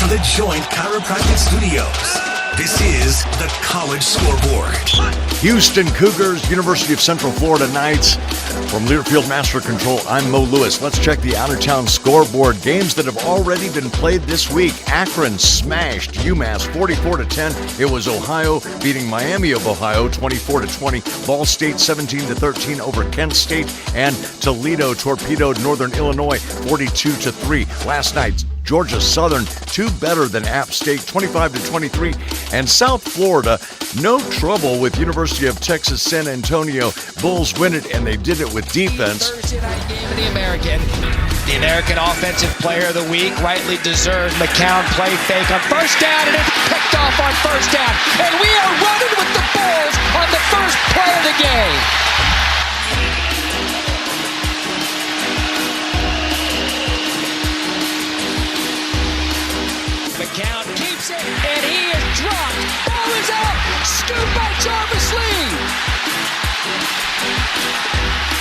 from the Joint Chiropractic Studios, this is the College Scoreboard. Houston Cougars, University of Central Florida Knights. From Learfield Master Control, I'm Mo Lewis. Let's check the out-of-town scoreboard. Games that have already been played this week. Akron smashed UMass 44-10. It was Ohio beating Miami of Ohio 24-20. Ball State 17-13 over Kent State. And Toledo torpedoed Northern Illinois 42-3. Last night, Georgia Southern, two better than App State, 25-23. And South Florida, no trouble with University of Texas San Antonio. Bulls win it, and they did it with defense. Thursday night game of the American Offensive Player of the Week, rightly deserved. McCown play fake on first down, and it's picked off on first down. And we are running with the Bulls on the first play of the game. McCown keeps it, and he is dropped. Ball is out. Scooped by Jarvis Lee.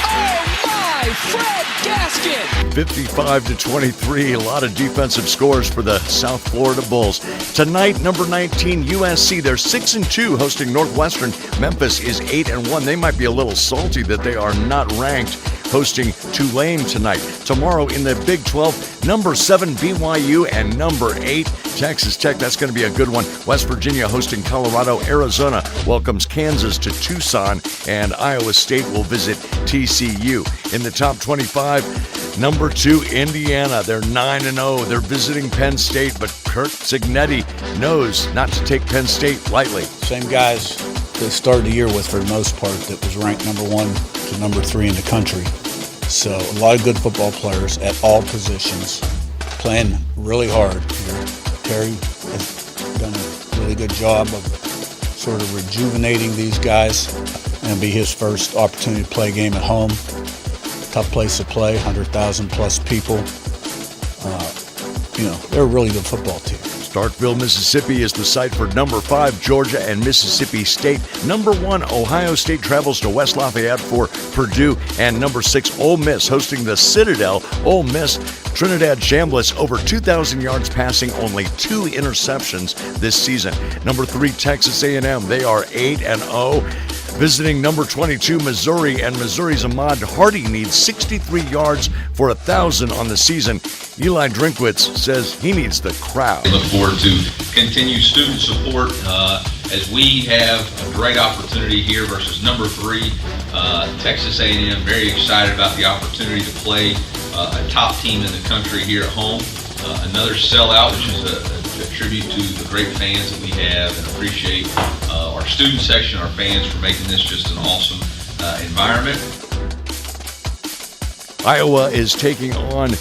Oh my, Fred Gaskin. 55-23. A lot of defensive scores for the South Florida Bulls. Tonight, number 19, USC. They're 6-2 hosting Northwestern. Memphis is 8-1. They might be a little salty that they are not ranked, hosting Tulane tonight. Tomorrow in the Big 12, number 7 BYU and number 8 Texas Tech. That's going to be a good one. West Virginia hosting Colorado. Arizona welcomes Kansas to Tucson, and Iowa State will visit TCU. In the top 25, number 2 Indiana. They're 9-0. They're visiting Penn State, but Kurt Cignetti knows not to take Penn State lightly. Same guys they started the year with for the most part that was ranked number 1 to number 3 in the country. So a lot of good football players at all positions playing really hard here. Terry has done a really good job of sort of rejuvenating these guys, and it'll be his first opportunity to play a game at home. Tough place to play, 100,000 plus people. They're a really good football team. Starkville, Mississippi is the site for number 5 Georgia and Mississippi State. Number 1 Ohio State travels to West Lafayette for Purdue, and number 6 Ole Miss hosting the Citadel. Ole Miss, Trinidad Chambliss, over 2,000 yards passing, only 2 interceptions this season. Number 3 Texas A&M, they are 8-0. Visiting number 22 Missouri, and Missouri's Ahmad Hardy needs 63 yards for 1,000 on the season. Eli Drinkwitz says he needs the crowd. We look forward to continued student support as we have a great opportunity here versus number 3 Texas A&M. Very excited about the opportunity to play a top team in the country here at home. Another sellout, which is a tribute to the great fans that we have, and appreciate our student section, our fans, for making this just an awesome environment. Iowa is taking on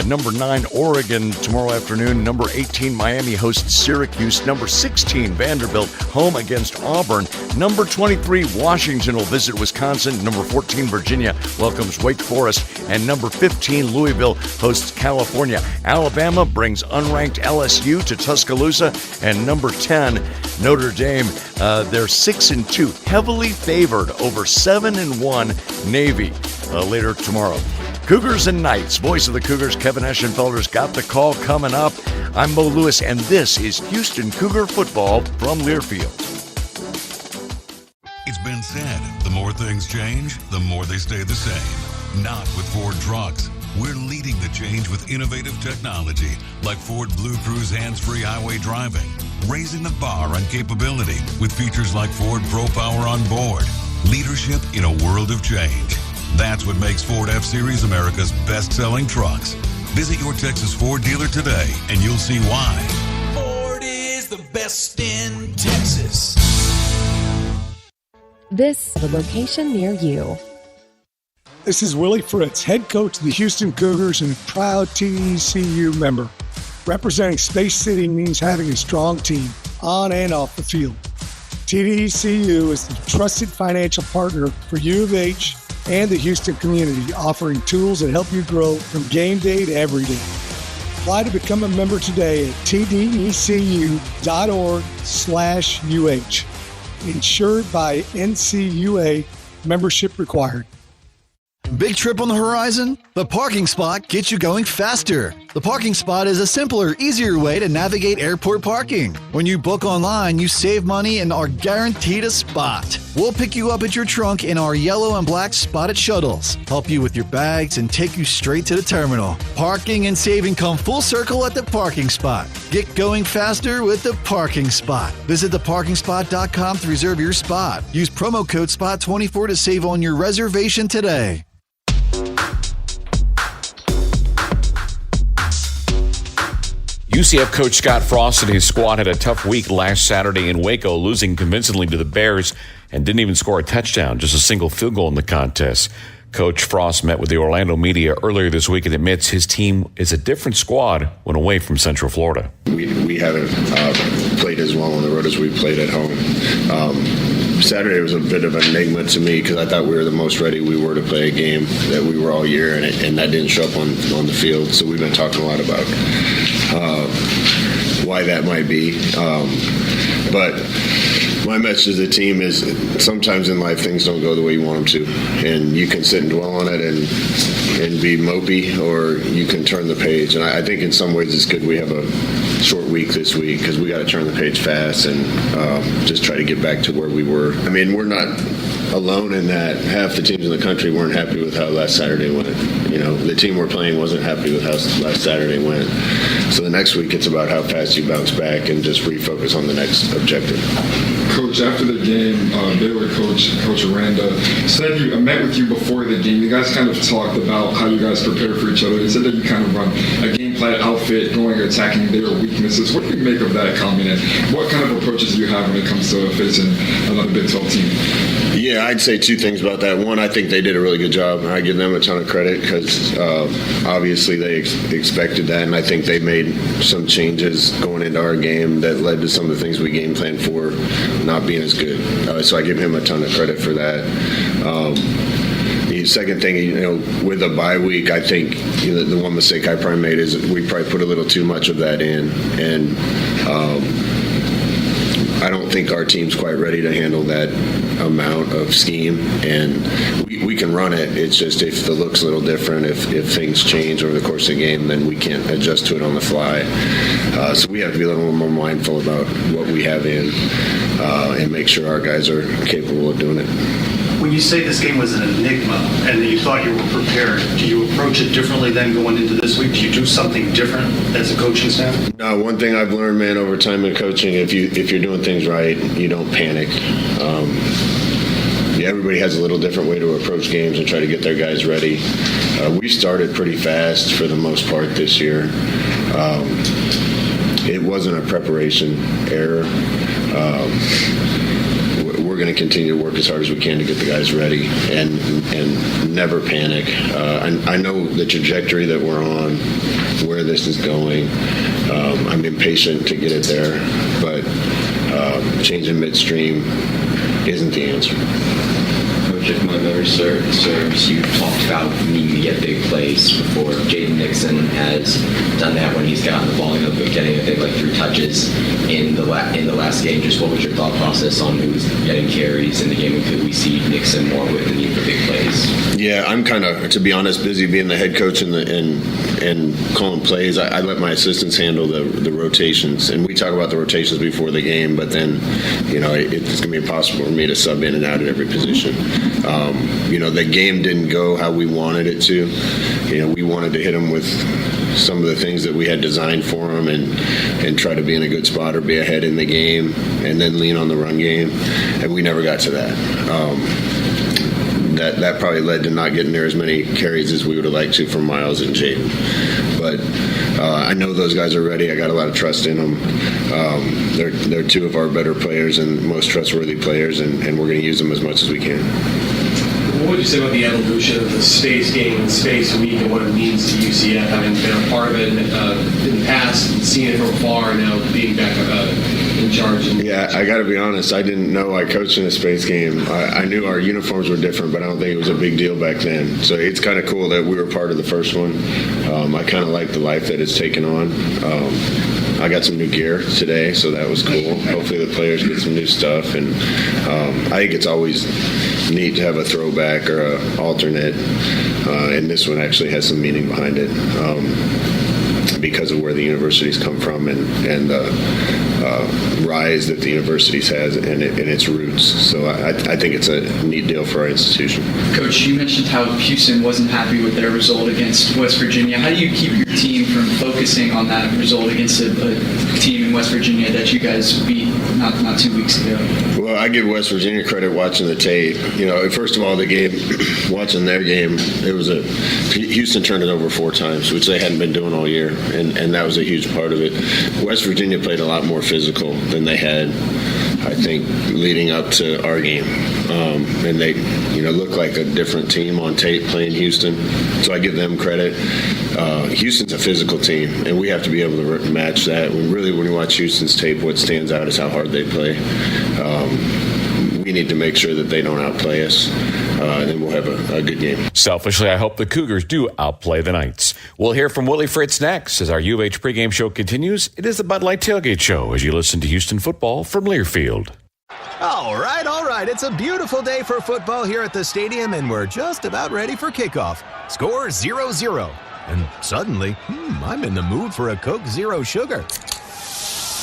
number 9 Oregon tomorrow afternoon. Number 18 Miami hosts Syracuse. Number 16 Vanderbilt home against Auburn. Number 23 Washington will visit Wisconsin. Number 14 Virginia welcomes Wake Forest. And number 15 Louisville hosts California. Alabama brings unranked LSU to Tuscaloosa. And number 10 Notre Dame, they're 6-2, heavily favored over 7-1 Navy later tomorrow. Cougars and Knights. Voice of the Cougars, Kevin Eschenfelder's got the call coming up. I'm Mo Lewis, and this is Houston Cougar football from Learfield. It's been said, the more things change, the more they stay the same. Not with Ford trucks. We're leading the change with innovative technology like Ford Blue Cruise hands-free highway driving, raising the bar on capability with features like Ford Pro Power on board. Leadership in a world of change. That's what makes Ford F-Series America's best-selling trucks. Visit your Texas Ford dealer today, and you'll see why. Ford is the best in Texas. This is a location near you. This is Willie Fritz, head coach of the Houston Cougars and proud TDECU member. Representing Space City means having a strong team, on and off the field. TDECU is the trusted financial partner for U of H and the Houston community, offering tools that help you grow from game day to every day. Apply to become a member today at tdecu.org/UH. Insured by NCUA, membership required. Big trip on the horizon? The parking spot gets you going faster. The Parking Spot is a simpler, easier way to navigate airport parking. When you book online, you save money and are guaranteed a spot. We'll pick you up at your trunk in our yellow and black spotted shuttles, help you with your bags, and take you straight to the terminal. Parking and saving come full circle at the Parking Spot. Get going faster with the Parking Spot. Visit theparkingspot.com to reserve your spot. Use promo code SPOT24 to save on your reservation today. UCF coach Scott Frost and his squad had a tough week last Saturday in Waco, losing convincingly to the Bears and didn't even score a touchdown, just a single field goal in the contest. Coach Frost met with the Orlando media earlier this week and admits his team is a different squad when away from Central Florida. We haven't played as well on the road as we played at home. Saturday was a bit of an enigma to me because I thought we were the most ready we were to play a game that we were all year, and that didn't show up on the field. So we've been talking a lot about why that might be. But my message to the team is sometimes in life things don't go the way you want them to, and you can sit and dwell on it and be mopey, or you can turn the page. And I think in some ways it's good we have a short week this week because we got to turn the page fast and just try to get back to where we were. I mean, we're not alone in that. Half the teams in the country weren't happy with how last Saturday went. You know, the team we're playing wasn't happy with how last Saturday went. So the next week it's about how fast you bounce back and just refocus on the next objective. Coach, after the game, Baylor Coach Aranda said you met with you before the game. You guys kind of talked about how you guys prepare for each other. He said that you kind of run a game plan outfit, going attacking their weaknesses. What do you make of that comment, and what kind of approaches do you have when it comes to facing another Big 12 team? Yeah, I'd say two things about that. One, I think they did a really good job. I give them a ton of credit because obviously they expected that, and I think they made some changes going into our game that led to some of the things we game planned for not being as good. So I give him a ton of credit for that. The second thing, with a bye week, I think the one mistake I probably made is we probably put a little too much of that in, and I don't think our team's quite ready to handle that amount of scheme, and we can run it. It's just if the look's a little different, if things change over the course of the game, then we can't adjust to it on the fly. So we have to be a little more mindful about what we have in and make sure our guys are capable of doing it. When you say this game was an enigma and that you thought you were prepared, do you approach it differently then going into this week? Do you do something different as a coaching staff? No, one thing I've learned, man, over time in coaching, if you're doing things right, you don't panic. Everybody has a little different way to approach games and try to get their guys ready. We started pretty fast for the most part this year. It wasn't a preparation error. We're going to continue to work as hard as we can to get the guys ready and never panic. I know the trajectory that we're on, where this is going. I'm impatient to get it there, but changing midstream isn't the answer. Coach, if my memory serves, you talked about needing to get big plays before. Jaden Nixon has done that when he's gotten the ball, getting, I think, like 3 touches in the last game. Just what was your thought process on who was getting carries in the game, and could we see Nixon more with the need for big plays? Yeah, I'm kind of, to be honest, busy being the head coach and calling plays. I let my assistants handle the rotations, and we talk about the rotations before the game, but then, it's going to be impossible for me to sub in and out at every position. The game didn't go how we wanted it to. We wanted to hit them with some of the things that we had designed for them and try to be in a good spot or be ahead in the game and then lean on the run game, and we never got to that. That probably led to not getting there as many carries as we would have liked to from Miles and Jaden. But I know those guys are ready. I got a lot of trust in them. They're 2 of our better players and most trustworthy players, and we're going to use them as much as we can. What would you say about the evolution of the space game and space week and what it means to UCF, having been a part of it in the past and seeing it from afar and now being back in charge? Yeah, I got to be honest. I didn't know I coached in a space game. I knew our uniforms were different, but I don't think it was a big deal back then. So it's kind of cool that we were part of the first one. I kind of like the life that it's taken on. I got some new gear today, so that was cool. Hopefully the players get some new stuff, and I think it's always neat to have a throwback or an alternate, and this one actually has some meaning behind it. because of where the universities come from and the rise that the universities has and its roots. So I think it's a neat deal for our institution. Coach, you mentioned how Houston wasn't happy with their result against West Virginia. How do you keep your team from focusing on that result against a team in West Virginia that you guys beat not 2 weeks ago? Well, I give West Virginia credit watching the tape. First of all, the game, watching their game, Houston turned it over 4 times, which they hadn't been doing all year, and that was a huge part of it. West Virginia played a lot more physical than they had, I think, leading up to our game. And they, look like a different team on tape playing Houston. So I give them credit. Houston's a physical team, and we have to be able to match that. When you watch Houston's tape, what stands out is how hard they play. We need to make sure that they don't outplay us, and then we'll have a good game. Selfishly, I hope the Cougars do outplay the Knights. We'll hear from Willie Fritz next as our UH pregame show continues. It is the Bud Light Tailgate Show as you listen to Houston football from Learfield. All right. It's a beautiful day for football here at the stadium, and we're just about ready for kickoff. Score 0-0. And suddenly, I'm in the mood for a Coke Zero Sugar.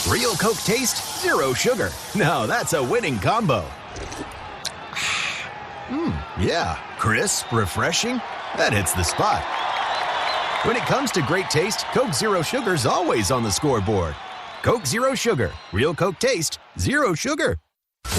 Real Coke taste, zero sugar. Now that's a winning combo. Yeah, crisp, refreshing. That hits the spot. When it comes to great taste, Coke Zero Sugar's always on the scoreboard. Coke Zero Sugar. Real Coke taste, zero sugar.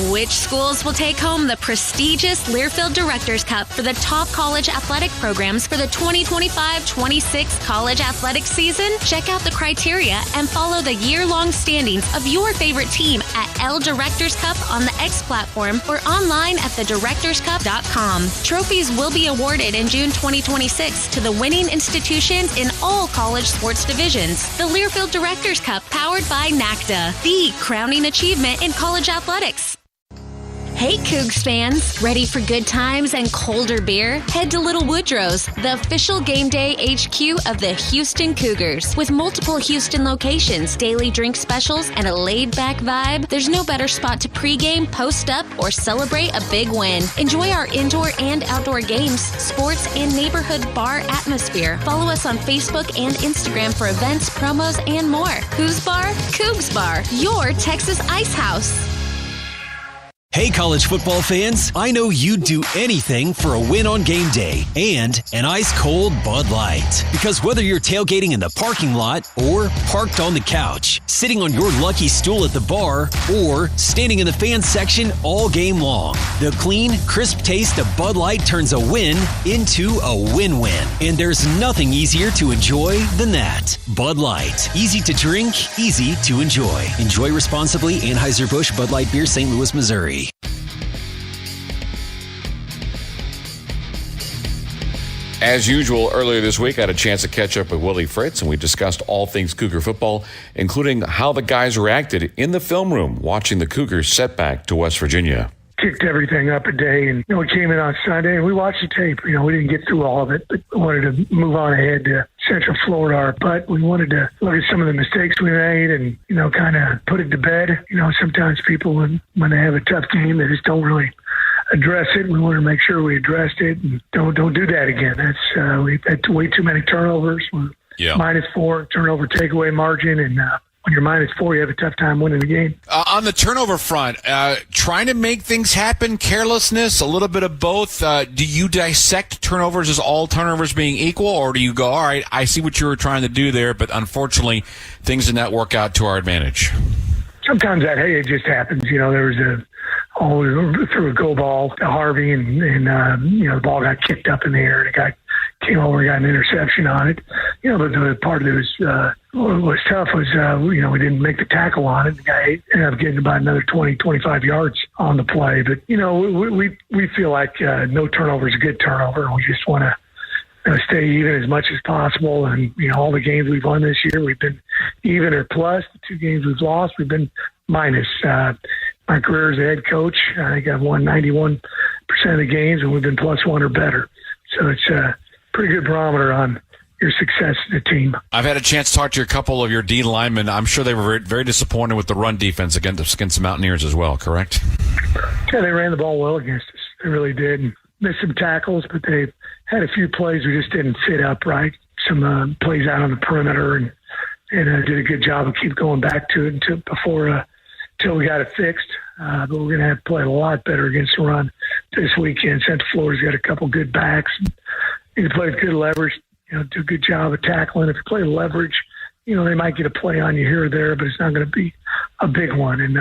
Which schools will take home the prestigious Learfield Directors Cup for the top college athletic programs for the 2025-26 college athletic season? Check out the criteria and follow the year-long standings of your favorite team at L Directors Cup on the X platform or online at thedirectorscup.com. Trophies will be awarded in June 2026 to the winning institutions in all college sports divisions. The Learfield Directors Cup, powered by NACDA, the crowning achievement in college athletics. Hey Cougs fans, ready for good times and colder beer? Head to Little Woodrow's, the official game day HQ of the Houston Cougars. With multiple Houston locations, daily drink specials, and a laid-back vibe, there's no better spot to pregame, post up, or celebrate a big win. Enjoy our indoor and outdoor games, sports, and neighborhood bar atmosphere. Follow us on Facebook and Instagram for events, promos, and more. Who's Bar? Cougs Bar, your Texas Ice House. Hey, college football fans, I know you'd do anything for a win on game day and an ice-cold Bud Light. Because whether you're tailgating in the parking lot or parked on the couch, sitting on your lucky stool at the bar, or standing in the fan section all game long, the clean, crisp taste of Bud Light turns a win into a win-win. And there's nothing easier to enjoy than that. Bud Light. Easy to drink, easy to enjoy. Enjoy responsibly. Anheuser-Busch Bud Light Beer, St. Louis, Missouri. As usual, earlier this week, I had a chance to catch up with Willie Fritz, and we discussed all things Cougar football, including how the guys reacted in the film room watching the Cougars setback to West Virginia. Kicked everything up a day, and we came in on Sunday, and we watched the tape. We didn't get through all of it, but we wanted to move on ahead to Central Florida. But we wanted to look at some of the mistakes we made and, kind of put it to bed. Sometimes people, when they have a tough game, they just don't really address it. We wanted to make sure we addressed it and don't do that again. That's we've had way too many turnovers. We're -4 turnover takeaway margin, and when you're -4, you have a tough time winning the game. On the turnover front, trying to make things happen, carelessness, a little bit of both. Do you dissect turnovers as all turnovers being equal, or do you go, all right, I see what you were trying to do there, but unfortunately things did not work out to our advantage? Sometimes it just happens. There was threw a go ball to Harvey, and the ball got kicked up in the air, and it came over and got an interception on it. But the part of it was tough was, we didn't make the tackle on it. The guy ended up getting about another 20, 25 yards on the play. But, we feel like no turnover is a good turnover, and we just want to stay even as much as possible. And, all the games we've won this year, we've been even or plus. The 2 games we've lost, we've been minus. My career as a head coach, I think I've won 91% of the games, and we've been +1 or better. So it's a pretty good barometer on your success as a team. I've had a chance to talk to a couple of your D linemen. I'm sure they were very, very disappointed with the run defense against the Mountaineers as well, correct? Yeah, they ran the ball well against us. They really did. And missed some tackles, but they had a few plays we just didn't fit up right. Some plays out on the perimeter, and and did a good job of keep going back to it until we got it fixed. But we're going to have to play a lot better against the run this weekend. Central Florida's got a couple good backs. You play with good leverage, do a good job of tackling. If you play leverage, they might get a play on you here or there, but it's not going to be a big one. And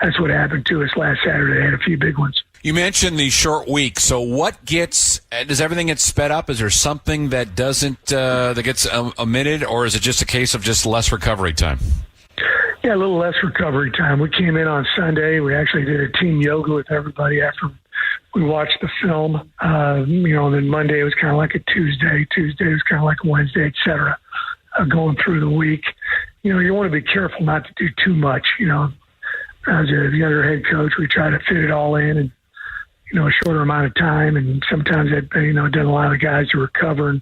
that's what happened to us last Saturday. They had a few big ones. You mentioned the short week. So does everything get sped up? Is there something that that gets omitted, or is it just a case of just less recovery time? Yeah, a little less recovery time. We came in on Sunday. We actually did a team yoga with everybody after we watched the film. And then Monday was kind of like a Tuesday. Tuesday was kind of like a Wednesday, et cetera, going through the week. You want to be careful not to do too much. As a younger head coach, we try to fit it all in a shorter amount of time, and sometimes that doesn't allow the guys to recover and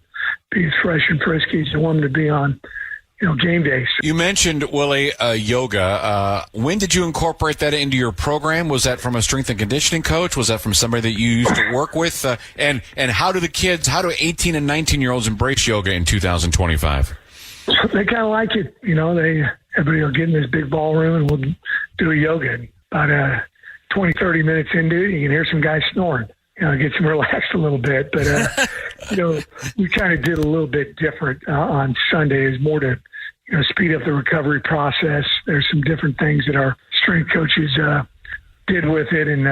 be as fresh and frisky as you want them to be on game days. You mentioned, Willie, yoga. When did you incorporate that into your program? Was that from a strength and conditioning coach? Was that from somebody that you used to work with? And how do 18 and 19-year-olds embrace yoga in 2025? They kind of like it. Everybody will get in this big ballroom and we'll do a yoga. About 20, 30 minutes into it, you can hear some guys snoring. Get them relaxed a little bit. But, we kind of did a little bit different on Sunday. Is more to, speed up the recovery process. There's some different things that our strength coaches did with it. And,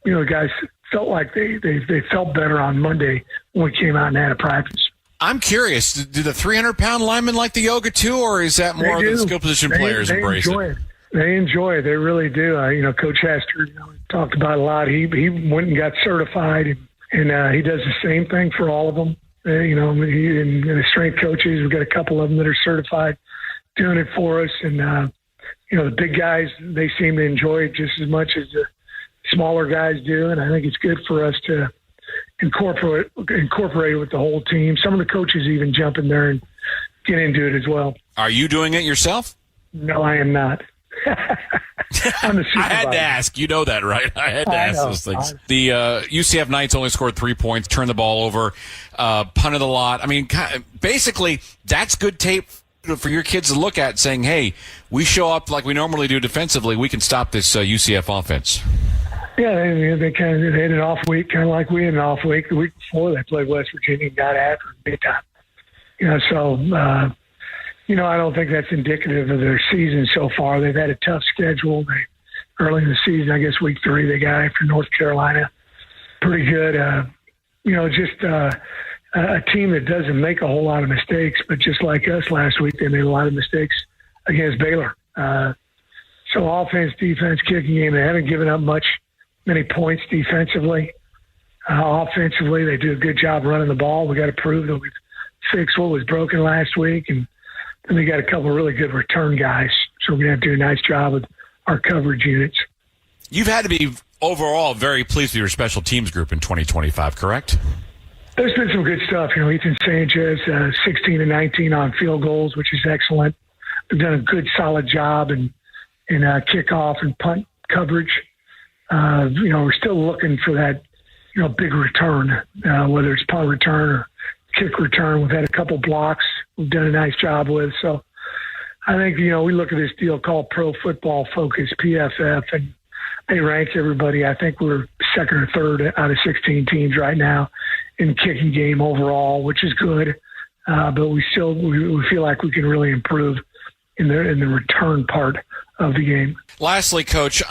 the guys felt like they felt better on Monday when we came out and had a practice. I'm curious, do the 300-pound linemen like the yoga too, or is that more of the skill position players embrace it? They enjoy it. They really do. Coach Hester talked about it a lot. He went and got certified, and he does the same thing for all of them. He and the strength coaches, we've got a couple of them that are certified doing it for us. And, the big guys, they seem to enjoy it just as much as the smaller guys do. And I think it's good for us to incorporate it with the whole team. Some of the coaches even jump in there and get into it as well. Are you doing it yourself? No, I am not. I'm the supervisor. I had to ask. You know that, right? I had to ask those things. The UCF Knights only scored 3 points, turned the ball over, punted a lot. I mean, basically, that's good tape for your kids to look at, saying, hey, we show up like we normally do defensively. We can stop this UCF offense. Yeah, they had an off week, kind of like we had an off week. The week before, they played West Virginia and got after them big time. I don't think that's indicative of their season so far. They've had a tough schedule. Early in the season, I guess week 3, they got after North Carolina. Pretty good. Just a team that doesn't make a whole lot of mistakes, but just like us last week, they made a lot of mistakes against Baylor. So offense, defense, kicking game, they haven't given up many points defensively. Offensively, they do a good job running the ball. We got to prove that we've fixed what was broken last week, and then we got a couple of really good return guys. So we're going to have to do a nice job with our coverage units. You've had to be overall very pleased with your special teams group in 2025, correct? There's been some good stuff. Ethan Sanchez, 16 and 19 on field goals, which is excellent. We've done a good, solid job in kickoff and punt coverage. We're still looking for that, big return, whether it's punt return or kick return. We've had a couple blocks we've done a nice job with. So I think, we look at this deal called Pro Football Focus, PFF, and they rank everybody. I think we're second or third out of 16 teams right now in kicking game overall, which is good. But we feel like we can really improve in the return part of the game. Lastly, Coach,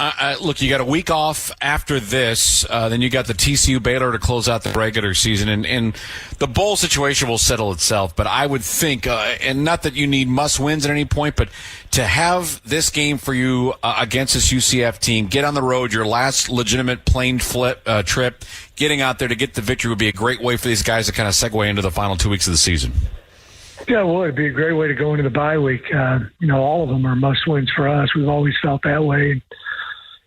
look, you got a week off after this. Then you got the TCU Baylor to close out the regular season, and the bowl situation will settle itself. But I would think, and not that you need must wins at any point, but to have this game for you against this UCF team, get on the road, your last legitimate plane trip, getting out there to get the victory would be a great way for these guys to kind of segue into the final 2 weeks of the season. Yeah, well, it'd be a great way to go into the bye week. All of them are must-wins for us. We've always felt that way.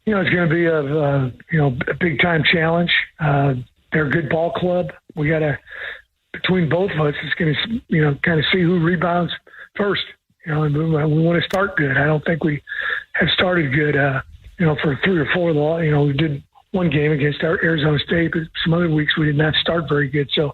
It's going to be a big-time challenge. They're a good ball club. We got to, between both of us, it's going to, kind of see who rebounds first. And we want to start good. I don't think we have started good, for 3 or 4. We did one game against our Arizona State, but some other weeks we did not start very good. So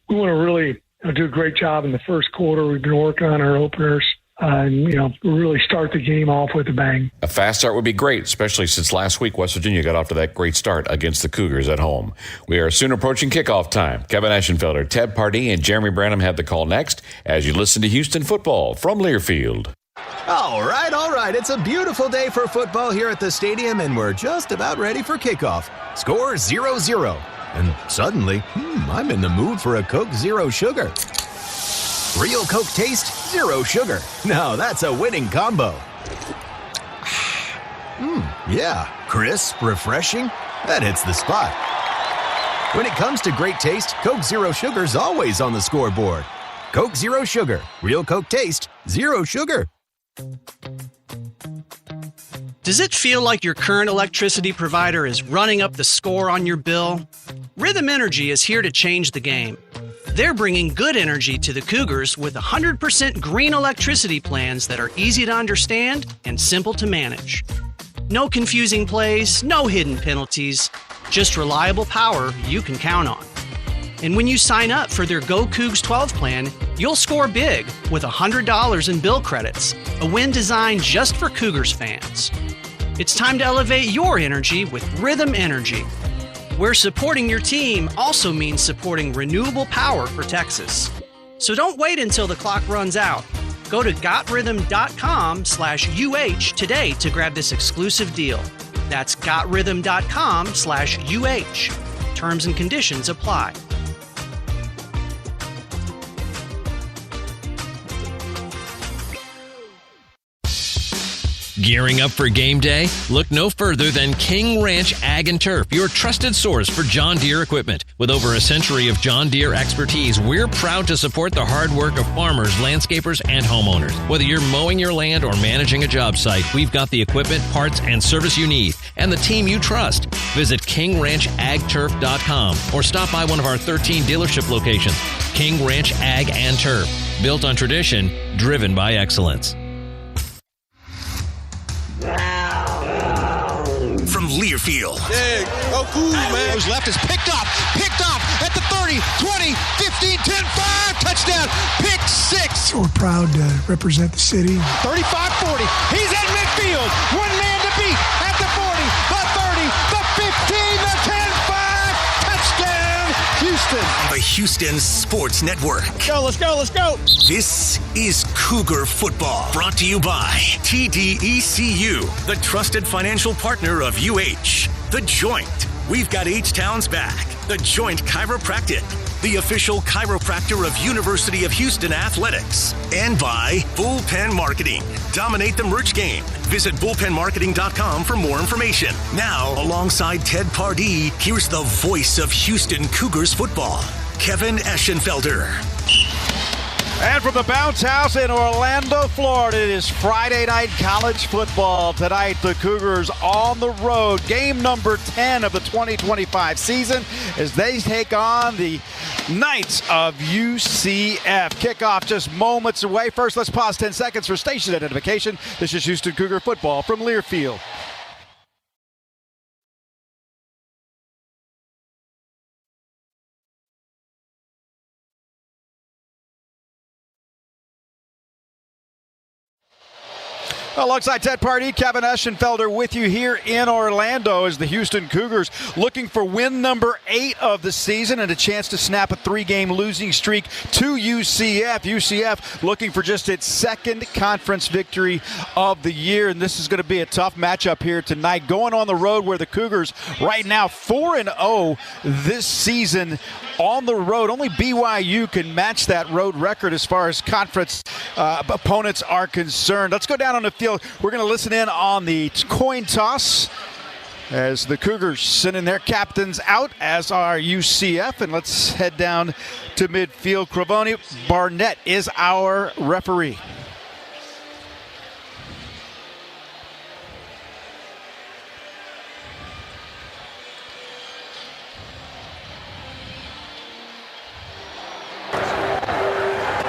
we want to really do a great job in the first quarter. We've been working on our openers, and really start the game off with a bang. A fast start would be great, especially since last week West Virginia got off to that great start against the Cougars at home. We are soon approaching kickoff time. Kevin Eschenfelder, Ted Pardee, and Jeremy Branham have the call next as you listen to Houston football from Learfield. All right. It's a beautiful day for football here at the stadium, and we're just about ready for kickoff. Score 0-0. And suddenly, I'm in the mood for a Coke Zero Sugar. Real Coke taste, zero sugar. Now that's a winning combo. Yeah, crisp, refreshing. That hits the spot. When it comes to great taste, Coke Zero Sugar's always on the scoreboard. Coke Zero Sugar. Real Coke taste, zero sugar. Does it feel like your current electricity provider is running up the score on your bill? Rhythm Energy is here to change the game. They're bringing good energy to the Cougars with 100% green electricity plans that are easy to understand and simple to manage. No confusing plays, no hidden penalties, just reliable power you can count on. And when you sign up for their Go Cougs 12 plan, you'll score big with $100 in bill credits, a win designed just for Cougars fans. It's time to elevate your energy with Rhythm Energy, where supporting your team also means supporting renewable power for Texas. So don't wait until the clock runs out. Go to gotrhythm.com/UH today to grab this exclusive deal. That's gotrhythm.com/UH. Terms and conditions apply. Gearing up for game day? Look no further than King Ranch Ag and Turf, your trusted source for John Deere equipment. With over a century of John Deere expertise, we're proud to support the hard work of farmers, landscapers, and homeowners. Whether you're mowing your land or managing a job site, we've got the equipment, parts, and service you need, and the team you trust. Visit KingRanchAgTurf.com or stop by one of our 13 dealership locations. King Ranch Ag and Turf, built on tradition, driven by excellence. From Learfield. Yeah, go cool, man. Goes left is picked off at the 30, 20, 15, 10, 5, touchdown, pick six. We're proud to represent the city. 35-40, he's at midfield, one man to beat at the 40, the 30, the 15, the 10, 5, touchdown, Houston. The Houston Sports Network. Let's go. This is Cougar Football, brought to you by TDECU, the trusted financial partner of UH. The Joint. We've got H-Town's back. The Joint Chiropractic, the official chiropractor of University of Houston Athletics. And by Bullpen Marketing. Dominate the merch game. Visit bullpenmarketing.com for more information. Now, alongside Ted Pardee, here's the voice of Houston Cougars football, Kevin Eschenfelder. And from the Bounce House in Orlando, Florida, it is Friday night college football. Tonight, the Cougars on the road. Game number 10 of the 2025 season as they take on the Knights of UCF. Kickoff just moments away. First, let's pause 10 seconds for station identification. This is Houston Cougar football from Learfield. Alongside Ted Pardee, Kevin Eschenfelder with you here in Orlando as the Houston Cougars looking for win number 8 of the season and a chance to snap a 3-game losing streak to UCF. UCF looking for just its second conference victory of the year, and this is going to be a tough matchup here tonight. Going on the road where the Cougars right now 4-0 this season on the road. Only BYU can match that road record as far as conference opponents are concerned. Let's go down on the field. We're going to listen in on the coin toss as the Cougars sending their captains out, as are UCF. And let's head down to midfield. Cravoni Barnett is our referee.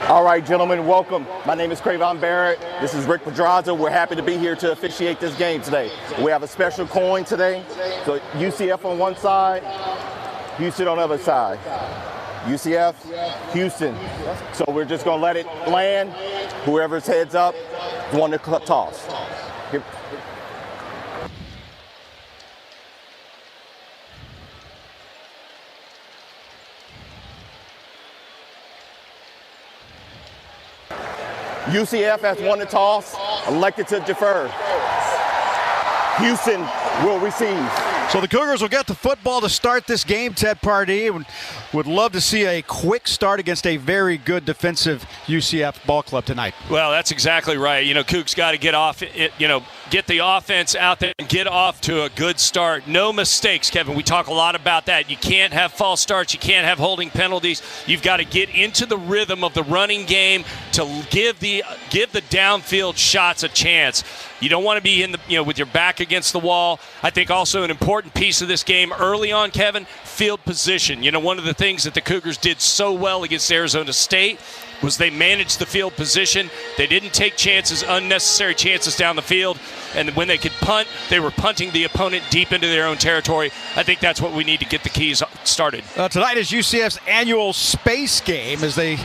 All right, gentlemen, welcome. My name is Cravon Barrett. This is Rick Pedraza. We're happy to be here to officiate this game today. We have a special coin today. So UCF on one side, Houston on the other side. UCF, Houston. So we're just going to let it land. Whoever's heads up is one to toss. Here. UCF has won the toss, elected to defer. Houston will receive. So the Cougars will get the football to start this game, Ted Pardee. Would love to see a quick start against a very good defensive UCF ball club tonight. Well, that's exactly right. Cougs got to get off it, get the offense out there and get off to a good start. No mistakes, Kevin. We talk a lot about that. You can't have false starts. You can't have holding penalties. You've got to get into the rhythm of the running game to give the downfield shots a chance. You don't want to be with your back against the wall. I think also an important piece of this game early on, Kevin, field position. One of the things that the Cougars did so well against Arizona State was they managed the field position. They didn't take chances, unnecessary chances down the field. And when they could punt, they were punting the opponent deep into their own territory. I think that's what we need to get the keys started. Tonight is UCF's annual space game as they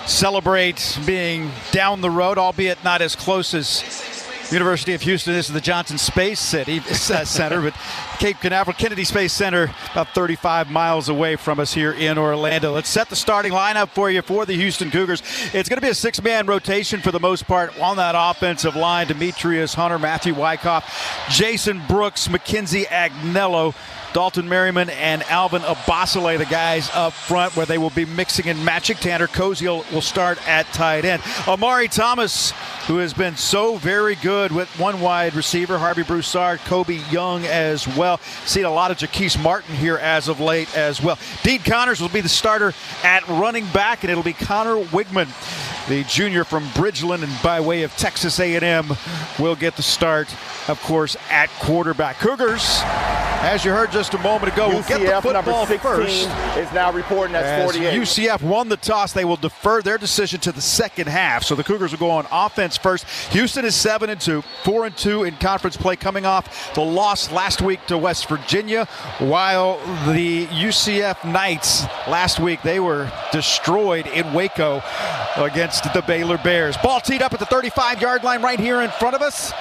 celebrate being down the road, albeit not as close as University of Houston is to the Johnson Space Center, but Cape Canaveral Kennedy Space Center about 35 miles away from us here in Orlando. Let's set the starting lineup for you for the Houston Cougars. It's going to be a six-man rotation for the most part on that offensive line. Demetrius Hunter, Matthew Wyckoff, Jason Brooks, Mackenzie Agnello, Dalton Merriman, and Alvin Abasile, the guys up front, where they will be mixing and matching. Tanner Koziel will start at tight end. Amari Thomas, who has been so very good with one wide receiver, Harvey Broussard, Kobe Young as well. Seen a lot of Jaquise Martin here as of late as well. Dean Connors will be the starter at running back, and it'll be Connor Wigman, the junior from Bridgeland and by way of Texas A&M, will get the start, of course, at quarterback. Cougars, as you heard just a moment ago, will get the football first. Is now reporting as 48. UCF won the toss. They will defer their decision to the second half. So the Cougars will go on offense first. Houston is 7-2, 4-2 in conference play, coming off the loss last week to West Virginia, while the UCF Knights last week, they were destroyed in Waco against the Baylor Bears. Ball teed up at the 35-yard line right here in front of us,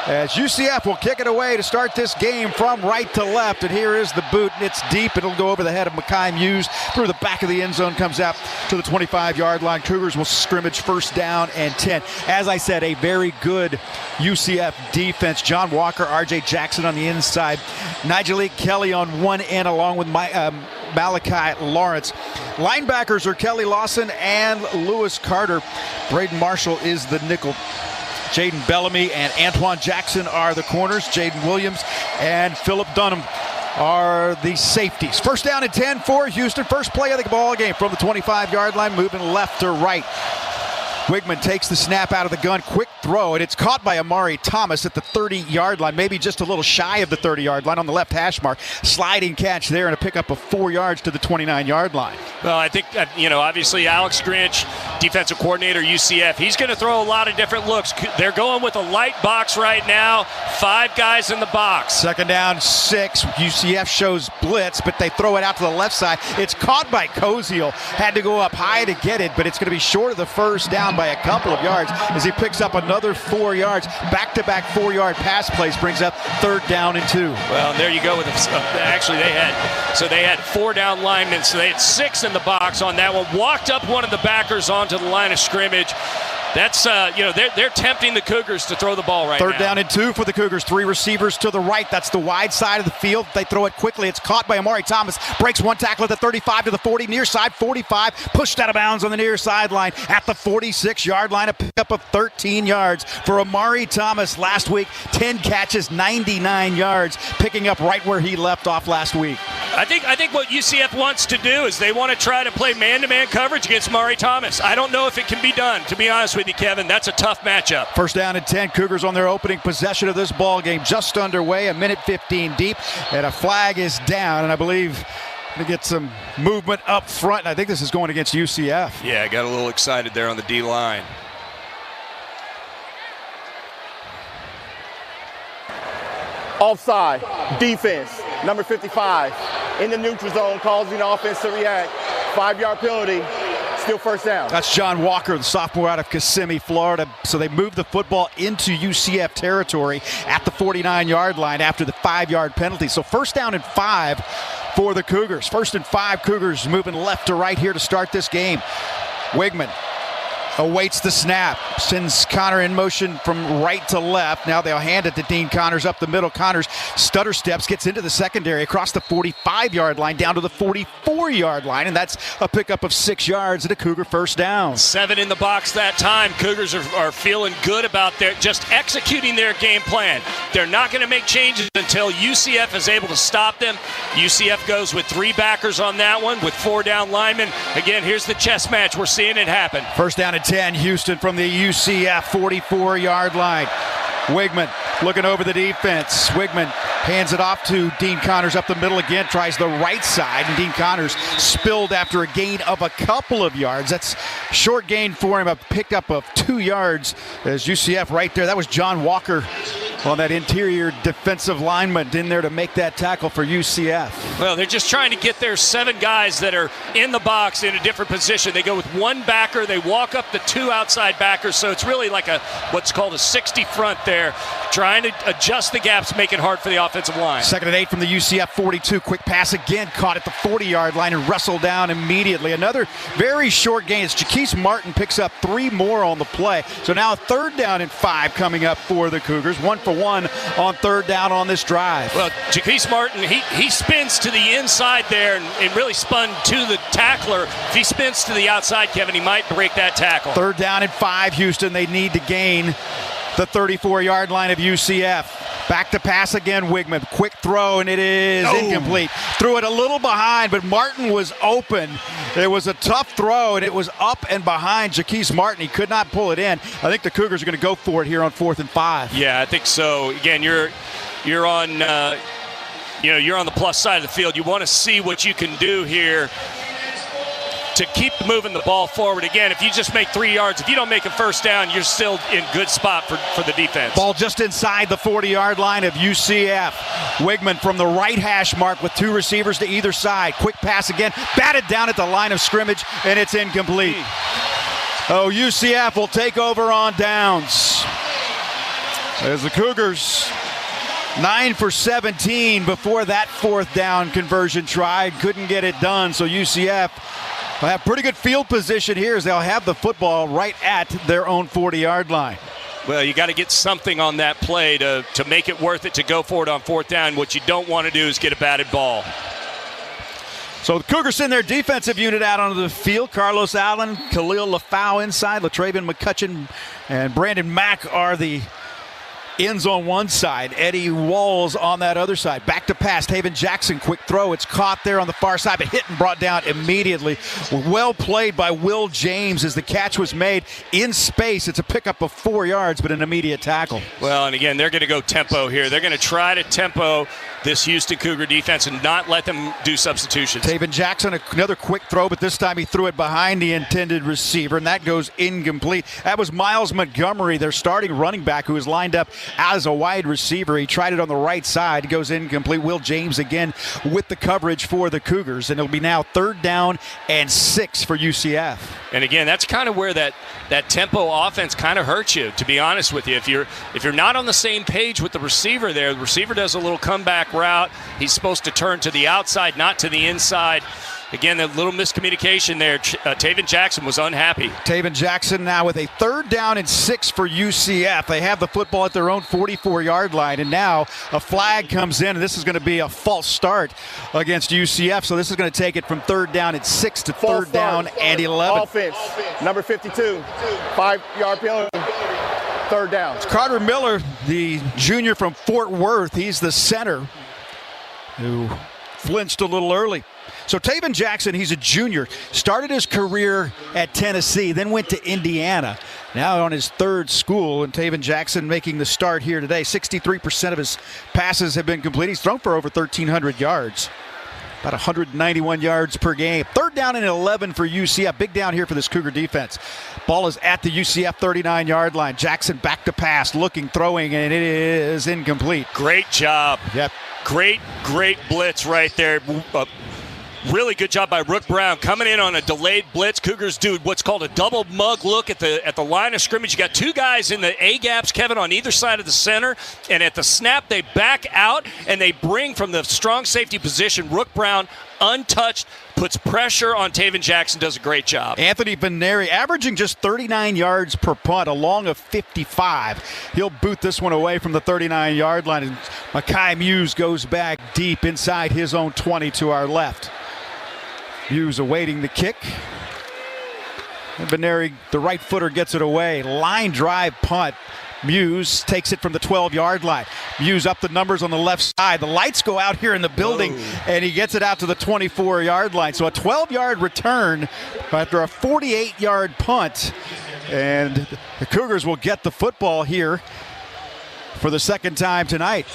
as UCF will kick it away to start this game from right to left. And here is the boot, and it's deep. It'll go over the head of Mekhi Muse through the back of the end zone, comes out to the 25-yard line. Cougars will scrimmage first down and 10. As I said, a very good UCF defense. John Walker, R.J. Jackson on the inside. Nigel Kelly on one end, along with Malachi Lawrence. Linebackers are Kelly Lawson and Lewis Carter. Braden Marshall is the nickel. Jaden Bellamy and Antoine Jackson are the corners. Jaden Williams and Philip Dunham are the safeties. First down and 10 for Houston. First play of the ball game from the 25-yard line, moving left to right. Wigman takes the snap out of the gun, quick throw, and it's caught by Amari Thomas at the 30-yard line, maybe just a little shy of the 30-yard line on the left hash mark. Sliding catch there and a pickup of 4 yards to the 29-yard line. Well, I think, obviously Alex Grinch, defensive coordinator, UCF, he's going to throw a lot of different looks. They're going with a light box right now, 5 guys in the box. Second down, 6. UCF shows blitz, but they throw it out to the left side. It's caught by Koziel. Had to go up high to get it, but it's going to be short of the first down by a couple of yards as he picks up another 4 yards. Back-to-back 4-yard pass plays brings up third down and 2. Well, there you go. With actually, they had 4 down linemen, so they had 6 in the box on that one. Walked up one of the backers onto the line of scrimmage. That's, they're tempting the Cougars to throw the ball right now. Third down and 2 for the Cougars. 3 receivers to the right. That's the wide side of the field. They throw it quickly. It's caught by Amari Thomas. Breaks one tackle at the 35 to the 40. Near side, 45. Pushed out of bounds on the near sideline at the 46-yard line. A pickup of 13 yards for Amari Thomas last week. 10 catches, 99 yards. Picking up right where he left off last week. I think what UCF wants to do is they want to try to play man-to-man coverage against Amari Thomas. I don't know if it can be done, to be honest with you, Kevin. That's a tough matchup. First down and 10. Cougars on their opening possession of this ball game. Just underway, a minute 15 deep, and a flag is down, and I believe to get some movement up front, and I think this is going against UCF. Yeah, I got a little excited there on the D-line. Offside, defense, number 55, in the neutral zone, causing the offense to react. 5-yard penalty. still first down. That's John Walker, the sophomore out of Kissimmee, Florida. So they moved the football into UCF territory at the 49-yard line after the 5-yard penalty. So first down and 5 for the Cougars. 1st and 5, Cougars moving left to right here to start this game. Wigman awaits the snap, sends Connor in motion from right to left. Now they'll hand it to Dean Connors up the middle. Connors stutter steps, gets into the secondary across the 45-yard line down to the 44-yard line, and that's a pickup of 6 yards and a Cougar first down. 7 in the box that time. Cougars are feeling good about just executing their game plan. They're not going to make changes until UCF is able to stop them. UCF goes with 3 backers on that one with 4 down linemen. Again, here's the chess match. We're seeing it happen. First down and 10, Houston from the UCF 44-yard line. Wigman looking over the defense. Wigman hands it off to Dean Connors up the middle again, tries the right side, and Dean Connors spilled after a gain of a couple of yards. That's short gain for him, a pickup of 2 yards as UCF right there. That was John Walker on that interior defensive lineman in there to make that tackle for UCF. Well, they're just trying to get their 7 guys that are in the box in a different position. They go with 1 backer, they walk up the 2 outside backers, so it's really like what's called a 60 front there, trying to adjust the gaps, make it hard for the offensive line. 2nd and 8 from the UCF 42. Quick pass again, caught at the 40-yard line and wrestled down immediately. Another very short gain. It's Jaquise Martin picks up 3 more on the play. So now a 3rd down and 5 coming up for the Cougars. 1 for 1 on 3rd down on this drive. Well, Jaquise Martin, he spins to the inside there and really spun to the tackler. If he spins to the outside, Kevin, he might break that tackle. 3rd down and 5, Houston. They need to gain the 34-yard line of UCF. Back to pass again, Wigman. Quick throw, and it is incomplete. Threw it a little behind, but Martin was open. It was a tough throw, and it was up and behind Jaquise Martin. He could not pull it in. I think the Cougars are going to go for it here on 4th and 5. Yeah, I think so. Again, you're on you're on the plus side of the field. You want to see what you can do here to keep moving the ball forward. Again, if you just make 3 yards, if you don't make a first down, you're still in good spot for the defense. Ball just inside the 40-yard line of UCF. Wigman from the right hash mark with 2 receivers to either side. Quick pass again, batted down at the line of scrimmage, and it's incomplete. UCF will take over on downs as the Cougars 9 for 17 before that 4th down conversion tried. Couldn't get it done, so UCF will have pretty good field position here as they'll have the football right at their own 40-yard line. Well, you got to get something on that play to make it worth it to go for it on 4th down. What you don't want to do is get a batted ball. So the Cougars send their defensive unit out onto the field. Carlos Allen, Khalil Lafau inside, Latravian McCutcheon, and Brandon Mack are the ends on one side. Eddie Walls on that other side. Back to pass. Taven Jackson, quick throw. It's caught there on the far side, but hit and brought down immediately. Well played by Will James as the catch was made in space. It's a pickup of 4 yards, but an immediate tackle. Well, and again, they're going to go tempo here. They're going to try to tempo this Houston Cougar defense and not let them do substitutions. Taven Jackson, another quick throw, but this time he threw it behind the intended receiver, and that goes incomplete. That was Miles Montgomery, their starting running back, who is lined up as a wide receiver. He tried it on the right side. It goes incomplete. Will James again with the coverage for the Cougars, and it'll be now 3rd down and 6 for UCF. And again, that's kind of where that tempo offense kind of hurts you, to be honest with you. If you're not on the same page with the receiver there, the receiver does a little comeback route. He's supposed to turn to the outside, not to the inside. Again, that little miscommunication there. Taven Jackson was unhappy. Taven Jackson now with a 3rd down and 6 for UCF. They have the football at their own 44-yard line, and now a flag comes in, and this is going to be a false start against UCF. So this is going to take it from 3rd down and 6 to 3rd down and 11. Offense, number 52, 5-yard penalty. 3rd down. It's Carter Miller, the junior from Fort Worth. He's the center who flinched a little early. So Taven Jackson, he's a junior, started his career at Tennessee, then went to Indiana. Now on his 3rd school, and Taven Jackson making the start here today. 63% of his passes have been complete. He's thrown for over 1,300 yards. About 191 yards per game. 3rd down and 11 for UCF. Big down here for this Cougar defense. Ball is at the UCF 39-yard line. Jackson back to pass, looking, throwing, and it is incomplete. Great job. Yep. Great blitz right there. Really good job by Rook Brown coming in on a delayed blitz. Cougars do what's called a double mug look at the line of scrimmage. You got two guys in the A gaps, Kevin, on either side of the center, and at the snap they back out and they bring from the strong safety position. Rook Brown, untouched, puts pressure on Taven Jackson, does a great job. Anthony Veneri averaging just 39 yards per punt, along of 55. He'll boot this one away from the 39-yard line, and Mekhi Muse goes back deep inside his own 20 to our left. Muse awaiting the kick. And Veneri, the right footer, gets it away. Line drive punt. Muse takes it from the 12-yard line. Muse up the numbers on the left side. The lights go out here in the building, and he gets it out to the 24-yard line. So a 12-yard return after a 48-yard punt. And the Cougars will get the football here for the second time tonight.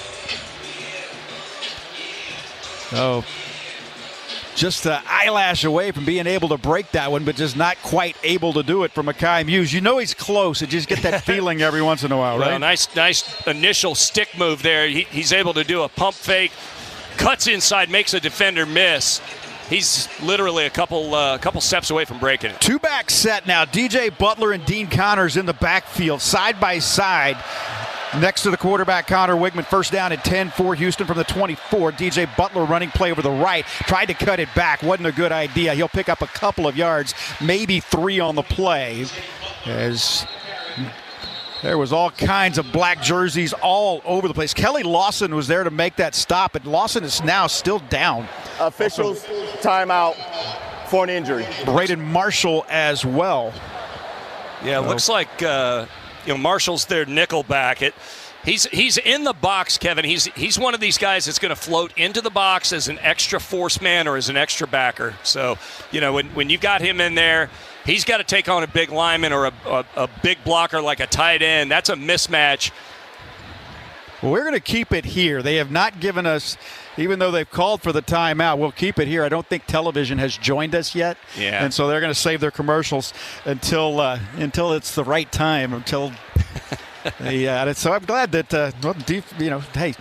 Oh. Just an eyelash away from being able to break that one, but just not quite able to do it from Mekhi Muse. You know he's close. You just get that feeling every once in a while, right? Well, nice initial stick move there. He's able to do a pump fake, cuts inside, makes a defender miss. He's literally a couple steps away from breaking it. Two-back set now. DJ Butler and Dean Connors in the backfield, side by side. Next to the quarterback, Connor Wigman, first down at 10 for Houston from the 24. DJ Butler running play over the right. Tried to cut it back. Wasn't a good idea. He'll pick up a couple of yards, maybe 3 on the play, as there was all kinds of black jerseys all over the place. Kelly Lawson was there to make that stop, and Lawson is now still down. Officials, timeout for an injury. Braden Marshall as well. Yeah, it looks like Marshall's their nickel back. He's in the box, Kevin. He's one of these guys that's going to float into the box as an extra force man or as an extra backer. So, when you've got him in there, he's got to take on a big lineman or a big blocker like a tight end. That's a mismatch. Well, we're going to keep it here. They have not given us, even though they've called for the timeout, we'll keep it here. I don't think television has joined us yet. Yeah. And so they're going to save their commercials until it's the right time, so I'm glad that, hey, if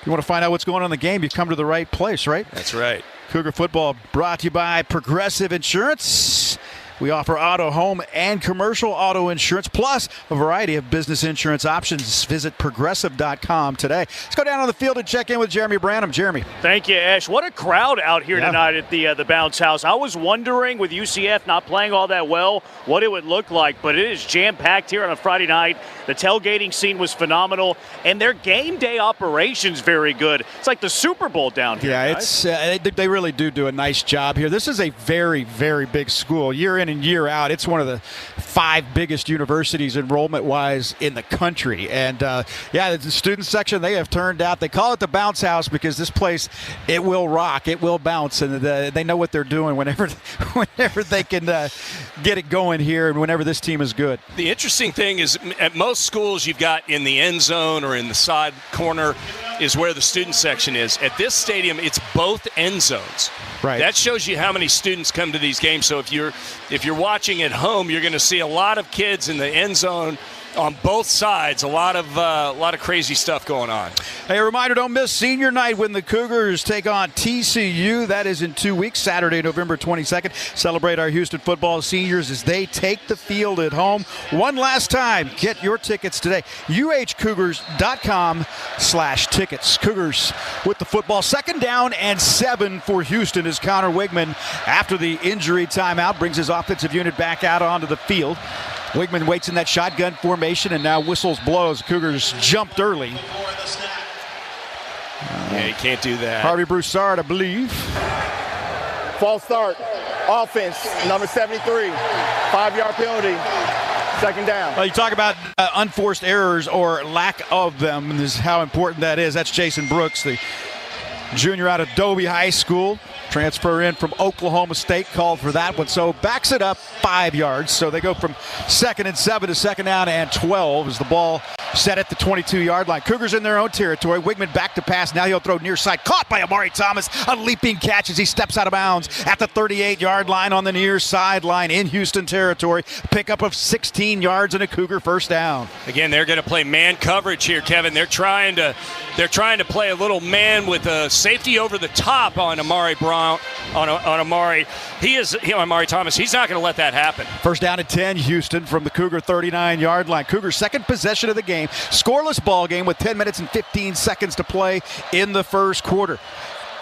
you want to find out what's going on in the game, you've come to the right place, right? That's right. Cougar football brought to you by Progressive Insurance. We offer auto, home, and commercial auto insurance, plus a variety of business insurance options. Visit Progressive.com today. Let's go down on the field and check in with Jeremy Branham. Jeremy. Thank you, Ash. What a crowd out here tonight at the Bounce House. I was wondering, with UCF not playing all that well, what it would look like, but it is jam-packed here on a Friday night. The tailgating scene was phenomenal, and their game day operation's very good. It's like the Super Bowl down here. Yeah, it's they really do a nice job here. This is a very, very big school. Year in and year out, it's one of the 5 biggest universities enrollment-wise in the country. And, the student section, they have turned out. They call it the Bounce House because this place, it will rock, it will bounce, and they know what they're doing whenever they can get it going here and whenever this team is good. The interesting thing is at most schools you've got in the end zone or in the side corner is where the student section is. At this stadium, it's both end zones. Right. That shows you how many students come to these games. So if you're watching at home, you're going to see a lot of kids in the end zone on both sides. A lot of crazy stuff going on. Hey, a reminder, don't miss senior night when the Cougars take on TCU. That is in 2 weeks, Saturday, November 22nd. Celebrate our Houston football seniors as they take the field at home. One last time, get your tickets today. uhcougars.com/tickets. Cougars with the football. Second down and 7 for Houston as Connor Wigman, after the injury timeout, brings his offensive unit back out onto the field. Wigman waits in that shotgun formation and now whistles blows. Cougars jumped early. Yeah, you can't do that. Harvey Broussard, I believe. False start. Offense, number 73. 5-yard penalty. Second down. Well, you talk about unforced errors or lack of them, and this is how important that is. That's Jason Brooks, the junior out of Dobie High School. Transfer in from Oklahoma State, called for that one. So backs it up 5 yards. So they go from 2nd and 7 to 2nd down and 12 as the ball set at the 22-yard line. Cougars in their own territory. Wigman back to pass. Now he'll throw near side. Caught by Amari Thomas. A leaping catch as he steps out of bounds at the 38-yard line on the near sideline in Houston territory. Pickup of 16 yards and a Cougar first down. Again, they're going to play man coverage here, Kevin. They're trying to play a little man with a safety over the top on Amari Brown. On Amari. Amari Thomas. He's not going to let that happen. First down at 10, Houston from the Cougar 39-yard line. Cougars' second possession of the game. Scoreless ball game with 10 minutes and 15 seconds to play in the first quarter.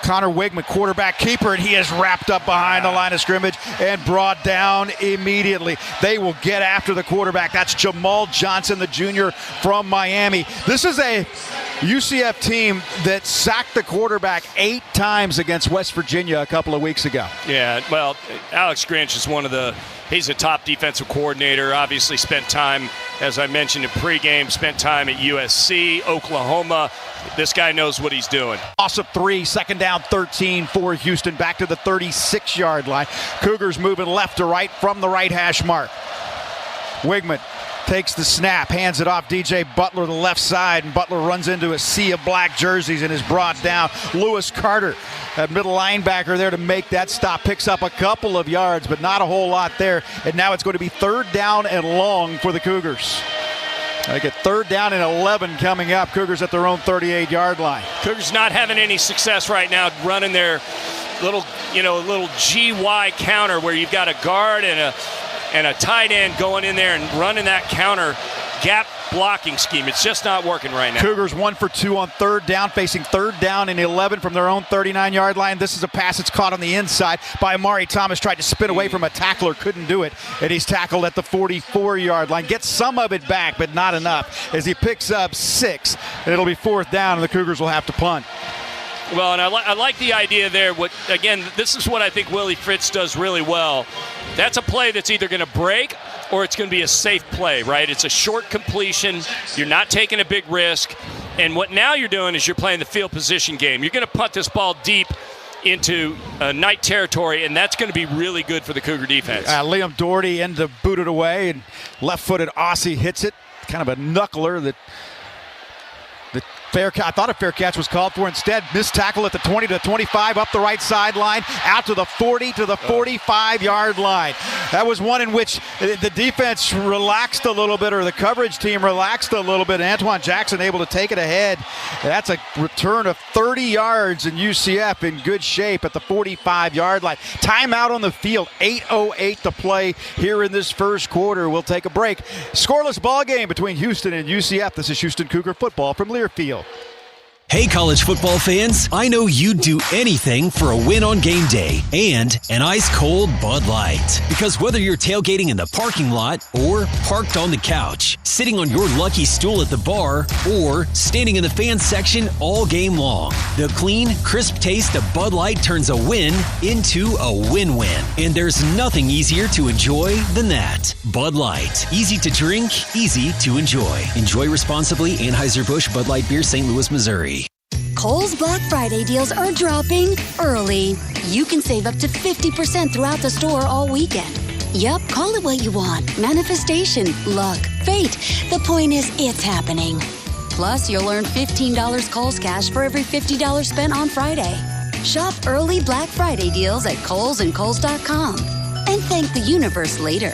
Connor Wigman, quarterback keeper, and he is wrapped up behind the line of scrimmage and brought down immediately. They will get after the quarterback. That's Jamal Johnson, the junior from Miami. This is a UCF team that sacked the quarterback 8 times against West Virginia a couple of weeks ago. Yeah, well, Alex Grinch is he's a top defensive coordinator. Obviously spent time, as I mentioned in pregame, spent time at USC, Oklahoma. This guy knows what he's doing. Loss of 3, second down 13 for Houston, back to the 36-yard line. Cougars moving left to right from the right hash mark. Wigman takes the snap, hands it off DJ Butler the left side, and Butler runs into a sea of black jerseys and is brought down. Lewis Carter, that middle linebacker there to make that stop, picks up a couple of yards, but not a whole lot there. And now it's going to be third down and long for the Cougars. They get third down and 11 coming up. Cougars at their own 38-yard line. Cougars not having any success right now running their little GY counter where you've got a guard and a tight end going in there and running that counter gap blocking scheme. It's just not working right now. Cougars 1 for 2 on third down, facing third down and 11 from their own 39-yard line. This is a pass that's caught on the inside by Amari Thomas. Tried to spin away from a tackler, couldn't do it, and he's tackled at the 44-yard line. Gets some of it back, but not enough, as he picks up 6, and it'll be fourth down, and the Cougars will have to punt. Well, and I like the idea there. Again, this is what I think Willie Fritz does really well. That's a play that's either going to break or it's going to be a safe play, right? It's a short completion. You're not taking a big risk. And what now you're doing is you're playing the field position game. You're going to punt this ball deep into night territory, and that's going to be really good for the Cougar defense. Liam Doherty in to boot it away, and left-footed Aussie hits it. Kind of a knuckler that I thought a fair catch was called for. Instead, missed tackle at the 20 to the 25, up the right sideline, out to the 40 to the 45-yard line. That was one in which the defense relaxed a little bit, or the coverage team relaxed a little bit. Antoine Jackson able to take it ahead. That's a return of 30 yards, and UCF in good shape at the 45-yard line. Timeout on the field, 8:08 to play here in this first quarter. We'll take a break. Scoreless ball game between Houston and UCF. This is Houston Cougar football from Learfield. Hey, college football fans, I know you'd do anything for a win on game day and an ice-cold Bud Light. Because whether you're tailgating in the parking lot or parked on the couch, sitting on your lucky stool at the bar, or standing in the fan section all game long, the clean, crisp taste of Bud Light turns a win into a win-win. And there's nothing easier to enjoy than that. Bud Light. Easy to drink, easy to enjoy. Enjoy responsibly. Anheuser-Busch Bud Light Beer, St. Louis, Missouri. Kohl's Black Friday deals are dropping early. You can save up to 50% throughout the store all weekend. Yep, call it what you want. Manifestation, luck, fate. The point is, it's happening. Plus, you'll earn $15 Kohl's cash for every $50 spent on Friday. Shop early Black Friday deals at Kohl's and Kohl's.com. And thank the universe later.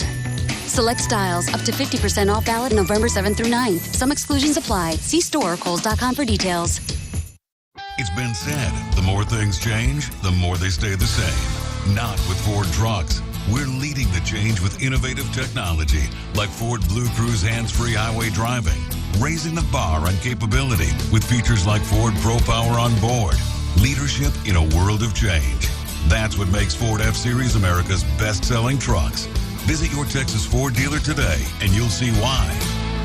Select styles up to 50% off, valid November 7th through 9th. Some exclusions apply. See store or Kohl's.com for details. It's been said, the more things change, the more they stay the same. Not with Ford trucks. We're leading the change with innovative technology like Ford Blue Cruise hands-free highway driving, raising the bar on capability with features like Ford Pro Power on board. Leadership in a world of change. That's what makes Ford F-Series America's best-selling trucks. Visit your Texas Ford dealer today and you'll see why.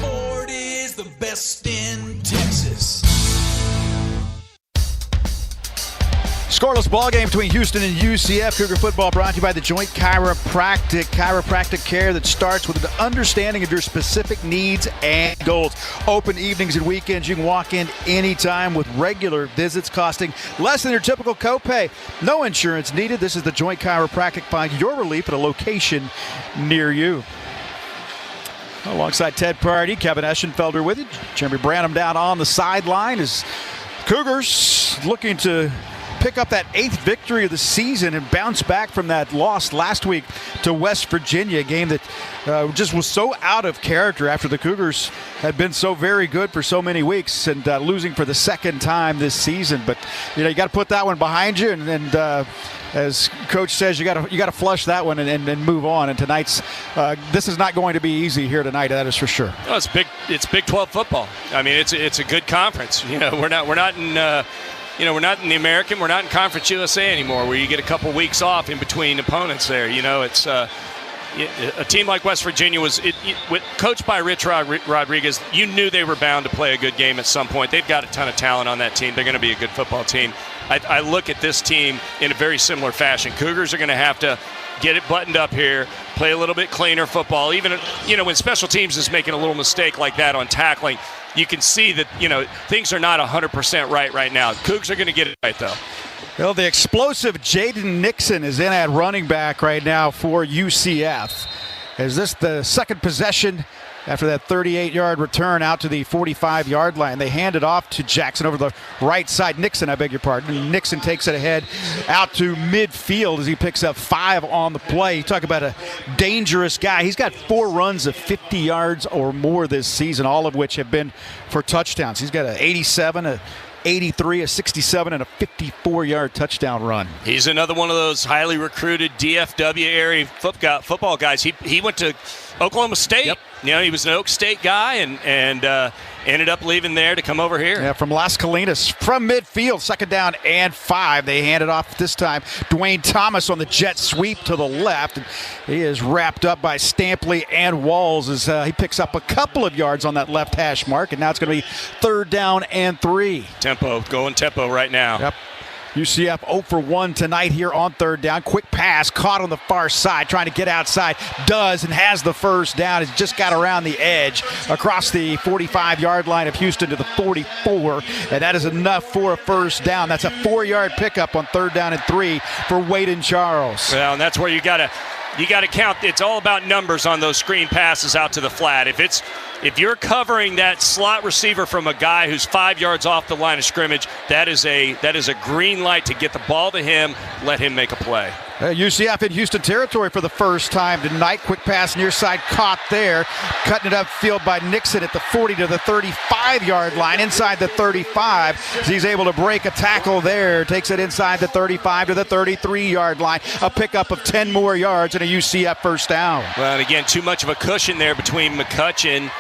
Ford is the best in Texas. Scoreless ball game between Houston and UCF. Cougar football brought to you by the Joint Chiropractic care that starts with an understanding of your specific needs and goals. Open evenings and weekends. You can walk in anytime with regular visits costing less than your typical copay. No insurance needed. This is the Joint Chiropractic. Find your relief at a location near you. Alongside Ted Party, Kevin Eschenfelder with you. Jeremy Branham down on the sideline as Cougars looking to pick up that 8th victory of the season and bounce back from that loss last week to West Virginia, a game that just was so out of character after the Cougars had been so very good for so many weeks and losing for the second time this season. But you got to put that one behind you, and as Coach says, you got to flush that one and move on. And tonight's this is not going to be easy here tonight. That is for sure. No, it's Big 12 football. I mean, it's a good conference. We're not in. We're not in the American. We're not in Conference USA anymore, where you get a couple weeks off in between opponents there. It's a team like West Virginia coached by Rich Rodriguez. You knew they were bound to play a good game at some point. They've got a ton of talent on that team. They're going to be a good football team. I look at this team in a very similar fashion. Cougars are going to have to get it buttoned up here, play a little bit cleaner football. Even when special teams is making a little mistake like that on tackling, you can see that things are not 100% right now. Cougs are going to get it right though. Well, the explosive Jaden Nixon is in at running back right now for UCF. Is this the second possession after that 38-yard return out to the 45-yard line? They hand it off to Jackson over the right side. Nixon, I beg your pardon. Nixon takes it ahead out to midfield as he picks up 5 on the play. You talk about a dangerous guy. He's got 4 runs of 50 yards or more this season, all of which have been for touchdowns. He's got an 87, a 83, a 67, and a 54-yard touchdown run. He's another one of those highly recruited DFW area football guys. He went to Oklahoma State. Yep. He was an Oak State guy and ended up leaving there to come over here. Yeah, from Las Colinas, from midfield, second down and 5. They hand it off this time. Dwayne Thomas on the jet sweep to the left. And he is wrapped up by Stampley and Walls as he picks up a couple of yards on that left hash mark. And now it's going to be 3rd down and 3. Going tempo right now. Yep. UCF 0 for 1 tonight here on 3rd down. Quick pass caught on the far side, trying to get outside. Does and has the first down. He's just got around the edge across the 45-yard line of Houston to the 44. And that is enough for a first down. That's a 4-yard pickup on 3rd down and 3 for Waden Charles. Well, and that's where you got to count. It's all about numbers on those screen passes out to the flat. If you're covering that slot receiver from a guy who's 5 yards off the line of scrimmage, that is a green light to get the ball to him, let him make a play. UCF in Houston territory for the first time tonight. Quick pass near side caught there. Cutting it upfield by Nixon at the 40 to the 35-yard line. Inside the 35. He's able to break a tackle there. Takes it inside the 35 to the 33-yard line. A pickup of 10 more yards and a UCF first down. Well, and again, too much of a cushion there between McCutcheon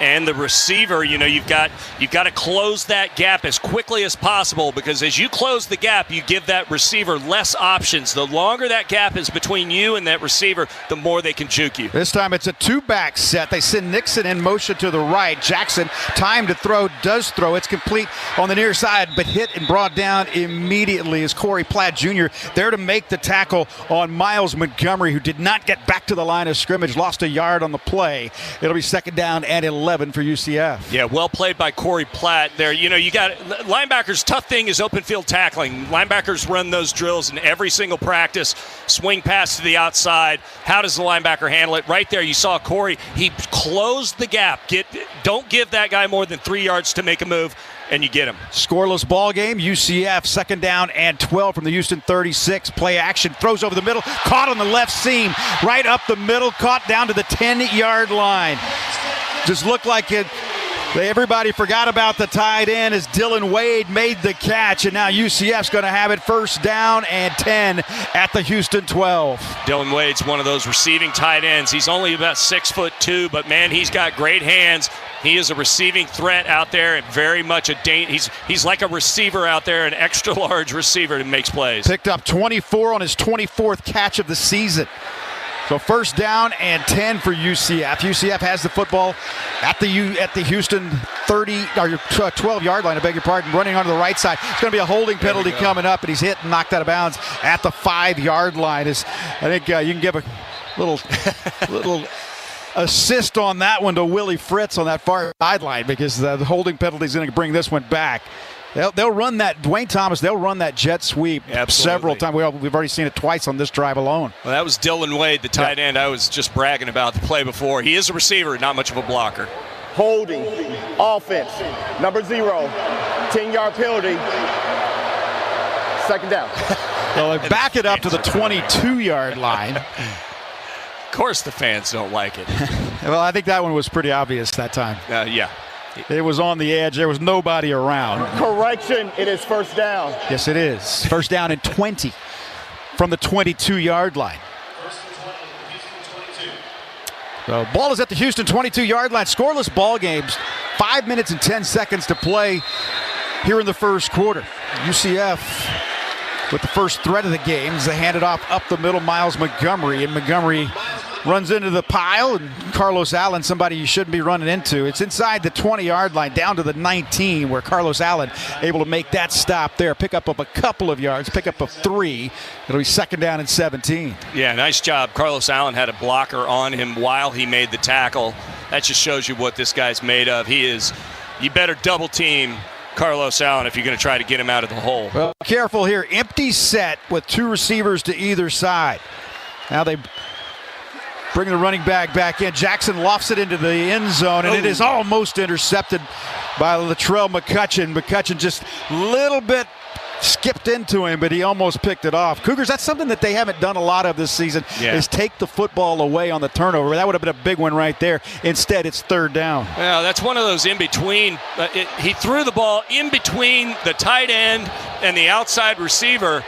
and the receiver. You've got to close that gap as quickly as possible, because as you close the gap, you give that receiver less options. The longer that gap is between you and that receiver, the more they can juke you. This time it's a 2-back set. They send Nixon in motion to the right. Jackson, time to throw, does throw. It's complete on the near side, but hit and brought down immediately as Corey Platt Jr. there to make the tackle on Miles Montgomery, who did not get back to the line of scrimmage, lost a yard on the play. It'll be 2nd down and 11 for UCF. Yeah, well played by Corey Platt there. You got linebackers' tough thing is open field tackling. Linebackers run those drills in every single practice. Swing pass to the outside. How does the linebacker handle it? Right there, you saw Corey. He closed the gap. Don't give that guy more than 3 yards to make a move, and you get him. Scoreless ball game. UCF 2nd down and 12 from the Houston 36. Play action. Throws over the middle. Caught on the left seam. Right up the middle. Caught down to the 10-yard line. Just looked like it. Everybody forgot about the tight end as Dylan Wade made the catch, and now UCF's going to have it 1st down and 10 at the Houston 12. Dylan Wade's one of those receiving tight ends. He's only about 6'2", but man, he's got great hands. He is a receiving threat out there, and very much he's like a receiver out there, an extra large receiver that makes plays. Picked up 24 on his 24th catch of the season. So 1st down and 10 for UCF. UCF has the football at the Houston 12-yard line, I beg your pardon, running onto the right side. It's going to be a holding penalty coming up, and he's hit and knocked out of bounds at the 5-yard line. I think you can give a little assist on that one to Willie Fritz on that far sideline, because the holding penalty is going to bring this one back. They'll run that, Dwayne Thomas, they'll run that jet sweep several times. We've already seen it twice on this drive alone. Well, that was Dylan Wade, the tight end I was just bragging about the play before. He is a receiver, not much of a blocker. Holding, offense, number 0, 10-yard penalty, second down. So they back it up to the 22-yard line. Of course the fans don't like it. Well, I think that one was pretty obvious that time. Yeah. It was on the edge. There was nobody around. Correction, it is first down. Yes, it is. First down and 20 from the 22-yard line. So ball is at the Houston 22-yard line. Scoreless ball games. 5 minutes and 10 seconds to play here in the first quarter. UCF with the first threat of the game as they hand it off up the middle, Miles Montgomery. And Montgomery runs into the pile, and Carlos Allen, somebody you shouldn't be running into. It's inside the 20-yard line down to the 19 where Carlos Allen able to make that stop there, pick up a couple of yards, pick up a 3. It'll be second down and 17. Yeah, nice job. Carlos Allen had a blocker on him while he made the tackle. That just shows you what this guy's made of. You better double team Carlos Allen if you're going to try to get him out of the hole. Well, careful here. Empty set with 2 receivers to either side. Now they bring the running back in. Jackson lofts it into the end zone, and it is almost intercepted by Latrell McCutcheon. McCutcheon just a little bit skipped into him, but he almost picked it off. Cougars, that's something that they haven't done a lot of this season, is take the football away on the turnover. That would have been a big one right there. Instead, it's third down. Well, that's one of those in-between. He threw the ball in between the tight end and the outside receiver.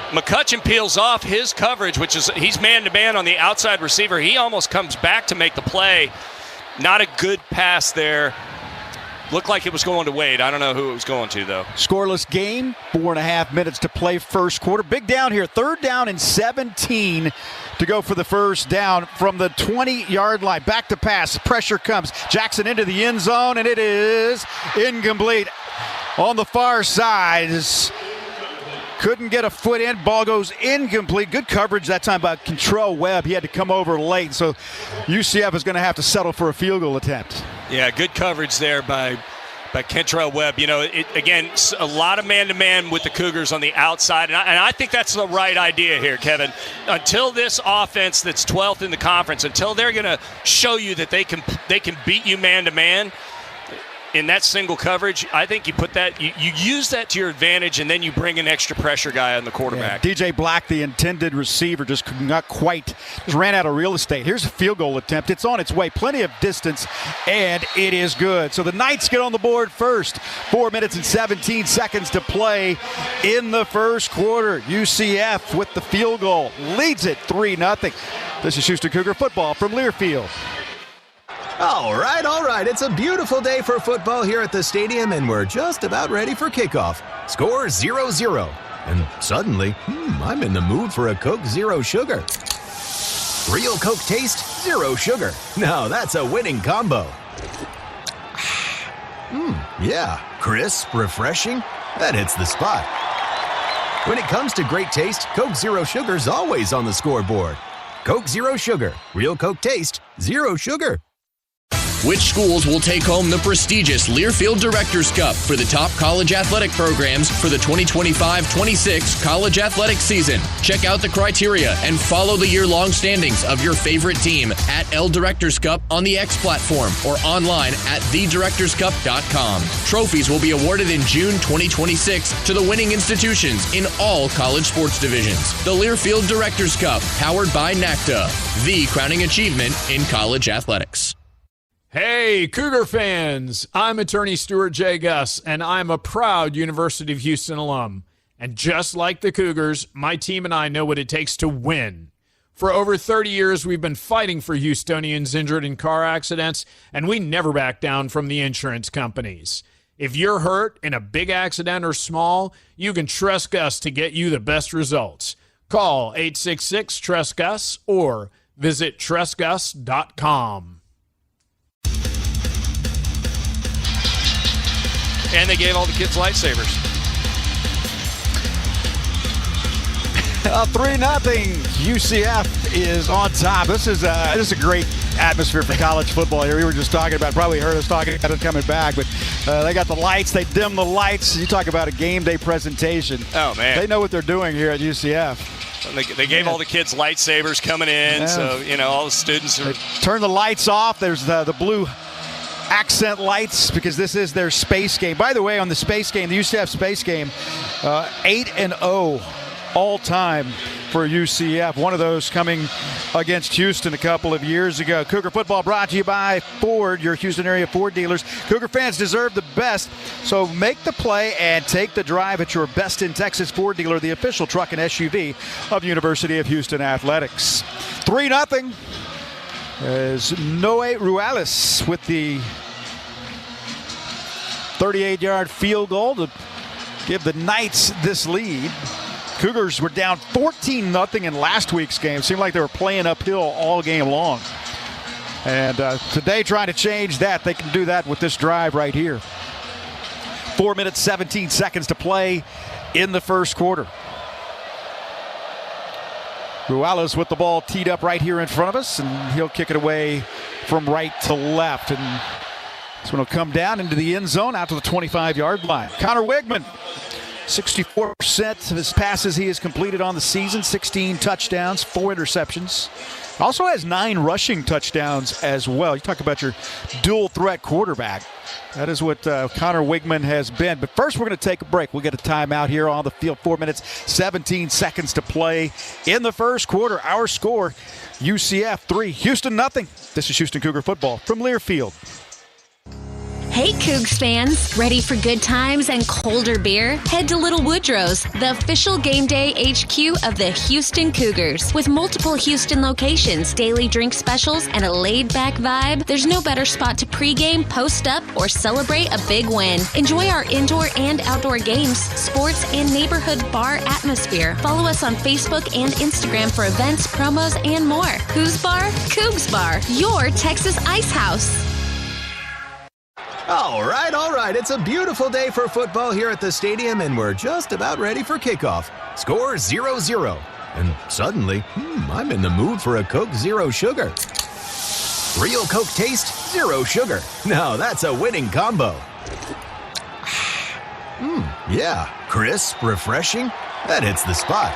McCutcheon peels off his coverage, which is he's man-to-man on the outside receiver. He almost comes back to make the play. Not a good pass there. Looked like it was going to Wade. I don't know who it was going to, though. Scoreless game, 4.5 minutes to play first quarter. Big down here, third down and 17 to go for the first down from the 20-yard line. Back to pass, pressure comes. Jackson into the end zone, and it is incomplete. On the far side, couldn't get a foot in. Ball goes incomplete. Good coverage that time by Kentrell Webb. He had to come over late, so UCF is going to have to settle for a field goal attempt. Yeah, good coverage there by Kentrell Webb. You know, again, a lot of man-to-man with the Cougars on the outside, and I think that's the right idea here, Kevin. Until this offense that's 12th in the conference, until they're going to show you that they can beat you man-to-man, in that single coverage, I think you put that, you use that to your advantage, and then you bring an extra pressure guy on the quarterback. Yeah, DJ Black, the intended receiver, just ran out of real estate. Here's a field goal attempt. It's on its way. Plenty of distance, and it is good. So the Knights get on the board first. 4 minutes and 17 seconds to play in the first quarter. UCF with the field goal leads it 3-0. This is Houston Cougar football from Learfield. All right. It's a beautiful day for football here at the stadium, and we're just about ready for kickoff. Score 0-0. And suddenly, I'm in the mood for a Coke Zero Sugar. Real Coke taste, zero sugar. Now that's a winning combo. Yeah, crisp, refreshing. That hits the spot. When it comes to great taste, Coke Zero Sugar's always on the scoreboard. Coke Zero Sugar. Real Coke taste, zero sugar. Which schools will take home the prestigious Learfield Directors Cup for the top college athletic programs for the 2025-26 college athletic season? Check out the criteria and follow the year-long standings of your favorite team at L Directors Cup on the X platform or online at thedirectorscup.com. Trophies will be awarded in June 2026 to the winning institutions in all college sports divisions. The Learfield Directors Cup, powered by NACTA, the crowning achievement in college athletics. Hey, Cougar fans! I'm attorney Stuart J. Guss, and I'm a proud University of Houston alum. And just like the Cougars, my team and I know what it takes to win. For over 30 years, we've been fighting for Houstonians injured in car accidents, and we never back down from the insurance companies. If you're hurt in a big accident or small, you can trust Gus to get you the best results. Call 866-TRUST-GUS or visit trustgus.com. And they gave all the kids lightsabers. 3-0. UCF is on top. This is a great atmosphere for college football here. We were just talking about, probably heard us talking about it coming back, but they got the lights. They dim the lights. You talk about a game day presentation. Oh, man. They know what they're doing here at UCF. They gave all the kids lightsabers coming in, so, all the students are... Turn the lights off. There's the blue accent lights because this is their space game. By the way, on the space game, the UCF space game, 8-0 all-time for UCF. One of those coming against Houston a couple of years ago. Cougar football brought to you by Ford, your Houston area Ford dealers. Cougar fans deserve the best, so make the play and take the drive at your Best in Texas Ford dealer, the official truck and SUV of University of Houston Athletics. 3-0 as Noe Ruales with the 38-yard field goal to give the Knights this lead. Cougars were down 14-0 in last week's game. Seemed like they were playing uphill all game long. And today trying to change that. They can do that with this drive right here. 4 minutes, 17 seconds to play in the first quarter. Ruales with the ball teed up right here in front of us, and he'll kick it away from right to left. And this one will come down into the end zone out to the 25-yard line. Connor Wigman, 64% of his passes he has completed on the season, 16 touchdowns, 4 interceptions. Also has 9 rushing touchdowns as well. You talk about your dual threat quarterback. That is what Connor Wigman has been. But first, we're going to take a break. We'll get a timeout here on the field. 4 minutes, 17 seconds to play in the first quarter. Our score, UCF 3, Houston 0. This is Houston Cougar football from Learfield. Hey Cougs fans, ready for good times and colder beer? Head to Little Woodrow's, the official game day HQ of the Houston Cougars. With multiple Houston locations, daily drink specials, and a laid-back vibe, there's no better spot to pregame, post up, or celebrate a big win. Enjoy our indoor and outdoor games, sports, and neighborhood bar atmosphere. Follow us on Facebook and Instagram for events, promos, and more. Who's Bar? Cougs Bar, your Texas Ice House. All right. It's a beautiful day for football here at the stadium, and we're just about ready for kickoff. Score 0-0. And suddenly, I'm in the mood for a Coke Zero Sugar. Real Coke taste, zero sugar. Now that's a winning combo. Yeah, crisp, refreshing. That hits the spot.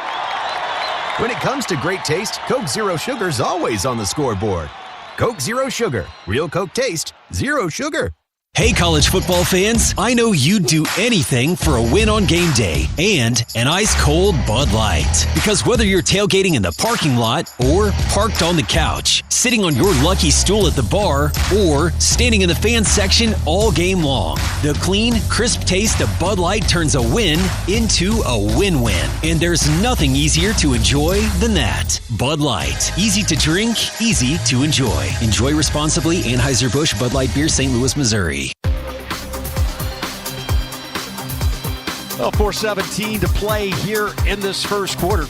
When it comes to great taste, Coke Zero Sugar's always on the scoreboard. Coke Zero Sugar. Real Coke taste, zero sugar. Hey, college football fans, I know you'd do anything for a win on game day and an ice-cold Bud Light. Because whether you're tailgating in the parking lot or parked on the couch, sitting on your lucky stool at the bar, or standing in the fan section all game long, the clean, crisp taste of Bud Light turns a win into a win-win. And there's nothing easier to enjoy than that. Bud Light. Easy to drink, easy to enjoy. Enjoy responsibly. Anheuser-Busch Bud Light Beer, St. Louis, Missouri. Well, 4:17 to play here in this first quarter.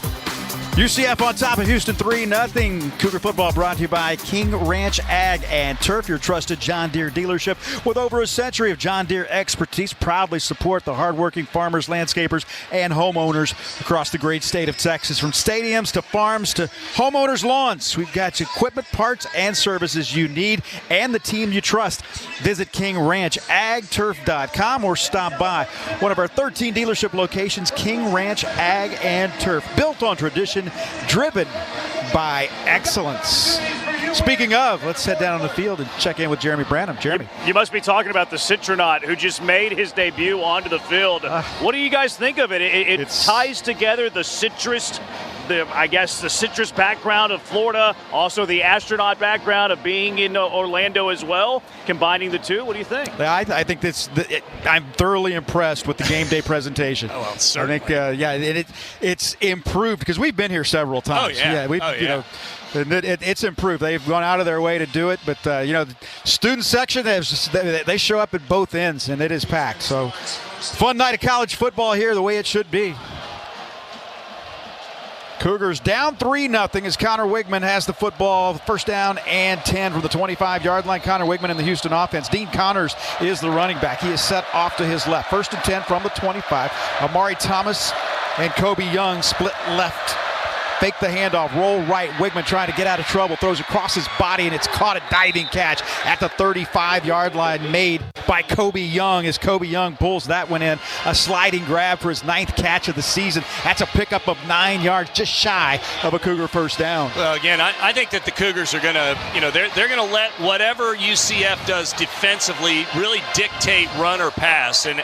UCF on top of Houston 3-0. Cougar football brought to you by King Ranch Ag and Turf, your trusted John Deere dealership with over a century of John Deere expertise. Proudly support the hardworking farmers, landscapers, and homeowners across the great state of Texas. From stadiums to farms to homeowners' lawns, we've got equipment, parts, and services you need and the team you trust. Visit KingRanchAgTurf.com or stop by one of our 13 dealership locations. King Ranch Ag and Turf, built on tradition, driven by excellence. Speaking of, let's head down on the field and check in with Jeremy Branham. Jeremy. You must be talking about the Citronaut who just made his debut onto the field. What do you guys think of it? It ties together the citrus, the citrus background of Florida, also the astronaut background of being in Orlando as well, combining the two. What do you think? I think I'm thoroughly impressed with the game day presentation. Oh, well, certainly. I think, it's improved because we've been here several times. Oh, yeah. You know, it's improved. They've gone out of their way to do it, but the student section, they show up at both ends, and it is packed. So, fun night of college football here, the way it should be. Cougars down 3-0 as Connor Wigman has the football. First down and 10 from the 25-yard line. Connor Wigman in the Houston offense. Dean Connors is the running back. He is set off to his left. First and 10 from the 25. Amari Thomas and Kobe Young split left fake the handoff, roll right. Wigman trying to get out of trouble, throws across his body, and it's caught a diving catch at the 35-yard line made by Kobe Young as Kobe Young pulls that one in. A sliding grab for his 9th catch of the season. That's a pickup of 9 yards, just shy of a Cougar first down. Well, again, I think that the Cougars are going to, they're going to let whatever UCF does defensively really dictate run or pass. And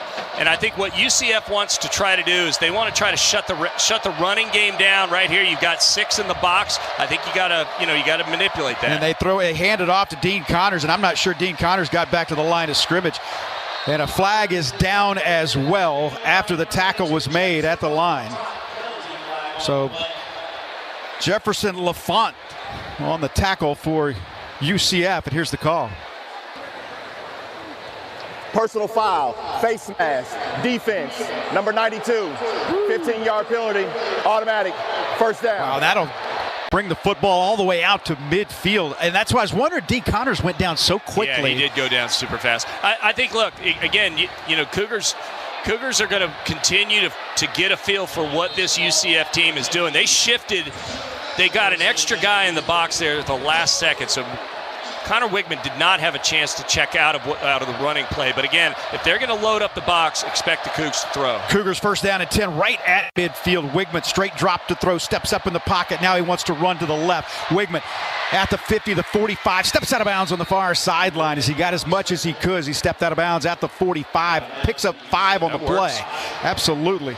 I think what UCF wants to try to do is they want to try to shut the running game down. Right here, you've got 6 in the box. I think you got to manipulate that. And they hand it off to Dean Connors, and I'm not sure Dean Connors got back to the line of scrimmage. And a flag is down as well after the tackle was made at the line. So Jefferson LaFont on the tackle for UCF, and here's the call. Personal foul, face mask, defense, number 92, 15-yard penalty, automatic, first down. Wow, that'll bring the football all the way out to midfield. And that's why I was wondering Dean Connors went down so quickly. Yeah, he did go down super fast. I think, look, again, Cougars are going to continue to get a feel for what this UCF team is doing. They shifted. They got an extra guy in the box there at the last second. So Connor Wigman did not have a chance to check out of the running play. But again, if they're going to load up the box, expect the Cougs to throw. Cougars first down and 10 right at midfield. Wigman straight drop to throw, steps up in the pocket. Now he wants to run to the left. Wigman at the 50, the 45, steps out of bounds on the far sideline as he got as much as he could as he stepped out of bounds at the 45. Picks up 5 on the play. Absolutely.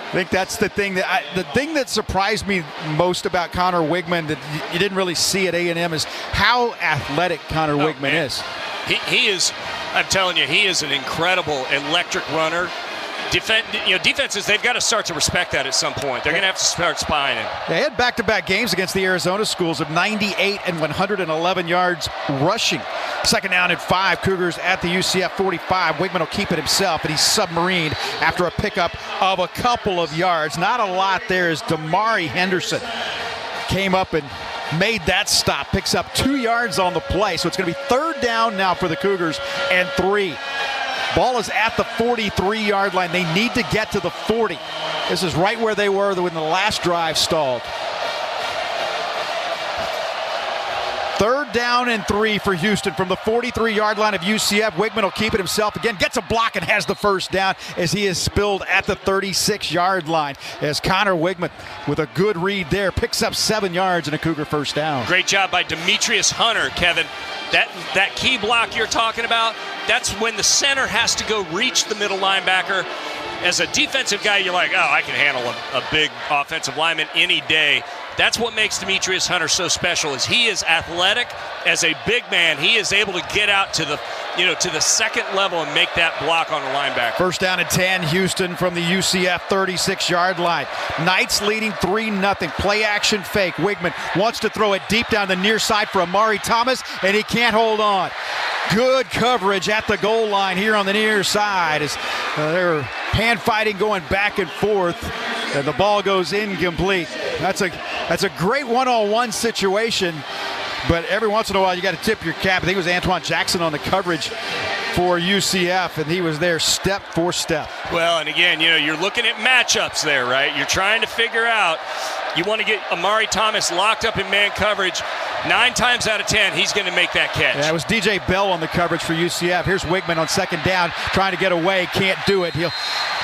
I think that's the thing that surprised me most about Connor Wigman that you didn't really see at A&M is how athletic Connor Wigman is. He is, I'm telling you, he is an incredible electric runner. Defenses, they've got to start to respect that at some point. They're going to have to start spying it. They had back-to-back games against the Arizona schools of 98 and 111 yards rushing. Second down and 5, Cougars at the UCF 45. Wigman will keep it himself, and he's submarined after a pickup of a couple of yards. Not a lot there as Damari Henderson came up and made that stop. Picks up 2 yards on the play, so it's going to be third down now for the Cougars and 3. Ball is at the 43-yard line. They need to get to the 40. This is right where they were when the last drive stalled. Third down and 3 for Houston from the 43-yard line of UCF. Wigman will keep it himself again, gets a block and has the first down as he is spilled at the 36-yard line. As Connor Wigman, with a good read there, picks up 7 yards and a Cougar first down. Great job by Demetrius Hunter, Kevin. That key block you're talking about, that's when the center has to go reach the middle linebacker. As a defensive guy, you're like, oh, I can handle a big offensive lineman any day. That's what makes Demetrius Hunter so special, is he is athletic. As a big man, he is able to get out to the second level and make that block on the linebacker. First down and 10, Houston from the UCF 36-yard line. Knights leading 3-0. Play action fake. Wigman wants to throw it deep down the near side for Amari Thomas, and he can't hold on. Good coverage at the goal line here on the near side as they're hand fighting going back and forth, and the ball goes incomplete. That's a great one-on-one situation, but every once in a while you got to tip your cap. I think it was Antoine Jackson on the coverage for UCF, and he was there step for step. Well, and again, you're looking at matchups there, right? You're trying to figure out, you want to get Amari Thomas locked up in man coverage. 9 times out of 10, he's going to make that catch. Yeah, it was DJ Bell on the coverage for UCF. Here's Wigman on second down, trying to get away, can't do it. He'll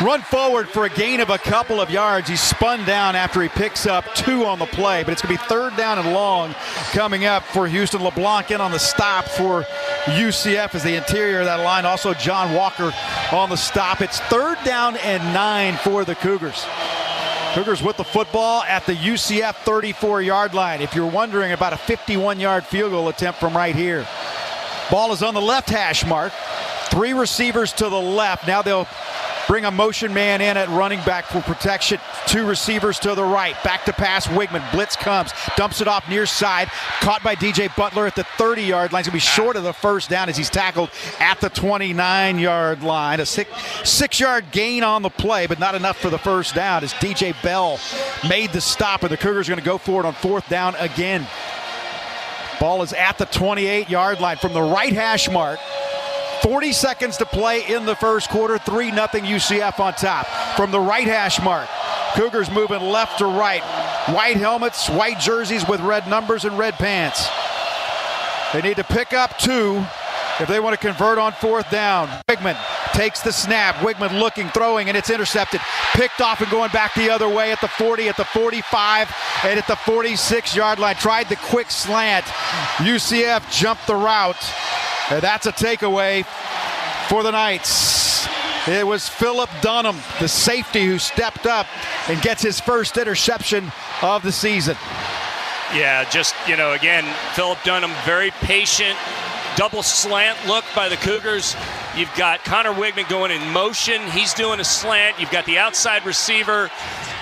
run forward for a gain of a couple of yards. He's spun down after he picks up 2 on the play, but it's going to be third down and long coming up for Houston. LeBlanc in on the stop for UCF as the interior of that line. Also John Walker on the stop. It's third down and 9 for the Cougars. Cougars with the football at the UCF 34-yard line. If you're wondering about a 51-yard field goal attempt from right here. Ball is on the left hash mark. 3 receivers to the left. Now they'll bring a motion man in at running back for protection. 2 receivers to the right. Back to pass, Wigman. Blitz comes. Dumps it off near side. Caught by DJ Butler at the 30-yard line. He's going to be short of the first down as he's tackled at the 29-yard line. A 6-yard gain on the play, but not enough for the first down as DJ Bell made the stop, and the Cougars are going to go for it on fourth down again. Ball is at the 28-yard line from the right hash mark. 40 seconds to play in the first quarter. 3-0 UCF on top. From the right hash mark, Cougars moving left to right. white helmets, white jerseys with red numbers and red pants. They need to pick up 2 if they want to convert on 4th down. Wigman takes the snap. Wigman looking, throwing, and it's intercepted. Picked off and going back the other way at the 40, at the 45, and at the 46-yard line. Tried the quick slant. UCF jumped the route. And that's a takeaway for the Knights. It was Philip Dunham, the safety, who stepped up and gets his first interception of the season. Yeah, just, again, Philip Dunham, very patient. Double slant look by the Cougars. You've got Connor Wigman going in motion. He's doing a slant. You've got the outside receiver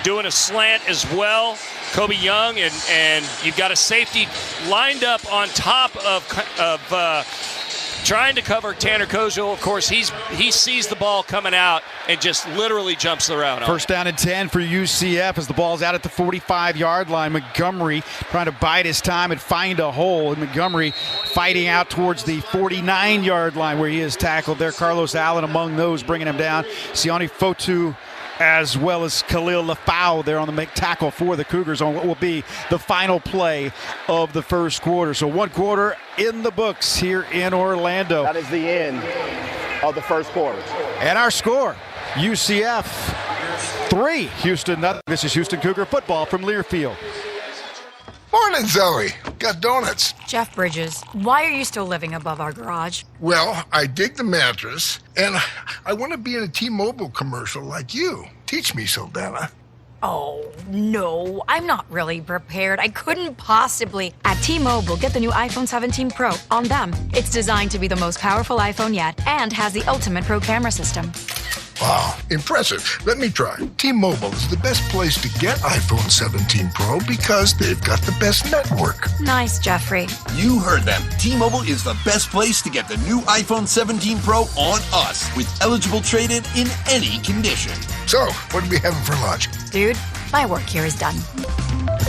doing a slant as well, Kobe Young, and you've got a safety lined up on top of trying to cover Tanner Kozel. Of course, he sees the ball coming out and just literally jumps the route. First down and 10 for UCF as the ball's out at the 45-yard line. Montgomery trying to bide his time and find a hole. And Montgomery fighting out towards the 49-yard line where he is tackled there. Carlos Allen among those bringing him down. Sione Fotu as well as Khalil Lafau there on the make tackle for the Cougars on what will be the final play of the first quarter. So 1 quarter in the books here in Orlando. That is the end of the first quarter. And our score, UCF 3, Houston nothing. This is Houston Cougar football from Learfield. Morning, Zoe. Got donuts. Jeff Bridges, why are you still living above our garage? Well, I dig the mattress, and I want to be in a T-Mobile commercial like you. Teach me, Saldana. Oh, no, I'm not really prepared. I couldn't possibly. At T-Mobile, get the new iPhone 17 Pro on them. It's designed to be the most powerful iPhone yet and has the ultimate pro camera system. Wow, impressive. Let me try. T-Mobile is the best place to get iPhone 17 Pro because they've got the best network. Nice, Jeffrey. You heard them. T-Mobile is the best place to get the new iPhone 17 Pro on us with eligible trade-in in any condition. So, what are we having for lunch? Dude, my work here is done.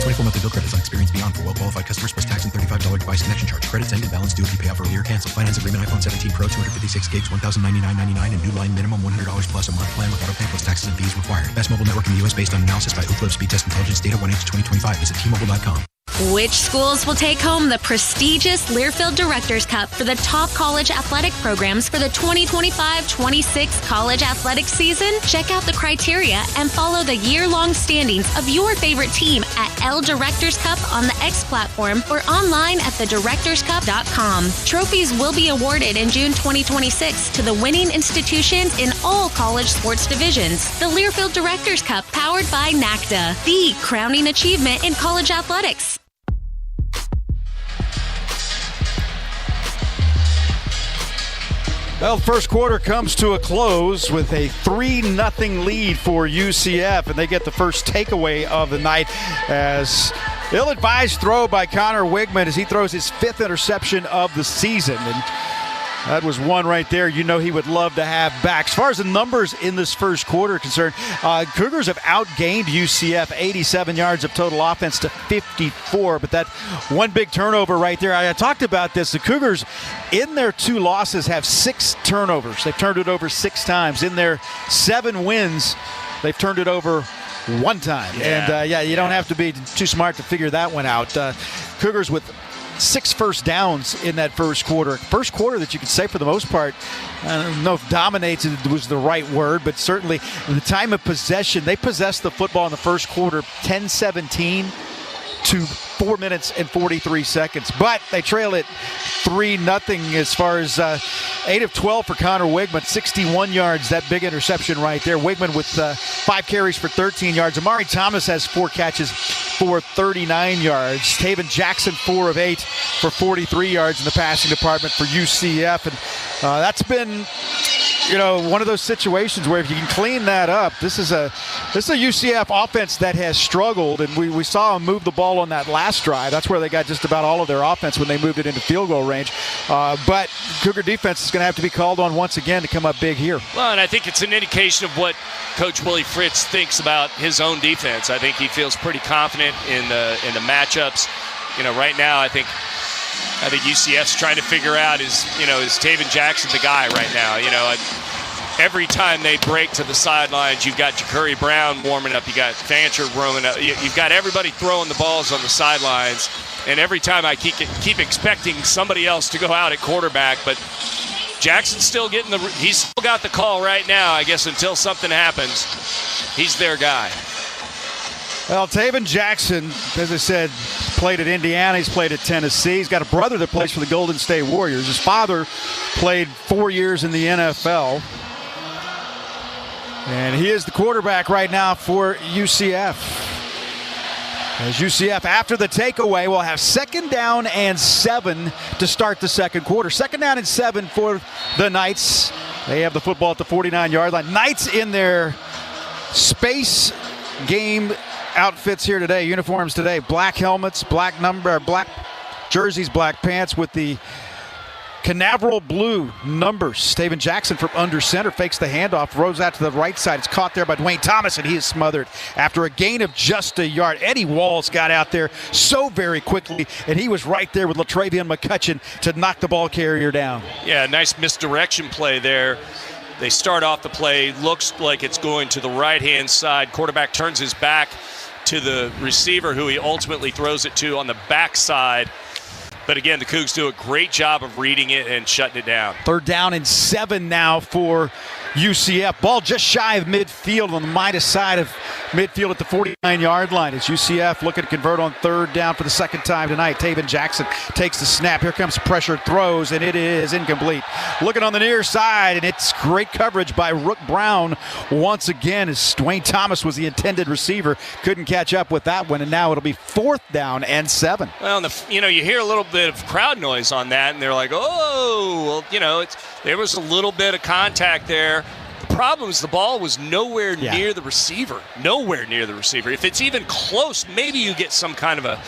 24 monthly bill credits on experience beyond for well-qualified customers plus tax and $35 device connection charge. Credits end and balance due if you pay off earlier. Cancel. Finance agreement iPhone 17 Pro 256 gigs, $1,099.99 and new line minimum $100 plus a month plan with auto pay plus taxes and fees required. Best mobile network in the U.S. based on analysis by Ookla Speed Test Intelligence data 1H2025. Visit T-Mobile.com. Which schools will take home the prestigious Learfield Directors Cup for the top college athletic programs for the 2025-26 college athletic season? Check out the criteria and follow the year-long standings of your favorite team at L Directors Cup on the X platform or online at thedirectorscup.com. Trophies will be awarded in June 2026 to the winning institutions in all college sports divisions. The Learfield Directors Cup, powered by NACDA, the crowning achievement in college athletics. Well, first quarter comes to a close with a 3-0 lead for UCF, and they get the first takeaway of the night as ill-advised throw by Connor Wigman as he throws his 5th interception of the season. And that was one right there he would love to have back. As far as the numbers in this first quarter are concerned, Cougars have outgained UCF 87 yards of total offense to 54, but that one big turnover right there, I talked about this. The Cougars, in their 2 losses, have 6 turnovers. They've turned it over 6 times. In their 7 wins, they've turned it over 1 time. Yeah. And, you don't have to be too smart to figure that one out. Cougars with 6 first downs in that first quarter. First quarter that you could say for the most part, I don't know if dominates was the right word, but certainly in the time of possession, they possessed the football in the first quarter 10-17 to 4 minutes and 43 seconds. But they trail it 3-0 as far as 8 of 12 for Connor Wigman, 61 yards, that big interception right there. Wigman with 5 carries for 13 yards. Amari Thomas has 4 catches for 39 yards. Taven Jackson, 4 of 8 for 43 yards in the passing department for UCF. And that's been one of those situations where if you can clean that up, this is a UCF offense that has struggled, and we saw them move the ball on that last drive. That's where they got just about all of their offense when they moved it into field goal range. But Cougar defense is going to have to be called on once again to come up big here. Well, and I think it's an indication of what Coach Willie Fritz thinks about his own defense. I think he feels pretty confident in the matchups. Right now, I think UCF's trying to figure out is Taven Jackson the guy right now? every time they break to the sidelines, you've got Ja'Curry Brown warming up. You got Fancher warming up. You've got everybody throwing the balls on the sidelines. And every time I keep expecting somebody else to go out at quarterback, but Jackson's still getting he's still got the call right now, I guess, until something happens. He's their guy. Well, Taven Jackson, as I said, played at Indiana. He's played at Tennessee. He's got a brother that plays for the Golden State Warriors. His father played 4 years in the NFL. And he is the quarterback right now for UCF. As UCF, after the takeaway, will have 2nd down and 7 to start the second quarter. 2nd down and 7 for the Knights. They have the football at the 49-yard line. Knights in their space game outfits here today, uniforms today. Black helmets, black jerseys, black pants with the Canaveral blue numbers. Taven Jackson from under center fakes the handoff, throws out to the right side. It's caught there by Dwayne Thomas, and he is smothered after a gain of just a yard. Eddie Walls got out there so very quickly, and he was right there with LaTravian McCutcheon to knock the ball carrier down. Yeah, nice misdirection play there. They start off the play, looks like it's going to the right-hand side. Quarterback turns his back to the receiver, who he ultimately throws it to on the backside. But again, the Cougs do a great job of reading it and shutting it down. 3rd down and 7 now for UCF. Ball just shy of midfield on the Midas side of midfield at the 49-yard line. As UCF looking to convert on 3rd down for the second time tonight. Taven Jackson takes the snap. Here comes pressure, throws, and it is incomplete. Looking on the near side, and it's great coverage by Rook Brown once again, as Dwayne Thomas was the intended receiver. Couldn't catch up with that one, and now it'll be 4th down and 7. Well, you hear a little bit of crowd noise on that, and they're like, oh, well, there was a little bit of contact there. The problem is the ball was nowhere near the receiver. Nowhere near the receiver. If it's even close, maybe you get some kind of a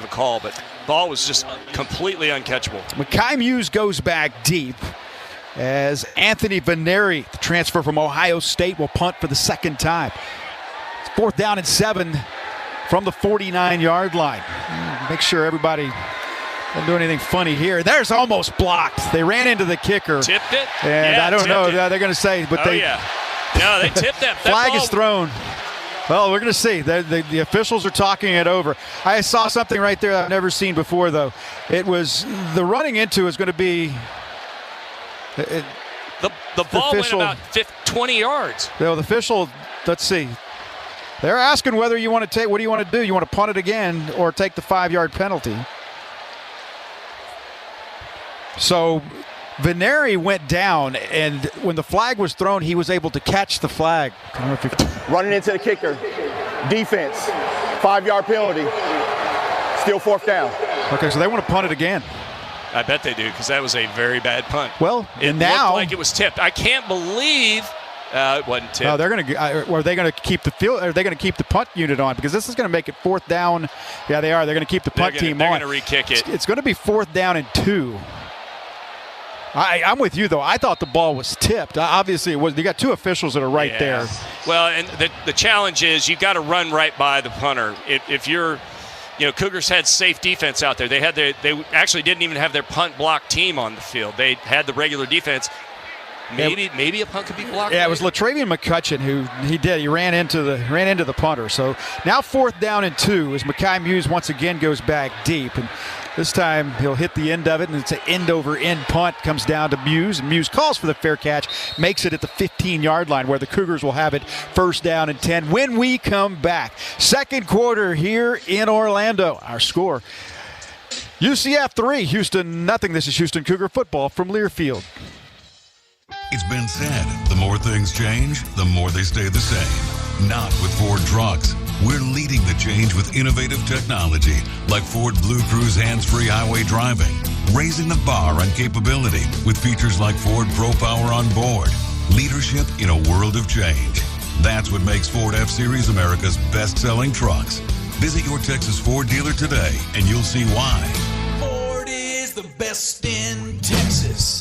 call, but the ball was just completely uncatchable. Mekhi Muse goes back deep as Anthony Veneri, the transfer from Ohio State, will punt for the second time. It's 4th down and 7 from the 49-yard line. Make sure everybody doesn't do anything funny here. There's almost blocked. They ran into the kicker. Tipped it? And I don't know. They're going to say, but they tipped that. Flag is thrown. Well, we're going to see. The officials are talking it over. I saw something right there I've never seen before, though. It was the running into is going to be the ball went about 20 yards. The official, let's see. They're asking whether you want to take, what do you want to do? You want to punt it again or take the 5-yard penalty? So Veneri went down, and when the flag was thrown, he was able to catch the flag. Running into the kicker. Defense. 5-yard penalty. Still 4th down. Okay, so they want to punt it again. I bet they do, because that was a very bad punt. Well, it now looked like it was tipped. I can't believe it wasn't tipped. No, they're going to. Are they going to keep the field? Are they going to keep the punt unit on? Because this is going to make it 4th down. Yeah, they are. They're going to keep the punt team on. They're going to re-kick it. It's going to be 4th down and 2. I'm with you, though. I thought the ball was tipped. Obviously, it was. You got 2 officials that are right there. Well, and the challenge is you got to run right by the punter. If you're, Cougars had safe defense out there. They actually didn't even have their punt block team on the field. They had the regular defense. Maybe a punt could be blocked. Yeah, it was LaTravian McCutcheon who he ran into the punter. So now 4th down and 2 as Mekhi Muse once again goes back deep, and this time he'll hit the end of it, and it's an end-over-end punt. Comes down to Muse, and Muse calls for the fair catch, makes it at the 15-yard line where the Cougars will have it 1st down and 10 when we come back. Second quarter here in Orlando. Our score, UCF 3, Houston nothing. This is Houston Cougar football from Learfield. It's been said, the more things change, the more they stay the same. Not with Ford trucks. We're leading the change with innovative technology like Ford Blue Cruise hands-free highway driving, raising the bar on capability with features like Ford Pro Power on board. Leadership in a world of change. That's what makes Ford F-Series America's best-selling trucks. Visit your Texas Ford dealer today and you'll see why. Ford is the best in Texas.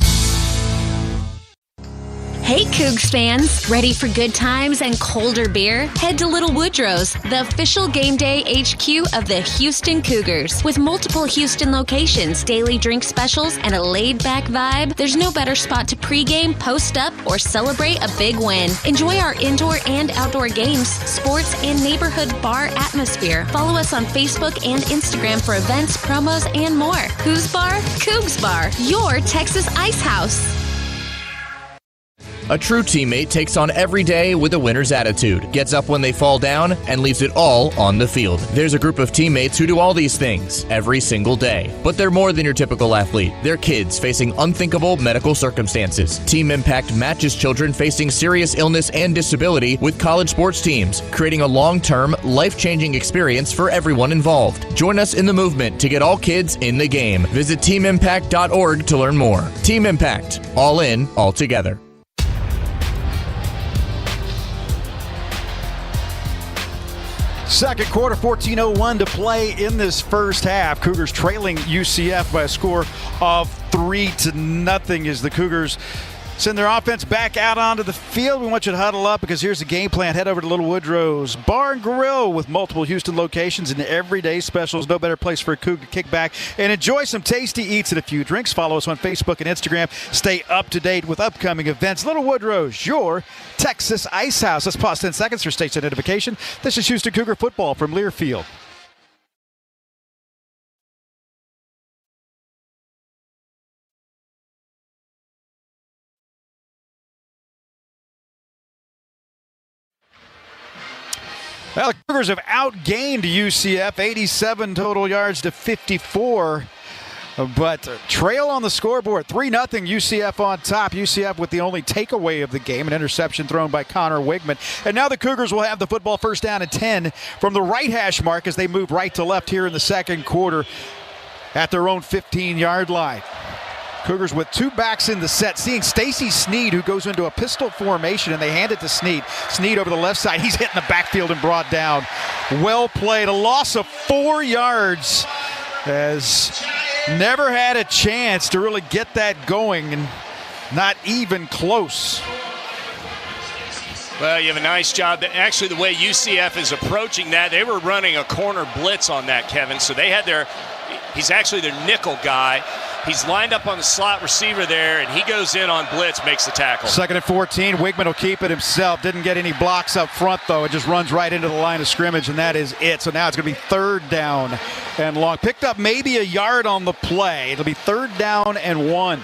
Hey, Cougs fans! Ready for good times and colder beer? Head to Little Woodrow's, the official game day HQ of the Houston Cougars. With multiple Houston locations, daily drink specials, and a laid-back vibe, there's no better spot to pregame, post up, or celebrate a big win. Enjoy our indoor and outdoor games, sports, and neighborhood bar atmosphere. Follow us on Facebook and Instagram for events, promos, and more. Who's Bar? Cougs Bar, your Texas Ice House. A true teammate takes on every day with a winner's attitude, gets up when they fall down, and leaves it all on the field. There's a group of teammates who do all these things every single day. But they're more than your typical athlete. They're kids facing unthinkable medical circumstances. Team Impact matches children facing serious illness and disability with college sports teams, creating a long-term, life-changing experience for everyone involved. Join us in the movement to get all kids in the game. Visit teamimpact.org to learn more. Team Impact. All in, all together. Second quarter, 14:01 to play in this first half. Cougars trailing UCF by a score of 3-0 as the Cougars send their offense back out onto the field. We want you to huddle up because here's the game plan. Head over to Little Woodrow's Bar and Grill with multiple Houston locations and everyday specials. No better place for a Coug to kick back and enjoy some tasty eats and a few drinks. Follow us on Facebook and Instagram. Stay up to date with upcoming events. Little Woodrow's, your Texas Ice House. Let's pause 10 seconds for station identification. This is Houston Cougar football from Learfield. Well, the Cougars have outgained UCF, 87 total yards to 54, but trail on the scoreboard, 3-0 UCF on top. UCF with the only takeaway of the game, an interception thrown by Connor Wigman. And now the Cougars will have the football first down and 10 from the right hash mark as they move right to left here in the second quarter at their own 15-yard line. Cougars with two backs in the set, seeing Stacy Sneed, who goes into a pistol formation, and they hand it to Sneed. Sneed over the left side. He's hitting the backfield and brought down. Well played. A loss of 4 yards. Has never had a chance to really get that going, and not even close. Well, you have a nice job. Actually, the way UCF is approaching that, they were running a corner blitz on that, Kevin. So they had he's actually their nickel guy. He's lined up on the slot receiver there, and he goes in on blitz, makes the tackle. Second and 14. Wigman will keep it himself. Didn't get any blocks up front, though. It just runs right into the line of scrimmage, and that is it. So now it's going to be third down and long. Picked up maybe a yard on the play. It'll be third down and 1.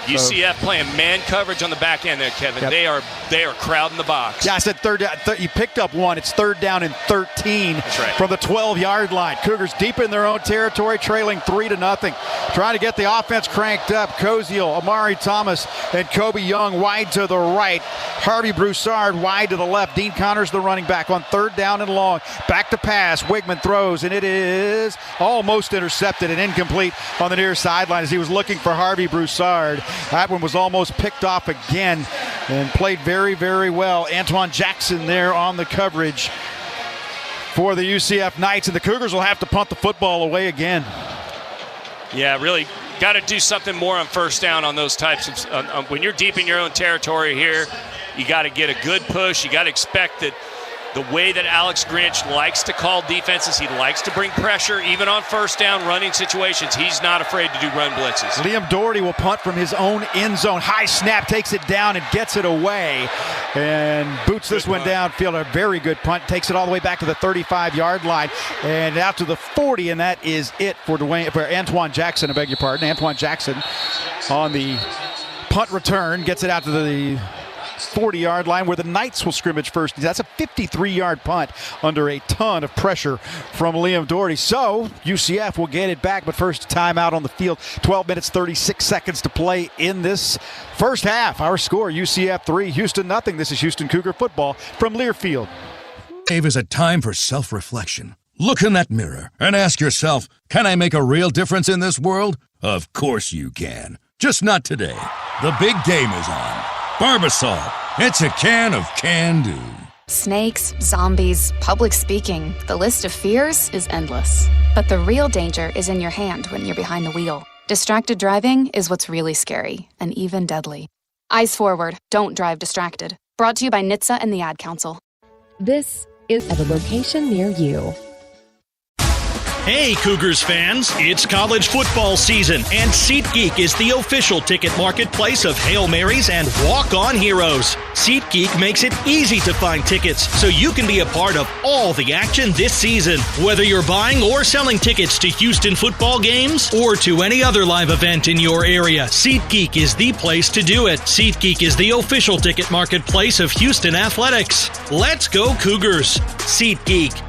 UCF playing man coverage on the back end there, Kevin. Yep. They are crowding the box. Yeah, I said third down. You picked up 1. It's third down and 13 from the 12-yard line. Cougars deep in their own territory, trailing 3-0. Trying to get the offense cranked up. Koziel, Amari Thomas, and Kobe Young wide to the right. Harvey Broussard wide to the left. Dean Connors, the running back, on third down and long. Back to pass. Wigman throws, and it is almost intercepted and incomplete on the near sideline as he was looking for Harvey Broussard. That one was almost picked off again and played very, very well. Antoine Jackson there on the coverage for the UCF Knights, and the Cougars will have to punt the football away again. Yeah, really got to do something more on first down on those types of when you're deep in your own territory here, you got to get a good push. You got to expect that the way that Alex Grinch likes to call defenses, he likes to bring pressure, even on first down running situations. He's not afraid to do run blitzes. Liam Doherty will punt from his own end zone. High snap, takes it down and gets it away. And boots this one downfield. A very good punt. Takes it all the way back to the 35-yard line and out to the 40, and that is it for Antoine Jackson. I beg your pardon. Antoine Jackson on the punt return gets it out to the 40-yard line where the Knights will scrimmage first. That's a 53-yard punt under a ton of pressure from Liam Doherty. So UCF will get it back, but first timeout on the field. 12 minutes, 36 seconds to play in this first half. Our score, UCF 3, Houston nothing. This is Houston Cougar football from Learfield. Dave is a time for self-reflection. Look in that mirror and ask yourself, can I make a real difference in this world? Of course you can. Just not today. The big game is on. Barbasol. It's a can of can-do. Snakes, zombies, public speaking. The list of fears is endless. But the real danger is in your hand when you're behind the wheel. Distracted driving is what's really scary and even deadly. Eyes forward. Don't drive distracted. Brought to you by NHTSA and the Ad Council. This is at a location near you. Hey, Cougars fans, it's college football season, and SeatGeek is the official ticket marketplace of Hail Marys and walk-on heroes. SeatGeek makes it easy to find tickets so you can be a part of all the action this season. Whether you're buying or selling tickets to Houston football games or to any other live event in your area, SeatGeek is the place to do it. SeatGeek is the official ticket marketplace of Houston Athletics. Let's go, Cougars! SeatGeek.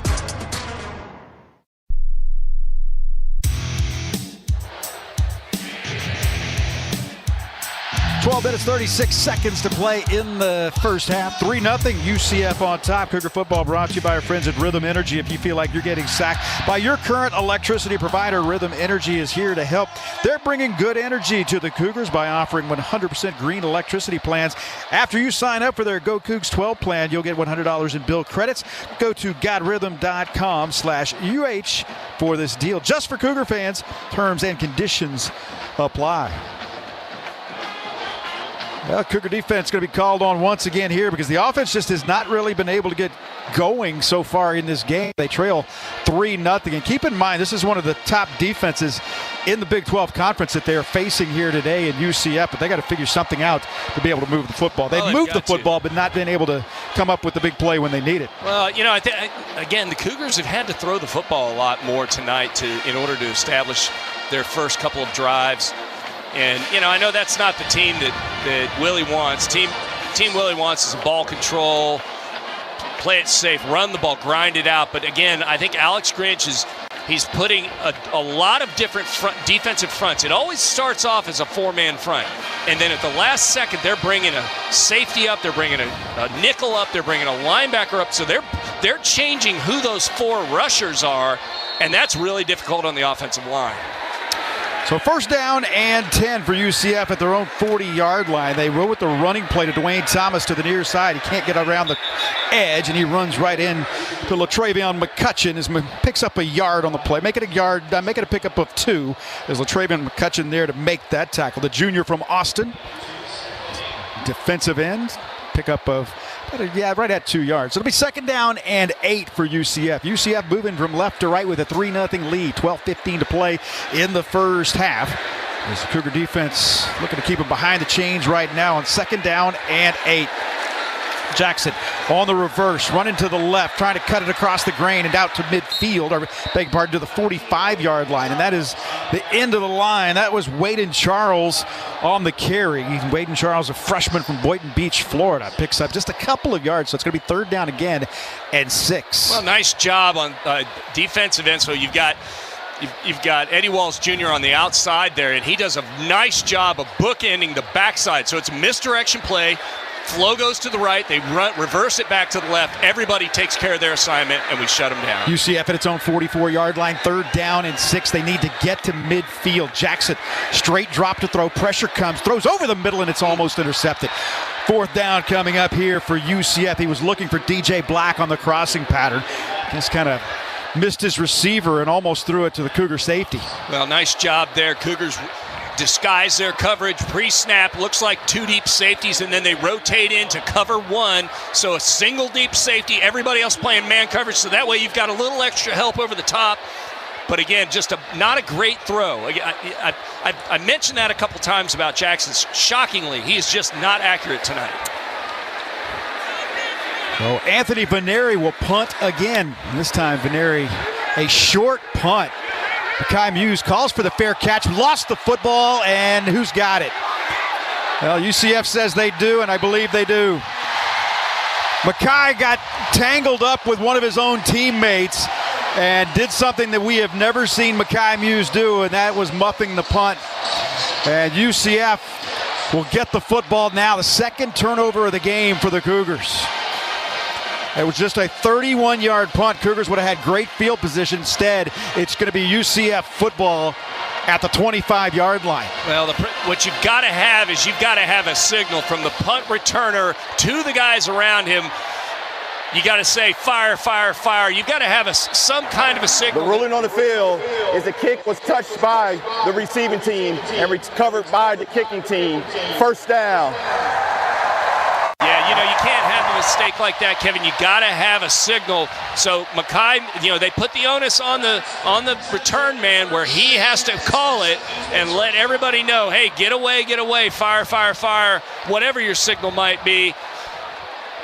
12 minutes, 36 seconds to play in the first half. 3-0 UCF on top. Cougar football brought to you by our friends at Rhythm Energy. If you feel like you're getting sacked by your current electricity provider, Rhythm Energy is here to help. They're bringing good energy to the Cougars by offering 100% green electricity plans. After you sign up for their Go Cougs 12 plan, you'll get $100 in bill credits. Go to godrhythm.com/UH for this deal. Just for Cougar fans. Terms and conditions apply. Well, Cougar defense going to be called on once again here because the offense just has not really been able to get going so far in this game. They trail 3-0. And keep in mind, this is one of the top defenses in the Big 12 Conference that they are facing here today in UCF, but they got to figure something out to be able to move the football. They've moved the football, but not been able to come up with the big play when they need it. Well, you know, again, the Cougars have had to throw the football a lot more tonight in order to establish their first couple of drives. And, you know, I know that's not the team that Willie wants. Team Willie wants is ball control, play it safe, run the ball, grind it out. But, again, I think Alex Grinch he's putting a lot of different defensive fronts. It always starts off as a four-man front. And then at the last second, they're bringing a safety up, they're bringing a nickel up, they're bringing a linebacker up. So they're changing who those four rushers are, and that's really difficult on the offensive line. So first down and 10 for UCF at their own 40-yard line. They roll with the running play to Dwayne Thomas to the near side. He can't get around the edge, and he runs right in to LaTravion McCutcheon as picks up a yard on the play. Make it a pickup of 2 as LaTravion McCutcheon there to make that tackle. The junior from Austin, defensive end, pickup of right at 2 yards. So it'll be second down and 8 for UCF. UCF moving from left to right with a 3-0 lead. 12:15 to play in the first half. As the Cougar defense looking to keep them behind the chains right now on second down and 8. Jackson on the reverse, running to the left, trying to cut it across the grain and out to midfield, or beg your pardon, to the 45-yard line. And that is the end of the line. That was Waden Charles on the carry. Waden Charles, a freshman from Boynton Beach, Florida, picks up just a couple of yards. So it's going to be third down again and 6. Well, nice job on defensive end. So you've got Eddie Walls Jr. on the outside there, and he does a nice job of bookending the backside. So it's a misdirection play. Flow goes to the right. They reverse it back to the left. Everybody takes care of their assignment, and we shut them down. UCF at its own 44-yard line. Third down and 6. They need to get to midfield. Jackson, straight drop to throw. Pressure comes. Throws over the middle, and it's almost intercepted. Fourth down coming up here for UCF. He was looking for DJ Black on the crossing pattern. Just kind of missed his receiver and almost threw it to the Cougar safety. Well, nice job there. Cougars disguise their coverage pre-snap. Looks like 2 deep safeties, and then they rotate into cover 1. So a single deep safety, everybody else playing man coverage. So that way you've got a little extra help over the top. But again, just not a great throw. I mentioned that a couple times about Jackson. Shockingly, he is just not accurate tonight. So Anthony Veneri will punt again. This time Veneri, a short punt. Kai Muse calls for the fair catch, lost the football, and who's got it? Well, UCF says they do, and I believe they do. Mackay got tangled up with one of his own teammates and did something that we have never seen Mackay Muse do, and that was muffing the punt. And UCF will get the football now, the second turnover of the game for the Cougars. It was just a 31-yard punt. Cougars would have had great field position. Instead, it's going to be UCF football at the 25-yard line. Well, what you've got to have is you've got to have a signal from the punt returner to the guys around him. you got to say fire, fire, fire. You've got to have some kind of a signal. The ruling on the field is the kick was touched by the receiving team and recovered by the kicking team. First down. Yeah, you can't have a mistake like that, Kevin. You got to have a signal. So Mackay, they put the onus on the return man where he has to call it and let everybody know, hey, get away, fire, fire, fire, whatever your signal might be,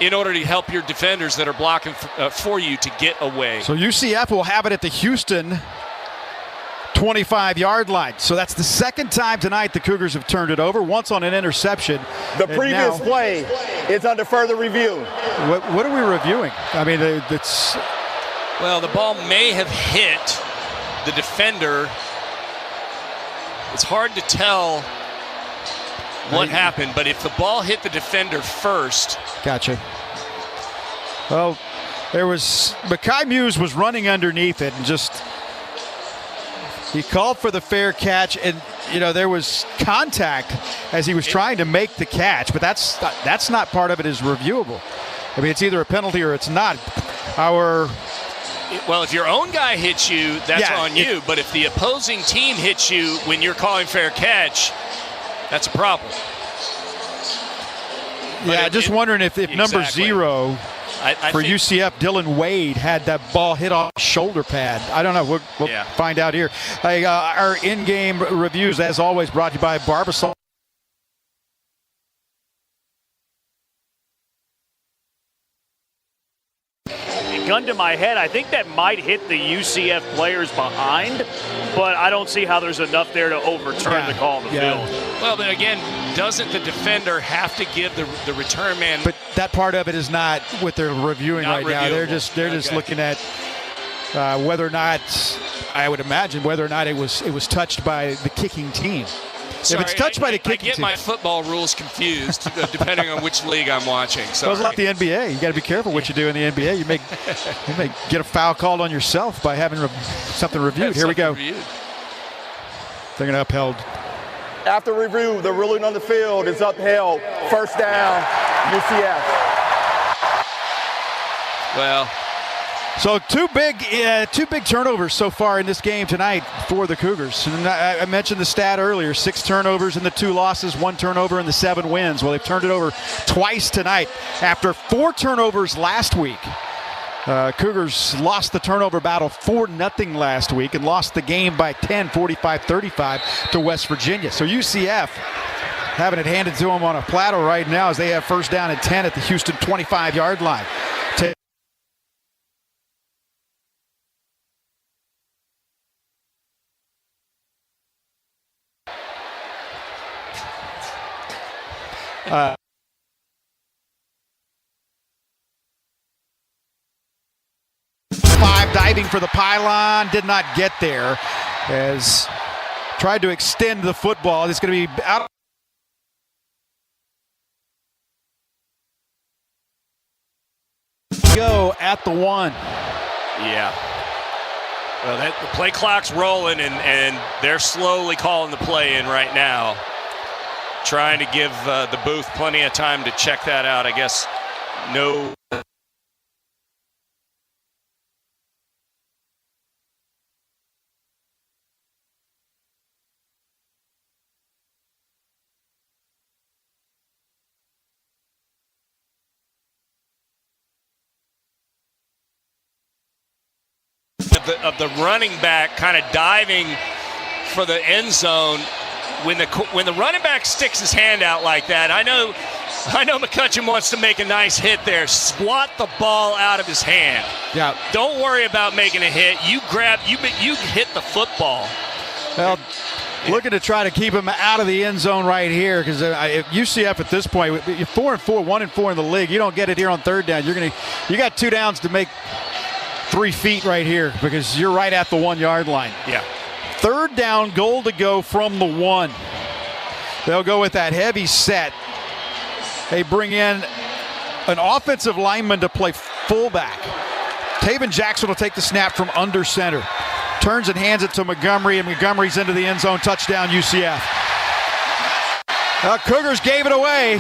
in order to help your defenders that are blocking for you to get away. So UCF will have it at the Houston 25-yard line. So that's the second time tonight the Cougars have turned it over, once on an interception. The previous play is under further review. What are we reviewing? I mean, it's... Well, the ball may have hit the defender. It's hard to tell what happened, but if the ball hit the defender first... Gotcha. Well, there was... Mackay Muse was running underneath it and just... He called for the fair catch, and there was contact as he was trying to make the catch, but that's not part of it is reviewable. I mean, it's either a penalty or it's not. Well, if your own guy hits you, that's on you. But if the opposing team hits you when you're calling fair catch, that's a problem. Yeah, just wondering if number 0 for UCF, Dylan Wade, had that ball hit off the shoulder pad. I don't know. We'll find out here. Our in-game reviews, as always, brought to you by Barbasol. Gun to my head, I think that might hit the UCF players behind, but I don't see how there's enough there to overturn the call on the field. Well, then again, doesn't the defender have to give the return man? But that part of it is not what they're reviewing now. They're just looking at whether or not, I would imagine, whether or not it was touched by the kicking team. Sorry, if it's touched by the kicking team. I get my football rules confused depending on which league I'm watching. So it's like the NBA. You got to be careful what you do in the NBA. You may get a foul called on yourself by having something reviewed. Here we go. They're going to upheld. After review, the ruling on the field is upheld. First down, UCF. Well, so two big turnovers so far in this game tonight for the Cougars. And I mentioned the stat earlier, 6 turnovers in the 2 losses, 1 turnover in the 7 wins. Well, they've turned it over twice tonight after 4 turnovers last week. Cougars lost the turnover battle 4-0 last week and lost the game by 10, 45-35 to West Virginia. So UCF having it handed to them on a platter right now as they have first down and 10 at the Houston 25-yard line. Diving for the pylon, did not get there. As tried to extend the football. It's going to be out. Go at the 1. Yeah. Well, the play clock's rolling, and they're slowly calling the play in right now. Trying to give the booth plenty of time to check that out. I guess no. Of the running back kind of diving for the end zone. When the running back sticks his hand out like that, I know McCutcheon wants to make a nice hit there. Swat the ball out of his hand. Yeah. Don't worry about making a hit. You hit the football. Well, looking to try to keep him out of the end zone right here, because if UCF at this point, you're 4-4, 1-4 in the league. You don't get it here on third down. You got 2 downs to make 3 feet right here because you're right at the 1-yard line. Yeah. Third down, goal to go from the 1. They'll go with that heavy set. They bring in an offensive lineman to play fullback. Taven Jackson will take the snap from under center. Turns and hands it to Montgomery, and Montgomery's into the end zone. Touchdown, UCF. Cougars gave it away.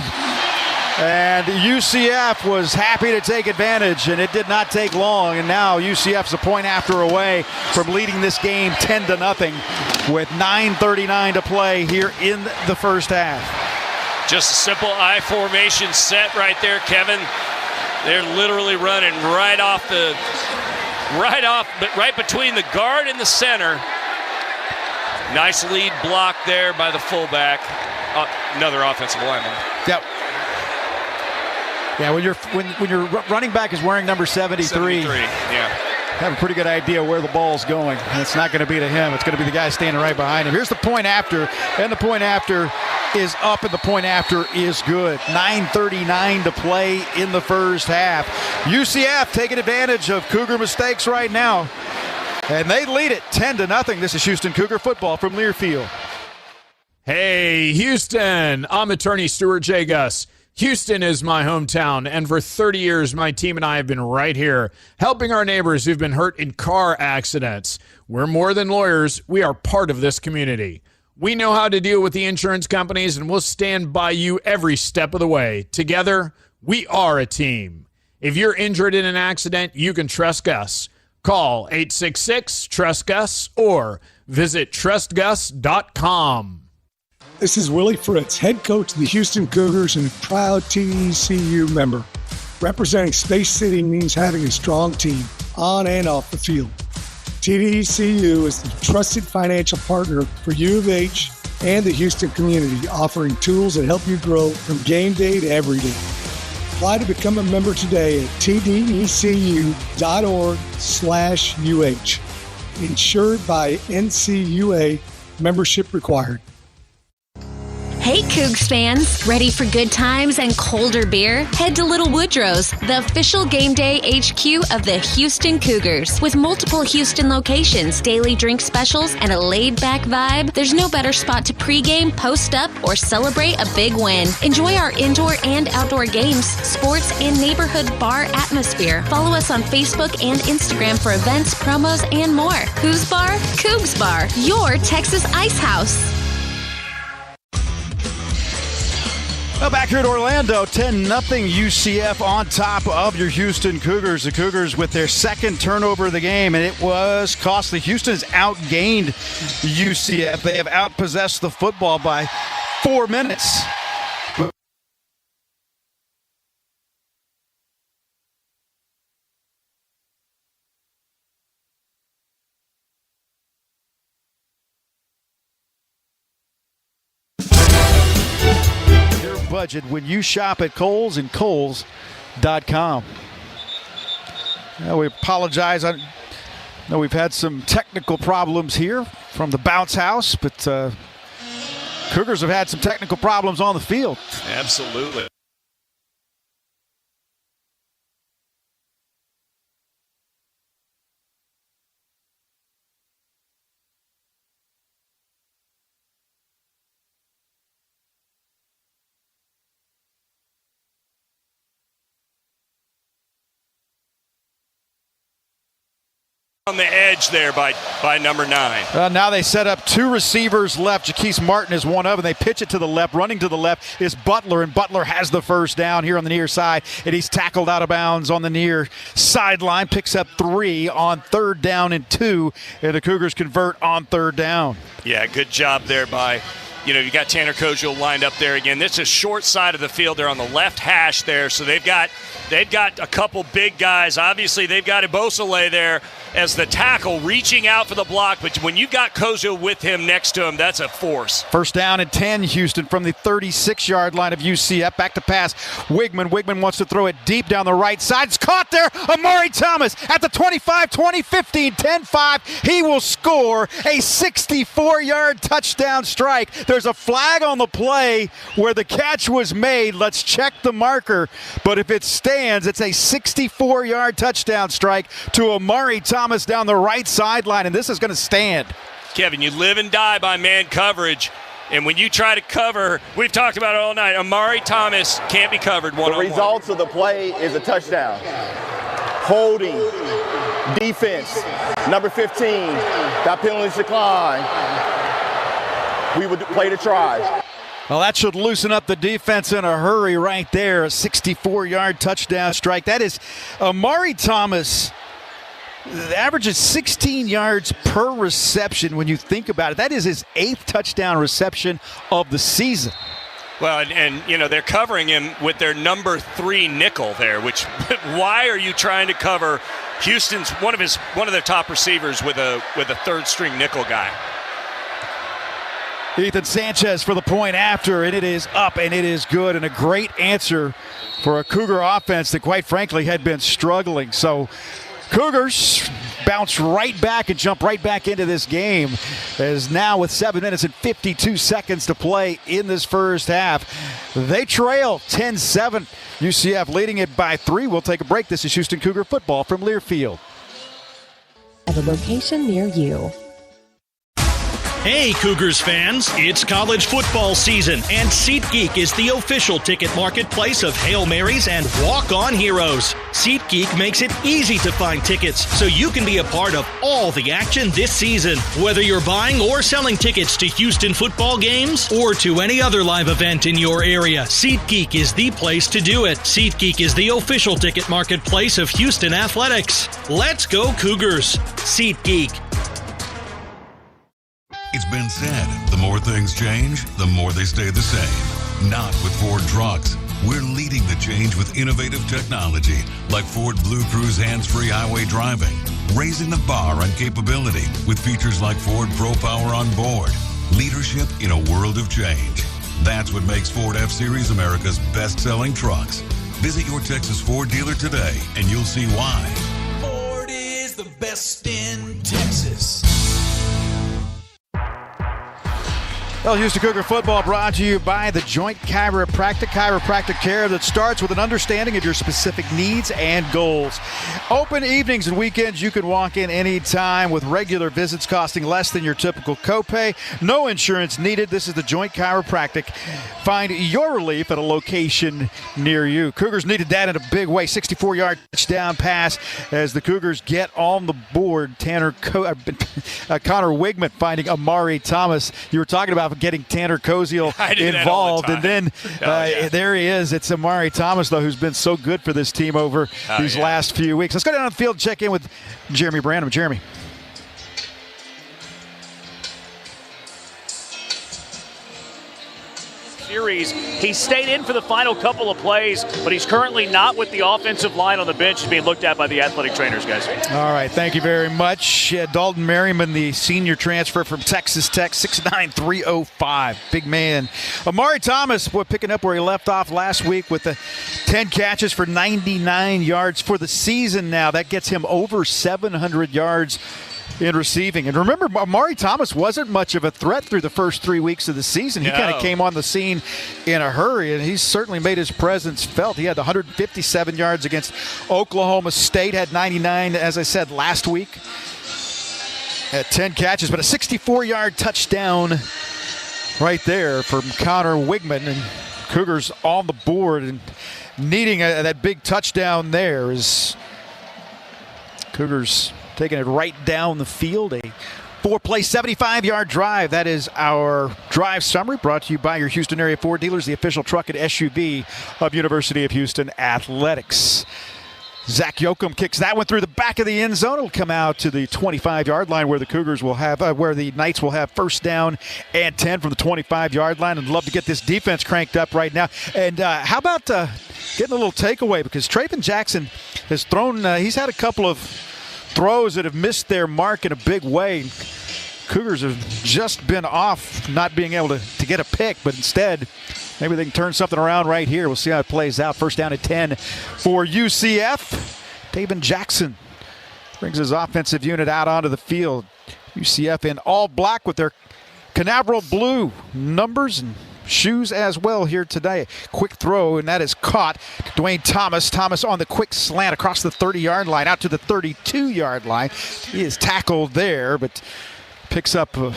And UCF was happy to take advantage, and it did not take long. And now UCF's a point after away from leading this game 10-0 with 9:39 to play here in the first half. Just a simple I formation set right there, Kevin. They're literally running right between the guard and the center. Nice lead block there by the fullback. Another offensive lineman. Yep. Yeah, when your running back is wearing number 73, yeah, have a pretty good idea where the ball's going. And it's not going to be to him. It's going to be the guy standing right behind him. Here's the point after, and the point after is up, and the point after is good. 9:39 to play in the first half. UCF taking advantage of Cougar mistakes right now, and they lead it 10-0. This is Houston Cougar football from Learfield. Hey, Houston. I'm attorney Stuart J. Gus. Houston is my hometown, and for 30 years, my team and I have been right here, helping our neighbors who've been hurt in car accidents. We're more than lawyers. We are part of this community. We know how to deal with the insurance companies, and we'll stand by you every step of the way. Together, we are a team. If you're injured in an accident, you can trust Gus. Call 866-TRUST-GUS or visit trustgus.com. This is Willie Fritz, head coach of the Houston Cougars and a proud TDECU member. Representing Space City means having a strong team, on and off the field. TDECU is the trusted financial partner for U of H and the Houston community, offering tools that help you grow from game day to every day. Apply to become a member today at tdecu.org/UH. Insured by NCUA, membership required. Hey, Cougs fans! Ready for good times and colder beer? Head to Little Woodrow's, the official game day HQ of the Houston Cougars. With multiple Houston locations, daily drink specials, and a laid-back vibe, there's no better spot to pregame, post up, or celebrate a big win. Enjoy our indoor and outdoor games, sports, and neighborhood bar atmosphere. Follow us on Facebook and Instagram for events, promos, and more. Who's Bar? Cougs Bar, your Texas Ice House. Well, back here at Orlando, 10-0 UCF on top of your Houston Cougars. The Cougars with their second turnover of the game, and it was costly. Houston has outgained UCF. They have outpossessed the football by 4 minutes. Budget when you shop at Kohl's and Kohl's.com. We apologize. I know we've had some technical problems here from the bounce house, but Cougars have had some technical problems on the field. Absolutely. On the edge there by number 9. Now they set up 2 receivers left. Jaquise Martin is one of them. They pitch it to the left. Running to the left is Butler, and Butler has the first down here on the near side, and he's tackled out of bounds on the near sideline. Picks up 3 on 3rd down and 2, and the Cougars convert on 3rd down. Yeah, good job there by, you got Tanner Kojo lined up there again. This is short side of the field. They're on the left hash there, so they've got a couple big guys. Obviously, they've got Ebosele there as the tackle reaching out for the block, but when you've got Kojo with him next to him, that's a force. First down and 10, Houston from the 36-yard line of UCF. Back to pass, Wigman. Wigman wants to throw it deep down the right side. It's caught there. Amari Thomas at the 25, 20, 15, 10-5. He will score a 64-yard touchdown strike. There's a flag on the play where the catch was made. Let's check the marker, but if it stands, it's a 64-yard touchdown strike to Amari Thomas down the right sideline, and this is going to stand. Kevin, you live and die by man coverage, and when you try to cover, we've talked about it all night, Amari Thomas can't be covered one-on-one. The results of the play is a touchdown. Holding, defense, number 15, got penalties decline. We would play to try. Well, that should loosen up the defense in a hurry right there. A 64-yard touchdown strike. That is Amari Thomas. The average is 16 yards per reception when you think about it. That is his 8th touchdown reception of the season. Well, and they're covering him with their number 3 nickel there, which why are you trying to cover Houston's one of their top receivers with a third string nickel guy? Ethan Sanchez for the point after, and it is up and it is good, and a great answer for a Cougar offense that quite frankly had been struggling. So Cougars bounce right back and jump right back into this game, as now with 7 minutes and 52 seconds to play in this first half, they trail 10-7. UCF leading it by 3. We'll take a break. This is Houston Cougar football from Learfield. At a location near you. Hey, Cougars fans, it's college football season, and SeatGeek is the official ticket marketplace of Hail Marys and walk-on heroes. SeatGeek makes it easy to find tickets so you can be a part of all the action this season. Whether you're buying or selling tickets to Houston football games or to any other live event in your area, SeatGeek is the place to do it. SeatGeek is the official ticket marketplace of Houston Athletics. Let's go, Cougars. SeatGeek. It's been said, the more things change, the more they stay the same. Not with Ford trucks. We're leading the change with innovative technology like Ford Blue Cruise hands-free highway driving, raising the bar on capability with features like Ford Pro Power on board. Leadership in a world of change. That's what makes Ford F-Series America's best-selling trucks. Visit your Texas Ford dealer today and you'll see why. Ford is the best in Texas. Well, Houston Cougar football brought to you by the Joint Chiropractic care that starts with an understanding of your specific needs and goals. Open evenings and weekends, you can walk in anytime with regular visits costing less than your typical copay. No insurance needed. This is the Joint Chiropractic. Find your relief at a location near you. Cougars needed that in a big way. 64-yard touchdown pass as the Cougars get on the board. Connor Wigman finding Amari Thomas. You were talking about getting Tanner Koziel involved, and then there he is. It's Amari Thomas, though, who's been so good for this team over these last few weeks. Let's go down the field and check in with Jeremy Branham. Jeremy. Series. He stayed in for the final couple of plays, but he's currently not with the offensive line on the bench. He's being looked at by the athletic trainers, guys. All right, thank you very much. Dalton Merriman, the senior transfer from Texas Tech, 6'9", 305. Big man. Amari Thomas, picking up where he left off last week with the 10 catches for 99 yards for the season now. That gets him over 700 yards in receiving. And remember, Amari Thomas wasn't much of a threat through the first 3 weeks of the season. He kind of came on the scene in a hurry, and he's certainly made his presence felt. He had 157 yards against Oklahoma State, had 99, as I said, last week. Had 10 catches, but a 64-yard touchdown right there from Connor Wigman. And Cougars on the board and needing that big touchdown there is Cougars taking it right down the field. A 4-play, 75-yard drive. That is our drive summary brought to you by your Houston area Ford dealers, the official truck and SUV of University of Houston Athletics. Zach Yoakum kicks that one through the back of the end zone. It'll come out to the 25-yard line where the Cougars will have, where the Knights will have first down and 10 from the 25-yard line. I'd love to get this defense cranked up right now. And how about getting a little takeaway, because Traven Jackson has thrown, he's had a couple of throws that have missed their mark in a big way. Cougars have just been off not being able to get a pick, but instead maybe they can turn something around right here. We'll see how it plays out. First down at 10 for UCF. Traven Jackson brings his offensive unit out onto the field. UCF in all black with their Canaveral blue numbers and shoes as well here today. Quick throw, and that is caught. Dwayne Thomas. Thomas on the quick slant across the 30-yard line out to the 32-yard line. He is tackled there, but picks up a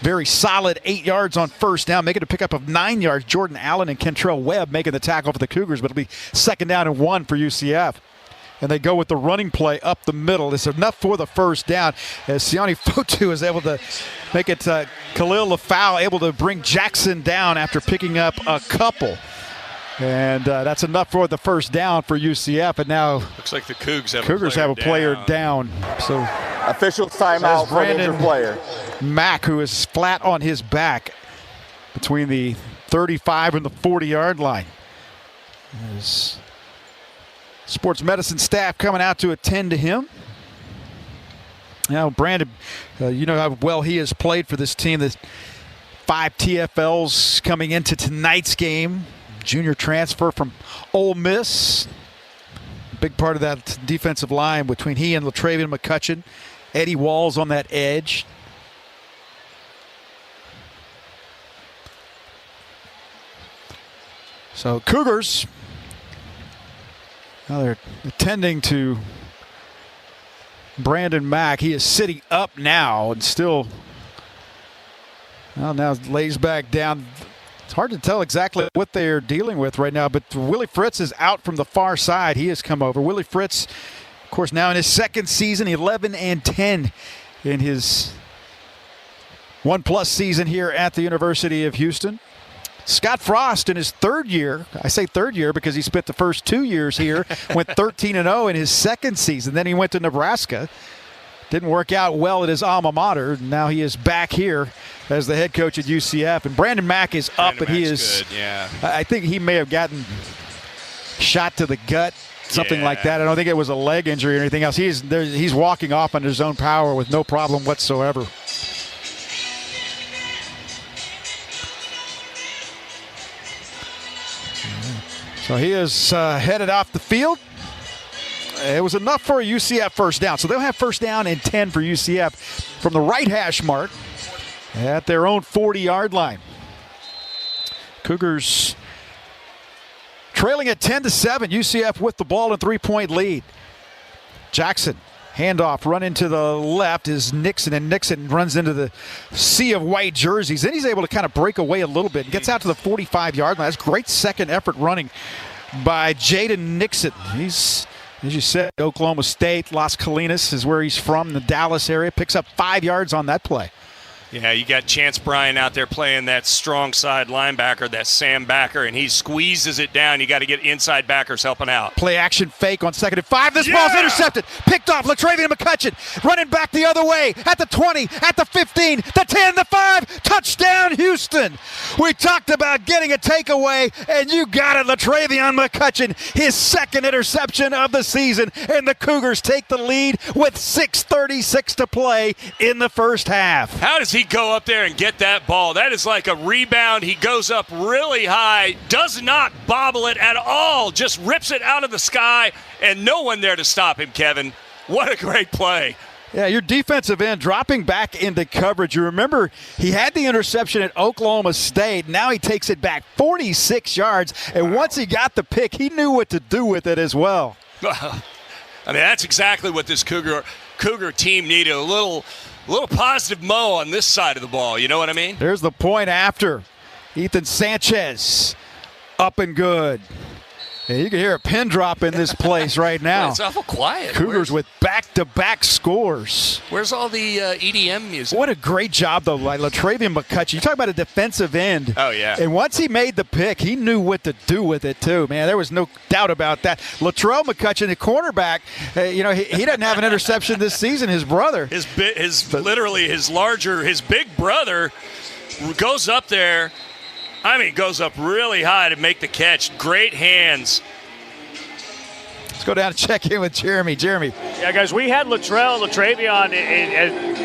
very solid 8 yards on first down, making a pickup of 9 yards. Jordan Allen and Kentrell Webb making the tackle for the Cougars, but it'll be second down and 1 for UCF. and they go with the running play up the middle. It's enough for the first down as Sione Fotu is able to make it Khalil Lafau able to bring Jackson down after picking up a couple. And that's enough for the first down for UCF. And now looks like the Cougars have a player down. So official timeout for an injured player. Mack, who is flat on his back between the 35 and the 40-yard line. As sports medicine staff coming out to attend to him. Now, Brandon, you know how well he has played for this team. There's 5 TFLs coming into tonight's game. Junior transfer from Ole Miss. Big part of that defensive line between he and Latravian McCutcheon. Eddie Walls on that edge. So Cougars, now they're attending to Brandon Mack. He is sitting up now and still, well, now lays back down. It's hard to tell exactly what they're dealing with right now, but Willie Fritz is out from the far side. He has come over. Willie Fritz, of course, now in his second season, 11-10 in his 1+ season here at the University of Houston. Scott Frost in his third year, I say third year because he spent the first 2 years here, went 13-0 in his second season. Then he went to Nebraska. Didn't work out well at his alma mater. Now he is back here as the head coach at UCF. And Brandon Mack is up, and he is good, yeah. I think he may have gotten shot to the gut, something like that. I don't think it was a leg injury or anything else. He's walking off under his own power with no problem whatsoever. So he is headed off the field. It was enough for a UCF first down. So they'll have first down and 10 for UCF from the right hash mark at their own 40-yard line. Cougars trailing at 10-7. UCF with the ball and 3-point lead. Jackson, handoff, run into the left is Nixon, and Nixon runs into the sea of white jerseys. Then he's able to kind of break away a little bit and gets out to the 45-yard line. That's great second effort running by Jaden Nixon. He's, as you said, Oklahoma State, Las Colinas is where he's from, the Dallas area. Picks up 5 yards on that play. Yeah, you got Chance Bryan out there playing that strong side linebacker, that Sam Backer, and he squeezes it down. You got to get inside backers helping out. Play action fake on 2nd and 5. This ball's intercepted. Picked off. Latravian McCutcheon running back the other way at the 20, at the 15, the 10, the 5. Touchdown, Houston. We talked about getting a takeaway, and you got it. Latravian McCutcheon, his second interception of the season, and the Cougars take the lead with 6:36 to play in the first half. How does he go up there and get that ball? That is like a rebound. He goes up really high, does not bobble it at all, just rips it out of the sky, and no one there to stop him, Kevin. What a great play. Yeah, your defensive end dropping back into coverage. You remember he had the interception at Oklahoma State. Now he takes it back 46 yards, and once he got the pick, he knew what to do with it as well. I mean, that's exactly what this Cougar team needed, a little positive mo on this side of the ball. You know what I mean? There's the point after. Ethan Sanchez up and good. And you can hear a pin drop in this place right now. It's awful quiet. Cougars with back-to-back scores. Where's all the EDM music? What a great job, though, like Latravian McCutcheon. You talk about a defensive end. Oh, yeah. And once he made the pick, he knew what to do with it, too. Man, there was no doubt about that. Latrell McCutcheon, the cornerback, he doesn't have an interception this season. His brother. His big brother goes up there. I mean, goes up really high to make the catch. Great hands. Let's go down and check in with Jeremy. Jeremy. Yeah, guys, we had Latravian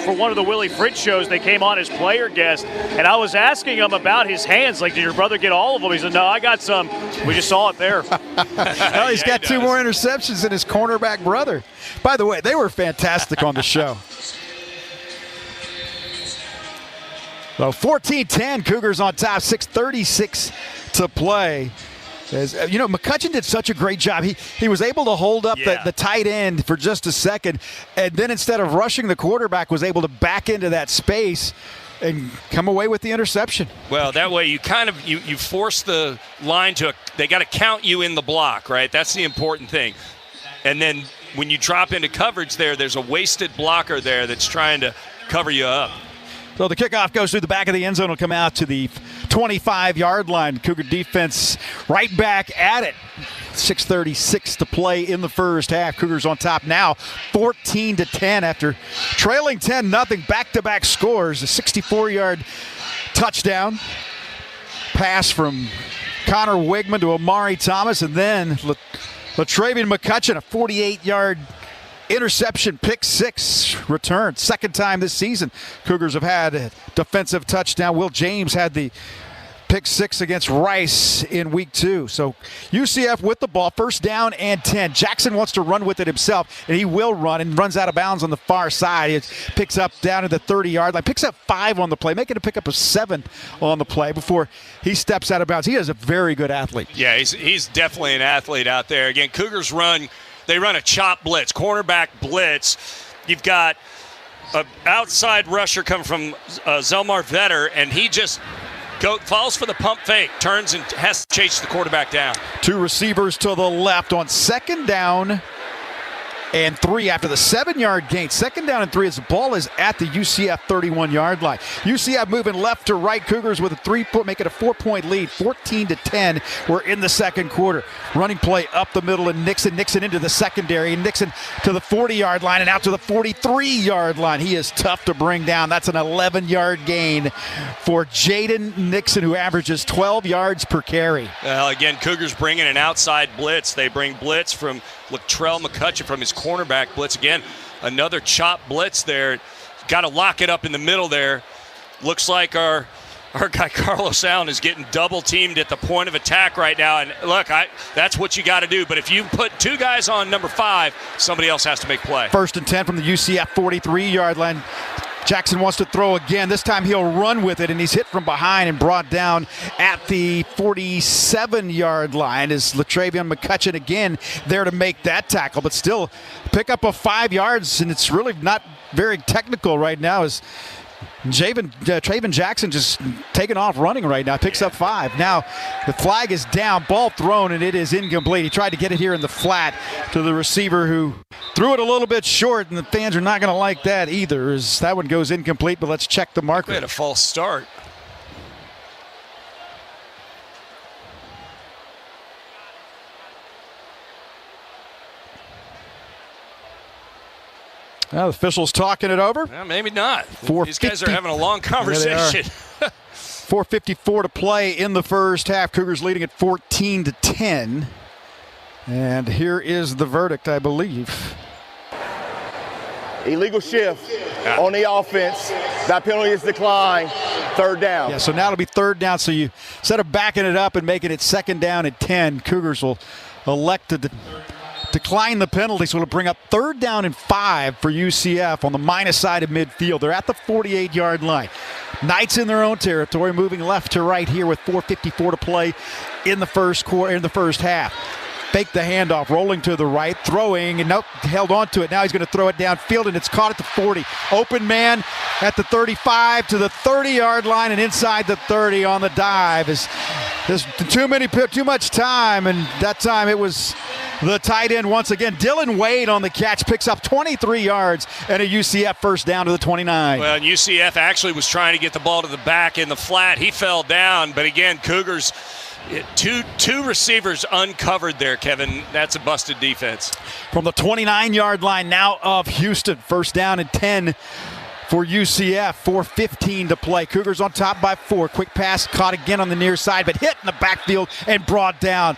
for one of the Willie Fritz shows. They came on as player guest, and I was asking him about his hands. Like, did your brother get all of them? He said, no, I got some. We just saw it there. Well, he's got 2 more interceptions than his cornerback brother. By the way, they were fantastic on the show. So 14-10, Cougars on top, 6:36 to play. As, McCutcheon did such a great job. He was able to hold up the tight end for just a second, and then instead of rushing the quarterback, was able to back into that space and come away with the interception. Well, that way you you force the line they got to count you in the block, right? That's the important thing. And then when you drop into coverage there's a wasted blocker there that's trying to cover you up. So the kickoff goes through the back of the end zone. It'll come out to the 25-yard line. Cougar defense right back at it. 6:36 to play in the first half. Cougars on top now, 14-10 after trailing 10-0. Back-to-back scores. A 64-yard touchdown pass from Connor Wigman to Amari Thomas, and then LaTravian McCutcheon, a 48-yard interception, pick six return. Second time this season Cougars have had a defensive touchdown. Will James had the pick six against Rice in week 2. So UCF with the ball, first down and 10. Jackson wants to run with it himself, and he will run and runs out of bounds on the far side. He picks up down to the 30-yard line, picks up 5 on the play, making a pick up of 7 on the play before he steps out of bounds. He is a very good athlete. Yeah, he's definitely an athlete out there. Again, Cougars run a chop blitz, cornerback blitz. You've got an outside rusher coming from Zelmar Vetter, and he just falls for the pump fake, turns and has to chase the quarterback down. 2 receivers to the left on second down and 3 after the 7-yard gain. Second down and 3 as the ball is at the UCF 31-yard line. UCF moving left to right. Cougars with a 3-point, make it a 4-point lead, 14-10. We're in the second quarter. Running play up the middle, and Nixon into the secondary, and Nixon to the 40-yard line and out to the 43-yard line. He is tough to bring down. That's an 11-yard gain for Jaden Nixon, who averages 12 yards per carry. Well, again, Cougars bringing an outside blitz. They bring blitz from Latrell McCutcheon from his cornerback blitz. Again, another chop blitz there. Got to lock it up in the middle there. Looks like our guy Carlos Allen is getting double teamed at the point of attack right now. And look, that's what you got to do. But if you put 2 guys on number 5, somebody else has to make play. First and 10 from the UCF 43-yard line. Jackson wants to throw again. This time he'll run with it, and he's hit from behind and brought down at the 47-yard line. Is LaTravian McCutcheon again there to make that tackle, but still pick up of 5 yards, and it's really not very technical right now. Is Traven Jackson just taking off running right now, picks up 5. Now the flag is down, ball thrown, and it is incomplete. He tried to get it here in the flat to the receiver who threw it a little bit short, and the fans are not going to like that either, as that one goes incomplete, but let's check the marker. We had a false start. Well, the official's talking it over. Well, maybe not. These guys are having a long conversation. 4:54 to play in the first half. Cougars leading at 14-10. And here is the verdict, I believe. Illegal shift on the offense. That penalty is declined. Third down. Yeah, so now it'll be third down. So you, instead of backing it up and making it second down and 10, Cougars will elect to decline the penalty, so it'll bring up third down and 5 for UCF on the minus side of midfield. They're at the 48-yard line. Knights in their own territory, moving left to right here with 4:54 to play in the first quarter, in the first half. Fake the handoff, rolling to the right, throwing, and nope, held on to it. Now he's going to throw it downfield, and it's caught at the 40. Open man at the 35 to the 30-yard line, and inside the 30 on the dive. There's too much time, and that time it was the tight end once again. Dylan Wade on the catch, picks up 23 yards and a UCF first down to the 29. Well, and UCF actually was trying to get the ball to the back in the flat. He fell down, but again, Cougars, two receivers uncovered there, Kevin. That's a busted defense. From the 29-yard line now of Houston, first down and 10 for UCF, 4:15 to play. Cougars on top by 4. Quick pass caught again on the near side, but hit in the backfield and brought down.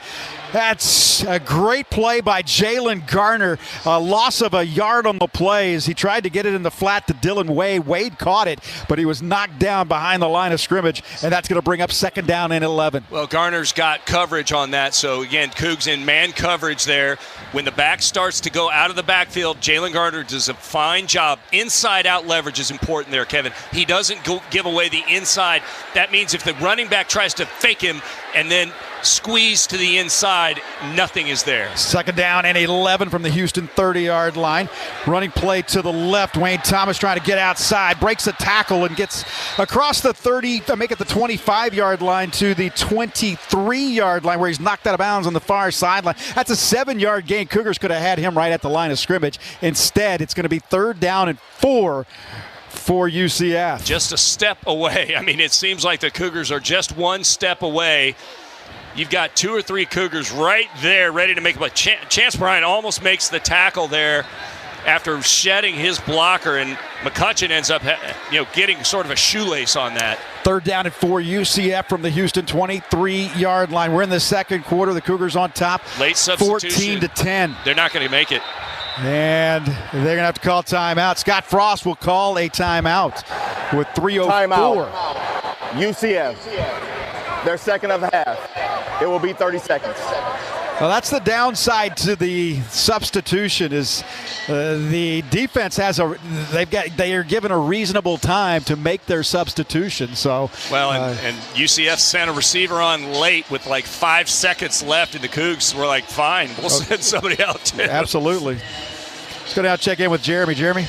That's a great play by Jalen Garner. A loss of a yard on the play as he tried to get it in the flat to Dylan Wade. Wade caught it, but he was knocked down behind the line of scrimmage, and that's going to bring up second down and 11. Well, Garner's got coverage on that, so again, Cougs in man coverage there. When the back starts to go out of the backfield, Jalen Garner does a fine job. Inside-out leverage is important there, Kevin. He doesn't give away the inside. That means if the running back tries to fake him and then squeeze to the inside. Nothing is there. Second down and 11 from the Houston 30-yard line. Running play to the left. Wayne Thomas trying to get outside. Breaks a tackle and gets across the 30 to make it the 25-yard line to the 23-yard line where he's knocked out of bounds on the far sideline. That's a 7-yard gain. Cougars could have had him right at the line of scrimmage. Instead, it's going to be 3rd down and 4 for UCF. Just a step away. I mean, it seems like the Cougars are just one step away. You've got 2 or 3 Cougars right there ready to make a play. Chance Bryant almost makes the tackle there after shedding his blocker, and McCutcheon ends up getting sort of a shoelace on that. 3rd down and 4 UCF from the Houston 23-yard line. We're in the second quarter. The Cougars on top. Late substitution. 14-10. They're not going to make it. And they're going to have to call timeout. Scott Frost will call a timeout with 3:04. Timeout. UCF. Their second of the half. It will be 30 seconds. Well, that's the downside to the substitution is the defense they are given a reasonable time to make their substitution. So and UCF sent a receiver on late with like 5 seconds left, and the Cougs were like, fine, we'll send somebody out too. Absolutely. Let's go down and check in with Jeremy. Jeremy?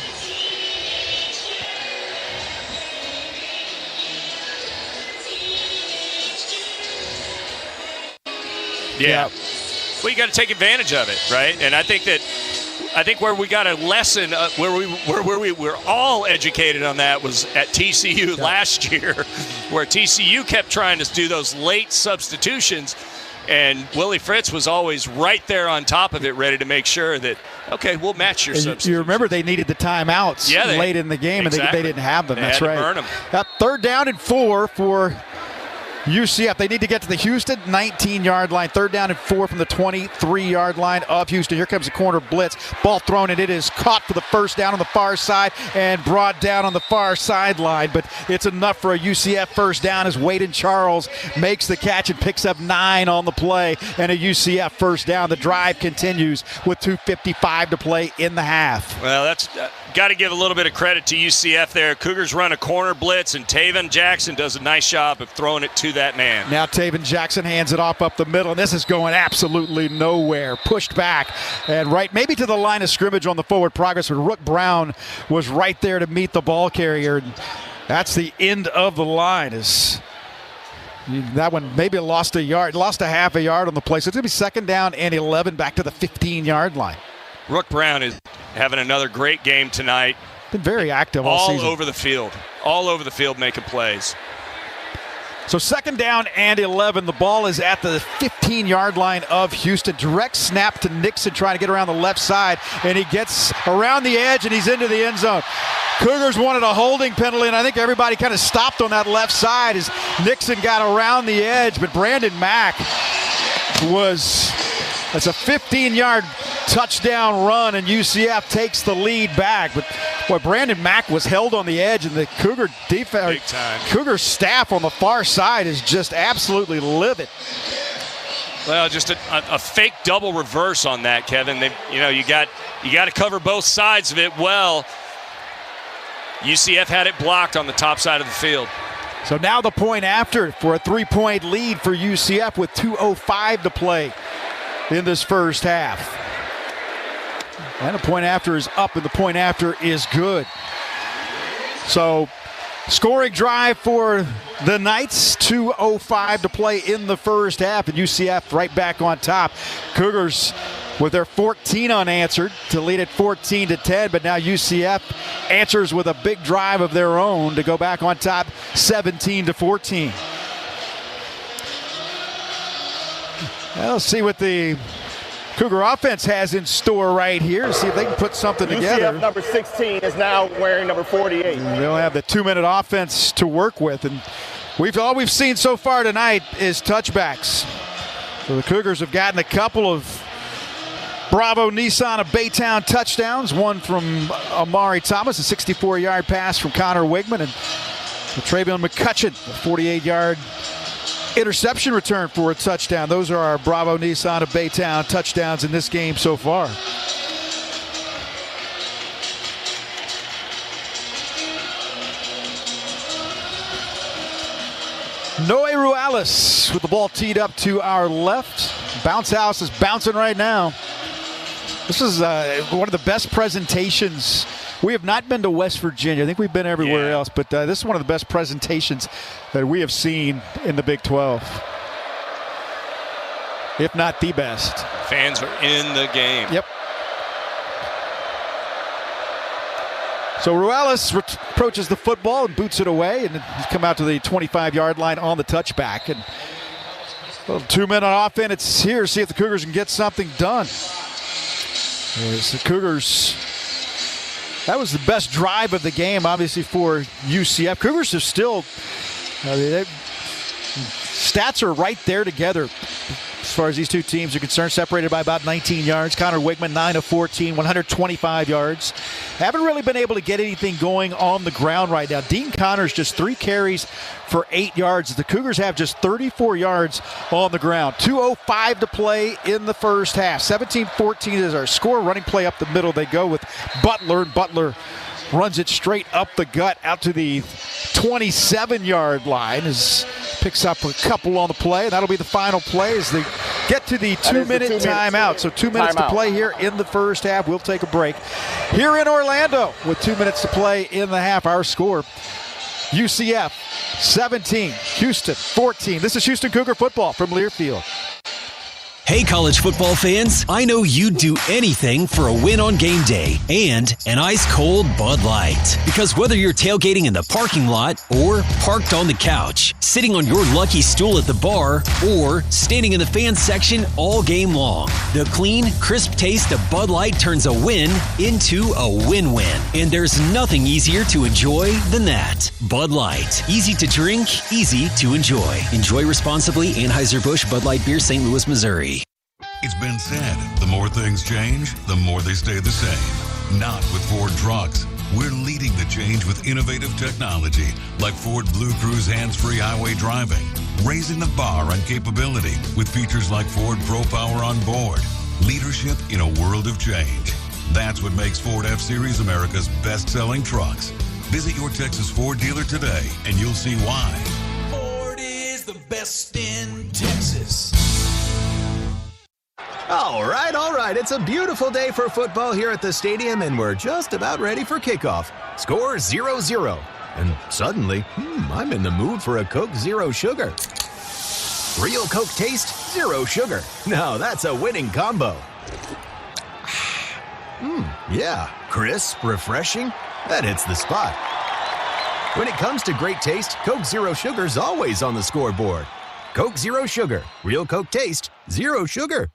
Yeah. Well, you got to take advantage of it, right? And I think where we got a lesson, where we were all educated on that was at TCU last year, where TCU kept trying to do those late substitutions, and Willie Fritz was always right there on top of it, ready to make sure that, okay, we'll match your substitution. You remember they needed the timeouts late in the game, exactly. and they didn't have them. They That's had right. to burn them. 3rd down and 4 for UCF. They need to get to the Houston 19-yard line. 3rd down and 4 from the 23-yard line of Houston. Here comes the corner blitz. Ball thrown, and it is caught for the first down on the far side and brought down on the far sideline. But it's enough for a UCF first down as Waden Charles makes the catch and picks up 9 on the play, and a UCF first down. The drive continues with 2:55 to play in the half. Well, that's got to give a little bit of credit to UCF there. Cougars run a corner blitz, and Taven Jackson does a nice job of throwing it to that man. Now Taven Jackson hands it off up the middle, and this is going absolutely nowhere. Pushed back and right maybe to the line of scrimmage on the forward progress, but Rook Brown was right there to meet the ball carrier. That's the end of the line. That one maybe lost a half a yard on the play. So it's going to be 2nd down and 11 back to the 15-yard line. Rook Brown is having another great game tonight. Been very active all season. All over the field making plays. So 2nd down and 11. The ball is at the 15-yard line of Houston. Direct snap to Nixon trying to get around the left side, and he gets around the edge, and he's into the end zone. Cougars wanted a holding penalty, and I think everybody kind of stopped on that left side as Nixon got around the edge, but Brandon Mack that's a 15-yard touchdown run, and UCF takes the lead back. But boy, Brandon Mack was held on the edge, and the Cougar defense, Cougar staff on the far side is just absolutely livid. Well, just a fake double reverse on that, Kevin. You got to cover both sides of it well. UCF had it blocked on the top side of the field. So now the point after for a 3-point lead for UCF with 2:05 to play in this first half. And the point after is up, and the point after is good. So scoring drive for the Knights, 2:05 to play in the first half, and UCF right back on top. Cougars with their 14 unanswered to lead at 14-10, but now UCF answers with a big drive of their own to go back on top 17-14. Let's see what the Cougar offense has in store right here. See if they can put something together. UCF number 16 is now wearing number 48. They'll have the 2-minute offense to work with, and all we've seen so far tonight is touchbacks. So the Cougars have gotten a couple of Bravo Nissan of Baytown touchdowns, one from Amari Thomas, a 64-yard pass from Connor Wigman, and Travion McCutcheon, a 48-yard interception return for a touchdown. Those are our Bravo Nissan of Baytown touchdowns in this game so far. Noe Ruales with the ball teed up to our left. Bounce house is bouncing right now. This is one of the best presentations. We have not been to West Virginia. I think we've been everywhere else, but this is one of the best presentations that we have seen in the Big 12. If not the best. Fans are in the game. Yep. So Ruales approaches the football and boots it away, and he's come out to the 25-yard line on the touchback. And a little 2-minute offense. It's here. See if the Cougars can get something done. There's the Cougars. That was the best drive of the game, obviously, for UCF. Cougars are still, stats are right there together as far as these two teams are concerned, separated by about 19 yards. Connor Wigman, 9 of 14, 125 yards. Haven't really been able to get anything going on the ground right now. Dean Connors just 3 carries for 8 yards. The Cougars have just 34 yards on the ground. 2:05 to play in the first half. 17-14 is our score. Running play up the middle. They go with Butler, and Butler runs it straight up the gut out to the 27-yard line. Picks up a couple on the play, and that'll be the final play as they get to the 2-minute timeout. So 2 minutes to play here in the first half. We'll take a break here in Orlando with 2 minutes to play in the half. Our score, UCF 17, Houston 14. This is Houston Cougar football from Learfield. Hey, college football fans, I know you'd do anything for a win on game day and an ice-cold Bud Light. Because whether you're tailgating in the parking lot or parked on the couch, sitting on your lucky stool at the bar, or standing in the fan section all game long, the clean, crisp taste of Bud Light turns a win into a win-win. And there's nothing easier to enjoy than that. Bud Light. Easy to drink, easy to enjoy. Enjoy responsibly. Anheuser-Busch Bud Light Beer, St. Louis, Missouri. It's been said, the more things change, the more they stay the same. Not with Ford trucks. We're leading the change with innovative technology like Ford Blue Cruise hands-free highway driving, raising the bar on capability with features like Ford Pro Power on board. Leadership in a world of change. That's what makes Ford F-Series America's best-selling trucks. Visit your Texas Ford dealer today and you'll see why. Ford is the best in Texas. All right. It's a beautiful day for football here at the stadium, and we're just about ready for kickoff. Score 0-0. And suddenly, I'm in the mood for a Coke Zero Sugar. Real Coke taste, zero sugar. Now that's a winning combo. Yeah, crisp, refreshing. That hits the spot. When it comes to great taste, Coke Zero Sugar's always on the scoreboard. Coke Zero Sugar. Real Coke taste, zero sugar.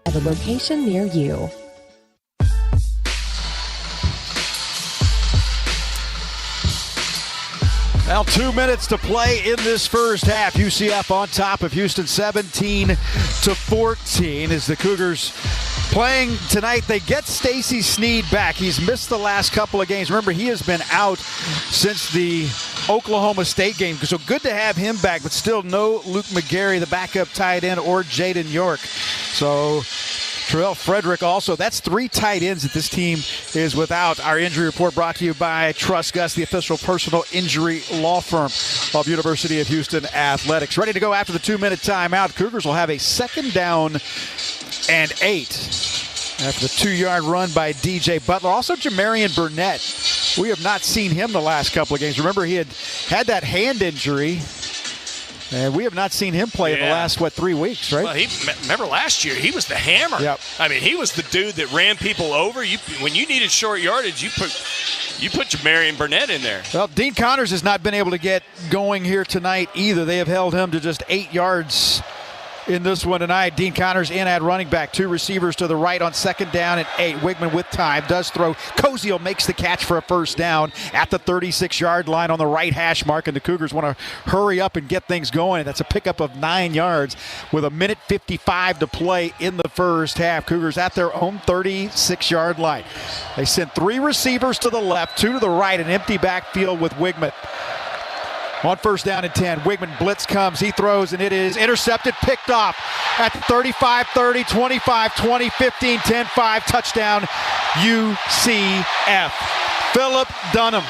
At a location near you. Now 2 minutes to play in this first half. UCF on top of Houston 17-14 as the Cougars playing tonight. They get Stacey Sneed back. He's missed the last couple of games. Remember, he has been out since the Oklahoma State game. So good to have him back, but still no Luke McGarry, the backup tight end, or Jaden York. So Terrell Frederick also. That's 3 tight ends that this team is without. Our injury report brought to you by Trust Gus, the official personal injury law firm of University of Houston Athletics. Ready to go after the 2-minute timeout. Cougars will have a 2nd down and 8 after the 2-yard run by DJ Butler. Also Jamarian Burnett. We have not seen him the last couple of games. Remember, he had that hand injury. And we have not seen him play in the last, 3 weeks, right? Well, remember last year, he was the hammer. Yep. I mean, he was the dude that ran people over. When you needed short yardage, you put Jamarian Burnett in there. Well, Dean Connors has not been able to get going here tonight either. They have held him to just 8 yards in this one tonight. Dean Connors in at running back. 2 receivers to the right on 2nd down and 8. Wigman with time does throw. Koziel makes the catch for a 1st down at the 36-yard line on the right hash mark, and the Cougars want to hurry up and get things going. That's a pickup of 9 yards with 1:55 to play in the first half. Cougars at their own 36-yard line. They sent 3 receivers to the left, 2 to the right, an empty backfield with Wigman. On 1st down and 10, Wigman blitz comes, he throws, and it is intercepted, picked off at the 35-30, 25-20, 15-10-5, touchdown UCF. Philip Dunham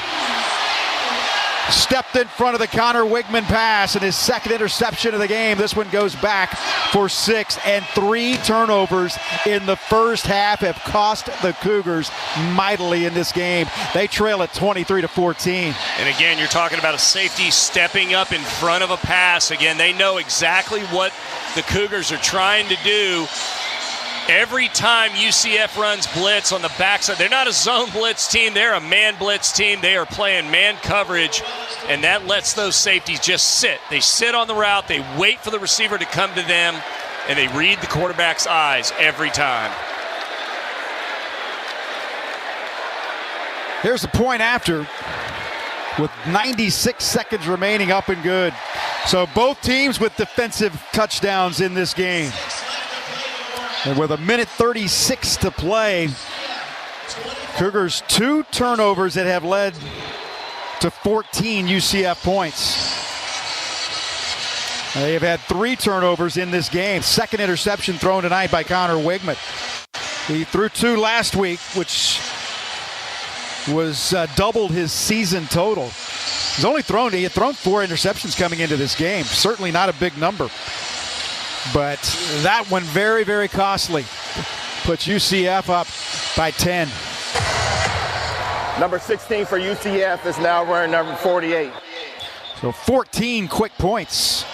stepped in front of the Connor Wigman pass, and his second interception of the game. This one goes back for 6, and 3 turnovers in the first half have cost the Cougars mightily in this game. They trail at 23-14. And again, you're talking about a safety stepping up in front of a pass. Again, they know exactly what the Cougars are trying to do. Every time UCF runs blitz on the backside, they're not a zone blitz team, they're a man blitz team. They are playing man coverage, and that lets those safeties just sit. They sit on the route, they wait for the receiver to come to them, and they read the quarterback's eyes every time. Here's the point after, with 96 seconds remaining, up and good. So both teams with defensive touchdowns in this game. And with 1:36 to play, Cougars 2 turnovers that have led to 14 UCF points. They have had 3 turnovers in this game. Second interception thrown tonight by Connor Wigman. He threw 2 last week, which was doubled his season total. He had thrown 4 interceptions coming into this game. Certainly not a big number. But that one very, very costly. Puts UCF up by 10. Number 16 for UCF is now wearing number 48. So 14 quick points.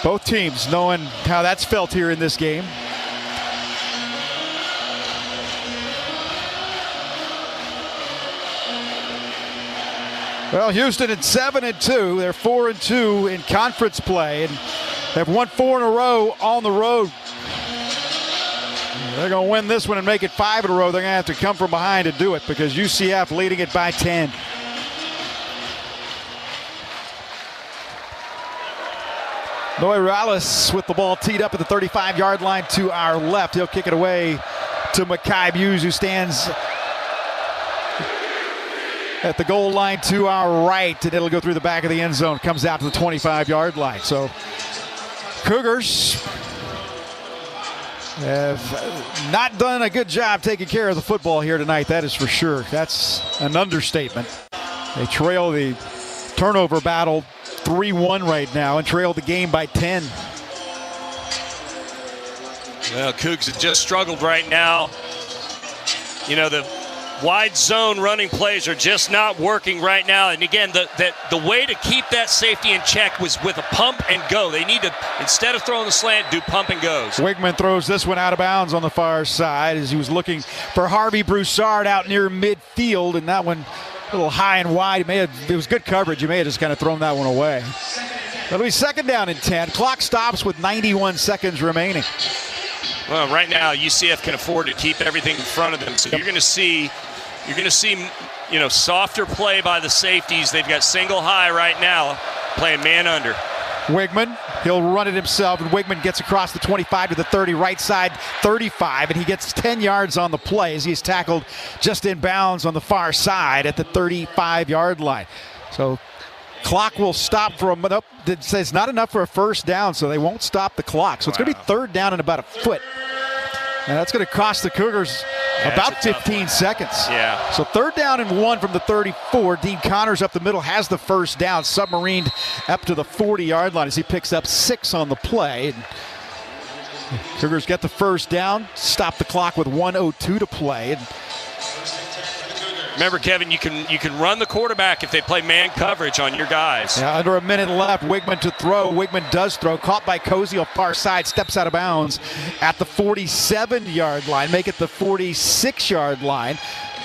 Both teams knowing how that's felt here in this game. Well, Houston at 7-2. They're 4-2 in conference play and have won 4 in a row on the road. They're going to win this one and make it 5 in a row. They're going to have to come from behind to do it because UCF leading it by 10. Noe Rallis with the ball teed up at the 35-yard line to our left. He'll kick it away to Mekhi Hughes, who stands at the goal line to our right, and it'll go through the back of the end zone. Comes out to the 25-yard line. So Cougars have not done a good job taking care of the football here tonight, that is for sure. That's an understatement. They trail the turnover battle 3-1 right now and trail the game by 10. Well, Cougs have just struggled right now. You know, the wide zone running plays are just not working right now. And again, the way to keep that safety in check was with a pump and go. They need to, instead of throwing the slant, do pump and goes. Wigman throws this one out of bounds on the far side as he was looking for Harvey Broussard out near midfield, and that one a little high and wide. It was good coverage. You may have just kind of thrown that one away. It'll be 2nd down and 10. Clock stops with 91 seconds remaining. Well, right now UCF can afford to keep everything in front of them. So you're going to see, you know, softer play by the safeties. They've got single high right now, playing man under. Wigman, he'll run it himself, and Wigman gets across the 25 to the 30, right side 35, and he gets 10 yards on the play as he's tackled just in bounds on the far side at the 35-yard line. So clock will stop for a minute. It says not enough for a first down, so they won't stop the clock. So it's going to be 3rd down and about a foot. And that's going to cost the Cougars about 15 seconds. Yeah. So 3rd down and 1 from the 34. Dean Connors up the middle has the first down, submarined up to the 40-yard line as he picks up 6 on the play. And Cougars get the first down, stop the clock with 1:02 to play. And remember, Kevin, you can run the quarterback if they play man coverage on your guys. Yeah, under a minute left. Wigman to throw. Wigman does throw. Caught by Cozy on far side. Steps out of bounds at the 47-yard line. Make it the 46-yard line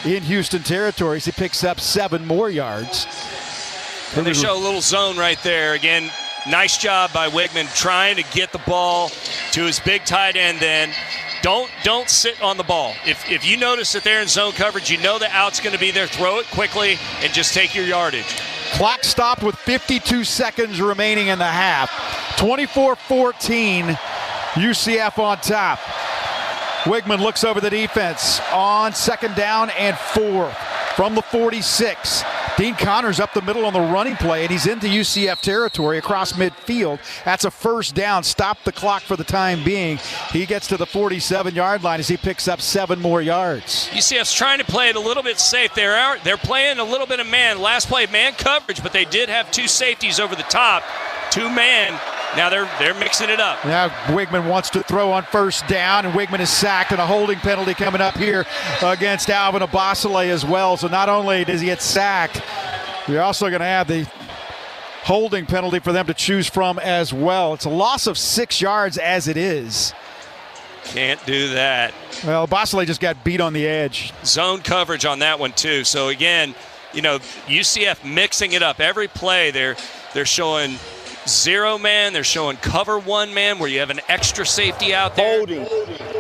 in Houston territory. He picks up 7 more yards. And they show a little zone right there. Again, nice job by Wigman trying to get the ball to his big tight end then. Don't sit on the ball. If you notice that they're in zone coverage, you know the out's going to be there. Throw it quickly and just take your yardage. Clock stopped with 52 seconds remaining in the half. 24-14, UCF on top. Wigman looks over the defense on 2nd down and 4 from the 46. Dean Connors up the middle on the running play, and he's into UCF territory across midfield. That's a first down. Stop the clock for the time being. He gets to the 47-yard line as he picks up 7 more yards. UCF's trying to play it a little bit safe. They're playing a little bit of man. Last play, man coverage, but they did have 2 safeties over the top. 2 man. Now they're mixing it up. Now Wigman wants to throw on first down, and Wigman is sacked, and a holding penalty coming up here against Alvin Abasale as well. So not only does he get sacked, you're also going to have the holding penalty for them to choose from as well. It's a loss of 6 yards as it is. Can't do that. Well, Abasale just got beat on the edge. Zone coverage on that one too. So again, UCF mixing it up. Every play they're showing 0 man, they're showing cover 1 man where you have an extra safety out there. Holding,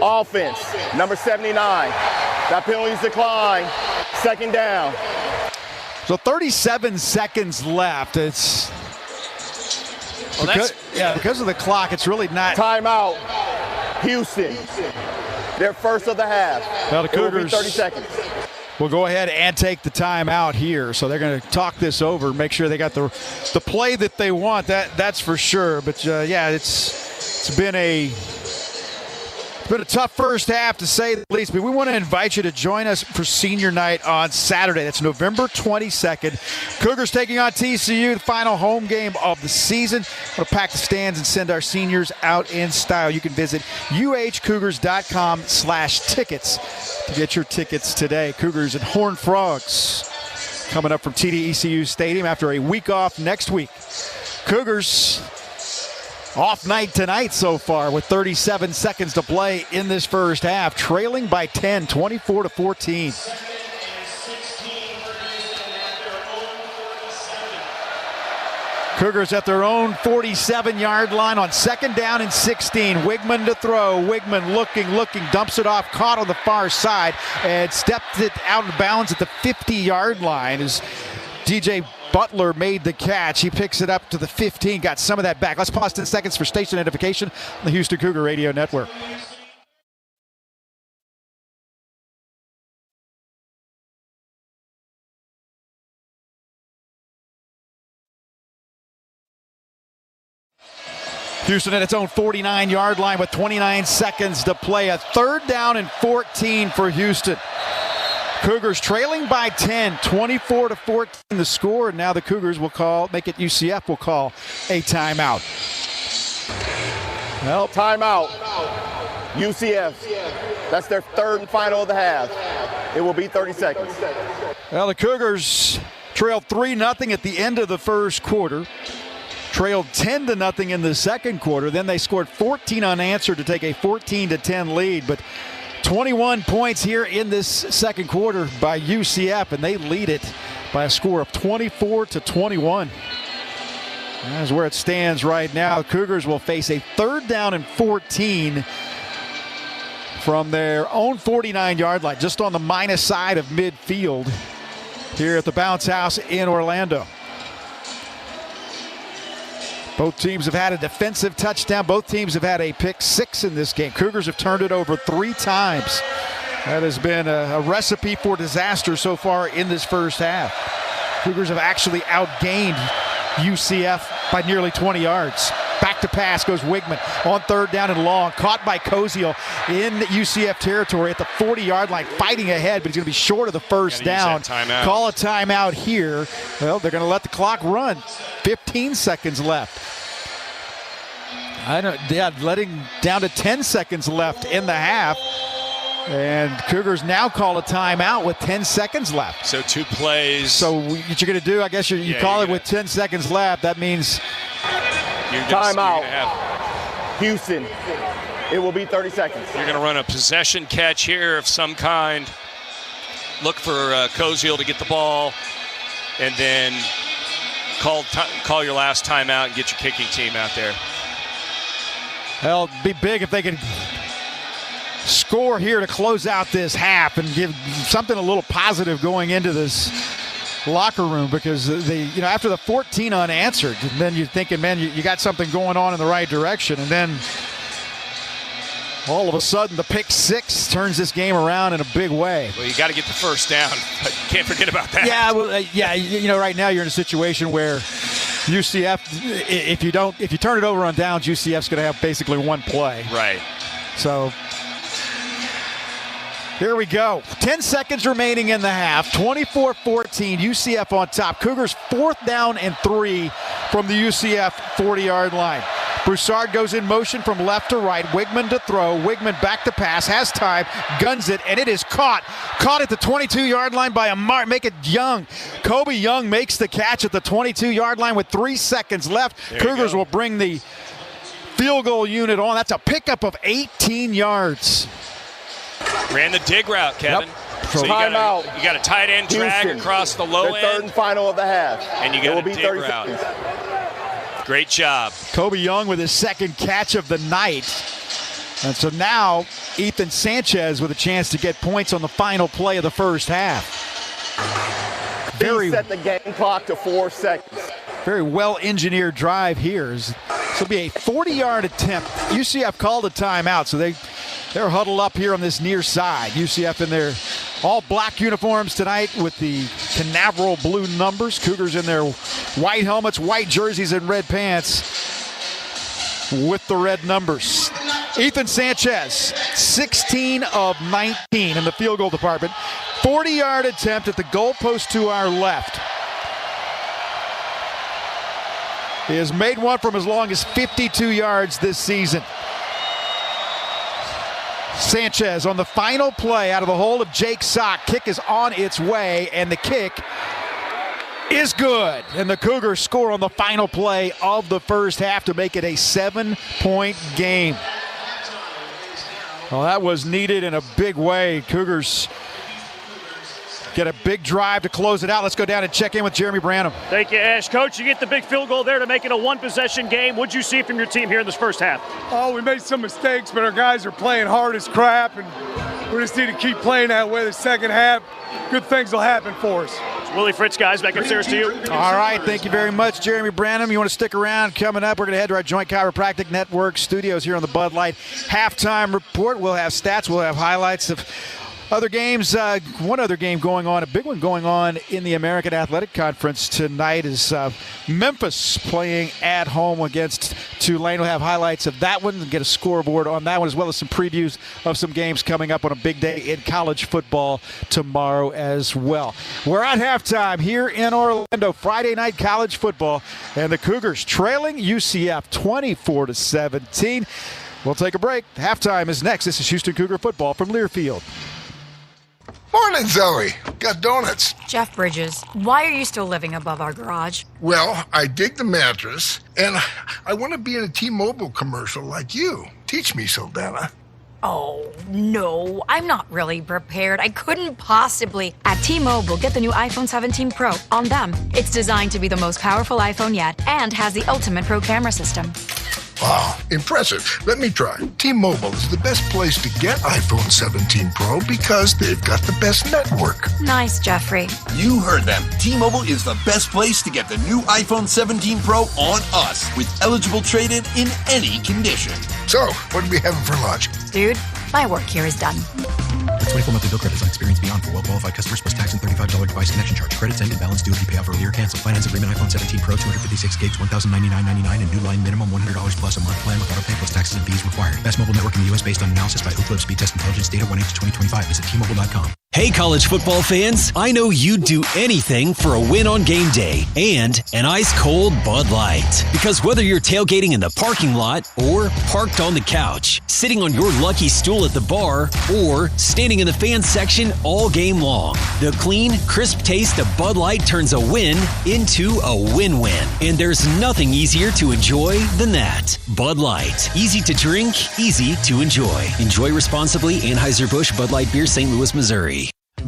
offense, number 79. That penalty's declined. 2nd down. So 37 seconds left. It's because of the clock, it's really not. Timeout. Houston. Their first of the half. Well, the Cougars 30 seconds. Will go ahead and take the timeout here. So they're going to talk this over, make sure they got the play that they want. That's for sure. But it's been a tough first half to say the least. But we want to invite you to join us for senior night on Saturday. That's November 22nd. Cougars taking on TCU, the final home game of the season. We'll pack the stands and send our seniors out in style. You can visit uhcougars.com/tickets to get your tickets today. Cougars and Horned Frogs coming up from TDECU Stadium after a week off next week. Cougars off night tonight so far with 37 seconds to play in this first half, trailing by 10, 24-14. Cougars at their own 47-yard line on 2nd down and 16. Wigman to throw. Wigman looking, dumps it off, caught on the far side, and stepped it out of bounds at the 50-yard line as DJ Butler made the catch. He picks it up to the 15, got some of that back. Let's pause 10 seconds for station identification on the Houston Cougar Radio Network. Houston at its own 49-yard line with 29 seconds to play. A 3rd down and 14 for Houston. Cougars trailing by 10, 24-14 the score, and now the Cougars UCF will call a timeout. Well, timeout. UCF. That's their 3rd and final of the half. It will be 30 seconds. Well, the Cougars trailed 3-0 at the end of the first quarter. Trailed 10-0 in the second quarter. Then they scored 14 unanswered to take a 14-10 lead. But 21 points here in this second quarter by UCF, and they lead it by a score of 24-21. That's where it stands right now. The Cougars will face a 3rd down and 14 from their own 49-yard line, just on the minus side of midfield here at the Bounce House in Orlando. Both teams have had a defensive touchdown. Both teams have had a pick 6 in this game. Cougars have turned it over 3 times. That has been a recipe for disaster so far in this first half. Cougars have actually outgained UCF by nearly 20 yards. Back to pass goes Wigman on 3rd down and long. Caught by Koziel in UCF territory at the 40-yard line, fighting ahead, but he's going to be short of the first down. Call a timeout here. Well, they're going to let the clock run. 15 seconds left. Letting down to 10 seconds left in the half. And Cougars now call a timeout with 10 seconds left. So 2 plays. So what you're going to do, I guess you call it with 10 seconds left. That means timeout. Houston. It will be 30 seconds. You're going to run a possession catch here of some kind. Look for Koziel to get the ball, and then call your last timeout and get your kicking team out there. Well, it'd be big if they could score here to close out this half and give something a little positive going into this locker room, because after the 14 unanswered, and then you're thinking, man, you got something going on in the right direction, and then All of a sudden, the pick six turns this game around in a big way. Well, you got to get the first down. But you can't forget about that. Yeah, well, you know, right now you're in a situation where UCF, if you turn it over on downs, UCF's going to have basically one play. Right. So here we go. 10 seconds remaining in the half. 24-14, UCF on top. Cougars 4th down and 3 from the UCF 40-yard line. Broussard goes in motion from left to right. Wigman to throw. Wigman back to pass. Has time. Guns it, and it is caught. Caught at the 22-yard line by make it Young. Kobe Young makes the catch at the 22-yard line with 3 seconds left. Cougars will bring the field goal unit on. That's a pickup of 18 yards. Ran the dig route, Kevin. Yep. So you got a tight end drag across the low end. Third and final of the half. And you got a dig route. Great job. Kobe Young with his second catch of the night. And so now Ethan Sanchez with a chance to get points on the final play of the first half. He set the game clock to 4 seconds. Very well-engineered drive here. This will be a 40-yard attempt. UCF called a timeout, so they're huddled up here on this near side. UCF in their all-black uniforms tonight with the Canaveral blue numbers. Cougars in their white helmets, white jerseys, and red pants with the red numbers. Ethan Sanchez, 16 of 19 in the field goal department. 40-yard attempt at the goalpost to our left. He has made one from as long as 52 yards this season. Sanchez on the final play out of the hold of Jake Sock. Kick is on its way, and the kick is good. And the Cougars score on the final play of the first half to make it a 7-point game. Well, that was needed in a big way. Cougars get a big drive to close it out. Let's go down and check in with Jeremy Branham. Thank you, Ash. Coach, you get the big field goal there to make it a one-possession game. What'd you see from your team here in this first half? Oh, we made some mistakes, but our guys are playing hard as crap, and we just need to keep playing that way the second half. Good things will happen for us. Willie Fritz, guys, back upstairs to you. All right, thank you very much, Jeremy Branham. You want to stick around? Coming up, we're going to head to our Joint Chiropractic Network studios here on the Bud Light Halftime Report. We'll have stats, we'll have highlights of other games. One other game going on, a big one going on in the American Athletic Conference tonight is Memphis playing at home against Tulane. We'll have highlights of that one and get a scoreboard on that one, as well as some previews of some games coming up on a big day in college football tomorrow as well. We're at halftime here in Orlando, Friday night college football, and the Cougars trailing UCF 24-17. We'll take a break. Halftime is next. This is Houston Cougar football from Learfield. Morning, Zoe. Got donuts. Jeff Bridges, why are you still living above our garage? Well, I dig the mattress, and I want to be in a T-Mobile commercial like you. Teach me, Saldana. Oh, no, I'm not really prepared. I couldn't possibly. At T-Mobile, get the new iPhone 17 Pro. On them, it's designed to be the most powerful iPhone yet and has the ultimate pro camera system. Wow, impressive. Let me try. T-Mobile is the best place to get iPhone 17 Pro because they've got the best network. Nice, Jeffrey. You heard them. T-Mobile is the best place to get the new iPhone 17 Pro on us with eligible trade-in in any condition. So, what are we having for lunch? Dude, my work here is done. With 24 monthly bill credits on experience beyond for well-qualified customers plus tax and $35 device connection charge. Credits end and balance due if you pay off earlier. Cancel. Finance agreement iPhone 17 Pro 256 gigs, $1,099.99 and new line minimum $100 plus a month plan with auto pay plus taxes and fees required. Best mobile network in the U.S. based on analysis by Ookla Speed Test Intelligence data 1/2025. Visit T-Mobile.com. Hey, college football fans, I know you'd do anything for a win on game day and an ice-cold Bud Light. Because whether you're tailgating in the parking lot or parked on the couch, sitting on your lucky stool at the bar, or standing in the fan section all game long, the clean, crisp taste of Bud Light turns a win into a win-win. And there's nothing easier to enjoy than that. Bud Light. Easy to drink, easy to enjoy. Enjoy responsibly. Anheuser-Busch Bud Light Beer, St. Louis, Missouri.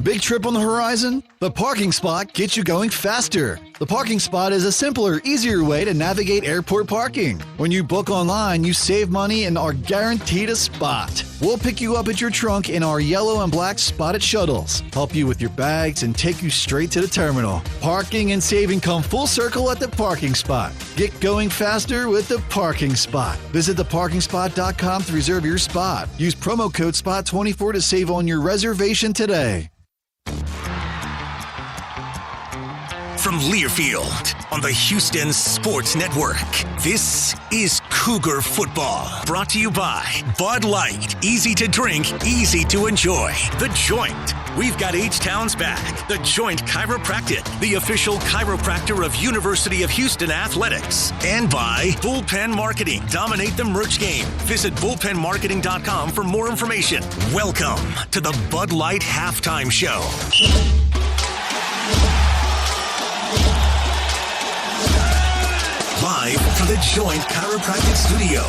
big trip on the horizon? The Parking Spot gets you going faster. The Parking Spot is a simpler, easier way to navigate airport parking. When you book online, you save money and are guaranteed a spot. We'll pick you up at your trunk in our yellow and black spotted shuttles, help you with your bags, and take you straight to the terminal. Parking and saving come full circle at the Parking Spot. Get going faster with the Parking Spot. Visit theparkingspot.com to reserve your spot. Use promo code SPOT24 to save on your reservation today. From Learfield on the Houston Sports Network, this is Cougar Football. Brought to you by Bud Light. Easy to drink, easy to enjoy. The Joint. We've got H-Town's back. The Joint Chiropractic, the official chiropractor of University of Houston Athletics. And by Bullpen Marketing. Dominate the merch game. Visit bullpenmarketing.com for more information. Welcome to the Bud Light Halftime Show. Live from the Joint Chiropractic Studios,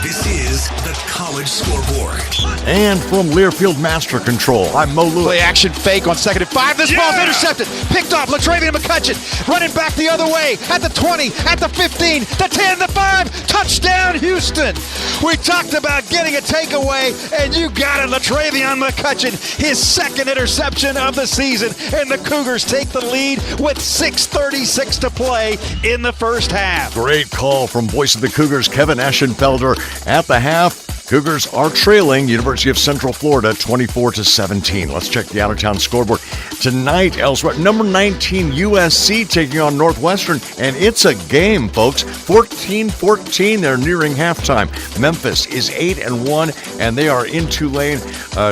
this is the College Scoreboard. And from Learfield Master Control, I'm Mo Lewis. Play action fake on 2nd and 5. This ball's intercepted. Picked off. Latravian McCutcheon running back the other way at the 20, at the 15, the 10, the 5. Touchdown, Houston. We talked about getting a takeaway, and you got it. Latravian McCutcheon, his second interception of the season, and the Cougars take the lead with 6:36 to play in the first half. Great call from voice of the Cougars, Kevin Eschenfelder. At the half, Cougars are trailing University of Central Florida 24-17. Let's check the out-of-town scoreboard. Tonight, elsewhere, number 19 USC taking on Northwestern, and it's a game, folks. 14-14, they're nearing halftime. Memphis is 8-1, and they are in Tulane,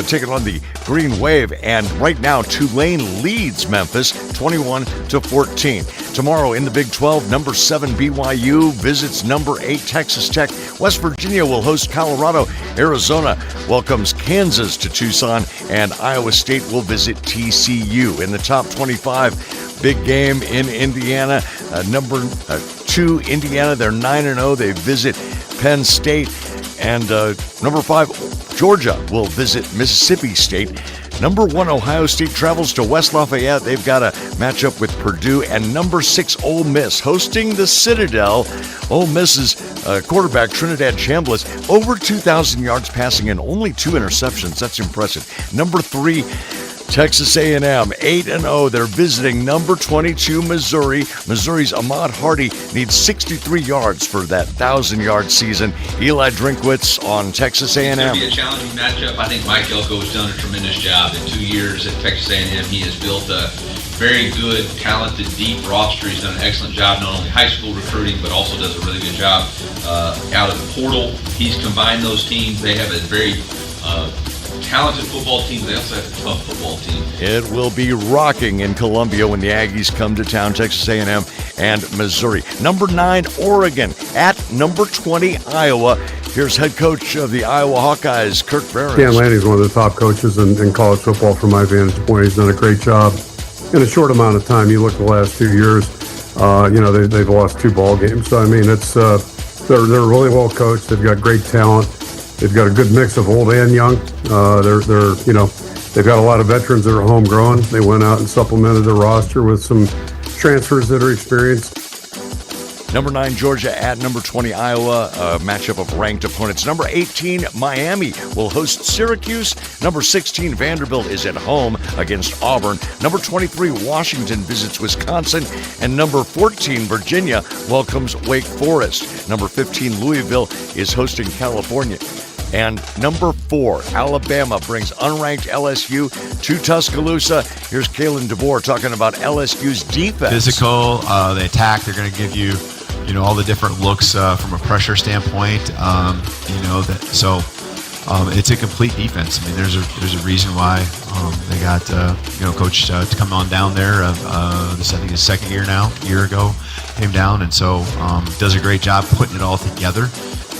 taking on the Green Wave, and right now Tulane leads Memphis 21-14. Tomorrow in the Big 12, number 7 BYU visits number 8 Texas Tech. West Virginia will host Colorado. Arizona welcomes Kansas to Tucson, and Iowa State will visit TCU. In the top 25, big game in Indiana. Number 2 Indiana, they're 9-0. They visit Penn State. And number 5, Georgia will visit Mississippi State. Number 1, Ohio State travels to West Lafayette. They've got a matchup with Purdue. And number 6, Ole Miss, hosting the Citadel. Ole Miss's quarterback, Trinidad Chambliss, over 2,000 yards passing and only 2 interceptions. That's impressive. Number 3, Texas A&M, 8-0. They're visiting number 22, Missouri. Missouri's Ahmad Hardy needs 63 yards for that 1,000-yard season. Eli Drinkwitz on Texas A&M. It's going to be a challenging matchup. I think Mike Elko has done a tremendous job. In 2 years at Texas A&M, he has built a very good, talented, deep roster. He's done an excellent job, not only high school recruiting, but also does a really good job out of the portal. He's combined those teams. They have a very talented football team. They also have a tough football team. It will be rocking in Columbia when the Aggies come to town, Texas A&M and Missouri. Number 9, Oregon at number 20, Iowa. Here's head coach of the Iowa Hawkeyes, Kirk Ferentz. Dan Lanning's one of the top coaches in college football from my vantage point. He's done a great job in a short amount of time. You look at the last 2 years, they've lost 2 ball games. So, I mean, it's they're really well coached. They've got great talent. They've got a good mix of old and young. They've got a lot of veterans that are homegrown. They went out and supplemented their roster with some transfers that are experienced. Number 9, Georgia at number 20, Iowa, a matchup of ranked opponents. Number 18, Miami will host Syracuse. Number 16, Vanderbilt is at home against Auburn. Number 23, Washington visits Wisconsin. And number 14, Virginia welcomes Wake Forest. Number 15, Louisville is hosting California. And number 4, Alabama brings unranked LSU to Tuscaloosa. Here's Kalen DeBoer talking about LSU's defense. Physical, they attack. They're going to give you, all the different looks from a pressure standpoint. It's a complete defense. I mean, there's a reason why they got Coach to come on down there. This I think his second year now. A year ago, came down, and so does a great job putting it all together.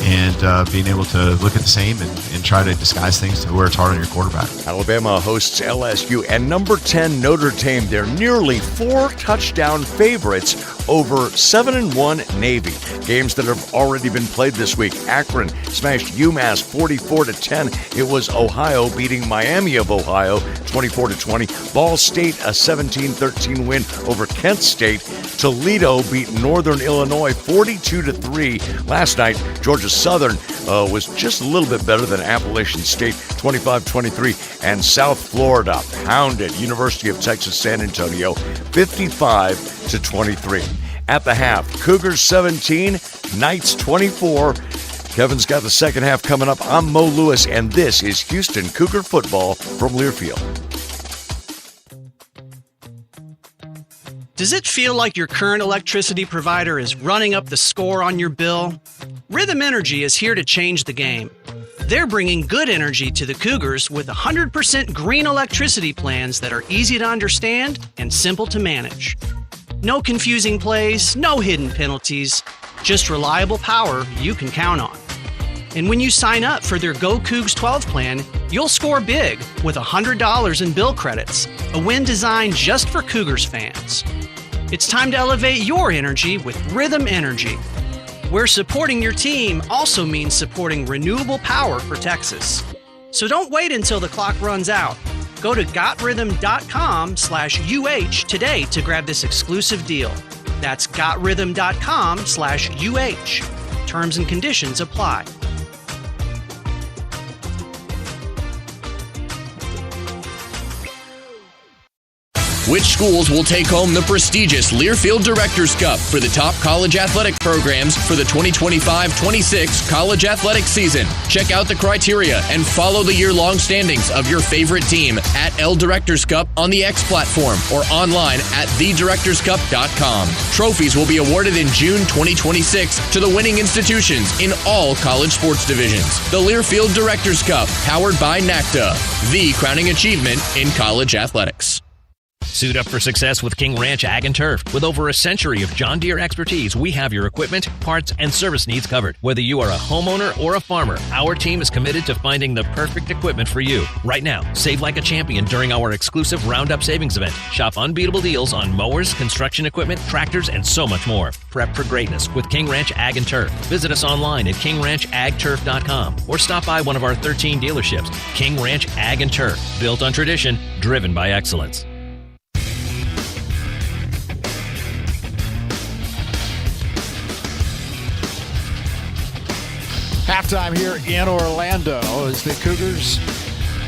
And being able to look at the same and try to disguise things to where it's hard on your quarterback. Alabama hosts LSU. And number 10, Notre Dame. They're nearly 4 touchdown favorites over 7-1 Navy. Games that have already been played this week. Akron smashed UMass 44-10. It was Ohio beating Miami of Ohio 24-20. Ball State a 17-13 win over Kent State. Toledo beat Northern Illinois 42-3 last night. Georgia Southern was just a little bit better than Appalachian State 25-23, and South Florida pounded University of Texas San Antonio 55-23. At the half, Cougars 17, Knights 24. Kevin's got the second half coming up. I'm Mo Lewis, and this is Houston Cougar football from Learfield. Does it feel like your current electricity provider is running up the score on your bill? Rhythm Energy is here to change the game. They're bringing good energy to the Cougars with 100% green electricity plans that are easy to understand and simple to manage. No confusing plays, no hidden penalties, just reliable power you can count on. And when you sign up for their Go Cougs 12 plan, you'll score big with $100 in bill credits, a win designed just for Cougars fans. It's time to elevate your energy with Rhythm Energy, where supporting your team also means supporting renewable power for Texas. So don't wait until the clock runs out. Go to gotrhythm.com/UH today to grab this exclusive deal. That's gotrhythm.com/UH. Terms and conditions apply. Which schools will take home the prestigious Learfield Directors Cup for the top college athletic programs for the 2025-26 college athletic season? Check out the criteria and follow the year-long standings of your favorite team at L Directors Cup on the X platform or online at thedirectorscup.com. Trophies will be awarded in June 2026 to the winning institutions in all college sports divisions. The Learfield Directors Cup, powered by NACTA, the crowning achievement in college athletics. Suit up for success with King Ranch Ag and Turf. With over a century of John Deere expertise, we have your equipment, parts, and service needs covered. Whether you are a homeowner or a farmer, our team is committed to finding the perfect equipment for you. Right now, save like a champion during our exclusive Roundup Savings Event. Shop unbeatable deals on mowers, construction equipment, tractors, and so much more. Prep for greatness with King Ranch Ag and Turf. Visit us online at kingranchagturf.com or stop by one of our 13 dealerships. King Ranch Ag and Turf. Built on tradition, driven by excellence. Halftime here in Orlando as the Cougars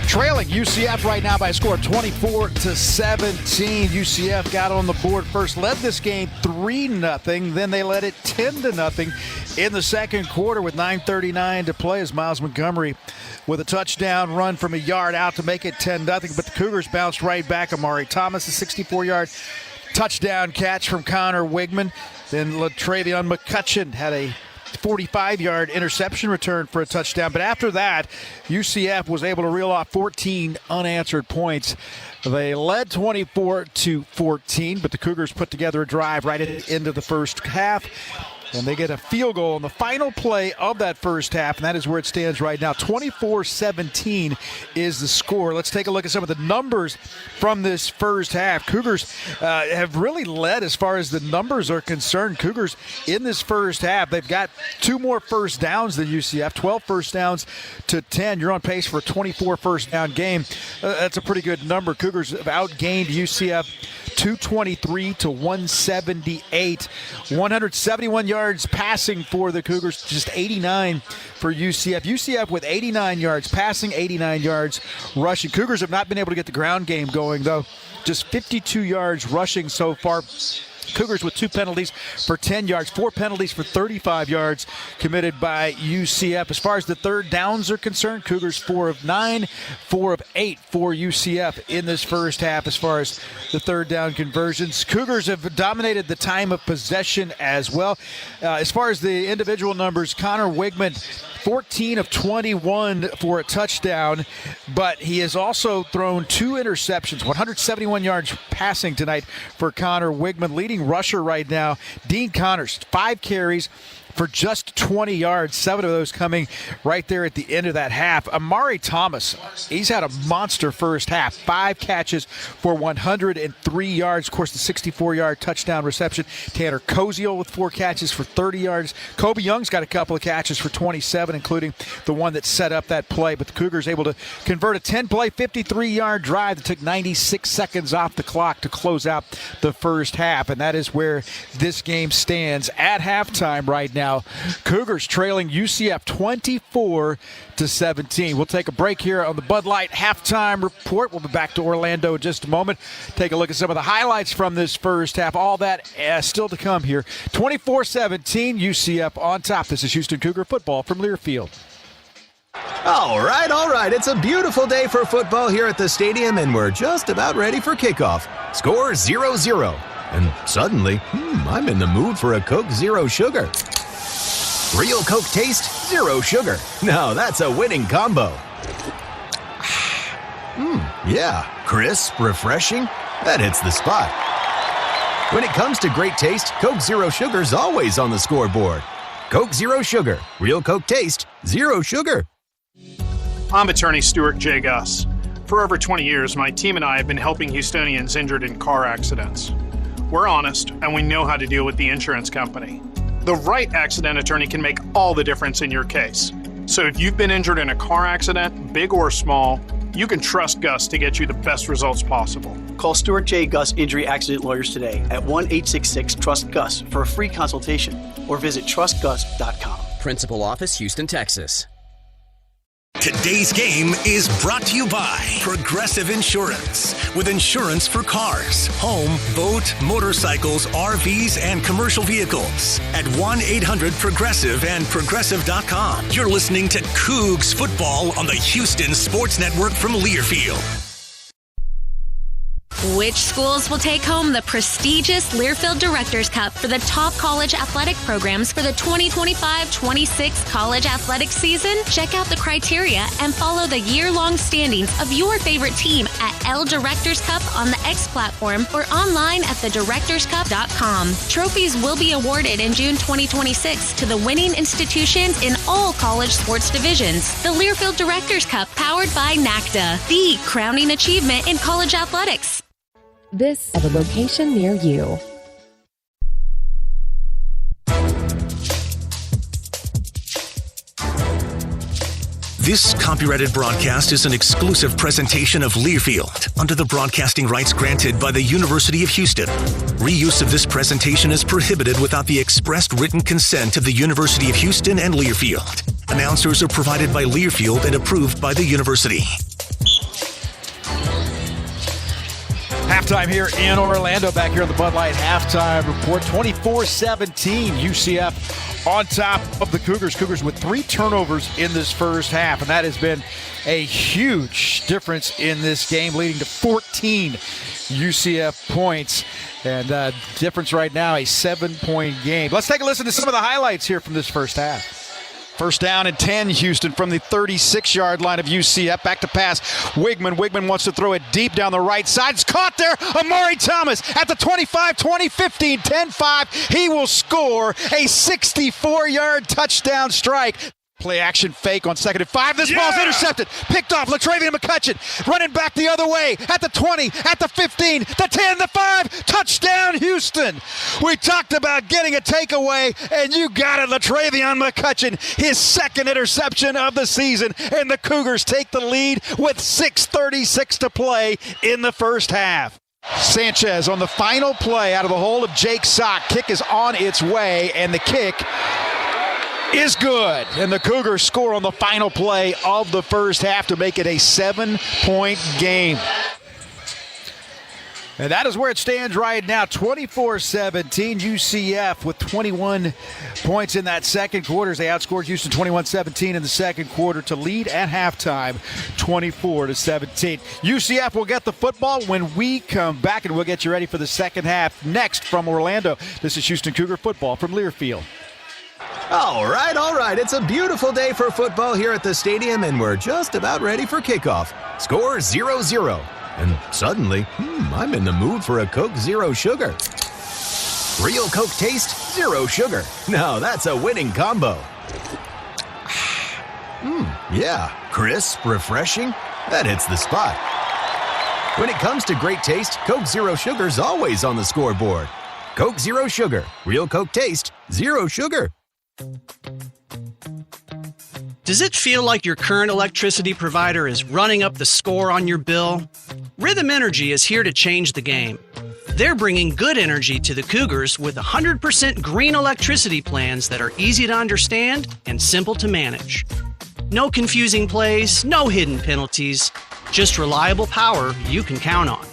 trailing UCF right now by a score of 24-17. UCF got on the board first, led this game 3-0. Then they led it 10-0 in the second quarter with 9:39 to play as Miles Montgomery with a touchdown run from a yard out to make it 10-0. But the Cougars bounced right back. Amari Thomas, a 64-yard touchdown catch from Connor Wigman. Then LaTravion McCutcheon had a 45-yard interception return for a touchdown. But after that, UCF was able to reel off 14 unanswered points. They led 24-14, but the Cougars put together a drive right at the end of the first half. And they get a field goal on the final play of that first half, and that is where it stands right now. 24-17 is the score. Let's take a look at some of the numbers from this first half. Cougars have really led as far as the numbers are concerned. Cougars in this first half, they've got 2 more first downs than UCF, 12 first downs to 10. You're on pace for a 24 first down game. That's a pretty good number. Cougars have outgained UCF 223-178. 171 yards passing for the Cougars, just 89 for UCF. UCF with 89 yards passing, 89 yards rushing. Cougars have not been able to get the ground game going, though. Just 52 yards rushing so far. Cougars with 2 penalties for 10 yards, 4 penalties for 35 yards committed by UCF. As far as the third downs are concerned, Cougars 4 of 9, 4 of 8 for UCF in this first half as far as the third down conversions. Cougars have dominated the time of possession as well. As far as the individual numbers, Connor Wigman, 14 of 21 for a touchdown, but he has also thrown 2 interceptions, 171 yards passing tonight for Connor Wigman. Leading rusher right now, Dean Connors, 5 carries for just 20 yards, 7 of those coming right there at the end of that half. Amari Thomas, he's had a monster first half. 5 catches for 103 yards. Of course, the 64-yard touchdown reception. Tanner Koziel with 4 catches for 30 yards. Kobe Young's got a couple of catches for 27, including the one that set up that play. But the Cougars able to convert a 10-play, 53-yard drive that took 96 seconds off the clock to close out the first half. And that is where this game stands at halftime right now. Cougars trailing UCF 24-17. We'll take a break here on the Bud Light halftime report. We'll be back to Orlando in just a moment. Take a look at some of the highlights from this first half. All that still to come here. 24-17, UCF on top. This is Houston Cougar football from Learfield. All right. It's a beautiful day for football here at the stadium, and we're just about ready for kickoff. Score 0-0. And suddenly, I'm in the mood for a Coke Zero Sugar. Real Coke taste, zero sugar. Now that's a winning combo. Yeah, crisp, refreshing. That hits the spot. When it comes to great taste, Coke Zero Sugar's always on the scoreboard. Coke Zero Sugar. Real Coke taste, zero sugar. I'm attorney Stuart J. Guss. For over 20 years, my team and I have been helping Houstonians injured in car accidents. We're honest, and we know how to deal with the insurance company. The right accident attorney can make all the difference in your case. So if you've been injured in a car accident, big or small, you can trust Gus to get you the best results possible. Call Stuart J. Gus Injury Accident Lawyers today at 1-866-TRUST-GUS for a free consultation or visit trustgus.com. Principal Office, Houston, Texas. Today's game is brought to you by Progressive Insurance. With insurance for cars, home, boat, motorcycles, RVs, and commercial vehicles. At 1-800-PROGRESSIVE and Progressive.com. You're listening to Cougs football on the Houston Sports Network from Learfield. Which schools will take home the prestigious Learfield Directors Cup for the top college athletic programs for the 2025-26 college athletic season? Check out the criteria and follow the year-long standings of your favorite team at L Directors Cup on the X platform or online at thedirectorscup.com. Trophies will be awarded in June 2026 to the winning institutions in all college sports divisions. The Learfield Directors Cup, powered by NACDA, the crowning achievement in college athletics. This at a location near you. This copyrighted broadcast is an exclusive presentation of Learfield under the broadcasting rights granted by the University of Houston. Reuse of this presentation is prohibited without the expressed written consent of the University of Houston and Learfield. Announcers are provided by Learfield and approved by the university. Halftime here in Orlando, back here on the Bud Light halftime report. 24-17, UCF on top of the Cougars. Cougars with 3 turnovers in this first half, and that has been a huge difference in this game, leading to 14 UCF points. And difference right now, a 7-point game. Let's take a listen to some of the highlights here from this first half. First down and 10, Houston, from the 36-yard line of UCF. Back to pass, Wigman. Wigman wants to throw it deep down the right side. It's caught there. Amari Thomas at the 25, 20, 15, 10-5. He will score a 64-yard touchdown strike. Play action fake on 2nd and 5. This ball's intercepted. Picked off. Latravian McCutcheon running back the other way at the 20, at the 15, the 10, the 5. Touchdown, Houston. We talked about getting a takeaway, and you got it. Latravian McCutcheon, his 2nd interception of the season, and the Cougars take the lead with 6:36 to play in the first half. Sanchez on the final play out of the hole of Jake Sock. Kick is on its way, and the kick is good. And the Cougars score on the final play of the first half to make it a 7-point game. And that is where it stands right now, 24-17. UCF with 21 points in that second quarter as they outscored Houston 21-17 in the second quarter to lead at halftime 24-17. UCF will get the football when we come back, and we'll get you ready for the second half next from Orlando. This is Houston Cougar football from Learfield. All right. It's a beautiful day for football here at the stadium, and we're just about ready for kickoff. Score 0-0. And suddenly, I'm in the mood for a Coke Zero Sugar. Real Coke taste, zero sugar. Now that's a winning combo. Yeah, crisp, refreshing. That hits the spot. When it comes to great taste, Coke Zero Sugar's always on the scoreboard. Coke Zero Sugar. Real Coke taste, zero sugar. Does it feel like your current electricity provider is running up the score on your bill? Rhythm Energy is here to change the game. They're bringing good energy to the Cougars with 100% green electricity plans that are easy to understand and simple to manage. No confusing plays, no hidden penalties, just reliable power you can count on.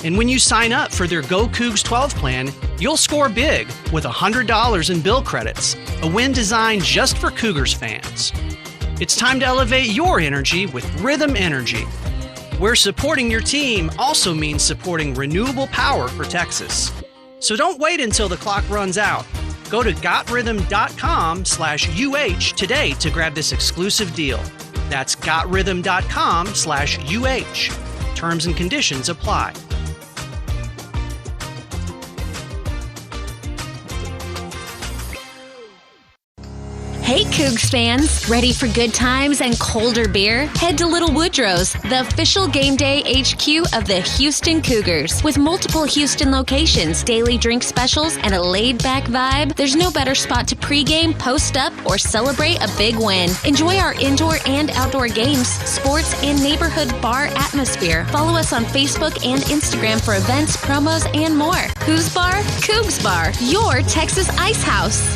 And when you sign up for their Go Cougs 12 plan, you'll score big with $100 in bill credits, a win designed just for Cougars fans. It's time to elevate your energy with Rhythm Energy, where supporting your team also means supporting renewable power for Texas. So don't wait until the clock runs out. Go to gotrhythm.com/UH today to grab this exclusive deal. That's gotrhythm.com/UH. Terms and conditions apply. Hey Cougs fans, ready for good times and colder beer? Head to Little Woodrow's, the official game day HQ of the Houston Cougars. With multiple Houston locations, daily drink specials, and a laid-back vibe, there's no better spot to pregame, post up, or celebrate a big win. Enjoy our indoor and outdoor games, sports, and neighborhood bar atmosphere. Follow us on Facebook and Instagram for events, promos, and more. Who's Bar? Cougs Bar, your Texas Ice House.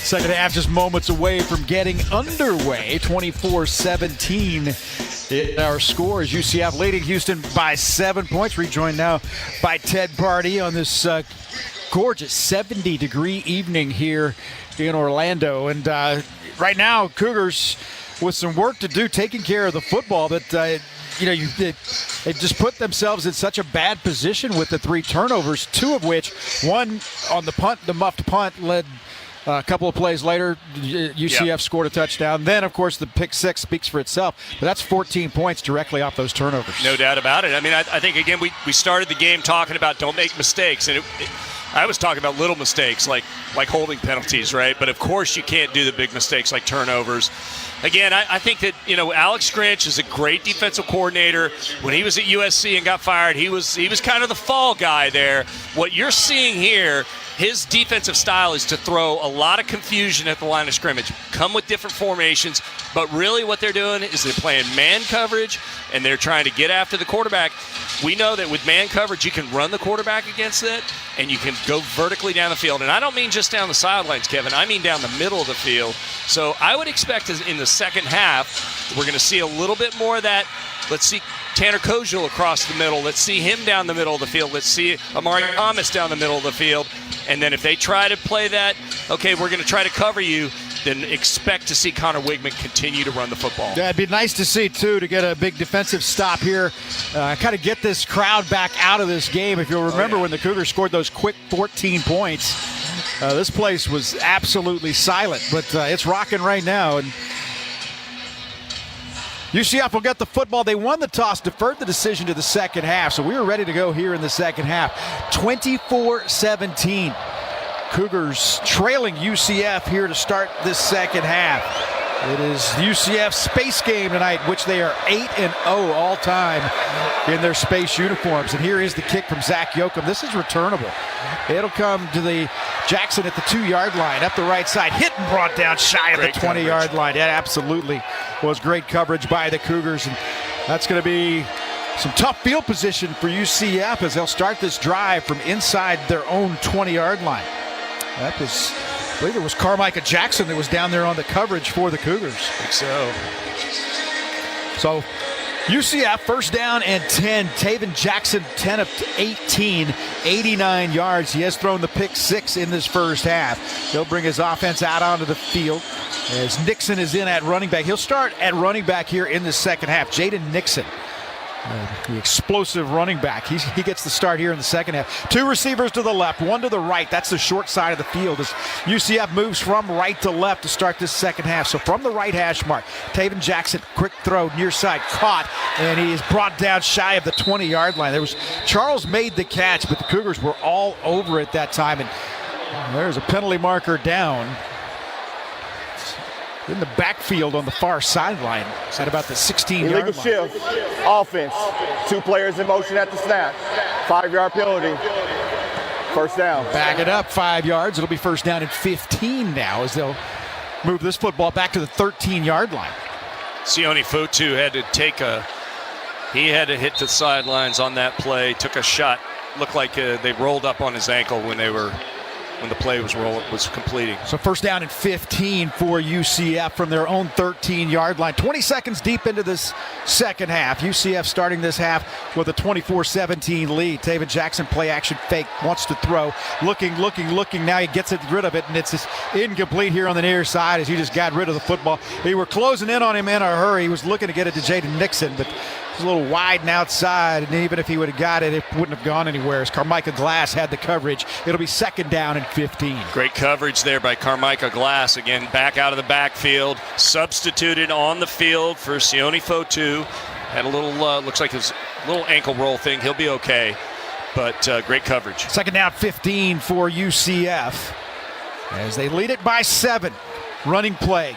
Second half just moments away from getting underway. 24-17 in our score as UCF leading Houston by 7 points. Rejoined now by Ted Party on this gorgeous 70-degree evening here in Orlando. And right now, Cougars with some work to do, taking care of the football that they've just put themselves in such a bad position with the 3 turnovers, 2 of which, one on the punt, the muffed punt, led a couple of plays later, UCF scored a touchdown. Then, of course, the pick 6 speaks for itself. But that's 14 points directly off those turnovers. No doubt about it. I mean, I think, again, we started the game talking about don't make mistakes. And I was talking about little mistakes like holding penalties, right? But, of course, you can't do the big mistakes like turnovers. Again, I think that, Alex Grinch is a great defensive coordinator. When he was at USC and got fired, he was kind of the fall guy there. What you're seeing here, his defensive style is to throw a lot of confusion at the line of scrimmage, come with different formations, but really what they're doing is they're playing man coverage and they're trying to get after the quarterback. We know that with man coverage, you can run the quarterback against it and you can go vertically down the field. And I don't mean just down the sidelines, Kevin. I mean down the middle of the field. So I would expect in the second half, we're going to see a little bit more of that. Let's see Tanner Kojal across the middle. Let's see him down the middle of the field. Let's see Amari Thomas down the middle of the field. And then if they try to play that, okay, we're going to try to cover you, then expect to see Connor Wigman continue to run the football. Yeah, it'd be nice to see, too, to get a big defensive stop here, kind of get this crowd back out of this game. If you'll remember when the Cougars scored those quick 14 points, this place was absolutely silent. But it's rocking right now. And UCF will get the football. They won the toss, deferred the decision to the second half. So we were ready to go here in the second half. 24-17. Cougars trailing UCF here to start this second half. It is UCF's space game tonight, which they are 8-0 all time in their space uniforms. And here is the kick from Zach Yoakum. This is returnable. It'll come to the Jackson at the 2-yard line, up the right side, hit and brought down shy of the 20-yard line. That absolutely was great coverage by the Cougars. And that's going to be some tough field position for UCF as they'll start this drive from inside their own 20-yard line. That was, I believe it was Carmicah Jackson that was down there on the coverage for the Cougars. I think so. So UCF first down and 10. Taven Jackson 10 of 18, 89 yards. He has thrown the pick 6 in this first half. He'll bring his offense out onto the field as Nixon is in at running back. He'll start at running back here in the second half. Jaden Nixon The explosive running back. He gets the start here in the second half. 2 receivers to the left, 1 to the right. That's the short side of the field as UCF moves from right to left to start this second half. So from the right hash mark, Taven Jackson, quick throw, near side, caught, and he is brought down shy of the 20-yard line. Charles made the catch, but the Cougars were all over it that time, and there's a penalty marker down in the backfield on the far sideline at about the 16-yard line. Illegal shift, offense, 2 players in motion at the snap, 5-yard penalty, first down. Back it up 5 yards. It'll be first down and 15 now as they'll move this football back to the 13-yard line. Sione Fotu had to hit the sidelines on that play, took a shot. Looked like they rolled up on his ankle when the play was completing. So first down and 15 for UCF from their own 13-yard line. 20 seconds deep into this second half. UCF starting this half with a 24-17 lead. Taven Jackson, play action fake, wants to throw. Looking. Now he gets rid of it, and it's just incomplete here on the near side as he just got rid of the football. They were closing in on him in a hurry. He was looking to get it to Jaden Nixon, but a little wide and outside, and even if he would have got it, it wouldn't have gone anywhere as Carmicah Glass had the coverage. It'll be second down and 15. Great coverage there by Carmicah Glass. Again, back out of the backfield, substituted on the field for Sione Fotu. Had a little, looks like his little ankle roll thing. He'll be okay, but great coverage. Second down 15 for UCF as they lead it by 7. Running play.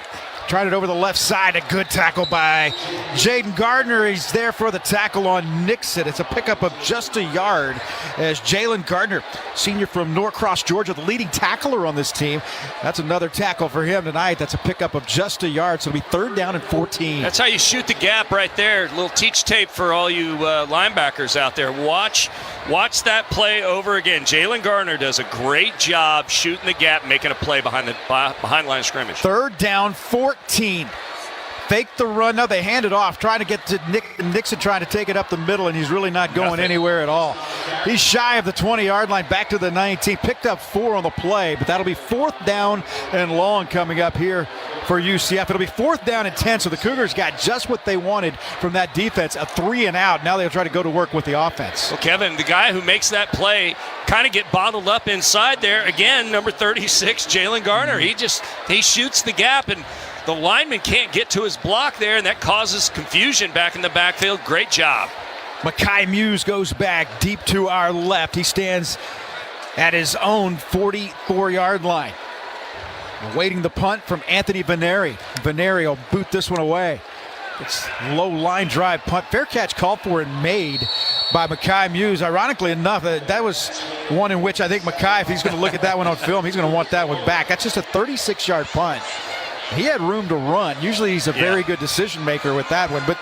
Tried it over the left side. A good tackle by Jaden Gardner. He's there for the tackle on Nixon. It's a pickup of just a yard as Jalen Gardner, senior from Norcross, Georgia, the leading tackler on this team. That's another tackle for him tonight. That's a pickup of just a yard. So it'll be third down and 14. That's how you shoot the gap right there. A little teach tape for all you linebackers out there. Watch that play over again. Jalen Gardner does a great job shooting the gap, making a play behind line of scrimmage. Third down, 14. Fake the run. No, they hand it off, trying to get to Nixon, trying to take it up the middle, and he's really not going anywhere at all. He's shy of the 20-yard line, back to the 19. Picked up 4 on the play, but that'll be fourth down and long coming up here for UCF. It'll be fourth down and 10, so the Cougars got just what they wanted from that defense, a 3 and out. Now they'll try to go to work with the offense. Well, Kevin, the guy who makes that play kind of get bottled up inside there. Again, number 36, Jalen Gardner. He shoots the gap, and the lineman can't get to his block there, and that causes confusion back in the backfield. Great job. Makai Muse goes back deep to our left. He stands at his own 44-yard line. Awaiting the punt from Anthony Veneri. Veneri will boot this one away. It's low line drive punt. Fair catch called for and made by Makai Muse. Ironically enough, that was one in which I think Makai, if he's going to look at that one on film, he's going to want that one back. That's just a 36-yard punt. He had room to run. Usually he's a very good decision maker with that one, but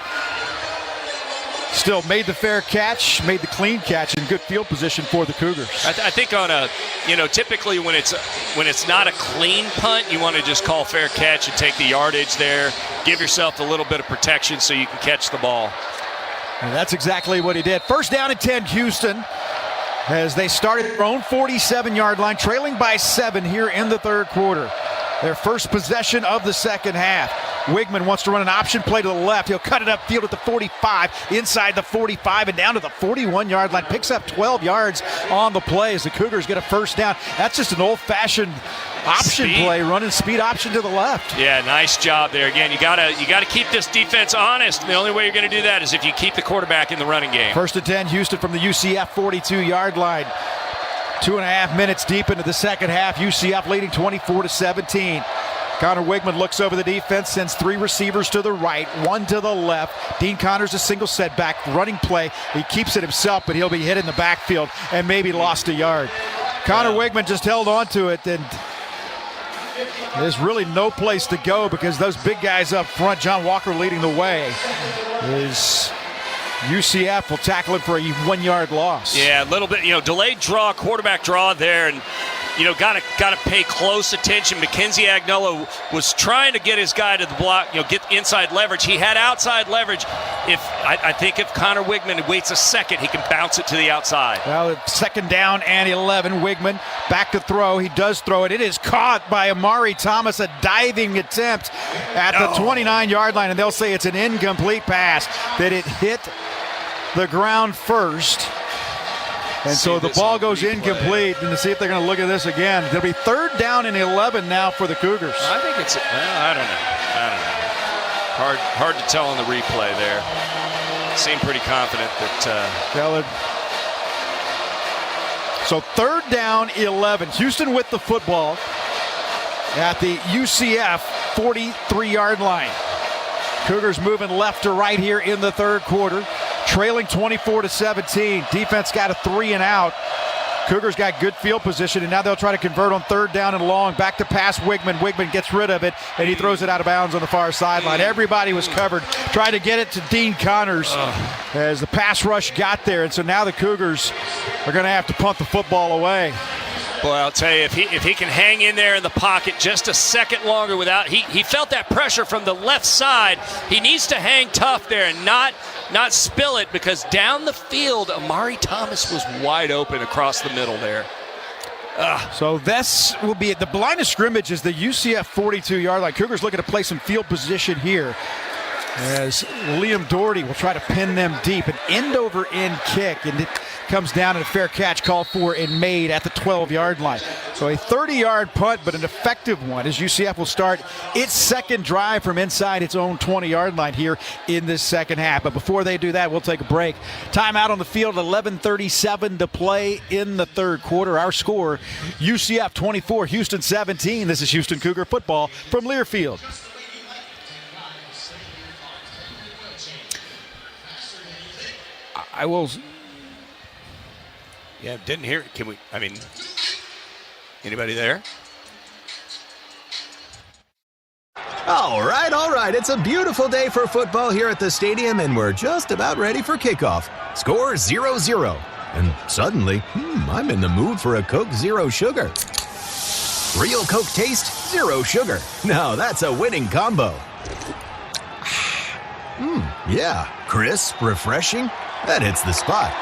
still made the fair catch, made the clean catch, in good field position for the Cougars. I think on typically when it's not a clean punt, you want to just call fair catch and take the yardage there, give yourself a little bit of protection so you can catch the ball. And that's exactly what he did. First down and 10, Houston, as they started their own 47-yard line, trailing by 7 here in the third quarter. Their first possession of the second half. Wigman wants to run an option play to the left. He'll cut it upfield at the 45, inside the 45, and down to the 41-yard line. Picks up 12 yards on the play as the Cougars get a first down. That's just an old-fashioned option play, running speed option to the left. Yeah, nice job there. Again, you gotta keep this defense honest. The only way you're going to do that is if you keep the quarterback in the running game. First and 10, Houston from the UCF 42-yard line. 2.5 minutes deep into the second half. UCF leading 24-17. Connor Wigman looks over the defense, sends 3 receivers to the right, 1 to the left. Dean Connors a single setback, running play. He keeps it himself, but he'll be hit in the backfield and maybe lost a yard. Connor Wigman just held on to it, and there's really no place to go because those big guys up front, John Walker leading the way, is UCF will tackle him for a 1-yard loss. Yeah, a little bit, delayed draw, quarterback draw there, and got to pay close attention. Mackenzie Agnello was trying to get his guy to the block, get inside leverage. He had outside leverage. I think if Connor Wigman waits a second, he can bounce it to the outside. Well, second down and 11. Wigman back to throw. He does throw it. It is caught by Amari Thomas, a diving attempt at the 29-yard line, and they'll say it's an incomplete pass, that it hit the ground first. And so the ball goes incomplete. And to see if they're going to look at this again. It'll be 3rd down and 11 now for the Cougars. I think it's, I don't know. Hard to tell on the replay there. Seemed pretty confident that. So 3rd down, 11. Houston with the football at the UCF 43-yard line. Cougars moving left to right here in the 3rd quarter. Trailing 24-17. Defense got a 3 and out. Cougars got good field position, and now they'll try to convert on 3rd down and long. Back to pass Wigman. Wigman gets rid of it, and he throws it out of bounds on the far sideline. Everybody was covered. Trying to get it to Dean Connors as the pass rush got there. And so now the Cougars are going to have to punt the football away. Boy, I'll tell you, if he can hang in there in the pocket just a second longer without he felt that pressure from the left side. He needs to hang tough there and not spill it, because down the field, Amari Thomas was wide open across the middle there. So this will be the line of scrimmage is the UCF 42-yard line. Cougars looking to play some field position here as Liam Doherty will try to pin them deep. An end-over-end kick, and it comes down and a fair catch called for and made at the 12-yard line. So a 30-yard punt, but an effective one, as UCF will start its second drive from inside its own 20-yard line here in this second half. But before they do that, we'll take a break. Timeout on the field, 11:37 to play in the 3rd quarter. Our score, UCF 24, Houston 17. This is Houston Cougar football from Learfield. I will. Yeah, didn't hear it. Anybody there? All right. It's a beautiful day for football here at the stadium, and we're just about ready for kickoff. Score 0-0. And suddenly, I'm in the mood for a Coke Zero Sugar. Real Coke taste, zero sugar. Now that's a winning combo. Yeah, crisp, refreshing. That hits the spot.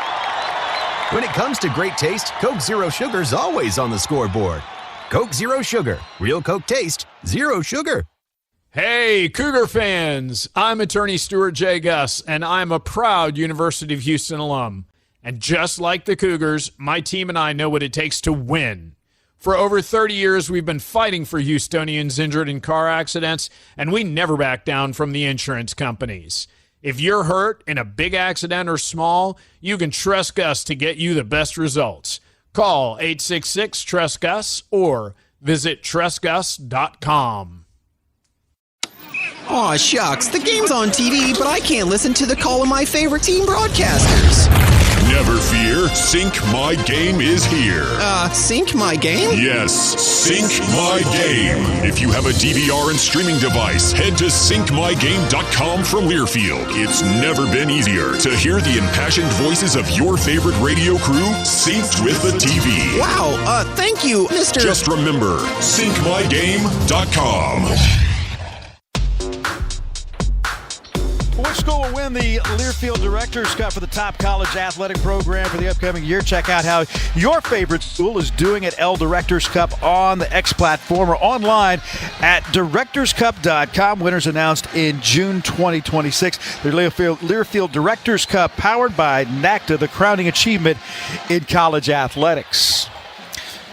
When it comes to great taste, Coke Zero Sugar's always on the scoreboard. Coke Zero Sugar. Real Coke taste, zero sugar. Hey, Cougar fans! I'm attorney Stuart J. Guss, and I'm a proud University of Houston alum. And just like the Cougars, my team and I know what it takes to win. For over 30 years, we've been fighting for Houstonians injured in car accidents, and we never back down from the insurance companies. If you're hurt in a big accident or small, you can trust Gus to get you the best results. Call 866-TRUST-GUS or visit trustgus.com. Aw, shucks, the game's on TV, but I can't listen to the call of my favorite team broadcasters. Never fear, Sync My Game is here. Sync My Game? Yes, Sync My Game. If you have a DVR and streaming device, head to syncmygame.com from Learfield. It's never been easier to hear the impassioned voices of your favorite radio crew synced with the TV. Wow, thank you, Mr. Just remember, syncmygame.com. Which school will win the Learfield Directors Cup for the top college athletic program for the upcoming year? Check out how your favorite school is doing at L Directors Cup on the X platform or online at directorscup.com. Winners announced in June 2026. The Learfield Directors Cup powered by NACTA, the crowning achievement in college athletics.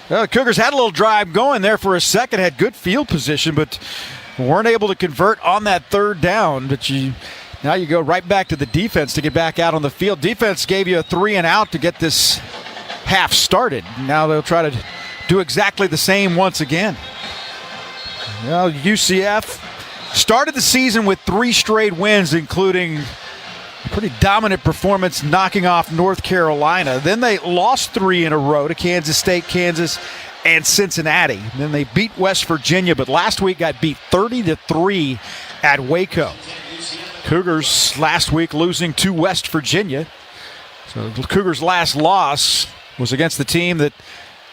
Well, the Cougars had a little drive going there for a second, had good field position, but weren't able to convert on that 3rd down. But now you go right back to the defense to get back out on the field. Defense gave you a 3 and out to get this half started. Now they'll try to do exactly the same once again. Well, UCF started the season with 3 straight wins, including a pretty dominant performance knocking off North Carolina. Then they lost 3 in a row to Kansas State, Kansas, and Cincinnati. And then they beat West Virginia, but last week got beat 30-3 at Waco. Cougars last week losing to West Virginia. So the Cougars' last loss was against the team that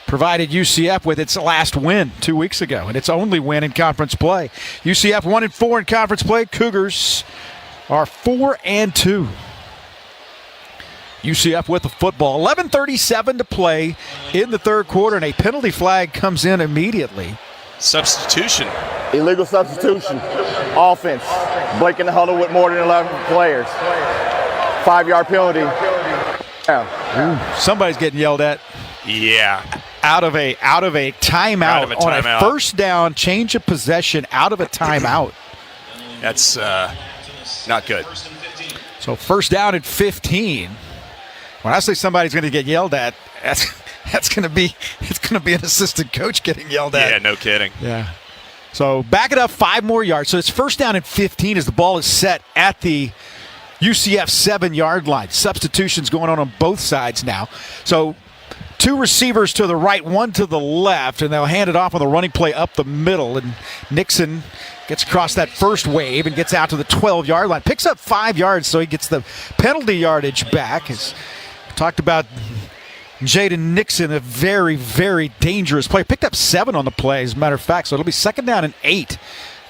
provided UCF with its last win 2 weeks ago, and its only win in conference play. UCF 1-4 in conference play. Cougars are 4-2. UCF with the football. 11:37 to play in the 3rd quarter, and a penalty flag comes in immediately. Substitution. Illegal substitution. Offense. Breaking the huddle with more than 11 players. 5-yard penalty. Yeah. Ooh, somebody's getting yelled at. Yeah. Out of a timeout on a first down, change of possession out of a timeout. That's not good. So first down at 15. When I say somebody's going to get yelled at, it's going to be an assistant coach getting yelled at. Yeah, no kidding. Yeah. So back it up 5 more yards. So it's first down at 15 as the ball is set at the UCF 7-yard line. Substitutions going on both sides now. So 2 receivers to the right, 1 to the left, and they'll hand it off on the running play up the middle. And Nixon gets across that first wave and gets out to the 12-yard line. Picks up 5 yards, so he gets the penalty yardage back. As talked about Jaden Nixon, a very, very dangerous player. Picked up 7 on the play, as a matter of fact. So it'll be second down and 8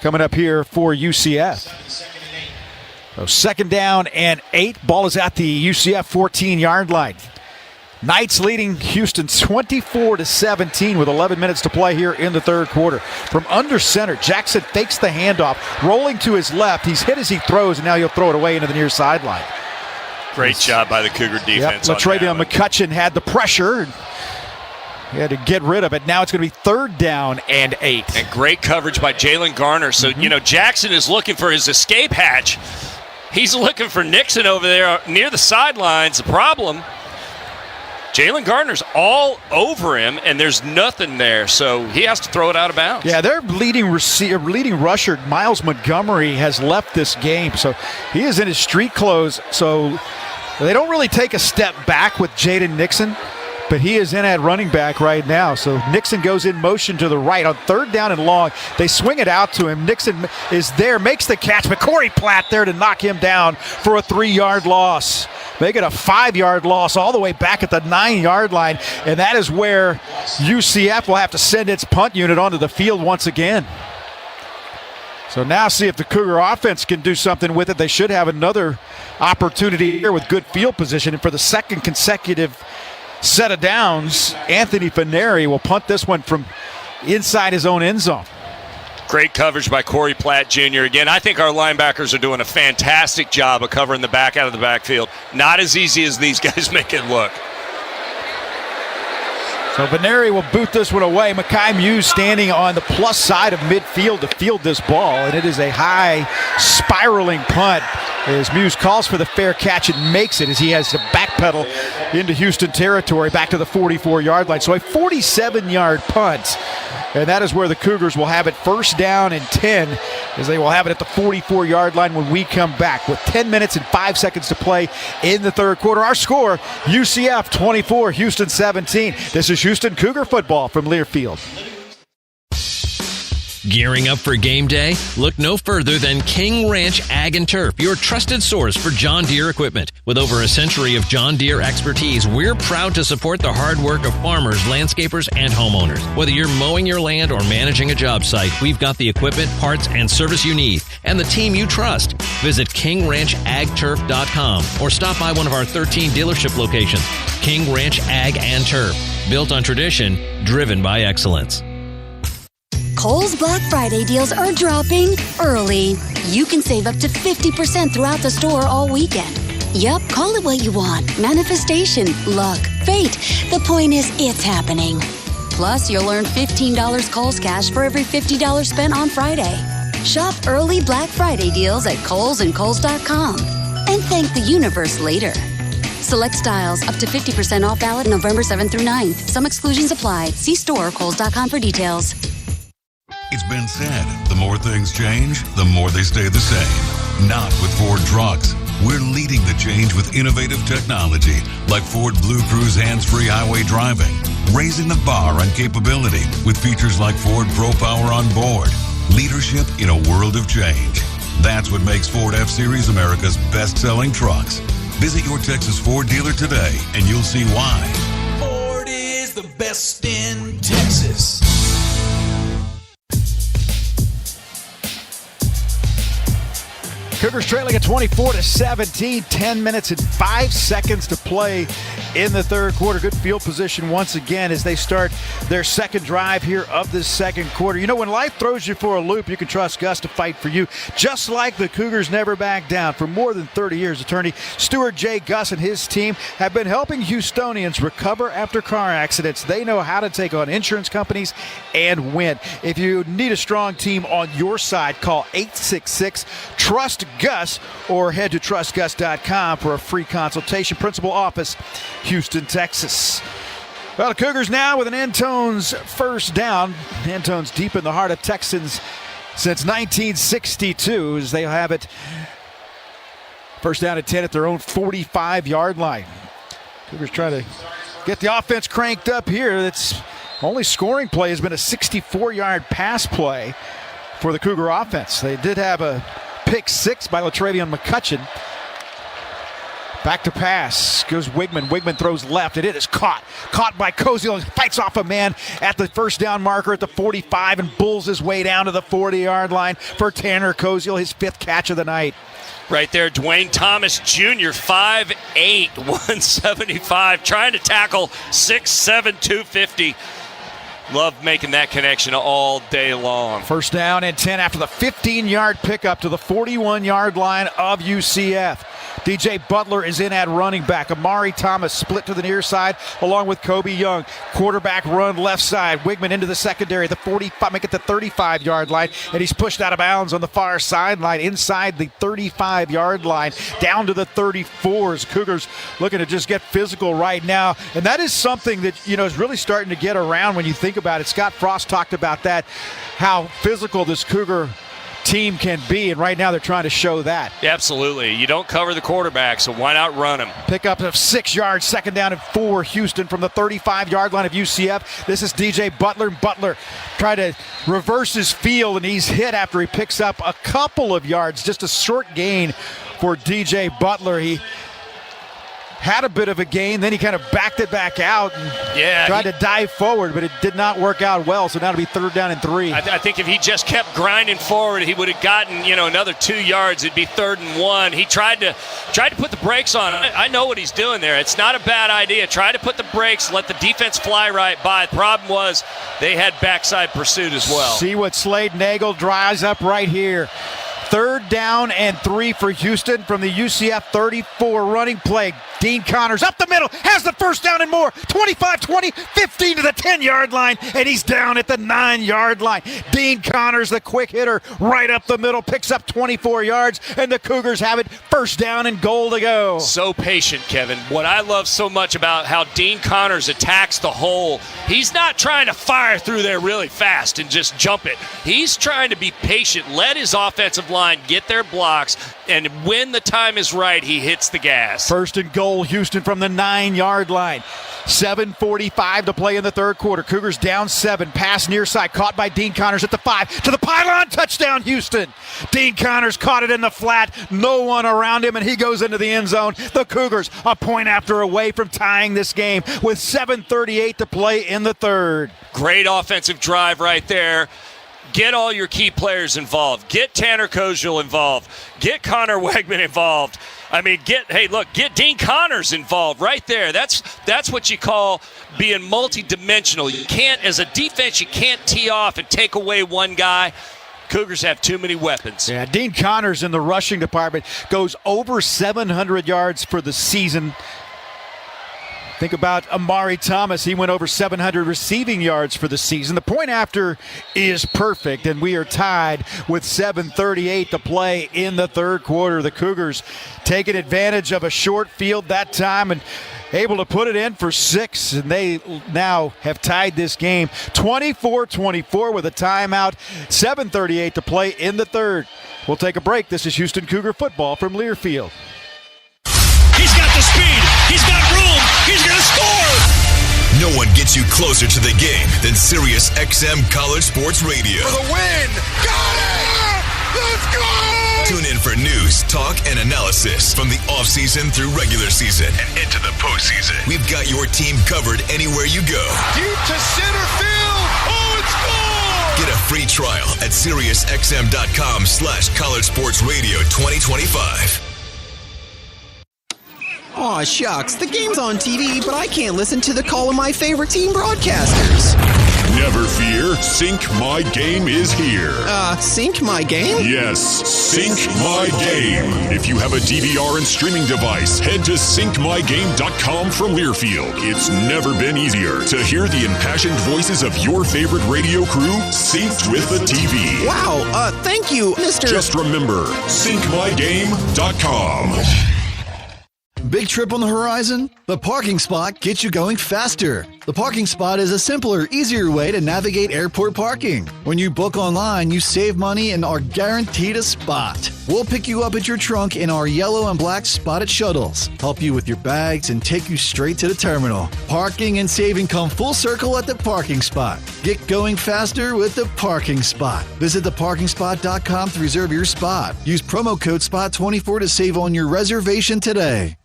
coming up here for UCF. So second down and 8. Ball is at the UCF 14-yard line. Knights leading Houston 24-17 with 11 minutes to play here in the third quarter. From under center, Jackson fakes the handoff, rolling to his left. He's hit as he throws, and now he'll throw it away into the near sideline. Great job by the Cougar defense. Yep, Latravion McCutcheon had the pressure. He had to get rid of it. Now it's going to be third down and 8. And great coverage by Jalen Garner. So, Jackson is looking for his escape hatch. He's looking for Nixon over there near the sidelines. The problem, Jalen Gardner's all over him, and there's nothing there, so he has to throw it out of bounds. Yeah, their leading rusher, Miles Montgomery, has left this game, so he is in his street clothes. So they don't really take a step back with Jaden Nixon, but he is in at running back right now. So Nixon goes in motion to the right on third down and long. They swing it out to him. Nixon is there, makes the catch, but Corey Platt there to knock him down for a 3-yard loss. Make it a 5-yard loss all the way back at the 9-yard line, and that is where UCF will have to send its punt unit onto the field once again. So now see if the Cougar offense can do something with it. They should have another opportunity here with good field position, and for the second consecutive set of downs, Anthony Faneri will punt this one from inside his own end zone. Great coverage by Corey Platt Jr. Again, I think our linebackers are doing a fantastic job of covering the back out of the backfield. Not as easy as these guys make it look. So Faneri will boot this one away. Mekhi Muse standing on the plus side of midfield to field this ball, and it is a high spiraling punt as Muse calls for the fair catch and makes it as he has to backpedal into Houston territory back to the 44-yard line. So a 47-yard punt, and that is where the Cougars will have it first down and 10 as they will have it at the 44-yard line when we come back with 10 minutes and 5 seconds to play in the third quarter. Our score, UCF 24, Houston 17. This is Houston Cougar football from Learfield. Gearing up for game day? Look no further than King Ranch Ag and Turf, your trusted source for John Deere equipment. With over a century of John Deere expertise, we're proud to support the hard work of farmers, landscapers, and homeowners. Whether you're mowing your land or managing a job site, we've got the equipment, parts, and service you need, and the team you trust. Visit KingRanchAgTurf.com or stop by one of our 13 dealership locations. King Ranch Ag and Turf, built on tradition, driven by excellence. Kohl's Black Friday deals are dropping early. You can save up to 50% throughout the store all weekend. Yup, call it what you want. Manifestation, luck, fate. The point is, it's happening. Plus, you'll earn $15 Kohl's cash for every $50 spent on Friday. Shop early Black Friday deals at Kohl's and Kohl's.com. And thank the universe later. Select styles up to 50% off valid November 7th through 9th. Some exclusions apply. See store or Kohl's.com for details. It's been said, the more things change, the more they stay the same. Not with Ford Trucks. We're leading the change with innovative technology like Ford Blue Cruise hands-free highway driving, raising the bar on capability with features like Ford Pro Power on board. Leadership in a world of change. That's what makes Ford F-Series America's best-selling trucks. Visit your Texas Ford dealer today and you'll see why. Ford is the best in Texas. Cougars trailing at 24-17, 10 minutes and 5 seconds to play in the third quarter. Good field position once again as they start their second drive here of this second quarter. You know, when life throws you for a loop, you can trust Gus to fight for you. Just like the Cougars never back down. For more than 30 years, attorney Stuart J. Gus and his team have been helping Houstonians recover after car accidents. They know how to take on insurance companies and win. If you need a strong team on your side, call 866-TRUST-GUS or head to trustgus.com for a free consultation. Principal office, Houston, Texas. Well, the Cougars now with an Antone's first down. Antone's deep in the heart of Texans since 1962 as they have it first down at 10 at their own 45-yard line. Cougars trying to get the offense cranked up here. That's only scoring play has been a 64-yard pass play for the Cougar offense. They did have a pick six by Latravion McCutcheon. Back to pass goes Wigman. Wigman throws left, and it is caught. Caught by Koziel. Fights off a man at the first down marker at the 45 and bulls his way down to the 40-yard line for Tanner Koziel, his fifth catch of the night. Right there, Dwayne Thomas Jr., 5'8", 175, trying to tackle 6'7", 250. Love making that connection all day long. First down and 10 after the 15-yard pickup to the 41-yard line of UCF. DJ Butler is in at running back. Amari Thomas split to the near side along with Kobe Young. Quarterback run left side. Wigman into the secondary. The 45, make it the 35-yard line, and he's pushed out of bounds on the far sideline inside the 35-yard line down to the 34s. Cougars looking to just get physical right now, and that is something that, you know, is really starting to get around when you think about it. Scott Frost talked about that, how physical this Cougar team can be, and right now they're trying to show that. Yeah, absolutely. You don't cover the quarterback, so why not run him? Pickup of 6 yards, second down and 4, Houston from the 35-yard line of UCF. This is DJ Butler. Butler tried to reverse his field, and he's hit after he picks up a couple of yards. Just a short gain for DJ Butler. He had a bit of a gain, then he kind of backed it back out and tried to dive forward, but it did not work out well, so now it'll be third down and 3. I think if he just kept grinding forward, he would have gotten, you know, another 2 yards. It'd be 3rd and 1. He tried to put the brakes on. I know what he's doing there. It's not a bad idea. Try to put the brakes, let the defense fly right by. The problem was they had backside pursuit as well. See what Slade Nagel drives up right here. Third down and 3 for Houston from the UCF 34 running play. Dean Connors up the middle, has the first down and more. 25-20, 15 to the 10-yard line, and he's down at the 9-yard line. Dean Connors, the quick hitter, right up the middle, picks up 24 yards, and the Cougars have it first down and goal to go. So patient, Kevin. What I love so much about how Dean Connors attacks the hole, he's not trying to fire through there really fast and just jump it. He's trying to be patient, let his offensive line get their blocks, and when the time is right, he hits the gas. First and goal, Houston from the 9-yard line. 7:45 to play in the third quarter. Cougars down 7. Pass near side, caught by Dean Connors at the 5. To the pylon, touchdown Houston. Dean Connors caught it in the flat. No one around him, and he goes into the end zone. The Cougars a point after away from tying this game with 7:38 to play in the third. Great offensive drive right there. Get all your key players involved. Get Tanner Koziel involved. Get Connor Wegman involved. I mean, get Dean Connors involved right there. That's what you call being multi-dimensional. You can't, as a defense, you can't tee off and take away one guy. Cougars have too many weapons. Yeah, Dean Connors in the rushing department goes over 700 yards for the season. Think about Amari Thomas. He went over 700 receiving yards for the season. The point after is perfect, and we are tied with 7:38 to play in the third quarter. The Cougars taking advantage of a short field that time and able to put it in for 6, and they now have tied this game 24-24 with a timeout. 7:38 to play in the third. We'll take a break. This is Houston Cougar football from Learfield. He's got the speed. He's got room. He's going to score. No one gets you closer to the game than Sirius XM College Sports Radio. For the win. Got it. Let's go. Tune in for news, talk, and analysis from the offseason through regular season and into the postseason. We've got your team covered anywhere you go. Deep to center field. Oh, it's gone. Get a free trial at SiriusXM.com/College Sports Radio 2025. Aw, shucks. The game's on TV, but I can't listen to the call of my favorite team broadcasters. Never fear, Sync My Game is here. Sync My Game? Yes, Sync My Game. If you have a DVR and streaming device, head to syncmygame.com from Learfield. It's never been easier to hear the impassioned voices of your favorite radio crew synced with the TV. Wow, thank you, Mr. Just remember, syncmygame.com. Big trip on the horizon? The parking spot gets you going faster. The parking spot is a simpler, easier way to navigate airport parking. When you book online, you save money and are guaranteed a spot. We'll pick you up at your trunk in our yellow and black spotted shuttles, help you with your bags, and take you straight to the terminal. Parking and saving come full circle at the parking spot. Get going faster with the parking spot. Visit theparkingspot.com to reserve your spot. Use promo code SPOT24 to save on your reservation today.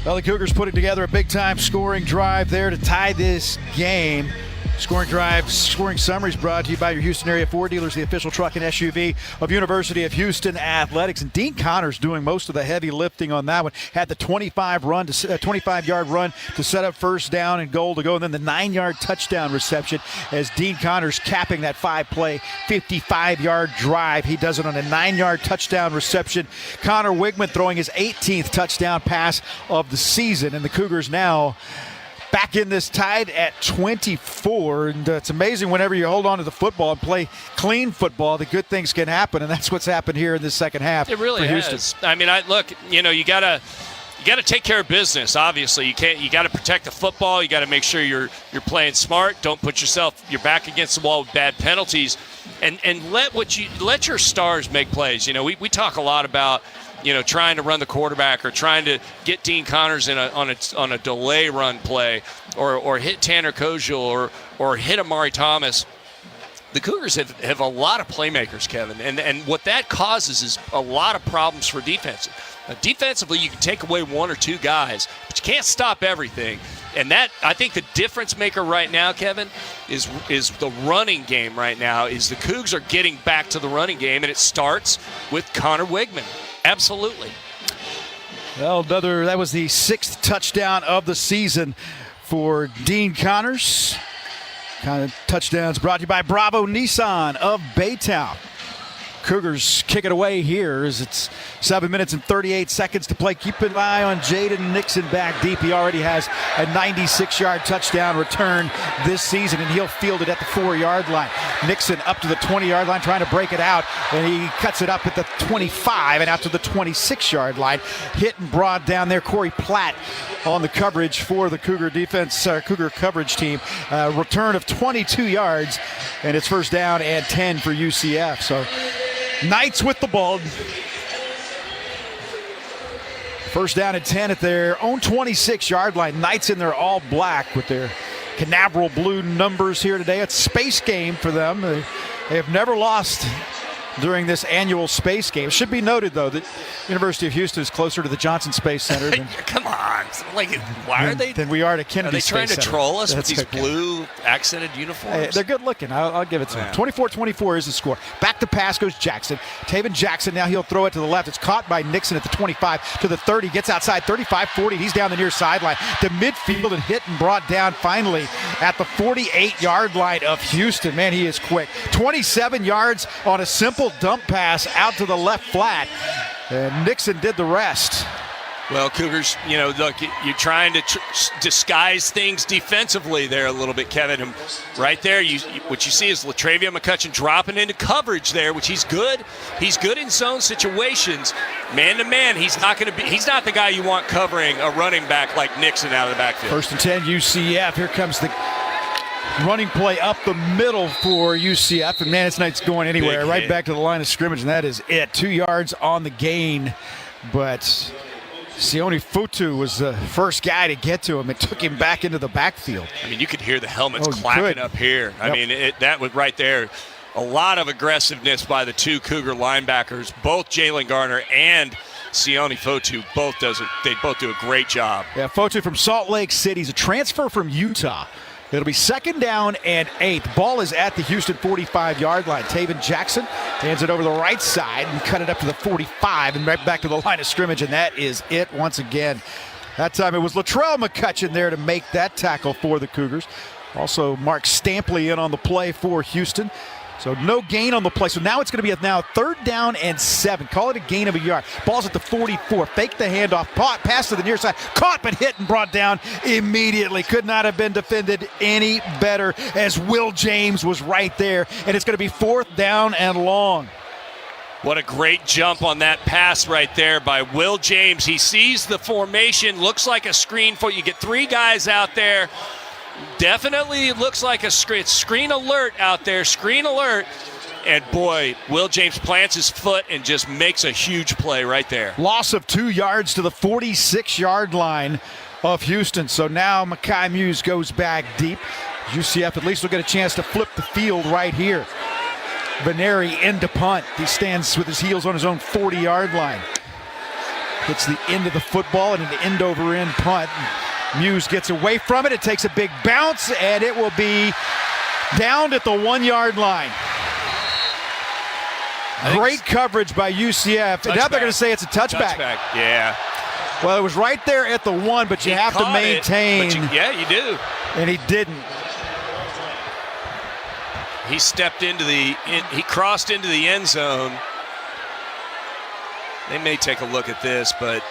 Well, the Cougars putting together a big-time scoring drive there to tie this game. Scoring drive, scoring summaries brought to you by your Houston area Ford dealers, the official truck and SUV of University of Houston Athletics. And Dean Connors doing most of the heavy lifting on that one. Had the 25-yard run to set up first down and goal to go, and then the 9-yard touchdown reception as Dean Connors capping that 5-play, 55-yard drive. He does it on a 9-yard touchdown reception. Connor Wigman throwing his 18th touchdown pass of the season, and the Cougars now back in this tied at 24, and it's amazing whenever you hold on to the football and play clean football, the good things can happen, and that's what's happened here in this second half. It really for has. Houston. I mean, you gotta take care of business. Obviously, you gotta protect the football. You gotta make sure you're playing smart. Don't put your back against the wall with bad penalties, and let your stars make plays. You know, we talk a lot about, trying to run the quarterback or trying to get Dean Connors on a delay run play or hit Tanner Koziel or hit Amari Thomas. The Cougars have a lot of playmakers, Kevin, and what that causes is a lot of problems for defense. Defensively, you can take away one or two guys, but you can't stop everything. And that, I think, the difference maker right now, Kevin, is the running game right now. Is the Cougs are getting back to the running game, and it starts with Connor Wigman. Absolutely. Well, that was the 6th touchdown of the season for Dean Connors. Kind of touchdowns brought to you by Bravo Nissan of Baytown. Cougars kick it away here as it's 7 minutes and 38 seconds to play. Keep an eye on Jaden Nixon back deep. He already has a 96-yard touchdown return this season, and he'll field it at the 4-yard line. Nixon up to the 20-yard line trying to break it out, and he cuts it up at the 25 and out to the 26-yard line. Hit and brought down there. Corey Platt on the coverage for the Cougar defense, Cougar coverage team. Return of 22 yards, and it's first down and 10 for UCF. So Knights with the ball. First down and 10 at their own 26-yard line. Knights in their all black with their Canaveral blue numbers here today. It's a space game for them. They have never lost during this annual space game. It should be noted, though, that University of Houston is closer to the Johnson Space Center than Come on. than we are to Kennedy Space Center. Are they trying to troll us That's with these okay. blue accented uniforms? Hey, they're good looking. I'll give it to them. 24-24 is the score. Back to pass goes Jackson. Taven Jackson, now he'll throw it to the left. It's caught by Nixon at the 25 to the 30. Gets outside 35, 40. He's down the near sideline to midfield and hit and brought down finally at the 48-yard line of Houston. Man, he is quick. 27 yards on a simple dump pass out to the left flat. And Nixon did the rest. Well, Cougars, look, you're trying to disguise things defensively there a little bit, Kevin. And right there, what you see is Latravion McCutcheon dropping into coverage there, which he's good. He's good in zone situations. Man to man, he's not the guy you want covering a running back like Nixon out of the backfield. First and 10, UCF. Here comes the running play up the middle for UCF. And man, it's not going anywhere. Big right hit. back to the line of scrimmage, and that is it. 2 yards on the gain. But Sione Futu was the first guy to get to him. It took him back into the backfield. I mean, you could hear the helmets clapping up here. I mean, that was right there. A lot of aggressiveness by the two Cougar linebackers, both Jalen Garner and Sione Futu. They both do a great job. Yeah, Futu from Salt Lake City. He's a transfer from Utah. It'll be 2nd down and 8. Ball is at the Houston 45-yard line. Taven Jackson hands it over the right side and cut it up to the 45 and right back to the line of scrimmage, and that is it once again. That time it was Latrell McCutcheon there to make that tackle for the Cougars. Also Mark Stampley in on the play for Houston. So no gain on the play. So now it's going to be now 3rd down and 7. Call it a gain of a yard. Ball's at the 44. Fake the handoff. Pass to the near side. Caught but hit and brought down immediately. Could not have been defended any better as Will James was right there. And it's going to be 4th down and long. What a great jump on that pass right there by Will James. He sees the formation. Looks like a screen for you. Get 3 guys out there. Definitely looks like a screen alert out there, screen alert. And boy, Will James plants his foot and just makes a huge play right there. Loss of 2 yards to the 46-yard line of Houston. So now Makai Muse goes back deep. UCF at least will get a chance to flip the field right here. Veneri into punt. He stands with his heels on his own 40-yard line. Hits the end of the football and an end-over-end punt. Muse gets away from it. It takes a big bounce, and it will be downed at the 1-yard line. Great coverage by UCF. And now they're going to say it's a touchback. Yeah. Well, it was right there at the 1, but you have to maintain. Yeah, you do. And he didn't. He stepped into he crossed into the end zone. They may take a look at this, but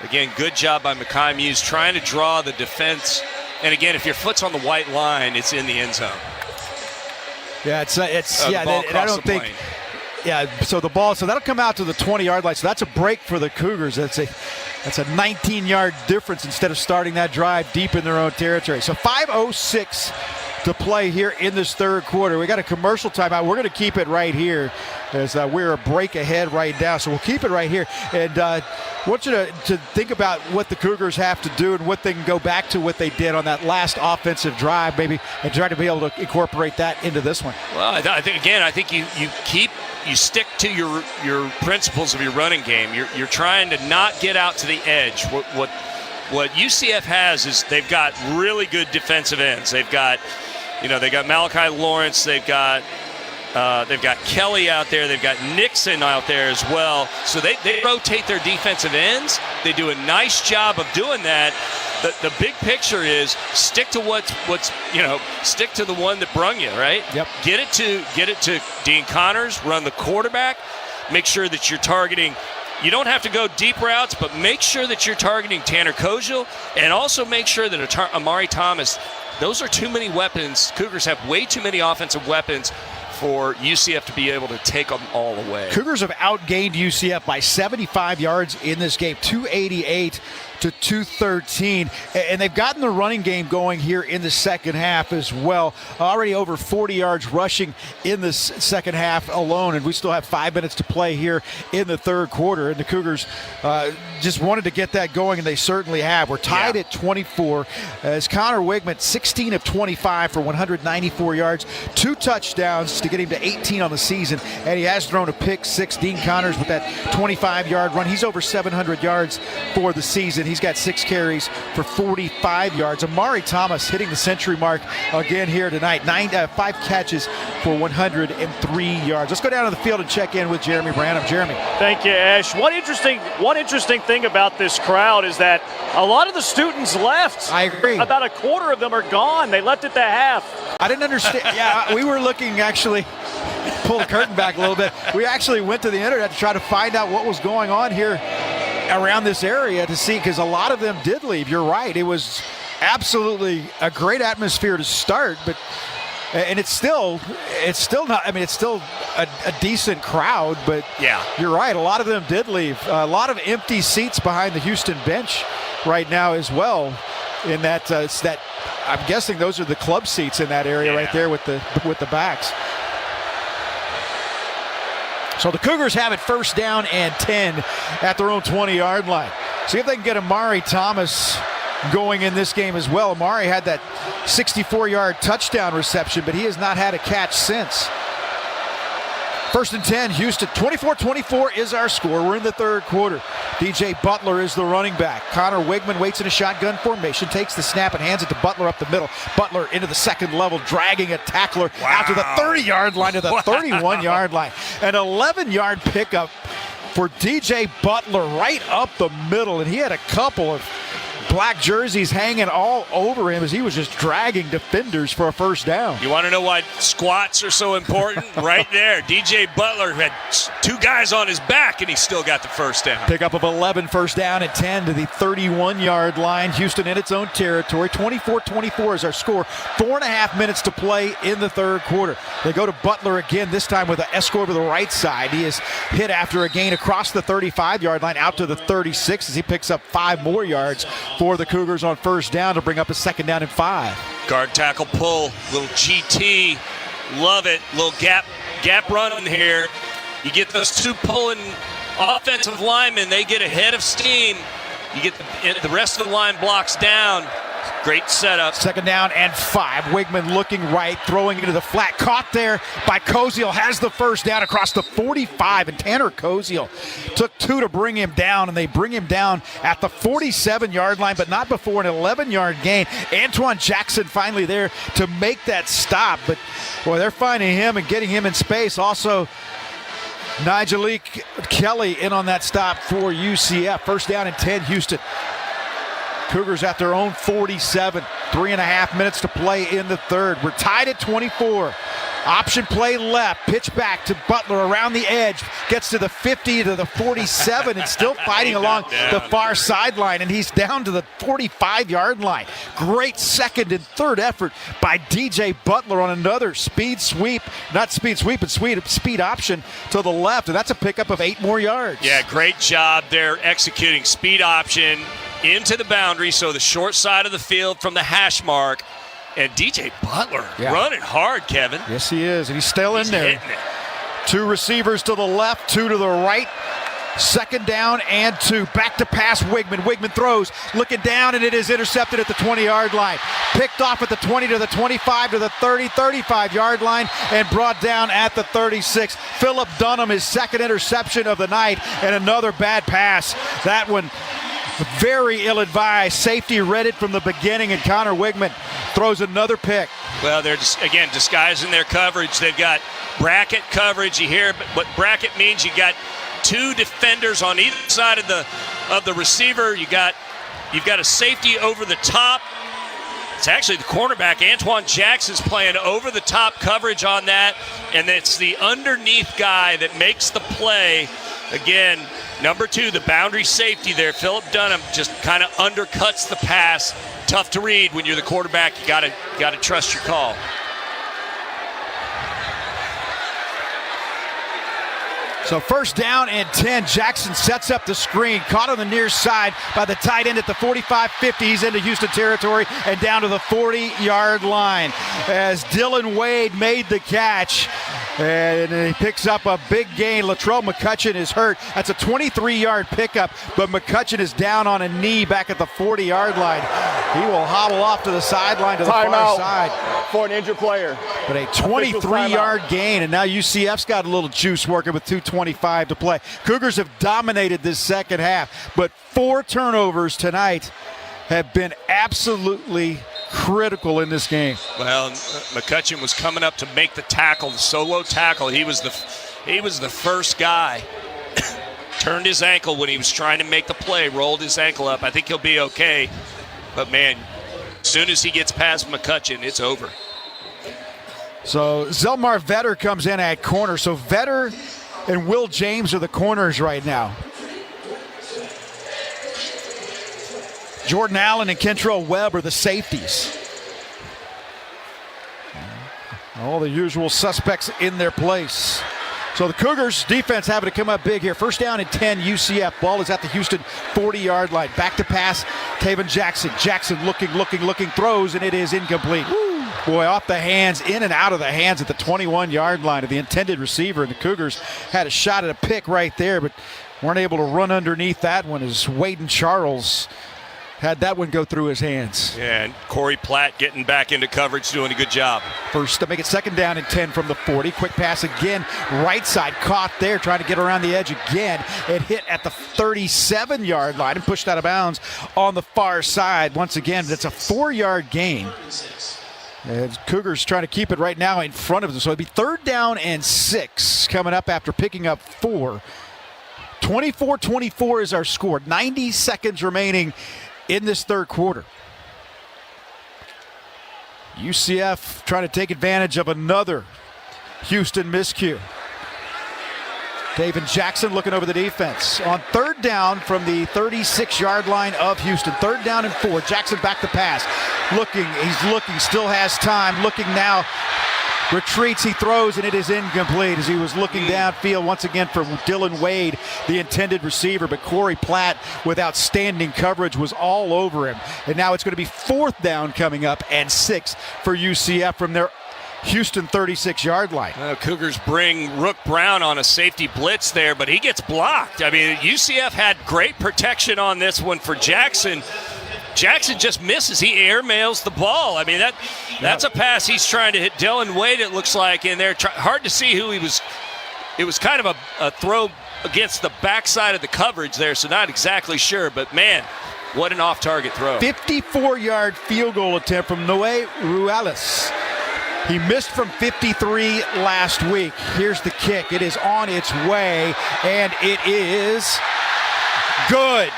again, good job by Makai Muse trying to draw the defense. And again, if your foot's on the white line, it's in the end zone. Yeah, and I don't think. Yeah, so that'll come out to the 20-yard line. So that's a break for the Cougars. That's a 19-yard difference instead of starting that drive deep in their own territory. So 5:06 to play here in this 3rd quarter. We got a commercial timeout. We're going to keep it right here as we're a break ahead right now. So we'll keep it right here. And I want you to think about what the Cougars have to do and what they can go back to what they did on that last offensive drive, maybe, and try to be able to incorporate that into this one. Well, I think you stick to your principles of your running game. You're trying to not get out to the edge. What UCF has is they've got really good defensive ends. They've got Malachi Lawrence. They've got Kelly out there. They've got Nixon out there as well. So they rotate their defensive ends. They do a nice job of doing that. The big picture is stick to stick to the one that brung you, right? Yep. Get it to Dean Connors. Run the quarterback. Make sure that you're targeting. You don't have to go deep routes, but make sure that you're targeting Tanner Koziel, and also make sure that Amari Thomas. Those are too many weapons. Cougars have way too many offensive weapons for UCF to be able to take them all away. Cougars have outgained UCF by 75 yards in this game, 288 to 213, and they've gotten the running game going here in the second half as well. Already over 40 yards rushing in the second half alone, and we still have 5 minutes to play here in the 3rd quarter, and the Cougars just wanted to get that going, and they certainly have. We're tied at 24 as Connor Wigman, 16 of 25 for 194 yards, 2 touchdowns to get him to 18 on the season, and he has thrown a pick 6. Dean Connors with that 25-yard run. He's over 700 yards for the season. He's got 6 carries for 45 yards. Amari Thomas hitting the century mark again here tonight. 5 catches for 103 yards. Let's go down to the field and check in with Jeremy Branham. Jeremy. Thank you, Ash. One interesting thing about this crowd is that a lot of the students left. I agree. About a quarter of them are gone. They left at the half. I didn't understand. Yeah, we were looking, actually, pull the curtain back a little bit. We actually went to the internet to try to find out what was going on here around this area to see, because a lot of them did leave. You're right. It was absolutely a great atmosphere to start, and it's still not. I mean, it's still a decent crowd, but yeah, you're right. A lot of them did leave. A lot of empty seats behind the Houston bench right now as well. In that, I'm guessing those are the club seats in that area right there with the backs. So the Cougars have it 1st down and 10 at their own 20-yard line. See if they can get Amari Thomas going in this game as well. Amari had that 64-yard touchdown reception, but he has not had a catch since. First and 10, Houston. 24-24 is our score. We're in the third quarter. DJ Butler is the running back. Connor Wigman waits in a shotgun formation, takes the snap and hands it to Butler up the middle. Butler into the second level, dragging a tackler out to the 30-yard line, to the 31-yard line. An 11-yard pickup for DJ Butler right up the middle, and he had a couple of black jerseys hanging all over him as he was just dragging defenders for a first down. You want to know why squats are so important? Right there. DJ Butler had two guys on his back, and he still got the first down. Pickup of 11, first down at 10 to the 31-yard line. Houston in its own territory. 24-24 is our score. 4.5 minutes to play in the third quarter. They go to Butler again, this time with an escort to the right side. He is hit after a gain across the 35-yard line out to the 36 as he picks up 5 more yards for the Cougars on first down to bring up a second down and 5. Guard tackle pull, little GT, love it. Little gap running here. You get those two pulling offensive linemen, they get ahead of steam. You get the rest of the line blocks down. Great setup. Second down and 5. Wigman looking right, throwing into the flat. Caught there by Koziel. Has the first down across the 45. And Tanner Koziel took 2 to bring him down. And they bring him down at the 47-yard line, but not before an 11-yard gain. Antoine Jackson finally there to make that stop. But, boy, they're finding him and getting him in space. Also, Nigel Kelly in on that stop for UCF. First down and 10, Houston. Cougars at their own 47. 3.5 minutes to play in the third. We're tied at 24. Option play left. Pitch back to Butler around the edge. Gets to the 50 to the 47 and still fighting along the far sideline. And he's down to the 45-yard line. Great second and third effort by DJ Butler on another speed sweep. Not speed sweep, but speed option to the left. And that's a pickup of 8 more yards. Yeah, great job there executing speed option into the boundary, so the short side of the field from the hash mark. And DJ Butler running hard, Kevin. Yes, he is, and he's still in there. 2 receivers to the left, 2 to the right. Second down and 2. Back to pass Wigman. Wigman throws, looking down, and it is intercepted at the 20-yard line. Picked off at the 20 to the 25 to the 30, 35-yard line, and brought down at the 36. Philip Dunham, his second interception of the night, and another bad pass. That one very ill-advised. Safety read it from the beginning, and Connor Wigman throws another pick. Well, they're just, again, disguising their coverage. They've got bracket coverage. You hear what bracket means. You got 2 defenders on either side of the receiver. You've got a safety over the top. It's actually the cornerback, Antoine Jackson's playing over the top coverage on that, and it's the underneath guy that makes the play. Again, number 2, the boundary safety there, Philip Dunham, just kind of undercuts the pass. Tough to read when you're the quarterback. You gotta trust your call. So first down and 10. Jackson sets up the screen. Caught on the near side by the tight end at the 45-50. He's into Houston territory and down to the 40-yard line as Dylan Wade made the catch. And he picks up a big gain. Latrell McCutcheon is hurt. That's a 23-yard pickup, but McCutcheon is down on a knee back at the 40-yard line. He will hobble off to the sideline to the far side. For an injured player. But a 23-yard gain, and now UCF's got a little juice working with 2:25 to play. Cougars have dominated this second half, but 4 turnovers tonight have been absolutely critical in this game. Well, McCutcheon was coming up to make the tackle, the solo tackle. He was the first guy. Turned his ankle when he was trying to make the play, rolled his ankle up. I think he'll be okay. But, man, as soon as he gets past McCutcheon, it's over. So Zelmar Vetter comes in at corner. So Vetter and Will James are the corners right now. Jordan Allen and Kentrell Webb are the safeties. All the usual suspects in their place. So the Cougars defense having to come up big here. First down and 10, UCF. Ball is at the Houston 40-yard line. Back to pass, Taven Jackson. Jackson looking, throws, and it is incomplete. Woo. Boy, off the hands, in and out of the hands at the 21-yard line of the intended receiver. And the Cougars had a shot at a pick right there, but weren't able to run underneath that one as Waden Charles had that one go through his hands. Yeah, and Corey Platt getting back into coverage, doing a good job. First to make it 2nd down and 10 from the 40. Quick pass again, right side, caught there, trying to get around the edge again. It hit at the 37-yard line and pushed out of bounds on the far side. Once again, it's a 4-yard gain. And Cougars trying to keep it right now in front of them. So it'd be 3rd down and 6 coming up after picking up 4. 24-24 is our score. 90 seconds remaining in this third quarter. UCF trying to take advantage of another Houston miscue. David Jackson looking over the defense. On 3rd down from the 36-yard line of Houston. 3rd down and 4. Jackson back to pass. He's looking, still has time. Looking now. Retreats, he throws, and it is incomplete as he was looking downfield once again for Dylan Wade, the intended receiver. But Corey Platt, with outstanding coverage, was all over him. And now it's going to be 4th down coming up and 6 for UCF from their Houston 36-yard line. Cougars bring Rook Brown on a safety blitz there, but he gets blocked. I mean, UCF had great protection on this one for Jackson. Jackson just misses. He airmails the ball. I mean, that's a pass he's trying to hit Dylan Wade, it looks like, in there. Hard to see who he was. It was kind of a throw against the backside of the coverage there, so not exactly sure. But, man, what an off-target throw. 54-yard field goal attempt from Noé Ruales. He missed from 53 last week. Here's the kick. It is on its way, and it is good.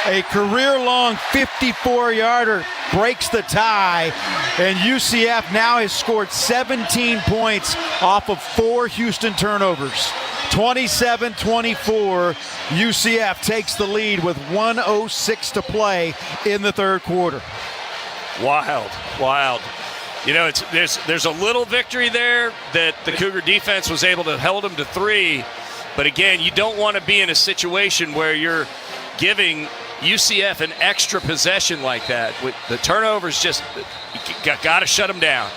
A career-long 54-yarder breaks the tie, and UCF now has scored 17 points off of 4 Houston turnovers. 27-24, UCF takes the lead with 1:06 to play in the third quarter. Wild. You know, there's a little victory there that the Cougar defense was able to hold them to 3. But again, you don't want to be in a situation where you're giving UCF an extra possession like that. With the turnovers, just got to shut them down.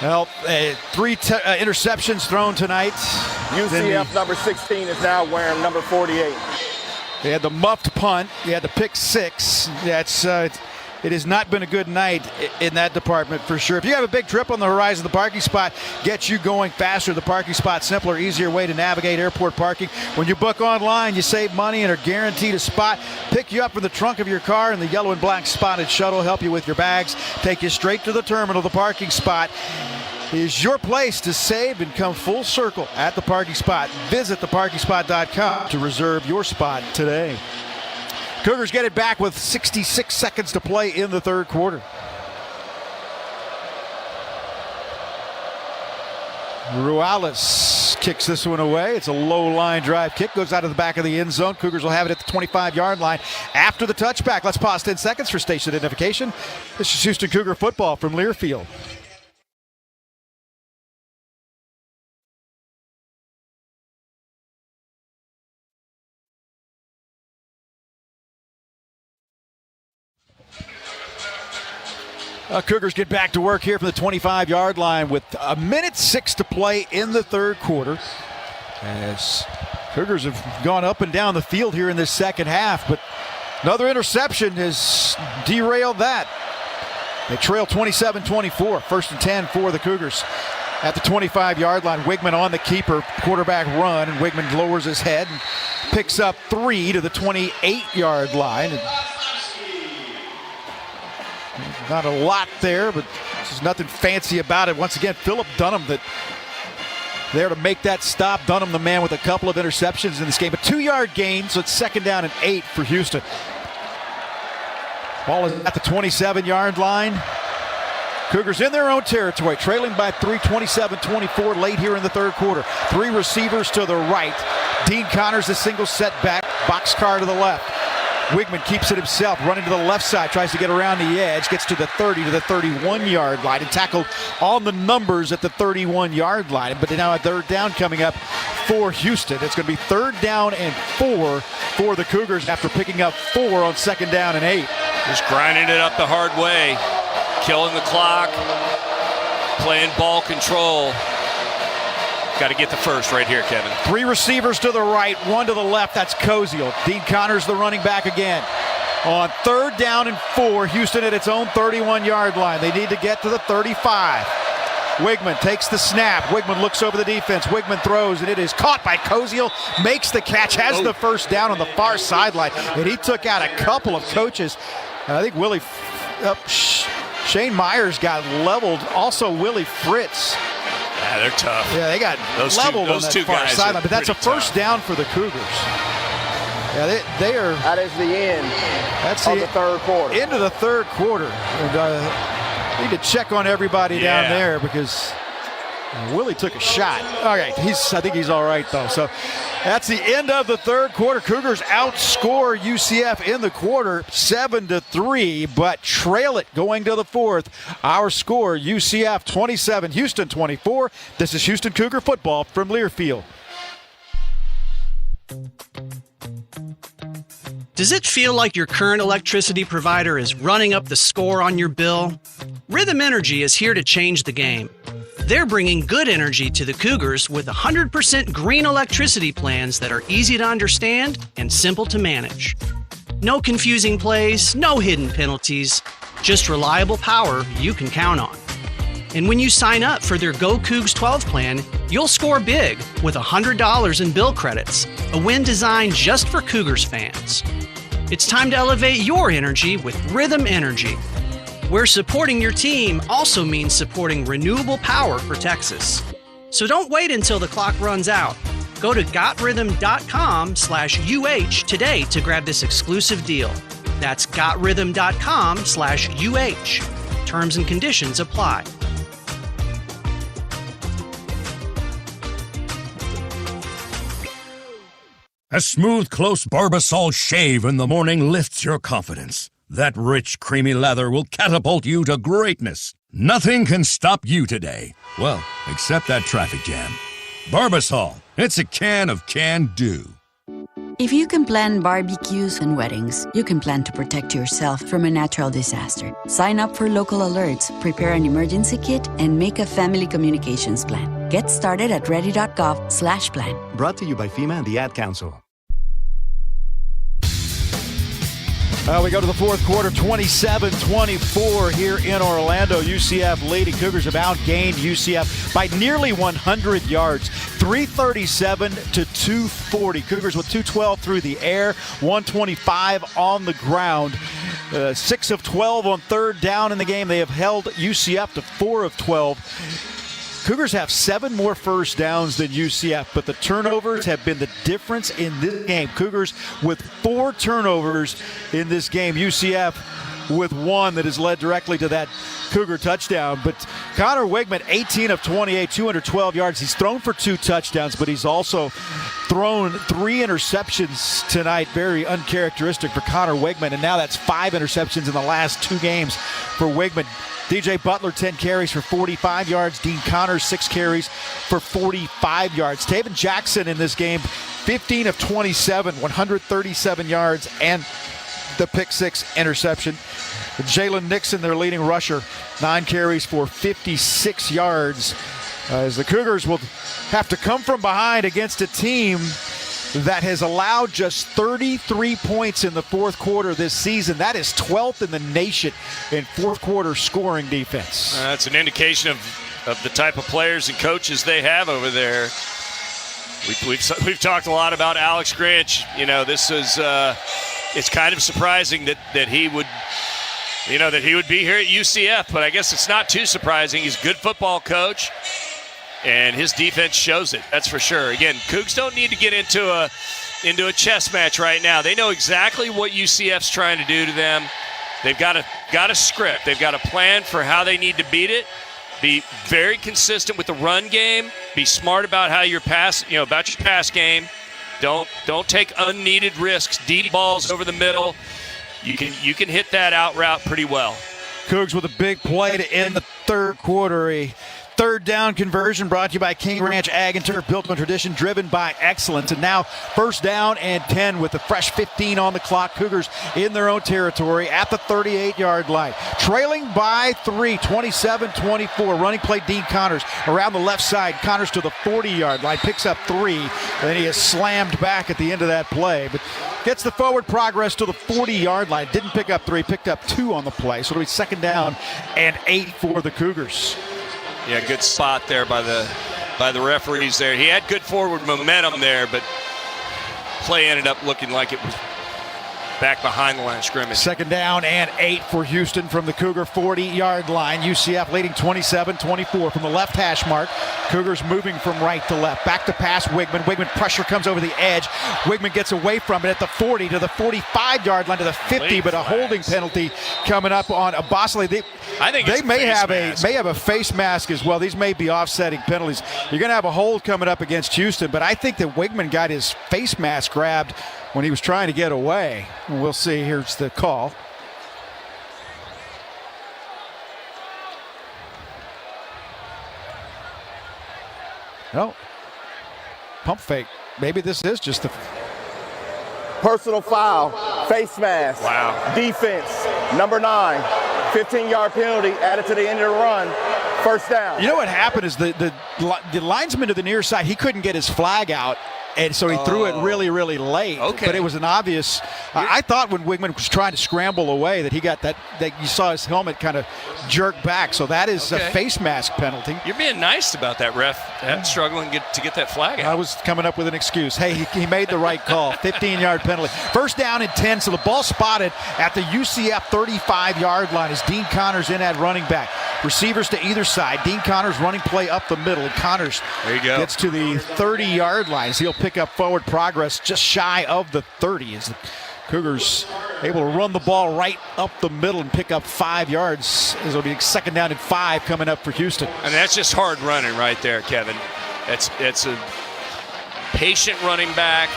Well, 3 interceptions thrown tonight. UCF number 16 is now wearing number 48. They had the muffed punt. They had the pick 6. It has not been a good night in that department for sure. If you have a big trip on the horizon, the parking spot gets you going faster. The parking spot, simpler, easier way to navigate airport parking. When you book online, you save money and are guaranteed a spot. Pick you up in the trunk of your car, and the yellow and black spotted shuttle help you with your bags. Take you straight to the terminal. The parking spot is your place to save and come full circle at the parking spot. Visit theparkingspot.com to reserve your spot today. Cougars get it back with 66 seconds to play in the third quarter. Ruales kicks this one away. It's a low line drive kick. Goes out of the back of the end zone. Cougars will have it at the 25-yard line after the touchback. Let's pause 10 seconds for station identification. This is Houston Cougar football from Learfield. Cougars get back to work here from the 25-yard line with 1:06 to play in the third quarter. As Cougars have gone up and down the field here in this second half, but another interception has derailed that. They trail 27-24, 1st and 10 for the Cougars. At the 25-yard line, Wigman on the keeper, quarterback run, and Wigman lowers his head and picks up 3 to the 28-yard line. Not a lot there, but there's nothing fancy about it. Once again, Philip Dunham there to make that stop. Dunham, the man with a couple of interceptions in this game. A 2-yard gain, so it's 2nd down and 8 for Houston. Ball is at the 27-yard line. Cougars in their own territory, trailing by 3, 27-24 late here in the third quarter. 3 receivers to the right. Dean Connors, a single setback, boxcar to the left. Wigman keeps it himself, running to the left side, tries to get around the edge, gets to the 30 to the 31-yard line, and tackled on the numbers at the 31-yard line. But now a 3rd down coming up for Houston. It's going to be 3rd down and 4 for the Cougars after picking up 4 on 2nd down and 8. Just grinding it up the hard way, killing the clock, playing ball control. Got to get the first right here, Kevin. 3 receivers to the right, 1 to the left. That's Koziel. Dean Connors, the running back again. On 3rd down and 4, Houston at its own 31-yard line. They need to get to the 35. Wigman takes the snap. Wigman looks over the defense. Wigman throws, and it is caught by Koziel. Makes the catch, has the first down on the far sideline. And he took out a couple of coaches. I think Shane Myers got leveled. Also Willie Fritz. Yeah, they're tough. Yeah, they got leveled on that far sideline. But that's a first down for the Cougars. Yeah, they are. That is the end of the third quarter. Into the third quarter. And, need to check on everybody down there because Willie took a shot. All right, I think he's all right, though. So that's the end of the third quarter. Cougars outscore UCF in the quarter 7-3, but trail it going to the fourth. Our score, UCF 27, Houston 24. This is Houston Cougar football from Learfield. Does it feel like your current electricity provider is running up the score on your bill? Rhythm Energy is here to change the game. They're bringing good energy to the Cougars with 100% green electricity plans that are easy to understand and simple to manage. No confusing plays, no hidden penalties, just reliable power you can count on. And when you sign up for their Go Cougs 12 plan, you'll score big with $100 in bill credits, a win designed just for Cougars fans. It's time to elevate your energy with Rhythm Energy, where supporting your team also means supporting renewable power for Texas. So don't wait until the clock runs out. Go to gotrhythm.com/UH today to grab this exclusive deal. That's gotrhythm.com/UH. Terms and conditions apply. A smooth, close Barbasol shave in the morning lifts your confidence. That rich, creamy lather will catapult you to greatness. Nothing can stop you today. Well, except that traffic jam. Barbasol, it's a can of can-do. If you can plan barbecues and weddings, you can plan to protect yourself from a natural disaster. Sign up for local alerts, prepare an emergency kit, and make a family communications plan. Get started at ready.gov/plan. Brought to you by FEMA and the Ad Council. We go to the fourth quarter, 27-24 here in Orlando. UCF leading. Cougars have outgained UCF by nearly 100 yards, 337 to 240. Cougars with 212 through the air, 125 on the ground. 6 of 12 on 3rd down in the game. They have held UCF to 4 of 12. Cougars have 7 more first downs than UCF, but the turnovers have been the difference in this game. Cougars with 4 turnovers in this game. UCF with 1 that has led directly to that Cougar touchdown. But Connor Wigman, 18 of 28, 212 yards. He's thrown for 2 touchdowns, but he's also thrown 3 interceptions tonight. Very uncharacteristic for Connor Wigman, and now that's 5 interceptions in the last 2 games for Wigman. DJ Butler, 10 carries for 45 yards. Dean Connors, 6 carries for 45 yards. Taven Jackson in this game, 15 of 27, 137 yards, and the pick-6 interception. Jalen Nixon, their leading rusher, 9 carries for 56 yards. As the Cougars will have to come from behind against a team that has allowed just 33 points in the fourth quarter this season. That is 12th in the nation in fourth quarter scoring defense. That's an indication of the type of players and coaches they have over there. We've talked a lot about Alex Grinch. You know, this is it's kind of surprising that he would be here at UCF, but I guess it's not too surprising. He's a good football coach. And his defense shows it, that's for sure. Again, Cougs don't need to get into a chess match right now. They know exactly what UCF's trying to do to them. They've got a script. They've got a plan for how they need to beat it. Be very consistent with the run game. Be smart about how your pass game. Don't take unneeded risks. Deep balls over the middle. You can hit that out route pretty well. Cougs with a big play to end the third quarter. A Third down conversion brought to you by King Ranch Ag and Turf, built on tradition, driven by excellence. And now first down and 10 with a fresh 15 on the clock. Cougars in their own territory at the 38-yard line. Trailing by 3, 27-24. Running play, Dean Connors around the left side. Connors to the 40-yard line, picks up 3. And then he is slammed back at the end of that play. But gets the forward progress to the 40-yard line. Didn't pick up 3, picked up 2 on the play. So it'll be second down and 8 for the Cougars. Yeah, good spot there by the referees there. He had good forward momentum there, but play ended up looking like it was back behind the line of scrimmage. Second down and 8 for Houston from the Cougar 40-yard line. UCF leading 27-24 from the left hash mark. Cougars moving from right to left. Back to pass Wigman. Wigman pressure comes over the edge. Wigman gets away from it at the 40 to the 45-yard line to the 50, but a holding penalty coming up on Abasali. I think they may have a face mask as well. These may be offsetting penalties. You're going to have a hold coming up against Houston, but I think that Wigman got his face mask grabbed when he was trying to get away. We'll see. Here's the call. Oh, pump fake. Maybe this is just the Personal foul, face mask. Wow. Defense, number 9, 15-yard penalty added to the end of the run. First down. You know what happened is the linesman to the near side, he couldn't get his flag out. And so he threw it really, really late. Okay. But it was an obvious. I thought when Wigman was trying to scramble away that he got that you saw his helmet kind of jerk back. So that is a face mask penalty. You're being nice about that ref. Struggling to get that flag out. I was coming up with an excuse. Hey, he made the right call. 15-yard penalty. First down and 10. So the ball spotted at the UCF 35-yard line as Dean Connors in at running back. Receivers to either side. Dean Connors running play up the middle. And Connors gets to the 30-yard line. So he'll pick up forward progress just shy of the 30 as the Cougars able to run the ball right up the middle and pick up 5 yards. It'll be second down and 5 coming up for Houston. And that's just hard running right there, Kevin. It's a patient running back,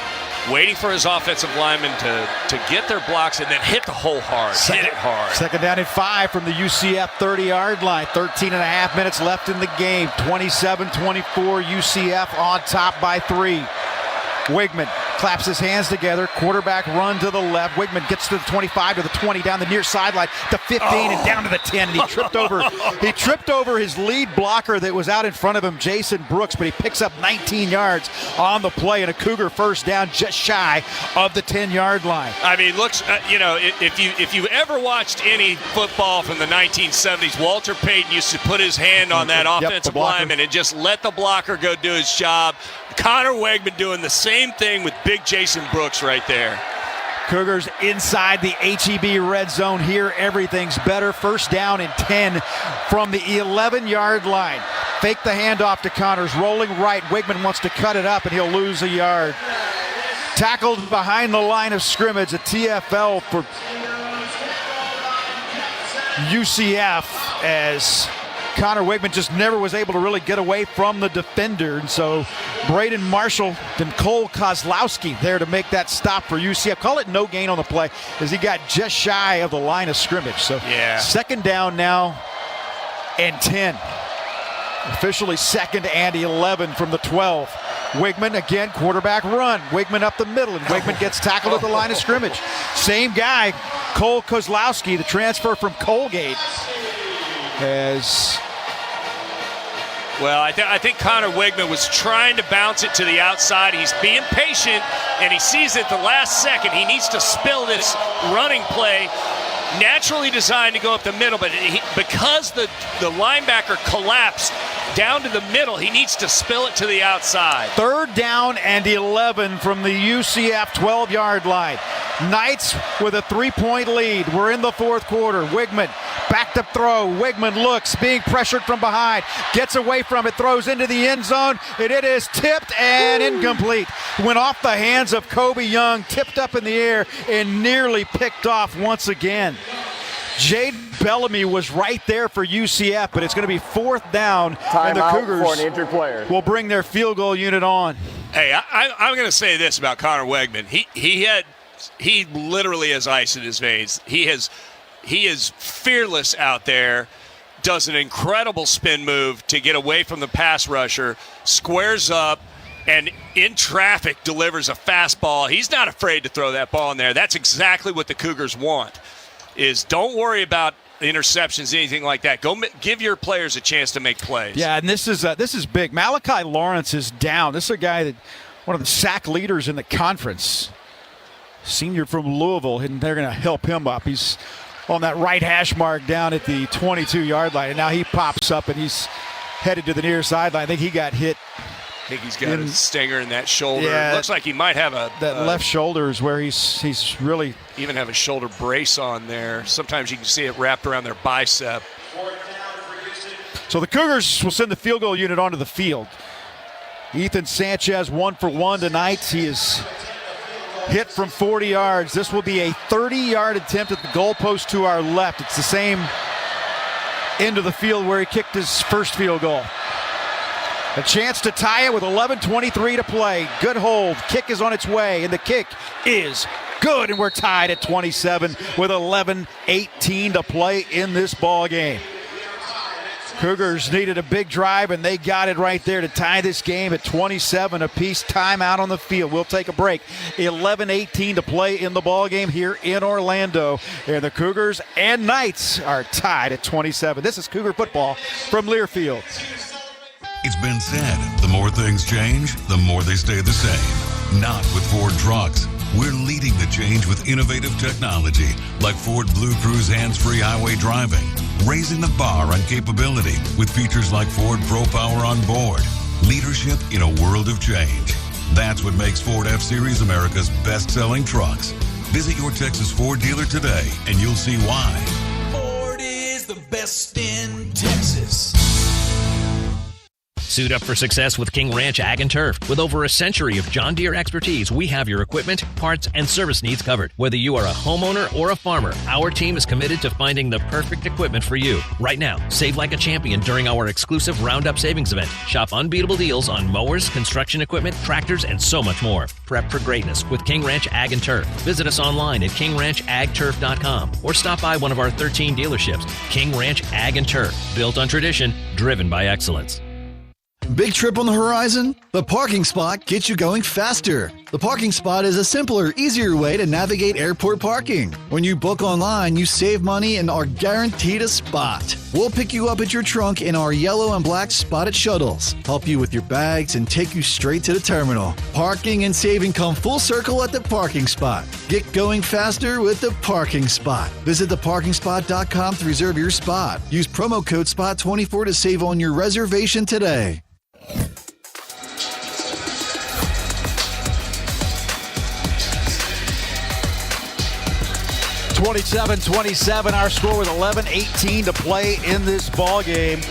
waiting for his offensive linemen to get their blocks and then hit the hole hard. Hit it hard. Second down and 5 from the UCF 30-yard line. 13 and a half minutes left in the game. 27-24, UCF on top by 3. Wigman claps his hands together. Quarterback run to the left. Wigman gets to the 25 to the 20, down the near sideline, the 15 and down to the 10. And he tripped over his lead blocker that was out in front of him, Jason Brooks, but he picks up 19 yards on the play and a Cougar first down just shy of the 10-yard line. I mean, looks, if you ever watched any football from the 1970s, Walter Payton used to put his hand on that offensive lineman and just let the blocker go do his job. Connor Wegman doing the same thing with big Jason Brooks right there. Cougars inside the HEB red zone here. Everything's better. First down and 10 from the 11-yard line. Fake the handoff to Connors. Rolling right. Wigman wants to cut it up, and he'll lose a yard. Tackled behind the line of scrimmage. A TFL for UCF as Connor Wigman just never was able to really get away from the defender. And so Braden Marshall and Cole Kozlowski there to make that stop for UCF. Call it no gain on the play as he got just shy of the line of scrimmage. So second down now and 10. Officially second and 11 from the 12. Wigman again, quarterback run. Wigman up the middle, and Wigman gets tackled at the line of scrimmage. Same guy, Cole Kozlowski, the transfer from Colgate. Well, I think Connor Wigman was trying to bounce it to the outside. He's being patient, and he sees it at the last second. He needs to spill this running play, naturally designed to go up the middle, but because the linebacker collapsed down to the middle, he needs to spill it to the outside. Third down and 11 from the UCF 12-yard line. Knights with a 3-point lead. We're in the fourth quarter. Wigman back to throw. Wigman looks, being pressured from behind. Gets away from it, throws into the end zone, and it is tipped and incomplete. Went off the hands of Kobe Young, tipped up in the air, and nearly picked off once again. Jade Bellamy was right there for UCF, but it's going to be fourth down, and the Cougars for an injured player will bring their field goal unit on. Hey, I'm going to say this about Connor Wegman. He literally has ice in his veins. He is fearless out there, does an incredible spin move to get away from the pass rusher, squares up, and in traffic delivers a fastball. He's not afraid to throw that ball in there. That's exactly what the Cougars want, is don't worry about interceptions, anything like that. Go give your players a chance to make plays. Yeah, and this is big. Malachi Lawrence is down. This is a guy that one of the sack leaders in the conference. Senior from Louisville, and they're going to help him up. He's on that right hash mark down at the 22-yard line, and now he pops up and he's headed to the near sideline. I think he got hit. I think he's got a stinger in that shoulder. Yeah, it looks like he might have that left shoulder is where he's really even have a shoulder brace on there. Sometimes you can see it wrapped around their bicep. So the Cougars will send the field goal unit onto the field. Ethan Sanchez 1 for 1 tonight. He is hit from 40 yards. This will be a 30-yard attempt at the goalpost to our left. It's the same end of the field where he kicked his first field goal. A chance to tie it with 11:23 to play. Good hold. Kick is on its way, and the kick is good, and we're tied at 27 with 11:18 to play in this ball game. Cougars needed a big drive, and they got it right there to tie this game at 27 apiece. Timeout on the field. We'll take a break. 11:18 to play in the ball game here in Orlando, and the Cougars and Knights are tied at 27. This is Cougar football from Learfield. It's been said, the more things change, the more they stay the same. Not with Ford trucks. We're leading the change with innovative technology like Ford Blue Cruise hands-free highway driving, raising the bar on capability with features like Ford Pro Power on board. Leadership in a world of change. That's what makes Ford F-Series America's best-selling trucks. Visit your Texas Ford dealer today and you'll see why. Ford is the best in Texas. Suit up for success with King Ranch Ag and Turf. With over a century of John Deere expertise, we have your equipment, parts, and service needs covered. Whether you are a homeowner or a farmer, our team is committed to finding the perfect equipment for you. Right now, save like a champion during our exclusive Roundup Savings Event. Shop unbeatable deals on mowers, construction equipment, tractors, and so much more. Prep for greatness with King Ranch Ag and Turf. Visit us online at kingranchagturf.com or stop by one of our 13 dealerships. King Ranch Ag and Turf. Built on tradition, driven by excellence. Big trip on the horizon? The parking spot gets you going faster. The parking spot is a simpler, easier way to navigate airport parking. When you book online, you save money and are guaranteed a spot. We'll pick you up at your trunk in our yellow and black spotted shuttles, help you with your bags, and take you straight to the terminal. Parking and saving come full circle at the parking spot. Get going faster with the parking spot. Visit theparkingspot.com to reserve your spot. Use promo code SPOT24 to save on your reservation today. 27-27, our score with 11:18 to play in this ball game.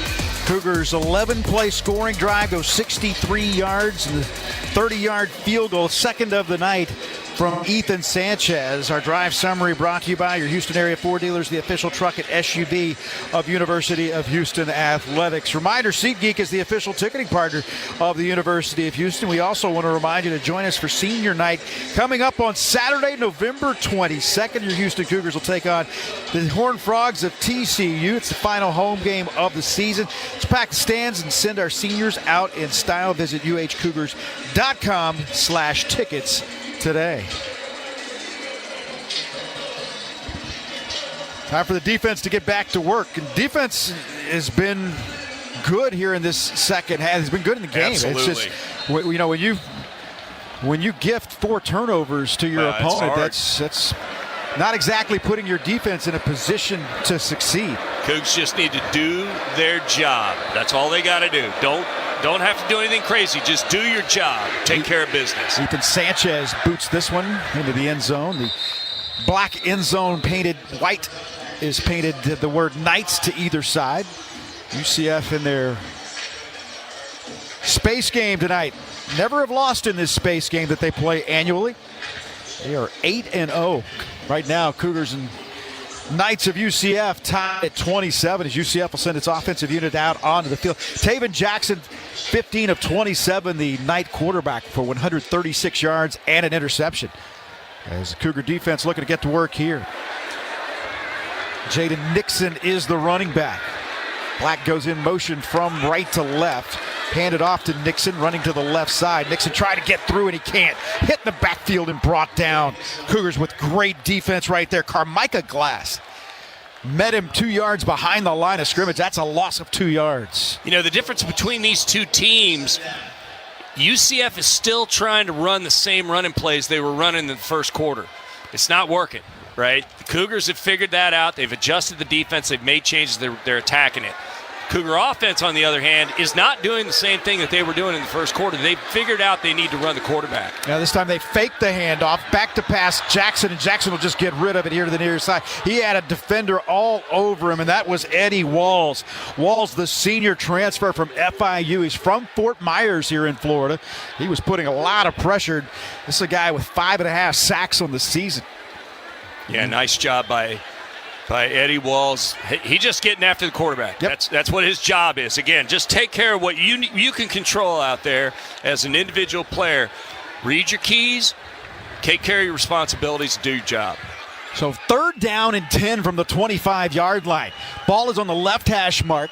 Cougars 11-play scoring drive goes 63 yards and the 30-yard field goal, second of the night from Ethan Sanchez. Our drive summary brought to you by your Houston area Ford dealers, the official truck and SUV of University of Houston Athletics. Reminder, SeatGeek is the official ticketing partner of the University of Houston. We also want to remind you to join us for senior night coming up on Saturday, November 22nd. Your Houston Cougars will take on the Horned Frogs of TCU. It's the final home game of the season. Let's pack the stands and send our seniors out in style. Visit uhcougars.com/tickets today. Time for the defense to get back to work. And defense has been good here in this second half. It's been good in the game. Absolutely. It's just, you know, when you gift 4 turnovers to your opponent, that's not exactly putting your defense in a position to succeed. Cougs just need to do their job. That's all they got to do. Don't have to do anything crazy. Just do your job. Take care of business. Ethan Sanchez boots this one into the end zone. The black end zone painted white is painted the word Knights to either side. UCF in their space game tonight. Never have lost in this space game that they play annually. They are 8-0 right now. Cougars and Knights of UCF tied at 27 as UCF will send its offensive unit out onto the field. Taven Jackson, 15 of 27, the Knight quarterback for 136 yards and an interception. As the Cougar defense looking to get to work here. Jaden Nixon is the running back. Black goes in motion from right to left. Handed off to Nixon, running to the left side. Nixon trying to get through, and he can't. Hit in the backfield and brought down. Cougars with great defense right there. Carmicah Glass met him 2 yards behind the line of scrimmage. That's a loss of 2 yards. You know, the difference between these two teams, UCF is still trying to run the same running plays they were running in the first quarter. It's not working, right? The Cougars have figured that out. They've adjusted the defense. They've made changes. They're attacking it. Cougar offense, on the other hand, is not doing the same thing that they were doing in the first quarter. They figured out they need to run the quarterback. Now this time they faked the handoff, back to pass Jackson, and Jackson will just get rid of it here to the near side. He had a defender all over him, and that was Eddie Walls. Walls, the senior transfer from FIU. He's from Fort Myers here in Florida. He was putting a lot of pressure. This is a guy with 5.5 sacks on the season. Yeah, nice job by Eddie Walls. He's just getting after the quarterback. Yep. That's what his job is. Again, just take care of what you can control out there as an individual player. Read your keys, take care of your responsibilities, do your job. So 3rd down and 10 from the 25-yard line. Ball is on the left hash mark.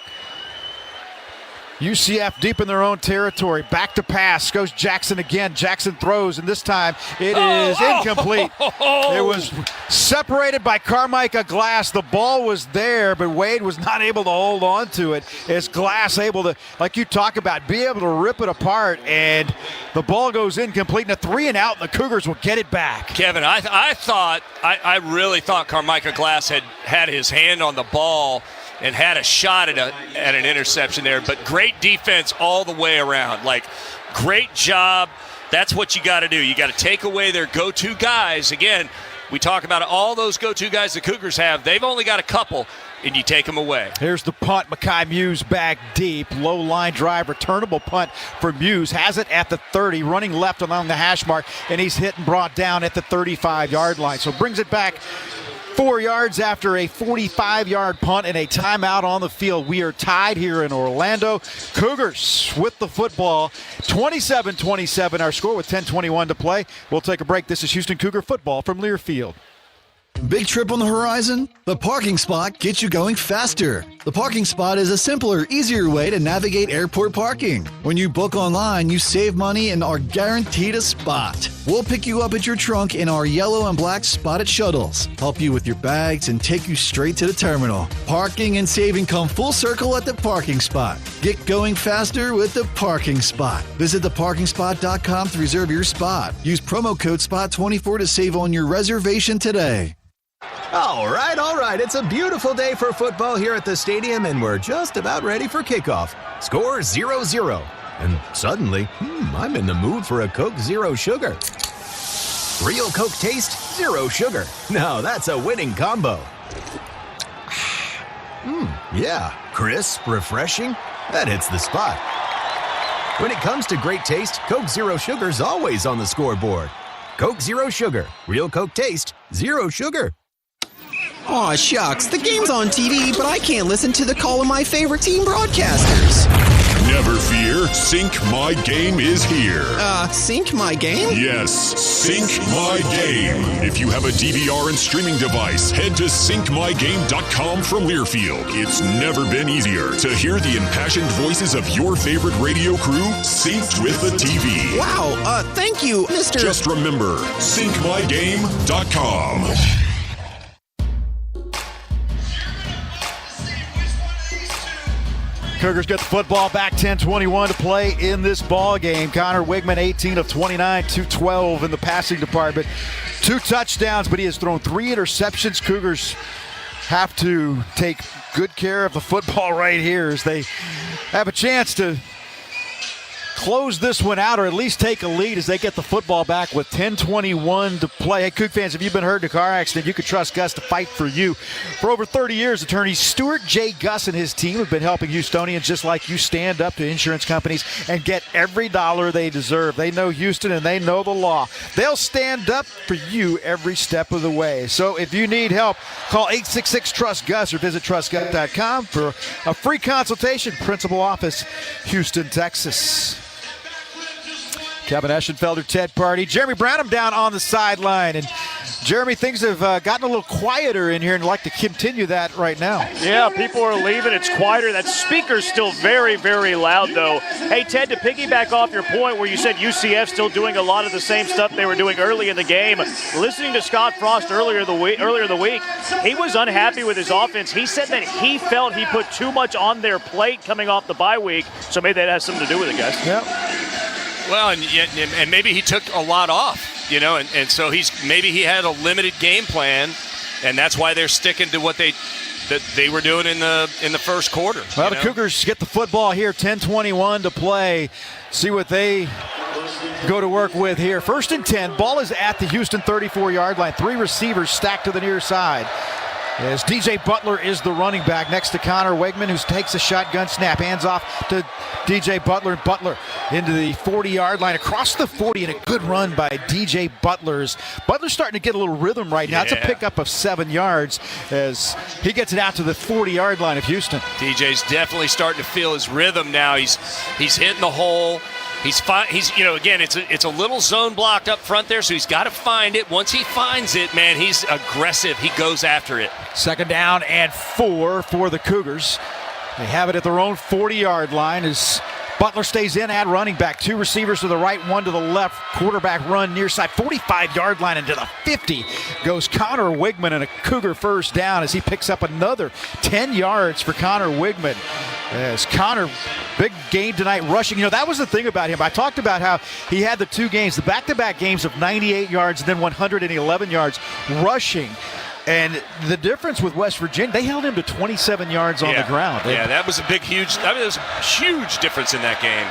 UCF deep in their own territory. Back to pass. Goes Jackson again. Jackson throws, and this time it is incomplete. It was separated by Carmicah Glass. The ball was there, but Wade was not able to hold on to it. As Glass able to, like you talk about, be able to rip it apart, and the ball goes incomplete. And a 3 and out, and the Cougars will get it back. Kevin, I really thought Carmicah Glass had his hand on the ball and had a shot at an interception there, but great defense all the way around. Like, great job. That's what you got to do. You got to take away their go-to guys. Again, we talk about all those go-to guys the Cougars have. They've only got a couple, and you take them away. Here's the punt. Mekhi Muse back deep. Low line drive. Returnable punt for Muse. Has it at the 30. Running left along the hash mark, and he's hit and brought down at the 35-yard line. So brings it back 4 yards after a 45-yard punt and a timeout on the field. We are tied here in Orlando. Cougars with the football. 27-27 our score with 10:21 to play. We'll take a break. This is Houston Cougar football from Learfield. Big trip on the horizon? The parking spot gets you going faster. The parking spot is a simpler, easier way to navigate airport parking. When you book online, you save money and are guaranteed a spot. We'll pick you up at your trunk in our yellow and black spotted shuttles, help you with your bags, and take you straight to the terminal. Parking and saving come full circle at the parking spot. Get going faster with the parking spot. Visit theparkingspot.com to reserve your spot. Use promo code SPOT24 to save on your reservation today. All right. It's a beautiful day for football here at the stadium, and we're just about ready for kickoff. Score 0-0. And suddenly, I'm in the mood for a Coke Zero Sugar. Real Coke taste, zero sugar. Now that's a winning combo. Yeah, crisp, refreshing. That hits the spot. When it comes to great taste, Coke Zero Sugar's always on the scoreboard. Coke Zero Sugar. Real Coke taste, zero sugar. Aw, shucks. The game's on TV, but I can't listen to the call of my favorite team broadcasters. Never fear, Sync My Game is here. Sync My Game? Yes, Sync My Game. If you have a DVR and streaming device, head to syncmygame.com from Learfield. It's never been easier to hear the impassioned voices of your favorite radio crew synced with the TV. Wow, thank you, Mr. Just remember, syncmygame.com. Cougars get the football back, 10:21 to play in this ball game. Connor Wigman, 18 of 29, 212 in the passing department. 2 touchdowns, but he has thrown 3 interceptions. Cougars have to take good care of the football right here as they have a chance to close this one out, or at least take a lead as they get the football back with 10:21 to play. Hey, Coug fans, if you've been hurt in a car accident, you can trust Gus to fight for you. For over 30 years, attorneys Stuart J. Gus and his team have been helping Houstonians just like you stand up to insurance companies and get every dollar they deserve. They know Houston and they know the law. They'll stand up for you every step of the way. So if you need help, call 866-TRUST-GUS or visit trustgus.com for a free consultation. Principal office, Houston, Texas. Kevin Eschenfelder, Ted Party, Jeremy Branham down on the sideline. And Jeremy, things have gotten a little quieter in here, and I'd like to continue that right now. Yeah, people are leaving. It's quieter. That speaker's still very, very loud, though. Hey, Ted, to piggyback off your point where you said UCF still doing a lot of the same stuff they were doing early in the game, listening to Scott Frost earlier in the week, he was unhappy with his offense. He said that he felt he put too much on their plate coming off the bye week, so maybe that has something to do with it, guys. Yep. Well, and maybe he took a lot off, and so maybe he had a limited game plan, and that's why they're sticking to what they were doing in the first quarter. Well, the Cougars get the football here, 10:21 to play. See what they go to work with here. 1st and 10. Ball is at the Houston 34-yard line. 3 receivers stacked to the near side. As DJ Butler is the running back next to Connor Wegman, who takes a shotgun snap. Hands off to DJ Butler. Butler into the 40-yard line, across the 40, and a good run by DJ Butler's. Butler's starting to get a little rhythm right now. It's a pickup of 7 yards as he gets it out to the 40-yard line of Houston. DJ's definitely starting to feel his rhythm now. He's hitting the hole. He's again, it's a little zone blocked up front there, so he's got to find it. Once he finds it, man, he's aggressive. He goes after it. 2nd down and 4 for the Cougars. They have it at their own 40-yard line as Butler stays in at running back. 2 receivers to the right, 1 to the left. Quarterback run near side, 45-yard line into the 50. Goes Connor Wigman, and a Cougar first down as he picks up another 10 yards for Connor Wigman. As Connor, big game tonight rushing. That was the thing about him. I talked about how he had the 2 games, the back-to-back games of 98 yards and then 111 yards rushing. And the difference with West Virginia, they held him to 27 yards on the ground. That was there was a huge difference in that game.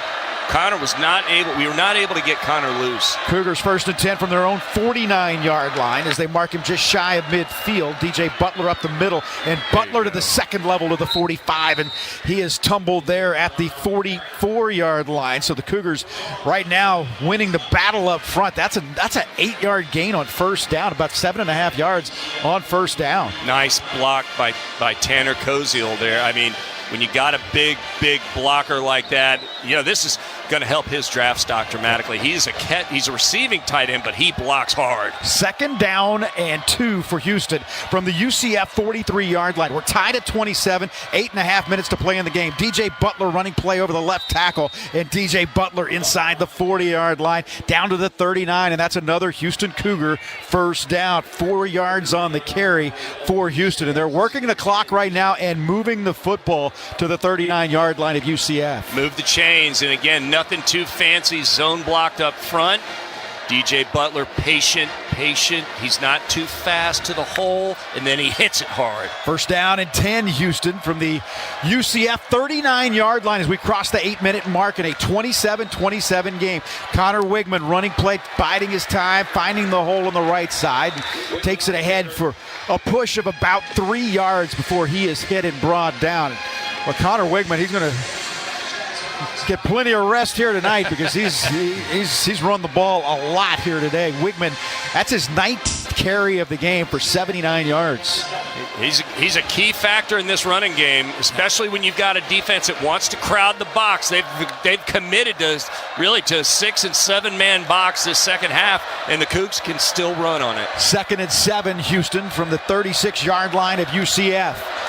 We were not able to get Connor loose. Cougars 1st and 10 from their own 49-yard line as they mark him just shy of midfield. DJ Butler up the middle, and Butler to the second level to the 45, and he is tumbled there at the 44-yard line. So the Cougars right now winning the battle up front. That's an 8-yard gain on first down, about 7.5 yards on first down. Nice block by Tanner Koziel there. I mean, when you got a big blocker like that, this is going to help his draft stock dramatically. He's a receiving tight end, but he blocks hard. 2nd down and 2 for Houston from the UCF 43-yard line. We're tied at 27, 8.5 minutes to play in the game. DJ Butler running play over the left tackle, and DJ Butler inside the 40-yard line down to the 39, and that's another Houston Cougar first down. 4 yards on the carry for Houston, and they're working the clock right now and moving the football to the 39-yard line of UCF. Move the chains, and again, nothing too fancy. Zone blocked up front. DJ Butler, patient. He's not too fast to the hole, and then he hits it hard. 1st down and 10, Houston, from the UCF 39-yard line as we cross the 8-minute mark in a 27-27 game. Connor Wigman running play, biding his time, finding the hole on the right side, and takes it ahead for a push of about 3 yards before he is hit and brought down. Well, Connor Wigman, he's going to get plenty of rest here tonight because he's run the ball a lot here today. Wigman, that's his 9th carry of the game for 79 yards. He's a key factor in this running game, especially when you've got a defense that wants to crowd the box. They've committed to 6- and 7-man box this second half, and the Cougs can still run on it. 2nd and 7, Houston, from the 36-yard line of UCF.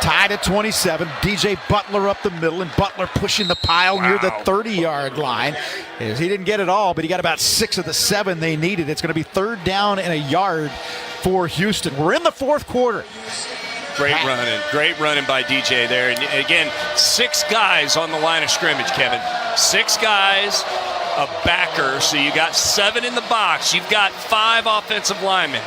Tied at 27. DJ Butler up the middle, and Butler pushing the pile near the 30-yard line. He didn't get it all, but he got about 6 of the 7 they needed. It's going to be 3rd down and a yard for Houston. We're in the 4th quarter. Great running by DJ there. And again, 6 guys on the line of scrimmage, Kevin. 6 guys, a backer, so you got 7 in the box. You've got 5 offensive linemen.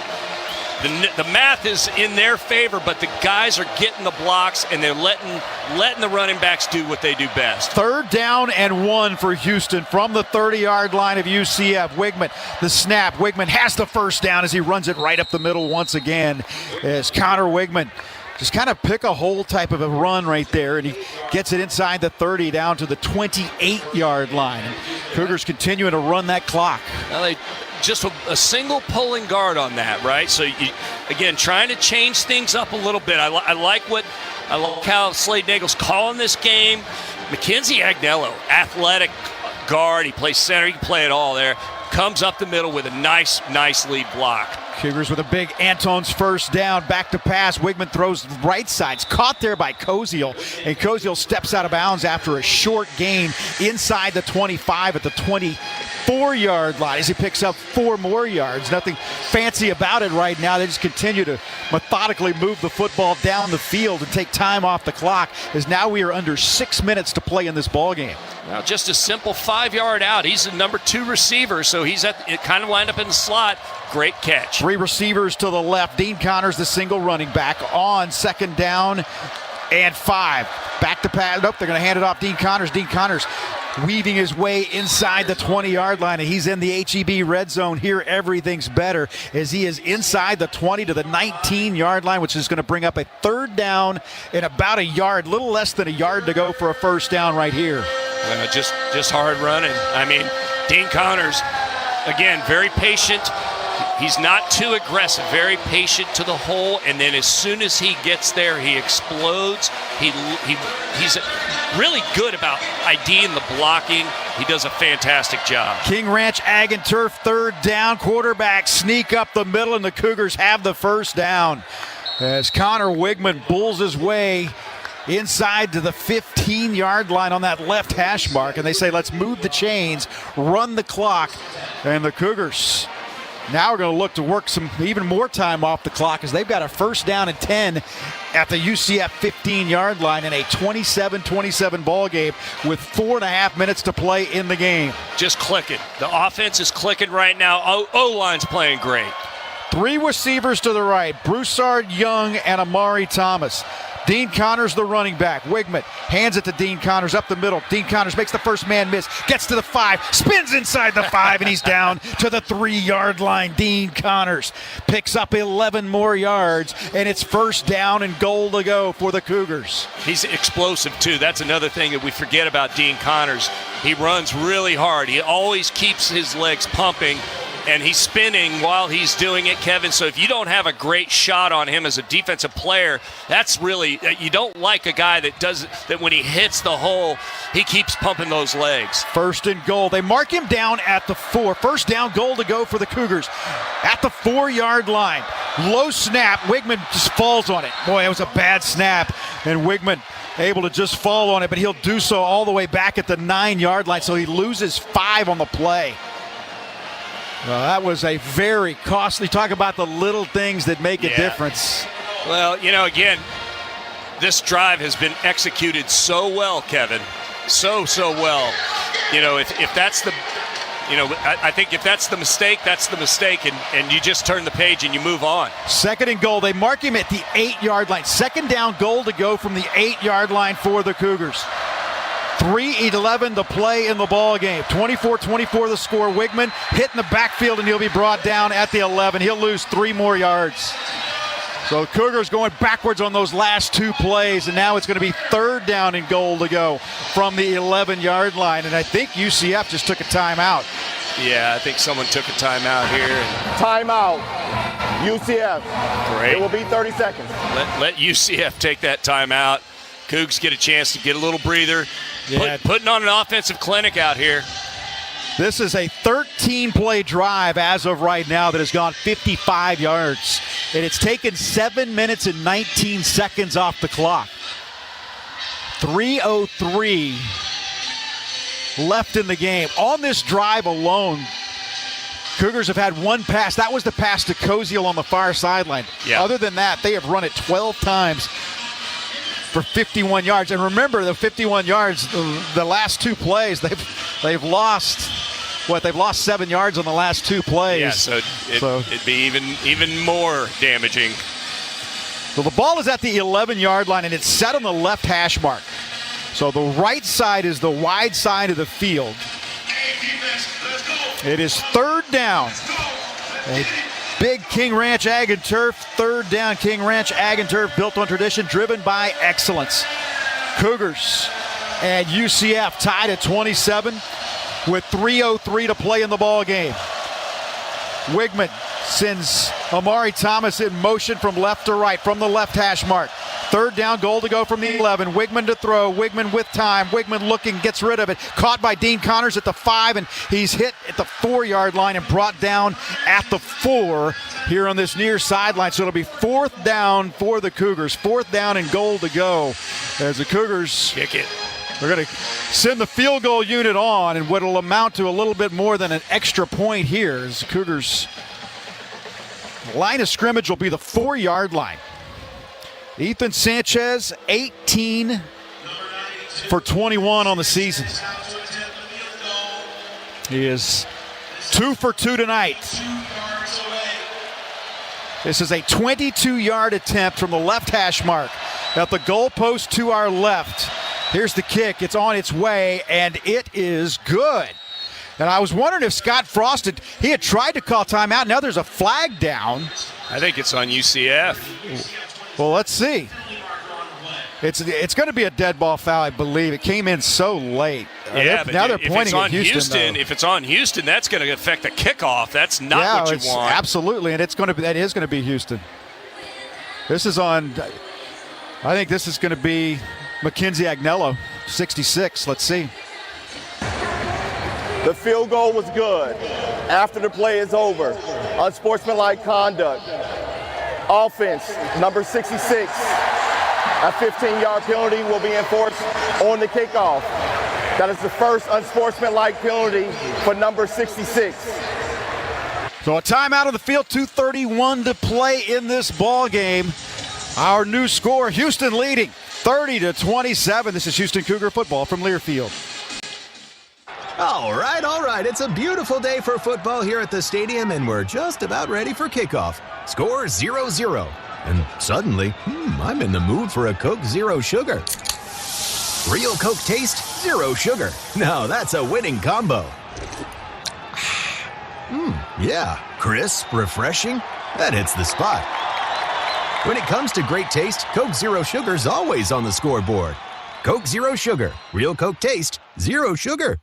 The math is in their favor, but the guys are getting the blocks, and they're letting the running backs do what they do best. 3rd down and 1 for Houston from the 30-yard line of UCF. Wigman, the snap. Wigman has the first down as he runs it right up the middle once again. As Connor Wigman just kind of pick a hole type of a run right there, and he gets it inside the 30 down to the 28-yard line. And Cougars continuing to run that clock. Well, just a single pulling guard on that, right? So, again, trying to change things up a little bit. I like how Slade Nagel's calling this game. Mackenzie Agnello, athletic guard. He plays center. He can play it all there. comes up the middle with a nice lead block. Cougars with a big Anton's first down. Back to pass. Wigman throws right side. It's caught there by Koziel. And Koziel steps out of bounds after a short gain inside the 25 at the 24-yard line as he picks up 4 more yards. Nothing fancy about it right now. They just continue to methodically move the football down the field and take time off the clock, as now we are under 6 minutes to play in this ball game. Now, just a simple 5-yard out. He's the number 2 receiver, so it kind of lined up in the slot. Great catch. 3 receivers to the left. Dean Connors, the single running back, on 2nd down and 5. Back to pass. Nope, they're going to hand it off Dean Connors. Dean Connors weaving his way inside the 20-yard line, and he's in the HEB red zone. Here, everything's better as he is inside the 20 to the 19-yard line, which is going to bring up a 3rd down and about a yard, little less than a yard to go for a first down right here. Just hard running. I mean, Dean Connors, again, very patient. He's not too aggressive, very patient to the hole, and then as soon as he gets there, he explodes. He's really good about IDing the blocking. He does a fantastic job. King Ranch Ag and Turf, 3rd down. Quarterback sneak up the middle, and the Cougars have the first down as Connor Wigman bulls his way inside to the 15-yard line on that left hash mark, and they say, let's move the chains, run the clock, and the Cougars now we're going to look to work some even more time off the clock as they've got a first down and 10 at the UCF 15-yard line in a 27-27 ball game with 4.5 minutes to play in the game. Just clicking. The offense is clicking right now. O-line's playing great. 3 receivers to the right, Broussard, Young, and Amari Thomas. Dean Connors, the running back. Wigman hands it to Dean Connors up the middle. Dean Connors makes the first man miss, gets to the 5, spins inside the 5, and he's down to the 3-yard line. Dean Connors picks up 11 more yards, and it's first down and goal to go for the Cougars. He's explosive, too. That's another thing that we forget about Dean Connors. He runs really hard. He always keeps his legs pumping, and he's spinning while he's doing it, Kevin. So if you don't have a great shot on him as a defensive player, that's really, you don't like a guy that when he hits the hole, he keeps pumping those legs. First and goal. They mark him down at the 4. First down, goal to go for the Cougars at the 4-yard line. Low snap. Wigman just falls on it. Boy, that was a bad snap. And Wigman able to just fall on it, but he'll do so all the way back at the 9-yard line. So he loses 5 on the play. That was a very costly. Talk about the little things that make a difference. Well, again, this drive has been executed so well, Kevin. So well. If that's the, I think if that's the mistake, that's the mistake, and you just turn the page and you move on. 2nd and goal. They mark him at the 8-yard line. 2nd down, goal to go from the 8-yard line for the Cougars. 3:11 to play in the ball game. 24-24 the score. Wigman hit in the backfield, and he'll be brought down at the 11. He'll lose 3 more yards. So the Cougars going backwards on those last 2 plays, and now it's going to be 3rd down and goal to go from the 11-yard line. And I think UCF just took a timeout. Yeah, I think someone took a timeout here. Timeout. UCF. Great. It will be 30 seconds. Let UCF take that timeout. Cougs get a chance to get a little breather. Yeah. Putting on an offensive clinic out here. This is a 13-play drive as of right now that has gone 55 yards. And it's taken 7 minutes and 19 seconds off the clock. 3:03 left in the game. On this drive alone, Cougars have had 1 pass. That was the pass to Koziel on the far sideline. Yeah. Other than that, they have run it 12 times for 51 yards. And remember, the 51 yards, the last 2 plays, they've lost, they've lost 7 yards on the last 2 plays. Yeah, so it'd be even more damaging. So the ball is at the 11-yard line, and it's set on the left hash mark. So the right side is the wide side of the field. It is 3rd down. A big King Ranch Ag and Turf, 3rd down. King Ranch Ag and Turf, built on tradition, driven by excellence. Cougars and UCF tied at 27 with 3:03 to play in the ball game. Wigman sends Amari Thomas in motion from left to right, from the left hash mark. Third down, goal to go from the 11. Wigman to throw. Wigman with time. Wigman looking, gets rid of it. Caught by Dean Connors at the 5, and he's hit at the 4-yard line and brought down at the 4 here on this near sideline. So it'll be 4th down for the Cougars. 4th down and goal to go as the Cougars kick it. We're going to send the field goal unit on, and what will amount to a little bit more than an extra point here is the Cougars' line of scrimmage will be the 4-yard line. Ethan Sanchez, 18 for 21 on the season. He is 2 for 2 tonight. This is a 22-yard attempt from the left hash mark at the goalpost to our left. Here's the kick. It's on its way, and it is good. And I was wondering if Scott Frost he had tried to call timeout. Now there's a flag down. I think it's on UCF. Well, let's see. It's going to be a dead ball foul, I believe. It came in so late. Yeah, but now they're pointing at Houston. If it's on Houston, that's going to affect the kickoff. That's not what you want. Absolutely, and that is going to be Houston. This is on. I think this is going to be Mackenzie Agnello, 66. Let's see. The field goal was good. After the play is over, unsportsmanlike conduct. Offense, number 66. A 15-yard penalty will be enforced on the kickoff. That is the first unsportsmanlike penalty for number 66. So a timeout on the field, 2:31 to play in this ball game. Our new score, Houston leading 30-27. This is Houston Cougar football from Learfield. All right. It's a beautiful day for football here at the stadium, and we're just about ready for kickoff. Score 0-0. And suddenly, I'm in the mood for a Coke Zero Sugar. Real Coke taste, zero sugar. Now that's a winning combo. Yeah, crisp, refreshing. That hits the spot. When it comes to great taste, Coke Zero Sugar's always on the scoreboard. Coke Zero Sugar. Real Coke taste, zero sugar.